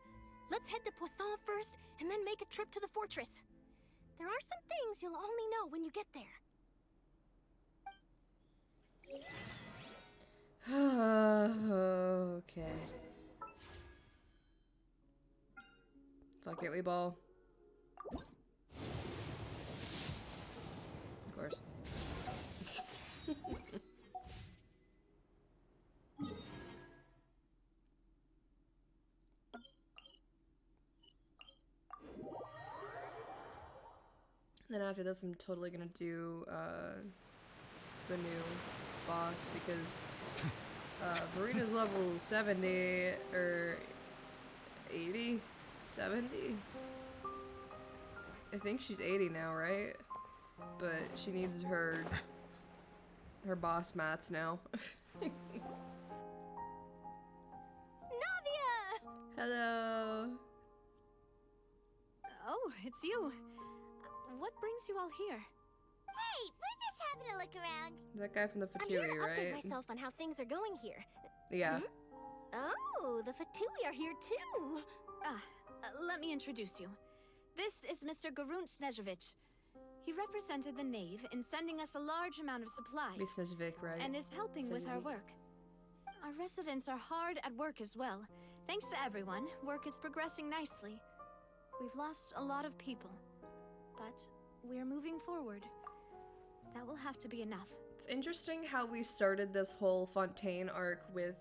Let's head to Poisson first, and then make a trip to the fortress. There are some things you'll only know when you get there. Okay. Fuck it, we ball. Of course. Then after this, I'm totally gonna do the new boss because Verina's level 70 or 80, 70. I think she's 80 now, right? But she needs her boss mats now. Navia! Hello. Oh, it's you. What brings you all here? Hey, we're just having a look around. That guy from the I'm here Fatui, to right? update myself on how things are going here. Yeah. Oh, the Fatui are here too. Let me introduce you. This is Mr. Garunt Snežević. He represented the Knave in sending us a large amount of supplies. Snežević, right? And is helping with our Snežević. work. Our residents are hard at work as well. Thanks to everyone, work is progressing nicely. We've lost a lot of people, but we're moving forward. That will have to be enough. It's interesting how we started this whole Fontaine arc with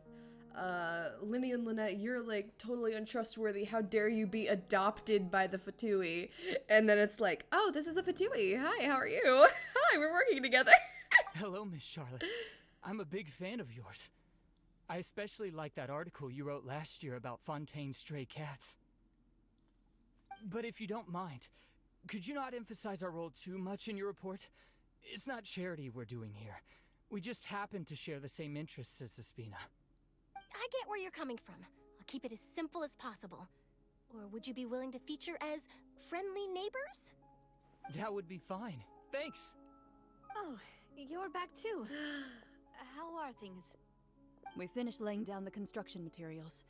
Linny and Lynette, you're like totally untrustworthy. How dare you be adopted by the Fatui? And then it's like, oh, this is the Fatui. Hi, how are you? Hi, we're working together. Hello, Miss Charlotte. I'm a big fan of yours. I especially like that article you wrote last year about Fontaine's stray cats. But if you don't mind, could you not emphasize our role too much in your report? It's not charity we're doing here. We just happen to share the same interests as the Spina. I get where you're coming from. I'll keep it as simple as possible. Or would you be willing to feature as friendly neighbors? That would be fine. Thanks. Oh, you're back too. How are things? We finished laying down the construction materials.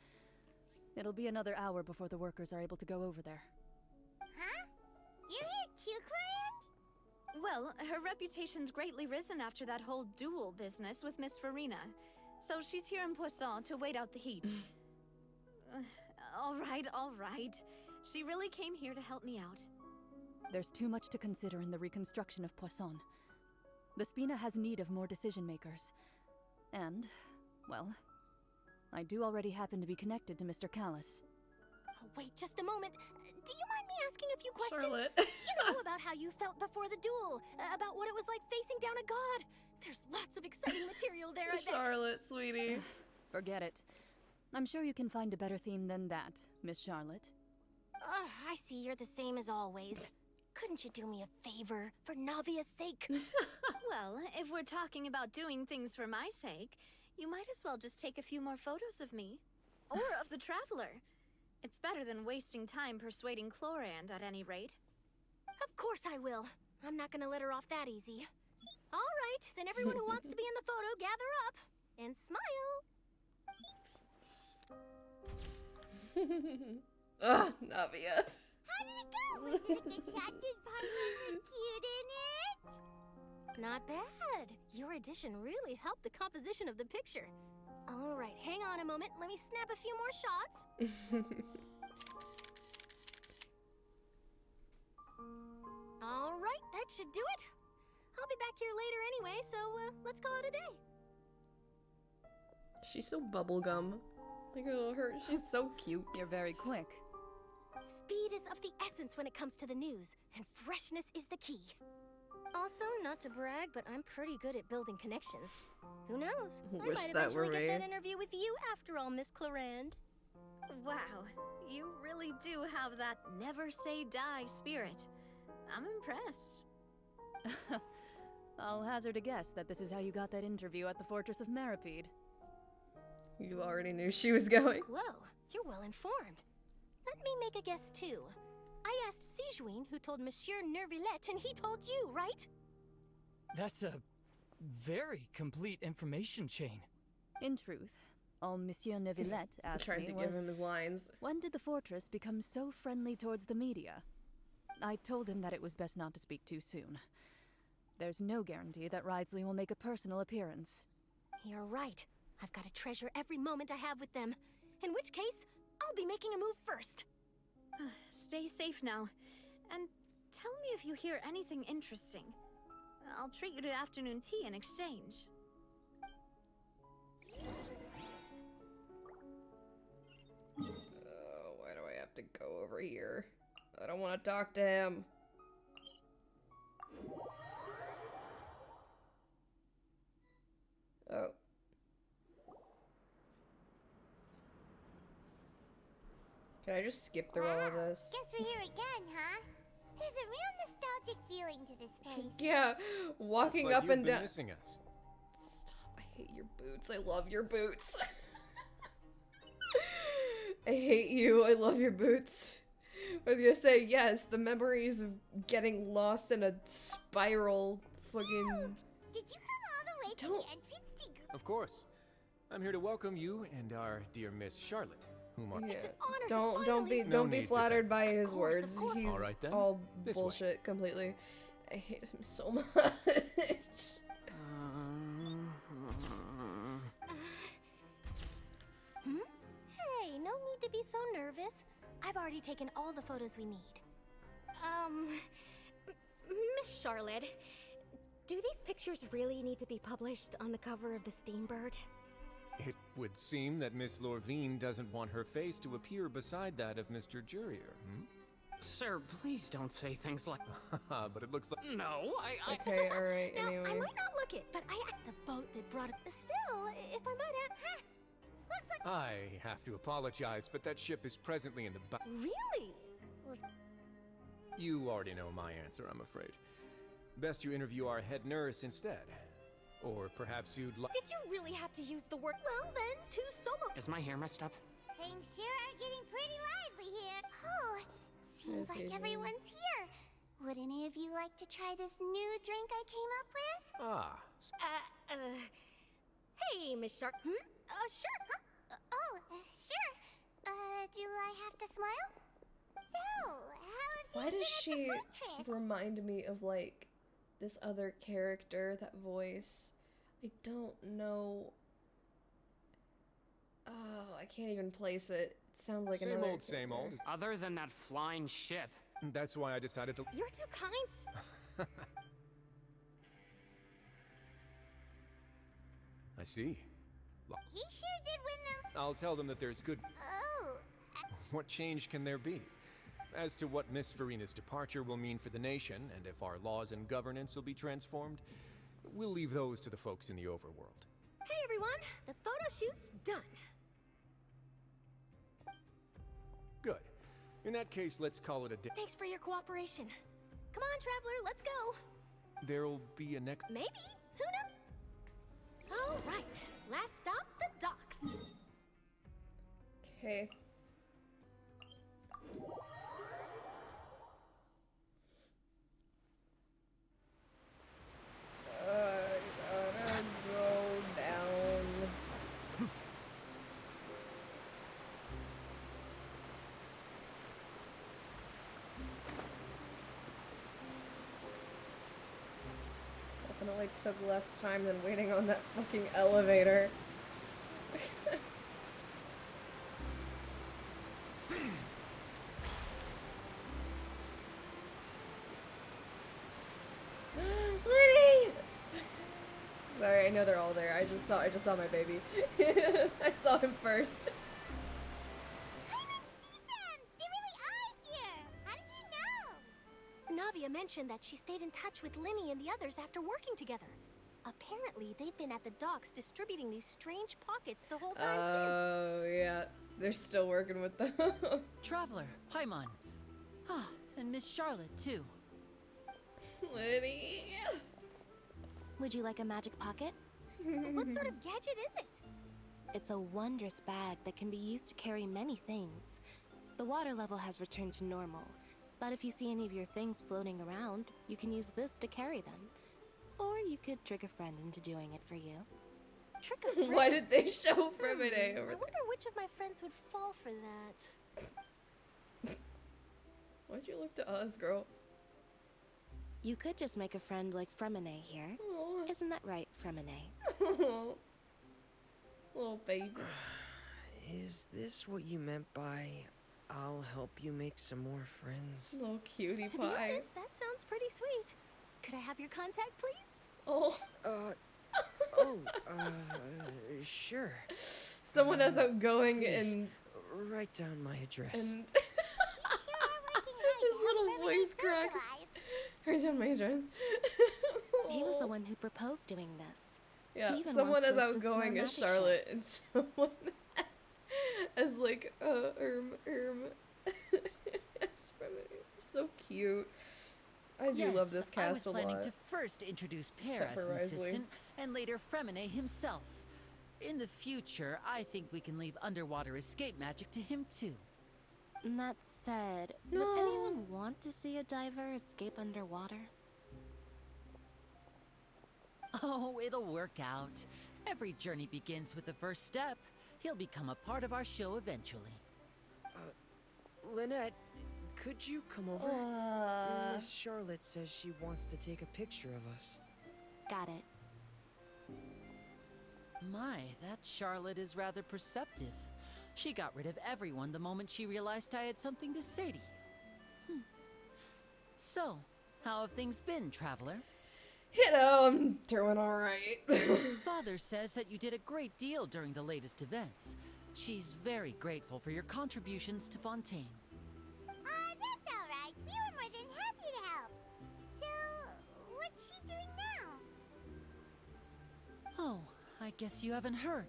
It'll be another hour before the workers are able to go over there. Huh? You're here too, Clarence? Well, her reputation's greatly risen after that whole duel business with Miss Farina. So she's here in Poisson to wait out the heat. All right. She really came here to help me out. There's too much to consider in the reconstruction of Poisson. The Spina has need of more decision makers. And, well, I do already happen to be connected to Mr. Callis. Oh, wait just a moment. Do you mind me asking a few questions? Charlotte. You know about how you felt before the duel, about what it was like facing down a god. There's lots of exciting material there, I bet. Charlotte, sweetie. Forget it. I'm sure you can find a better theme than that, Miss Charlotte. I see you're the same as always. Couldn't you do me a favor, for Navia's sake? Well, if we're talking about doing things for my sake, you might as well just take a few more photos of me. Or of the Traveler. It's better than wasting time persuading Chlorand, at any rate. Of course I will. I'm not gonna let her off that easy. All right, then everyone who wants to be in the photo, gather up. And smile. Ugh, Navia. How did it go? Was it a good shot? Did Paimon look cute in it? Not bad. Your addition really helped the composition of the picture. All right, hang on a moment. Let me snap a few more shots. All right, that should do it. I'll be back here later anyway, so let's call it a day. She's so bubblegum. Like, oh, she's so cute. You're very quick. Speed is of the essence when it comes to the news, and freshness is the key. Also, not to brag, but I'm pretty good at building connections. Who knows? I Wish might that were eventually get me. that interview with you after all, Miss Chlorand. Wow, you really do have that never say die spirit. I'm impressed. I'll hazard a guess that this is how you got that interview at the Fortress of Meripede. You already knew she was going. Whoa, you're well informed. Let me make a guess too. I asked Sijuin, who told Monsieur Nervillette, and he told you, right? That's a very complete information chain. In truth, all Monsieur Neuvillette asked Trying me to was, give him his lines. when did the fortress become so friendly towards the media? I told him that it was best not to speak too soon. There's no guarantee that Ridesley will make a personal appearance. You're right. I've got to treasure every moment I have with them. In which case, I'll be making a move first. Stay safe now. And tell me if you hear anything interesting. I'll treat you to afternoon tea in exchange. Oh, why do I have to go over here? I don't want to talk to him. Oh. Can I just skip through all of this? Guess we're here again, huh? There's a real nostalgic feeling to this place. Yeah, walking Looks like up you've and been down. missing us. Stop, I hate your boots. I love your boots. I hate you. I love your boots. I was gonna say, yes, the memories of getting lost in a spiral fucking... Did you come all the way to the entrance to... Of course. I'm here to welcome you and our dear Miss Charlotte, whom are... Yeah. honor Don't be No don't be need to flattered by his course, of words. course. He's All right, then. all This way. bullshit completely. I hate him so much. Hey, no need to be so nervous. I've already taken all the photos we need. Miss Charlotte, do these pictures really need to be published on the cover of the Steambird? It would seem that Miss Lorvine doesn't want her face to appear beside that of Mr. Jurier, hmm? Sir, please don't say things like... But it looks like... No, I... Okay, alright, Now, I anyway. might not look it, but I the boat that brought it. Still, if I might add, looks like. I have to apologize, but that ship is presently in the Really? Well, You already know my answer, I'm afraid. Best you interview our head nurse instead. Or perhaps you'd like... did you really have to use the word? Well, then, two solo. Is my hair messed up? Things sure are getting pretty lively here. Oh, seems Yes, like yes, yes. everyone's here. Would any of you like to try this new drink I came up with? Ah, Hey, Miss Shark. Sure. Sure. Do I have to smile? So, how Why have does things been she at the fortress? remind me of, like, this other character, that voice? I don't know. Oh, I can't even place it. It sounds like same another old, same old. character. Other than that flying ship. That's why I decided to... You're too kind. I see. He sure did win them. I'll tell them that there's good... Oh, what change can there be? As to what Miss Farina's departure will mean for the nation, and if our laws and governance will be transformed, we'll leave those to the folks in the overworld. Hey everyone, the photo shoot's done. Good. In that case, let's call it a day. Thanks for your cooperation. Come on, Traveler, let's go. There'll be a next... Maybe. Who knows? All right. Last stop, the docks. Okay. Gotta go down. Definitely took less time than waiting on that fucking elevator. Liddy! Sorry, I know they're all there. I just saw my baby. I saw him first. Navia mentioned that she stayed in touch with Linny and the others after working together. Apparently, they've been at the docks distributing these strange pockets the whole time since. Oh, yeah. They're still working with them. Traveler, Paimon. Ah, and Miss Charlotte, too. Liddy. Would you like a magic pocket? What sort of gadget is it? It's a wondrous bag that can be used to carry many things. The water level has returned to normal, but if you see any of your things floating around, you can use this to carry them. Or you could trick a friend into doing it for you. Trick a friend? Why did they show Fremine over I wonder which of my friends would fall for that. Why'd you look to us, girl? You could just make a friend like Fremine here. Aww. Isn't that right, Fremine? Little baby. Is this what you meant by I'll help you make some more friends? Little cutie To pie. be honest, that sounds pretty sweet. Could I have your contact, please? Oh. Sure. Someone as outgoing Please, and write down my address. and his little voice cracks. Write down my address. He was the one who proposed doing this. Yeah, He even someone wants as to assist in our outgoing as magic Charlotte shows. and someone as like so cute. I do love this I was cast a planning lot. to first introduce Per Except as for an Risley. assistant, and later Fremine himself. In the future, I think we can leave underwater escape magic to him too. That said, would anyone want to see a diver escape underwater? Oh, it'll work out. Every journey begins with the first step. He'll become a part of our show eventually. Lynette, could you come over? Miss Charlotte says she wants to take a picture of us. Got it. My, that Charlotte is rather perceptive. She got rid of everyone the moment she realized I had something to say to you. So, how have things been, Traveler? You know, I'm doing alright. Father says that you did a great deal during the latest events. She's very grateful for your contributions to Fontaine. That's alright. We were more than happy to help. So, what's she doing now? Oh, I guess you haven't heard.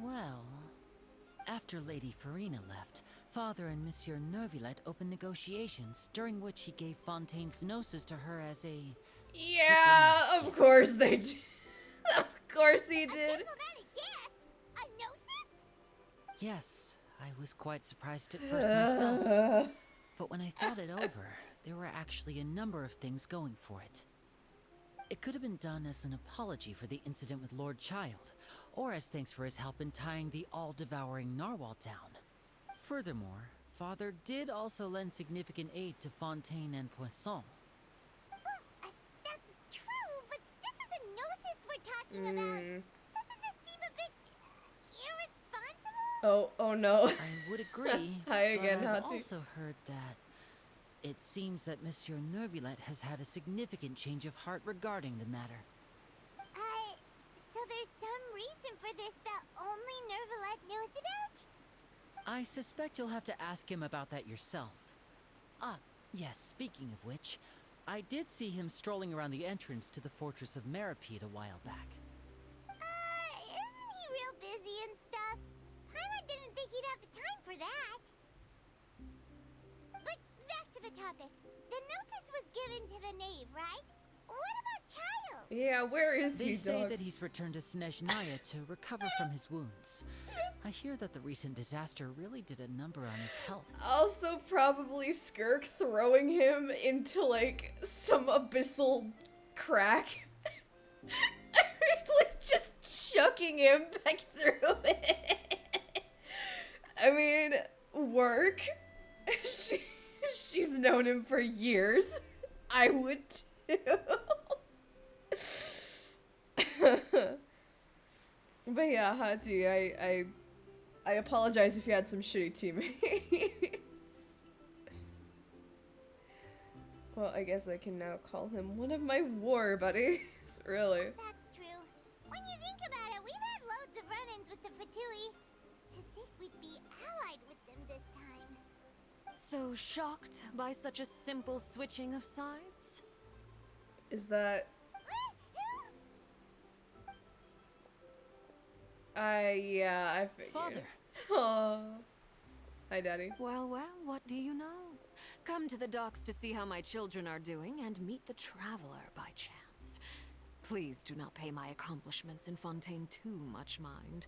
Well, after Lady Farina left, Father and Monsieur Nervilette opened negotiations, during which he gave Fontaine's gnosis to her as a... Yeah, of course they did. Of course he did. Yes, I was quite surprised at first myself. But when I thought it over, there were actually a number of things going for it. It could have been done as an apology for the incident with Lord Child, or as thanks for his help in tying the all-devouring narwhal down. Furthermore, Father did also lend significant aid to Fontaine and Poisson. That's true, but this is a gnosis we're talking about. Doesn't this seem a bit irresponsible? Oh no. I would agree. Hi again, but I've Hati. also heard that it seems that Monsieur Nervilette has had a significant change of heart regarding the matter. So there's some reason for this that only Nervilette knows about? I suspect you'll have to ask him about that yourself. Ah, yes, speaking of which, I did see him strolling around the entrance to the Fortress of Meripede a while back. Isn't he real busy and stuff? Paimon didn't think he'd have the time for that. But back to the topic. The Gnosis was given to the Knave, right? What about Child? Yeah, where is They he, say dog? that he's returned to Snezhnaya to recover from his wounds. I hear that the recent disaster really did a number on his health. Also, probably Skirk throwing him into, like, some abyssal crack. Like, just chucking him back through it. I mean, work. She's known him for years. I would too. But yeah, Hati, I apologize if you had some shitty teammates. Well, I guess I can now call him one of my war buddies. Really. That's true. When you think about it, we've had loads of run-ins with the Fatui. To think we'd be allied with them this time. So shocked by such a simple switching of sides? Is that... yeah, I figured. Father. Aww. Hi, Daddy. Well, well, what do you know? Come to the docks to see how my children are doing and meet the traveler by chance. Please do not pay my accomplishments in Fontaine too much mind.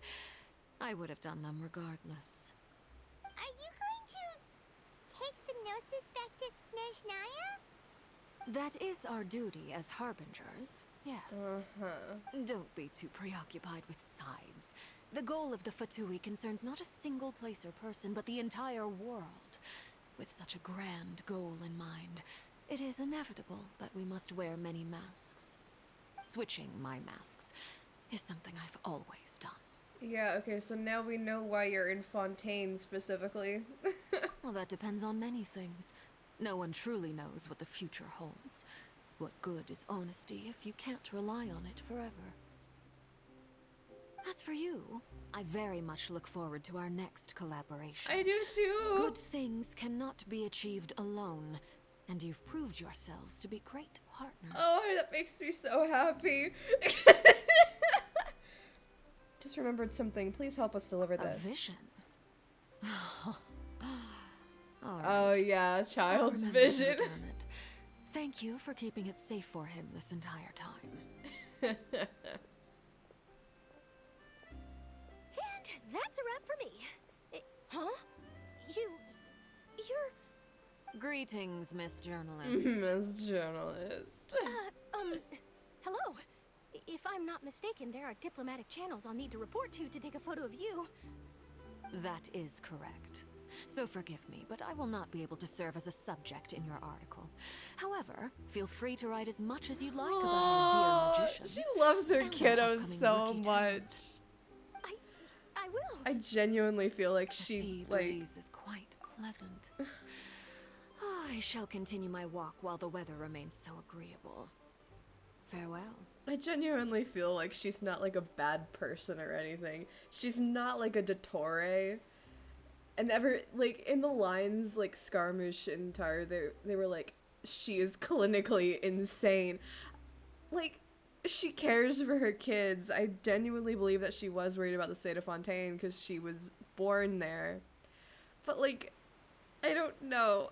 I would have done them regardless. Are you going to take the Gnosis back to Snezhnaya? That is our duty as harbingers, yes. Don't be too preoccupied with sides. The goal of the Fatui concerns not a single place or person, but the entire world. With such a grand goal in mind, it is inevitable that we must wear many masks. Switching my masks is something I've always done. Yeah, okay, so now we know why you're in Fontaine specifically. Well, that depends on many things. No one truly knows what the future holds. What good is honesty if you can't rely on it forever? As for you, I very much look forward to our next collaboration. I do too! Good things cannot be achieved alone, and you've proved yourselves to be great partners. Oh, that makes me so happy. Just remembered something. Please help us deliver this. A vision? Oh yeah, child's I'll remember vision. to return it. Thank you for keeping it safe for him this entire time. And that's a wrap for me. Huh? You're... Greetings, Miss Journalist. Miss Journalist. Hello. If I'm not mistaken, there are diplomatic channels I'll need to report to take a photo of you. That is correct. So forgive me, but I will not be able to serve as a subject in your article. However, feel free to write as much as you'd like about our dear magicians. She loves her and our kiddos upcoming so rookie much. talents. I will. I genuinely feel like The she, sea like... breeze is quite pleasant. Oh, I shall continue my walk while the weather remains so agreeable. Farewell. I genuinely feel like she's not like a bad person or anything. She's not like a Dottore. And ever, like, in the lines, like, Scaramouche and Tar, they were like, she is clinically insane. Like, she cares for her kids. I genuinely believe that she was worried about the state of Fontaine because she was born there. But, like, I don't know.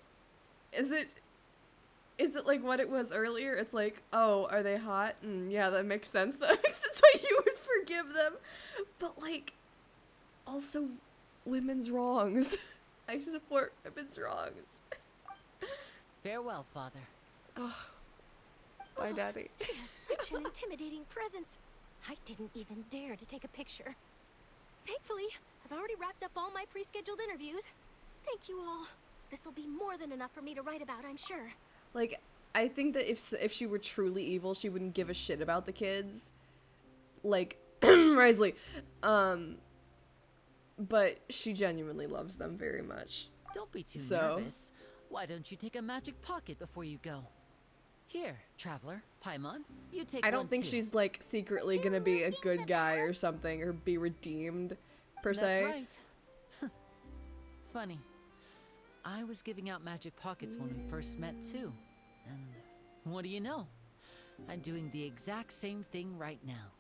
Is it like what it was earlier? It's like, oh, are they hot? Yeah, that makes sense. That makes sense why you would forgive them. But, like, also women's wrongs. I support women's wrongs. Farewell, Father. Oh, bye, Daddy. She has such an intimidating presence. I didn't even dare to take a picture. Thankfully, I've already wrapped up all my pre-scheduled interviews. Thank you all. This'll be more than enough for me to write about, I'm sure. Like, I think that if she were truly evil, she wouldn't give a shit about the kids. Like, Risley. But she genuinely loves them very much. Don't be too nervous. Why don't you take a magic pocket before you go? Here, traveler, Paimon, you take one I don't think too. she's, like, secretly gonna be a good guy or something, or be redeemed, per se. That's right. funny. I was giving out magic pockets when we first met, too. And what do you know? I'm doing the exact same thing right now.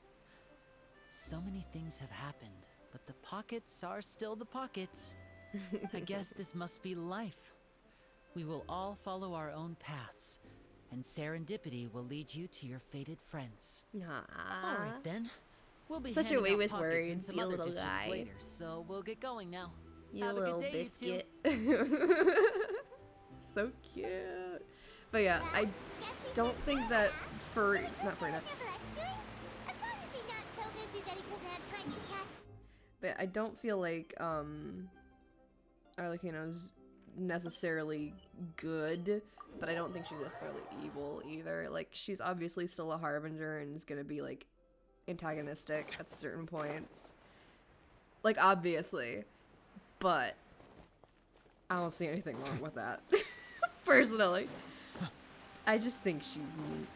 So many things have happened, but the pockets are still the pockets. I guess this must be life. We will all follow our own paths, and serendipity will lead you to your fated friends. All right, then. We'll be Such a handing way out with pockets in words, some you other little districts guy. later, so we'll get going now. You Have a little good day, you biscuit. two. So cute. But yeah, I don't think that not Farina. But I don't feel like Arlecchino's necessarily good, but I don't think she's necessarily evil either. Like, she's obviously still a harbinger and is gonna be like antagonistic at certain points. Like, obviously. But I don't see anything wrong with that. Personally. I just think she's neat.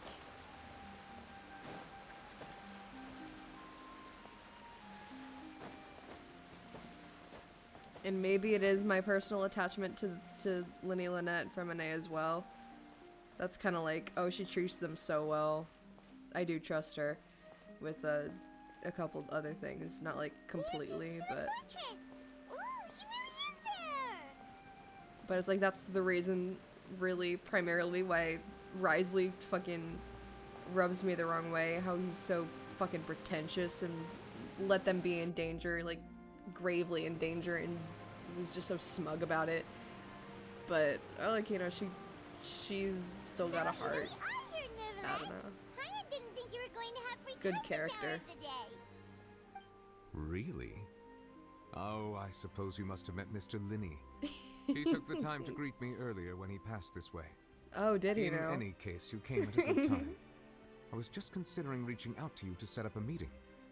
And maybe it is my personal attachment to Linny Lynette from Ane as well. That's kind of like, oh, she treats them so well. I do trust her with a couple other things. Not like completely, but... But it's like, that's the reason, really, primarily, why Risley fucking rubs me the wrong way. How he's so fucking pretentious and let them be in danger, like, gravely in danger, and was just so smug about it. But, like, you know, she's still got a heart. I don't know. Good character. Really? Oh, I suppose you must have met Mr. Linny. He took the time to greet me earlier when he passed this way. Oh, did he In know? any case, you came at a good time. I was just considering reaching out to you to set up a meeting,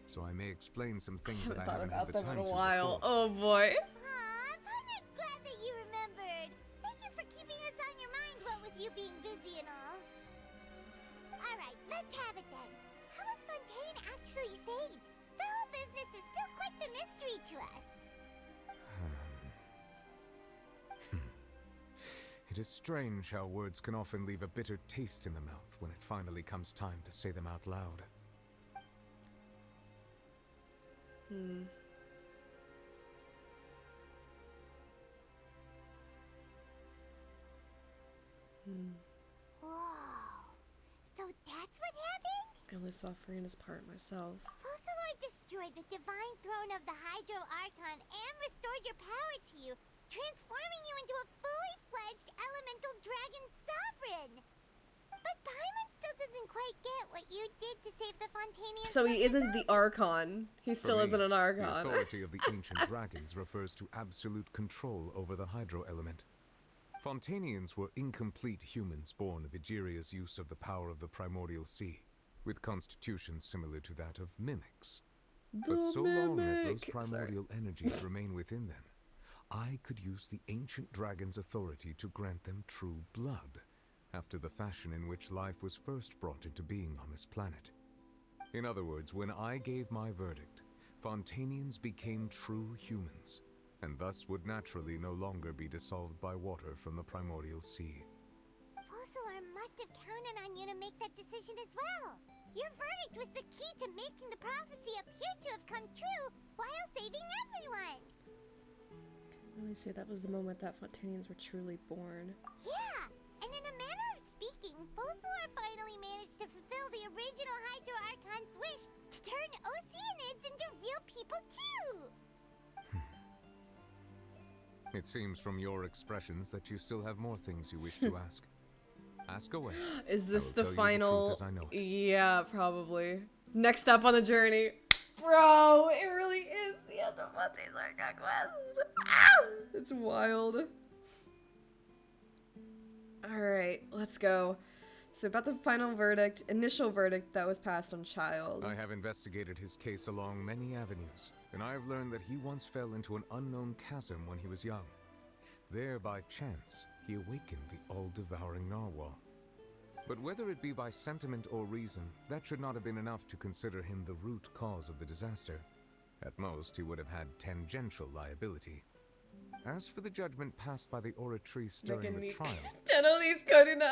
so I may explain some things that I haven't had the time to before. Oh boy. Paimon's glad that you remembered. Thank you for keeping us on your mind, what with you being busy and all. Alright, let's have it then. How was Fontaine actually saved? The whole business is still quite the mystery to us. It is strange how words can often leave a bitter taste in the mouth when it finally comes time to say them out loud. Whoa. So that's what happened? I only saw Farina's part myself. Focalor destroyed the divine throne of the Hydro Archon and restored your power to you, transforming you into a fully fledged elemental dragon sovereign. But Paimon still doesn't quite get what you did to save the Fontainians. So he isn't the Archon. He still isn't an Archon. The authority of the ancient dragons refers to absolute control over the hydro element. Fontainians were incomplete humans born of Egeria's use of the power of the primordial sea, with constitutions similar to that of mimics. But so long as those primordial energies remain within them, I could use the ancient dragon's authority to grant them true blood, after the fashion in which life was first brought into being on this planet. In other words, when I gave my verdict, Fontainians became true humans, and thus would naturally no longer be dissolved by water from the primordial sea. Focalor must have counted on you to make that decision as well. Your verdict was the key to making the prophecy appear to have come true while saving everyone. I really say that was the moment that Fontainians were truly born. Yeah, and in a manner of speaking, Focalor finally managed to fulfill the original Hydro Archon's wish to turn Oceanids into real people too. It seems from your expressions that you still have more things you wish to ask. Ask away. Is this the tell you final? the truth as I know it. Yeah, probably. Next up on the journey. Bro, it really is the end of Monte's Archon quest. Ah! It's wild. Alright, let's go. So about the final verdict, initial verdict that was passed on Child. I have investigated his case along many avenues, and I have learned that he once fell into an unknown chasm when he was young. There, by chance, he awakened the all-devouring narwhal. But whether it be by sentiment or reason, that should not have been enough to consider him the root cause of the disaster. At most, he would have had tangential liability. As for the judgment passed by the Oratrice during the trial,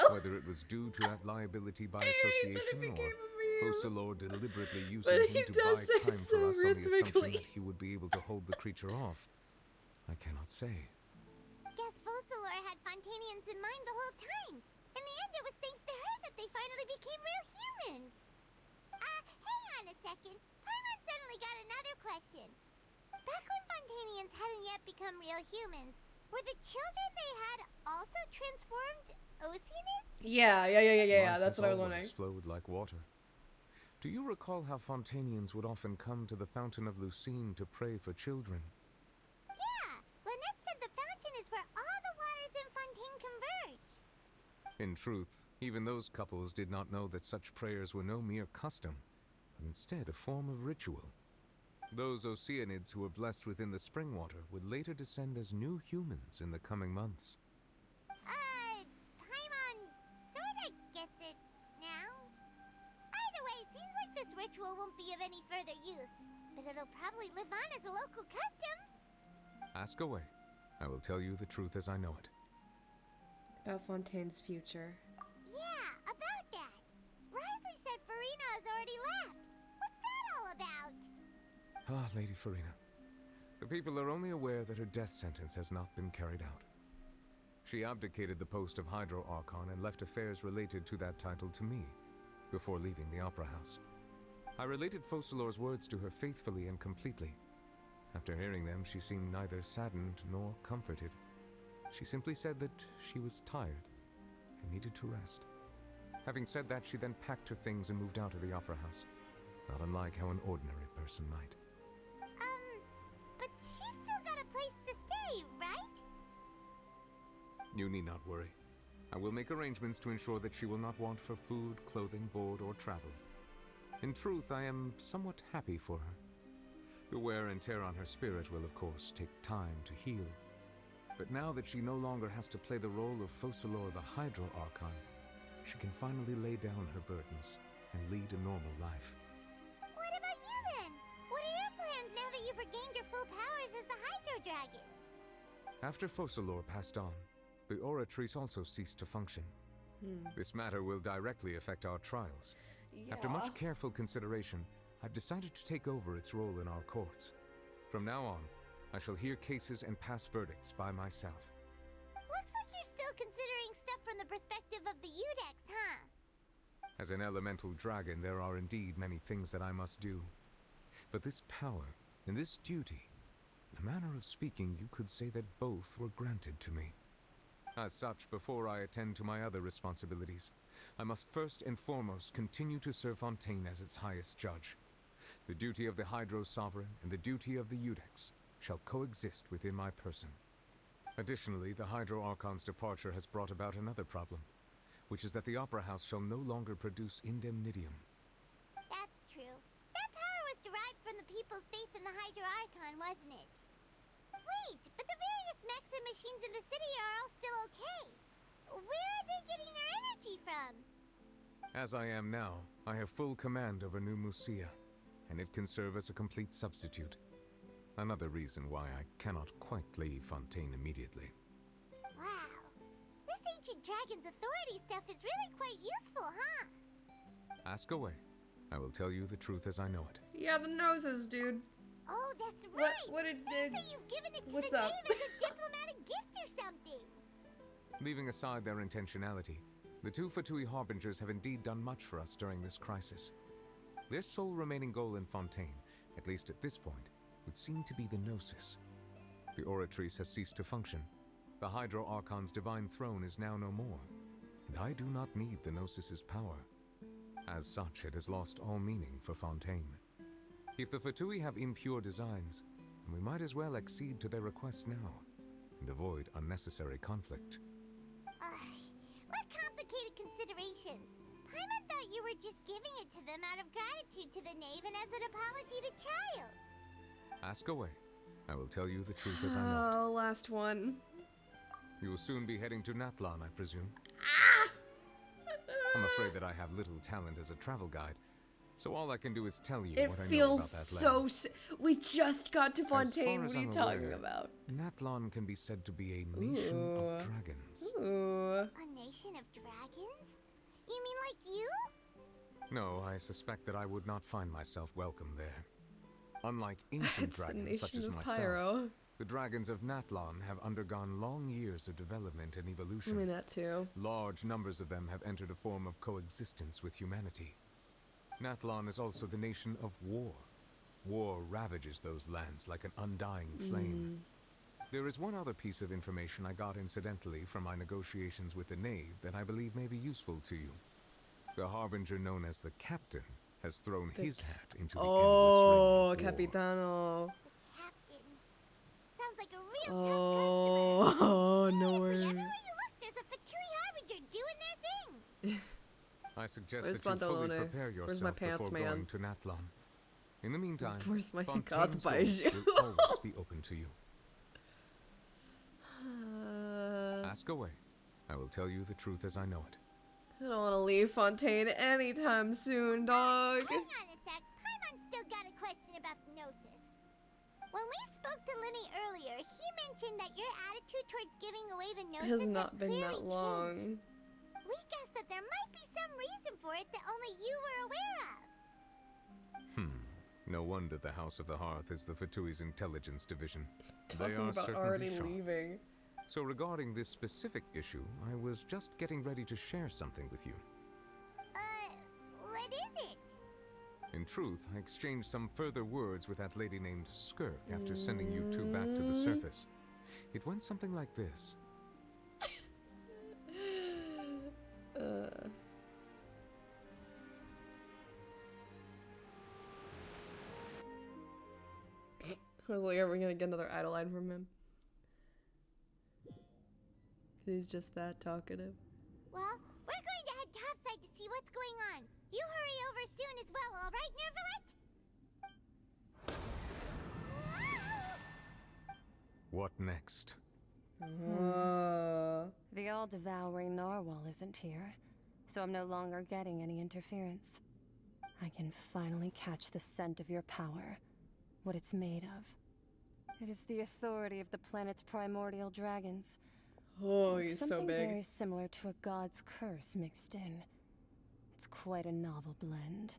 whether it was due to that liability by association or Focalor deliberately using him to buy time for us on the assumption that he would be able to hold the creature off, I cannot say. Guess Focalor had Fontanians in mind the whole time. In the end, it was thanks to her that they finally became real humans. Hang on a second. Paimon suddenly got another question. Back when Fontanians hadn't yet become real humans, were the children they had also transformed Oceanids? Yeah. That's what I was wondering. Flowed like water. Do you recall how Fontanians would often come to the Fountain of Lucine to pray for children? Yeah, Lynette said the fountain is where all the waters in Fontaine converge. In truth, even those couples did not know that such prayers were no mere custom, but instead a form of ritual. Those Oceanids who were blessed within the spring water would later descend as new humans in the coming months. Paimon sorta gets it now. Either way, seems like this ritual won't be of any further use, but it'll probably live on as a local custom. Ask away. I will tell you the truth as I know it. About Fontaine's future. Yeah, about that. Risley said Farina has already left. What's that all about? Ah, Lady Farina. The people are only aware that her death sentence has not been carried out. She abdicated the post of Hydro Archon and left affairs related to that title to me, before leaving the Opera House. I related Focalor's words to her faithfully and completely. After hearing them, she seemed neither saddened nor comforted. She simply said that she was tired and needed to rest. Having said that, she then packed her things and moved out of the Opera House, not unlike how an ordinary person might. But she's still got a place to stay, right? You need not worry. I will make arrangements to ensure that she will not want for food, clothing, board, or travel. In truth, I am somewhat happy for her. The wear and tear on her spirit will, of course, take time to heal. But now that she no longer has to play the role of Focalor the Hydro Archon, she can finally lay down her burdens and lead a normal life. What about you then? What are your plans now that you've regained your full powers as the Hydro Dragon? After Focalor passed on, the Oratrice also ceased to function. This matter will directly affect our trials. After much careful consideration, I've decided to take over its role in our courts. From now on, I shall hear cases and pass verdicts by myself. Looks like you're still considering stuff from the perspective of the Udex, huh? As an elemental dragon, there are indeed many things that I must do. But this power and this duty, in a manner of speaking, you could say that both were granted to me. As such, before I attend to my other responsibilities, I must first and foremost continue to serve Fontaine as its highest judge. The duty of the Hydro Sovereign and the duty of the Udex shall coexist within my person. Additionally, the Hydro Archon's departure has brought about another problem, which is that the Opera House shall no longer produce indemnitium. That's true. That power was derived from the people's faith in the Hydro Archon, wasn't it? Wait, but the various mechs and machines in the city are all still okay. Where are they getting their energy from? As I am now, I have full command over New Musia, and it can serve as a complete substitute. Another reason why I cannot quite leave Fontaine immediately. Wow. This ancient dragon's authority stuff is really quite useful, huh? Ask away. I will tell you the truth as I know it. Yeah, the noses, dude. Oh, that's right. What did They say you've given it to what's the up? Knave as a diplomatic gift or something. Leaving aside their intentionality, the two Fatui Harbingers have indeed done much for us during this crisis. Their sole remaining goal in Fontaine, at least at this point, would seem to be the Gnosis. The Oratrice has ceased to function. The Hydro Archon's divine throne is now no more, and I do not need the Gnosis's power. As such, it has lost all meaning for Fontaine. If the Fatui have impure designs, then we might as well accede to their request now, and avoid unnecessary conflict. What complicated considerations. Paimon thought you were just giving it to them out of gratitude to the Knave and as an apology to Child. Ask away. I will tell you the truth as I know it. Oh, last one. You will soon be heading to Natlan, I presume. I'm afraid that I have little talent as a travel guide, So all I can do is tell you It what I know feels about that so. land. We just got to As Fontaine. far What as are you I'm talking aware, about? Natlan can be said to be a nation of dragons. Ooh. A nation of dragons? You mean like you? No, I suspect that I would not find myself welcome there. Unlike ancient It's the dragons such nation as of myself, Pyro. the dragons of Natlan have undergone long years of development and I evolution. mean that too. Large numbers of them have entered a form of coexistence with humanity. Natlan is also the nation of war. War ravages those lands like an undying flame. There is one other piece of information I got incidentally from my negotiations with the Knave that I believe may be useful to you. The Harbinger known as the Captain has thrown his hat into the endless ring of war. Capitano. Captain. Sounds like a real tough customer. Oh, no Seriously, way. everywhere you look, there's a Fatui Harbinger doing their thing. I suggest Where's that you fully Pantalone? prepare Where's yourself my pants, before man? going to Natlan. In the meantime, Where's my Fontaine's God doors Baiju? will always be open to you. Ask away. I will tell you the truth as I know it. I don't want to leave Fontaine anytime soon, dog. Hang on a sec. Paimon's still got a question about Gnosis. When we spoke to Lenny earlier, he mentioned that your attitude towards giving away the It Gnosis has not had been clearly that long. changed. We guessed that there might be some reason for it that only you were aware of. No wonder the House of the Hearth is the Fatui's intelligence division. Talking They are about certainly already sharp. leaving. So regarding this specific issue, I was just getting ready to share something with you. What is it? In truth, I exchanged some further words with that lady named Skirk after sending you two back to the surface. It went something like this. I was like, are we gonna get another idle line from him? He's just that talkative. Well, we're going to head topside to see what's going on. You hurry over soon as well, all right, Nervalet? What next? The all-devouring narwhal isn't here, so I'm no longer getting any interference. I can finally catch the scent of your power, what it's made of. It is the authority of the planet's primordial dragons. Oh, It's he's so something big. very similar to a god's curse mixed in. It's quite a novel blend.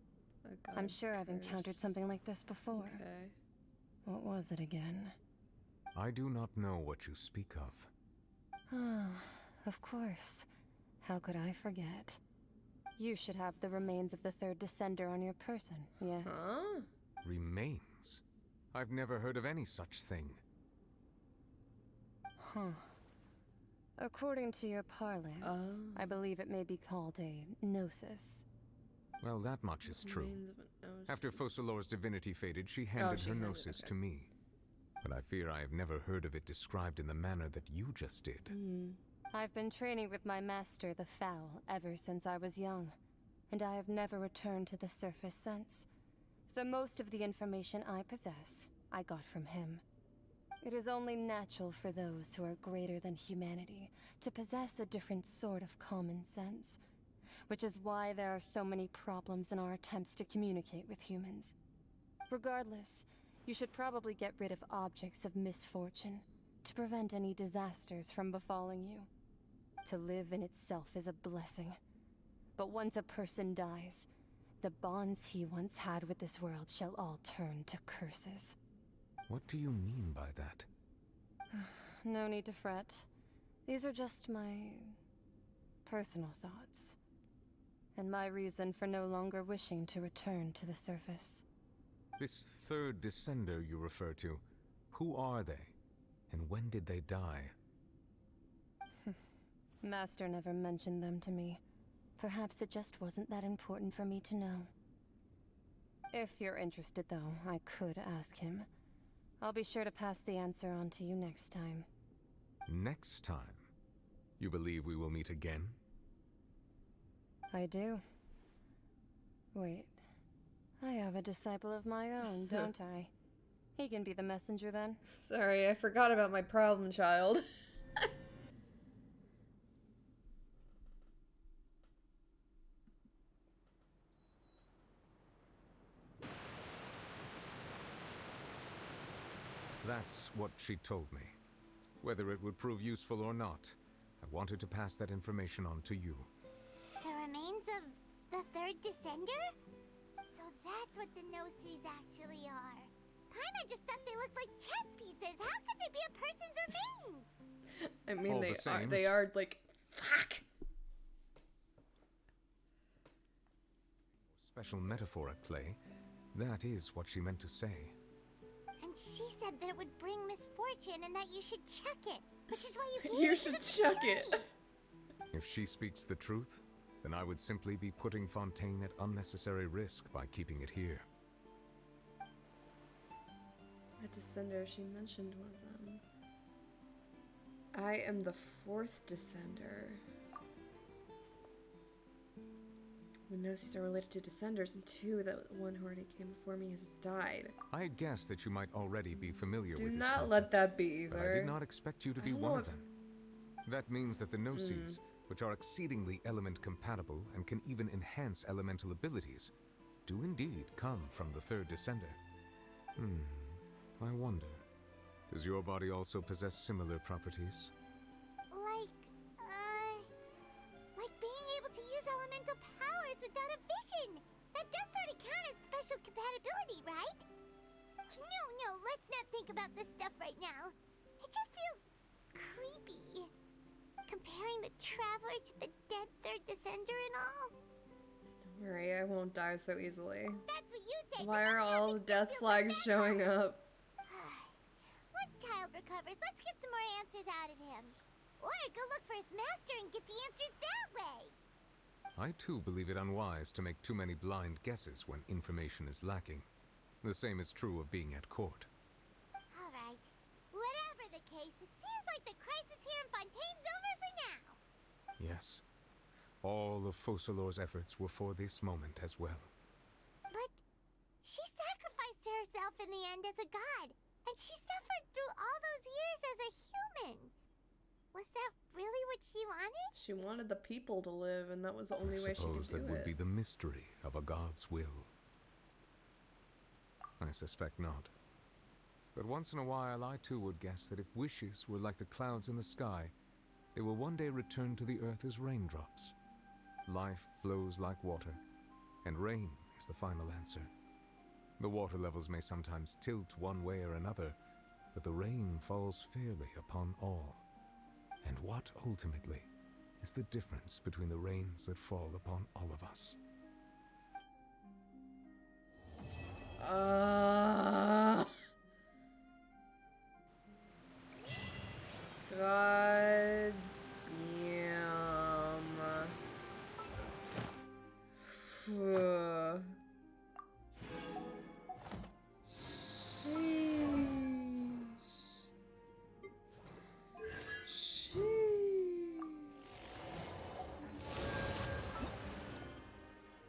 I'm sure I've encountered something like this before. Okay. What was it again? I do not know what you speak of. Ah, of course. How could I forget? You should have the remains of the third descender on your person, yes? Huh? Remains? I've never heard of any such thing. Huh. According to your parlance, I believe it may be called a gnosis. Well, that much is true. Remains of a gnosis. After Focalor's divinity faded, she handed she her handed it, gnosis okay. to me. But I fear I have never heard of it described in the manner that you just did. I've been training with my master, the Fowl, ever since I was young, and I have never returned to the surface since. So most of the information I possess, I got from him. It is only natural for those who are greater than humanity to possess a different sort of common sense, which is why there are so many problems in our attempts to communicate with humans. Regardless, you should probably get rid of objects of misfortune to prevent any disasters from befalling you. To live in itself is a blessing, but once a person dies, the bonds he once had with this world shall all turn to curses. What do you mean by that? No need to fret. These are just my personal thoughts, and my reason for no longer wishing to return to the surface. This third descender you refer to, who are they? And when did they die? Master never mentioned them to me. Perhaps it just wasn't that important for me to know. If you're interested, though, I could ask him. I'll be sure to pass the answer on to you next time. Next time? You believe we will meet again? I do. Wait. I have a disciple of my own, don't I? He can be the messenger then. Sorry, I forgot about my problem child. That's what she told me. Whether it would prove useful or not, I wanted to pass that information on to you. The remains of the third descender? So that's what the no-sees actually are. Paimon just thought they looked like chess pieces. How could they be a person's remains? I mean, All they the same, they are like, fuck. Special metaphor at play. That is what she meant to say. And she said that it would bring misfortune and that you should check it, which is why you gave You it to should the check Fatui. it. If she speaks the truth, then I would simply be putting Fontaine at unnecessary risk by keeping it here. A descender, she mentioned one of them. I am the fourth descender. The Gnosis are related to descenders, and two, that one who already came before me has died. I had guessed that you might already be familiar Do with this not concept, let that be but either. I did not expect you to be don't one know of them. That means that the Gnosis, which are exceedingly element compatible and can even enhance elemental abilities, do indeed come from the third descender. I wonder, does your body also possess similar properties? Like being able to use elemental powers without a vision. That does sort of count as special compatibility, right? No, let's not think about this stuff right now. It just feels creepy. Comparing the Traveler to the dead third descender and all. Don't worry, I won't die so easily. That's what you say. Why are all the death flags showing up? Once Child recovers, let's get some more answers out of him. Or go look for his master and get the answers that way. I too believe it unwise to make too many blind guesses when information is lacking. The same is true of being at court. Alright. Whatever the case, it seems like the crisis here in Fontaine's over for now. Yes. All of Focalor's efforts were for this moment as well. But she sacrificed herself in the end as a god, and she suffered through all those years as a human. Was that really what she wanted? She wanted the people to live, and that was the only way she could Suppose do that would it. be the mystery of a god's will. I suspect not. But once in a while, I too would guess that if wishes were like the clouds in the sky, they will one day return to the earth as raindrops. Life flows like water, and rain is the final answer. The water levels may sometimes tilt one way or another, but the rain falls fairly upon all. And what, ultimately, is the difference between the rains that fall upon all of us? God damn.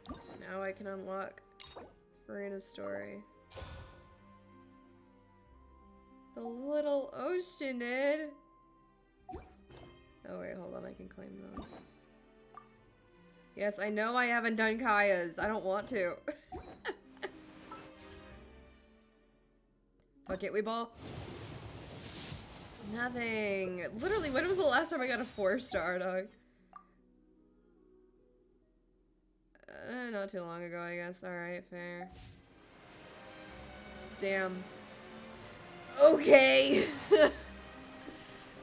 So now I can unlock Farina's story. The little oceanid. Oh wait, hold on, I can claim those. Yes, I know I haven't done Kaya's. I don't want to. Fuck it, we ball. Nothing. Literally, when was the last time I got a 4-star, dog? Not too long ago, I guess. Alright, fair. Damn. Okay!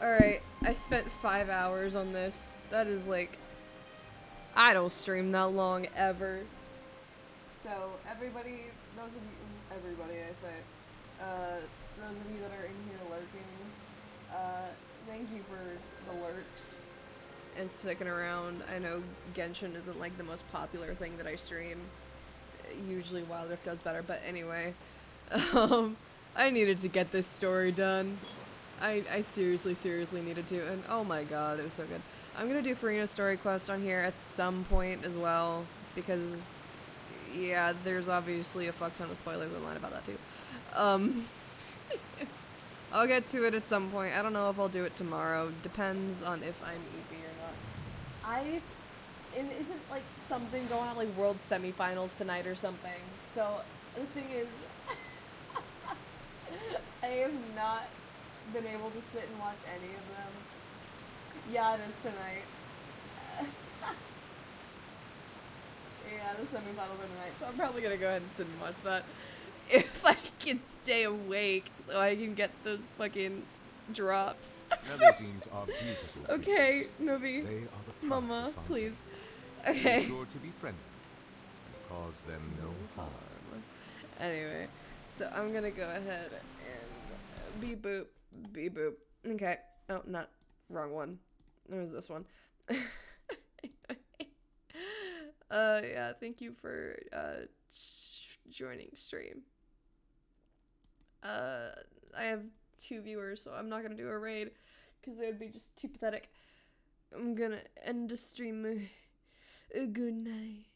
Alright, I spent 5 hours on this. That is like... I don't stream that long, ever. So, everybody, those of you... Everybody, I say. Those of you that are in here lurking, thank you for the lurks and sticking around. I know Genshin isn't like the most popular thing that I stream. Usually Wild Rift does better, but anyway. I needed to get this story done. I seriously needed to, and oh my god, it was so good. I'm gonna do Farina's story quest on here at some point as well, because, yeah, there's obviously a fuck ton of spoilers online about that too. I'll get to it at some point. I don't know if I'll do it tomorrow. Depends on if I'm EP or not. It isn't like something going on, like World Semifinals tonight or something. So the thing is, I have not been able to sit and watch any of them. Yeah, it is tonight. Yeah, the semifinals are tonight, so I'm probably gonna go ahead and sit and watch that. If I can stay awake so I can get the fucking drops. Melusines are beautiful Okay, creatures. Novi. They are the pride Mama, of Fontaine. please. Be Okay. sure to be friendly and cause them no harm. Anyway, so I'm gonna go ahead and beep boop, beep boop. Okay. Oh, not wrong one. There was this one. Yeah, thank you for joining stream. I have 2 viewers, so I'm not gonna do a raid because it would be just too pathetic. I'm gonna end the stream. Good night.